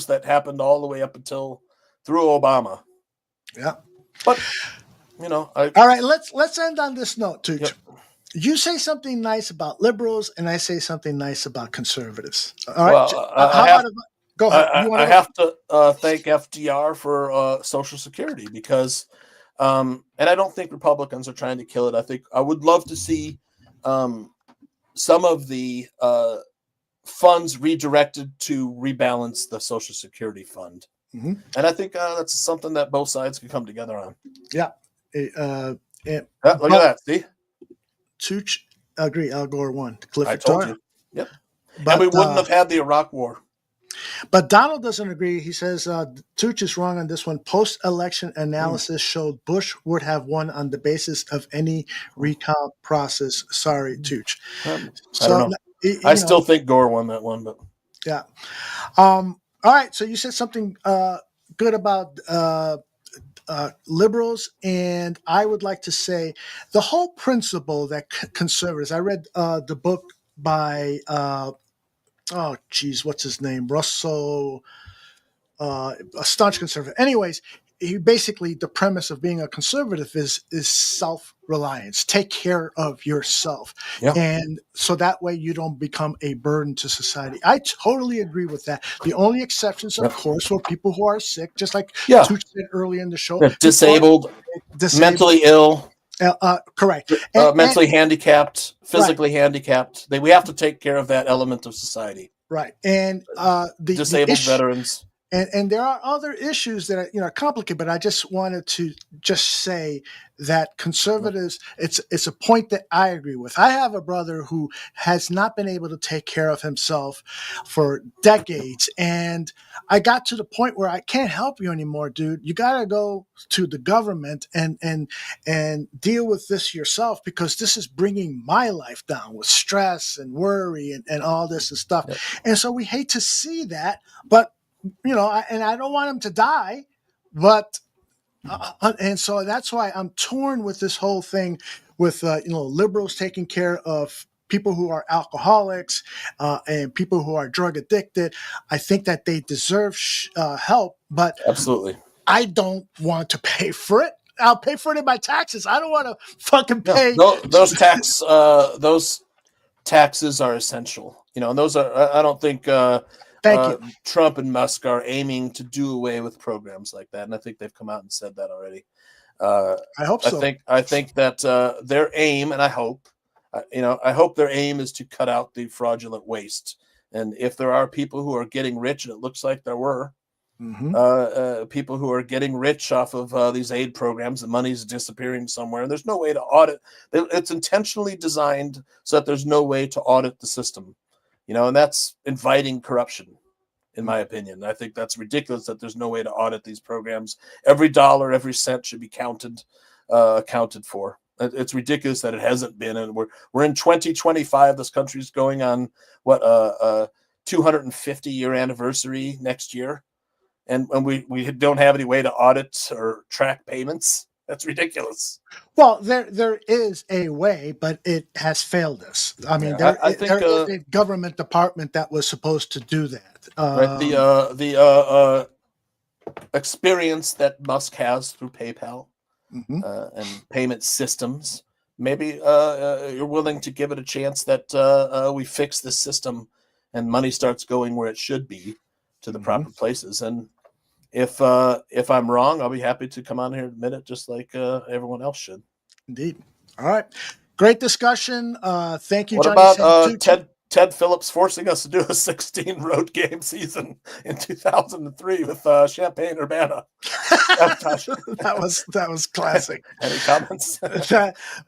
that happened all the way up through Obama. Yeah. But all right, let's end on this note, too. Yep. You say something nice about liberals, and I say something nice about conservatives. All right. Go ahead. I have to thank FDR for Social Security because, and I don't think Republicans are trying to kill it. I think I would love to see some of the funds redirected to rebalance the Social Security fund. Mm-hmm. And I think that's something that both sides can come together on. Yeah. Look at that. See? Tuch, agree. Al Gore won. I told you. Yep. But we wouldn't have had the Iraq War. But Donald doesn't agree. He says Tuch is wrong on this one. Post-election analysis showed Bush would have won on the basis of any recount process. Sorry, Tuch. I don't know. I still think Gore won that one, but yeah. All right. So you said something good about liberals, and I would like to say the whole principle that conservatives. I read the book by what's his name? Russell, a staunch conservative. Anyways, the premise of being a conservative is self-reliance. Take care of yourself. Yeah. And so that way you don't become a burden to society. I totally agree with that. The only exceptions, of course, were people who are sick, just like Tuch said earlier in the show. Disabled, mentally ill. Correct. Mentally handicapped, physically handicapped. We have to take care of that element of society. Right. And the disabled veterans. And there are other issues that are complicated, but I just wanted to say that conservatives, it's a point that I agree with. I have a brother who has not been able to take care of himself for decades, and I got to the point where I can't help you anymore, dude. You got to go to the government and deal with this yourself, because this is bringing my life down with stress and worry and all this and stuff. Yep. And so we hate to see that, but and I don't want him to die, but and so that's why I'm torn with this whole thing with liberals taking care of people who are alcoholics and people who are drug addicted. I think that they deserve help, but absolutely, I don't want to pay for it. I'll pay for it in my taxes. I don't want to fucking pay. Those taxes are essential, and those are. I don't think. Thank you. Trump and Musk are aiming to do away with programs like that, and I think they've come out and said that already. I hope so. I think that their aim, and I hope their aim is to cut out the fraudulent waste. And if there are people who are getting rich, and it looks like there were people who are getting rich off of these aid programs, the money's disappearing somewhere, and there's no way to audit. It's intentionally designed so that there's no way to audit the system. And that's inviting corruption, in my opinion. I think that's ridiculous that there's no way to audit these programs. Every dollar, every cent should be accounted for. It's ridiculous that it hasn't been. And we're in 2025. This country's going on 250-year anniversary next year. and we don't have any way to audit or track payments. That's ridiculous. Well, there is a way, but it has failed us. I mean, I think there is a government department that was supposed to do that. Right, the experience that Musk has through PayPal and payment systems. Maybe you're willing to give it a chance that we fix this system and money starts going where it should be, to the proper places. And if I'm wrong, I'll be happy to come on here and admit it, just like everyone else should. Indeed. All right. Great discussion. Thank you, What Johnny about Santucci. Ted Phillips forcing us to do a 16 road game season in 2003 with Champaign Urbana? that was classic. Any comments?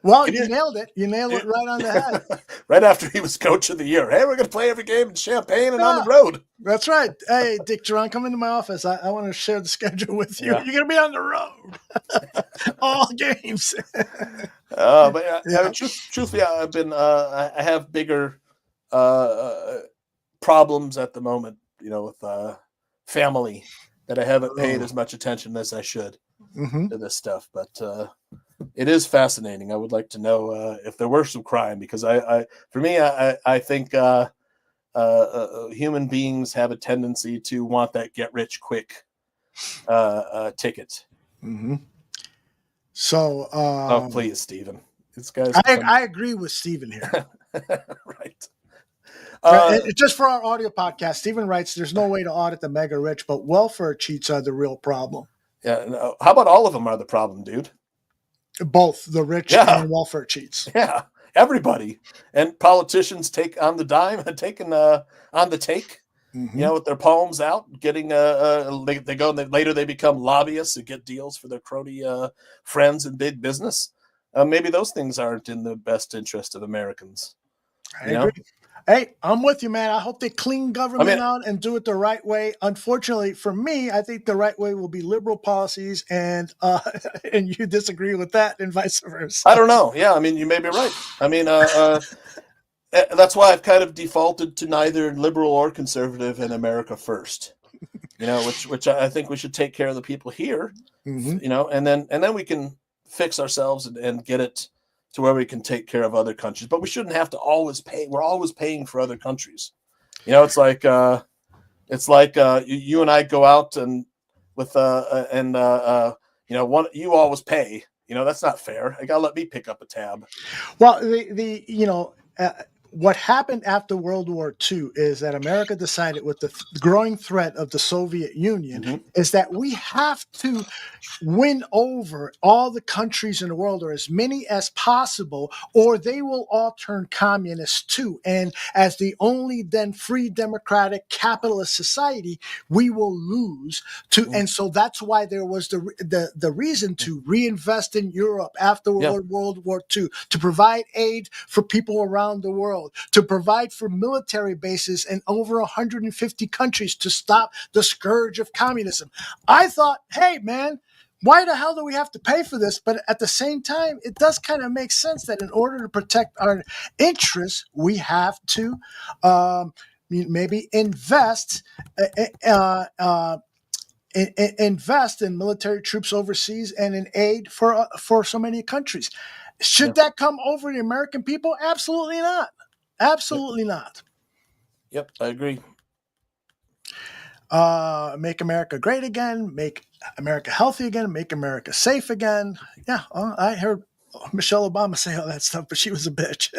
Well, you nailed it. You nailed it right on the head. Right after he was coach of the year. Hey, we're going to play every game in Champaign and on the road. That's right. Hey, Dick Duran, come into my office. I want to share the schedule with you. Yeah. You're going to be on the road. All games. Truthfully, I have bigger problems at the moment, with family, that I haven't paid as much attention as I should to this stuff. But it is fascinating. I would like to know if there were some crime, because I think human beings have a tendency to want that get rich quick ticket. So, oh, please, Stephen. This guy's I agree with Stephen here. Right. Just for our audio podcast, Stephen writes, there's no way to audit the mega rich, but welfare cheats are the real problem. Yeah. No, how about all of them are the problem, dude? Both the rich and welfare cheats. Yeah. Everybody. And politicians take on the dime and taking on the take, with their palms out, getting they go and later they become lobbyists and get deals for their crony friends in big business. Maybe those things aren't in the best interest of Americans. I agree. Hey, I'm with you, man. I hope they clean government out and do it the right way. Unfortunately, for me, I think the right way will be liberal policies, and you disagree with that, and vice versa. I don't know. Yeah, I mean, you may be right. I mean, that's why I've kind of defaulted to neither liberal or conservative in America first. Which I think we should take care of the people here. And then we can fix ourselves and get it to where we can take care of other countries, but we shouldn't have to always pay. We're always paying for other countries. It's like you and I go out and with you always pay. That's not fair. I gotta let me pick up a tab. Well, what happened after World War II is that America decided, with the growing threat of the Soviet Union, is that we have to win over all the countries in the world, or as many as possible, or they will all turn communist too. And as the only then free democratic capitalist society, we will lose to. And so that's why there was the reason to reinvest in Europe after World War II, to provide aid for people around the world, to provide for military bases in over 150 countries to stop the scourge of communism. I thought, hey, man, why the hell do we have to pay for this? But at the same time, it does kind of make sense that in order to protect our interests, we have to maybe invest in military troops overseas and in aid for so many countries. Should that come over the American people? Absolutely not. Absolutely not. Yep, I agree. Make America great again. Make America healthy again. Make America safe again. Yeah, I heard Michelle Obama say all that stuff, but she was a bitch.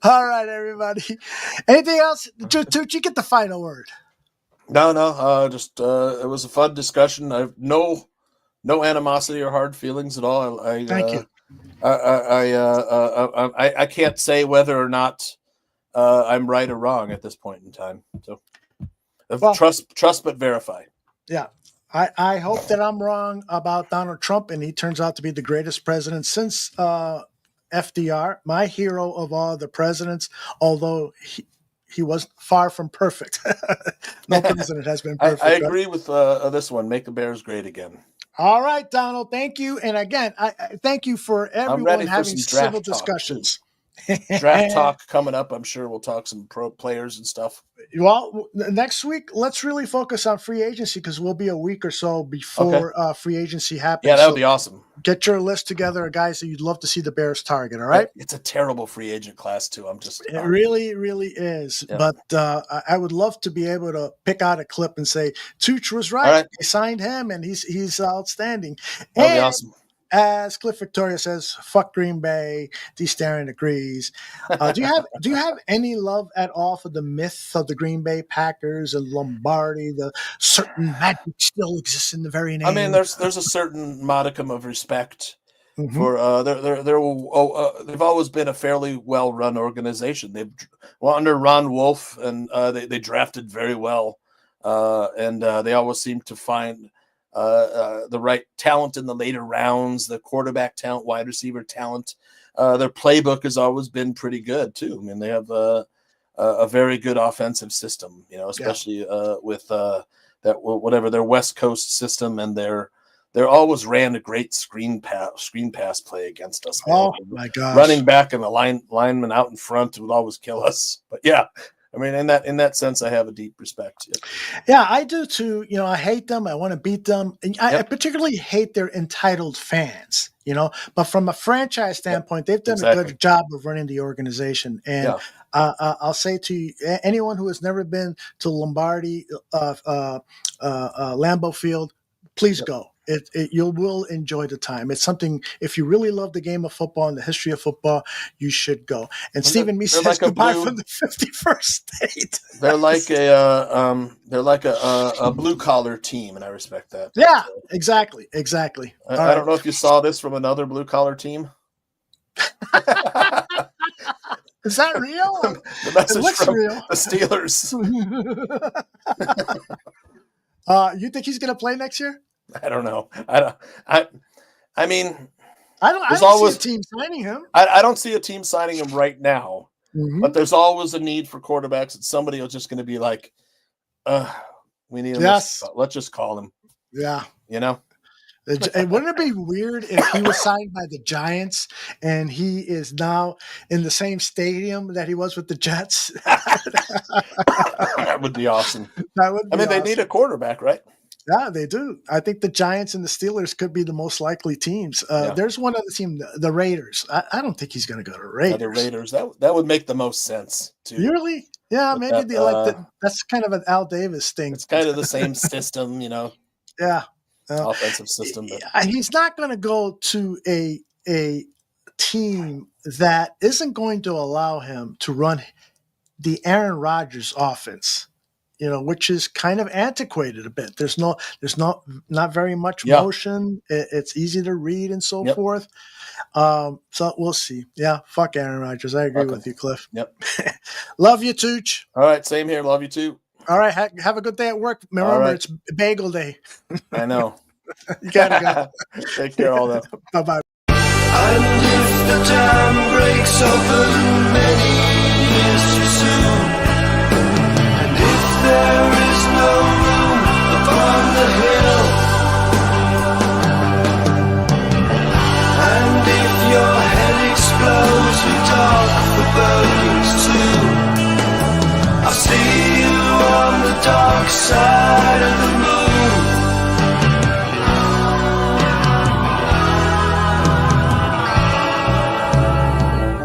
All right, everybody. Anything else? Tucci, get the final word. No. Just it was a fun discussion. I have no animosity or hard feelings at all. Thank you. I can't say whether or not I'm right or wrong at this point in time. So trust but verify. Yeah. I hope that I'm wrong about Donald Trump and he turns out to be the greatest president since FDR, my hero of all the presidents, although he was far from perfect. No president has been perfect. I agree with this one. Make the Bears great again. All right, Donald. Thank you. And again, I thank you for everyone having civil discussions. Draft talk coming up. I'm sure we'll talk some pro players and stuff. Well, next week, let's really focus on free agency because we'll be a week or so before free agency happens. Yeah, that would be awesome. Get your list together of guys that you'd love to see the Bears target, all right? It's a terrible free agent class, too. It really, really is. Yeah. But I would love to be able to pick out a clip and say, Tuch was right. They signed him, and he's outstanding. That would be awesome. As Cliff Victoria says, fuck Green Bay. D. Starin agrees. Do you have any love at all for the myth of the Green Bay Packers and Lombardi? The certain magic still exists in the very name. I mean, there's a certain modicum of respect for they've always been a fairly well run organization. Under Ron Wolf, and they drafted very well, and they always seem to find the right talent in the later rounds, the quarterback talent, wide receiver talent. Their playbook has always been pretty good too. I mean, they have a very good offensive system, especially with their West Coast system, and they're always ran a great screen pass play against us. Oh my gosh. Running back and the lineman out in front would always kill us. But yeah. I mean, in that sense, I have a deep respect. Yeah, I do too. I hate them. I want to beat them. And I particularly hate their entitled fans, But from a franchise standpoint, they've done a good job of running the organization. And I'll say to you, anyone who has never been to Lombardi, Lambeau Field, please go. You will enjoy the time. It's something, if you really love the game of football and the history of football, you should go. And Stephen Me says goodbye from the 51st state. They're like a blue collar team, and I respect that. Yeah, exactly. I don't know if you saw this from another blue collar team. Is that real? The message it looks from real. The Steelers. You think he's going to play next year? I don't know. I mean, I don't see a team signing him. I don't see a team signing him right now. But there's always a need for quarterbacks, and somebody is just going to be like, we need him. Yes. Let's just call him. Yeah. Wouldn't it be weird if he was signed by the Giants and he is now in the same stadium that he was with the Jets? That would be awesome. They need a quarterback, right? Yeah, they do. I think the Giants and the Steelers could be the most likely teams. There's one other team, the Raiders. I don't think he's going to go to Raiders. Yeah, the Raiders. That would make the most sense, too. Really? Yeah, maybe that's kind of an Al Davis thing. It's kind of the same system, Yeah. Offensive system. He's not going to go to a team that isn't going to allow him to run the Aaron Rodgers offense, which is kind of antiquated a bit. There's not very much motion. It's easy to read and so forth. So we'll see. Yeah, fuck Aaron Rodgers. I agree with you, Cliff. Yep. Love you, Tooch. All right, same here. Love you too. All right, have a good day at work. Remember, It's bagel day. I know. You gotta go. Take care, all that. Bye-bye. And if the dam breaks open many years too soon, and if there is no room upon the hill, and if your head explodes with dark forebodings too, I'll see you on the dark side of the moon.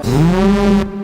Mm-hmm.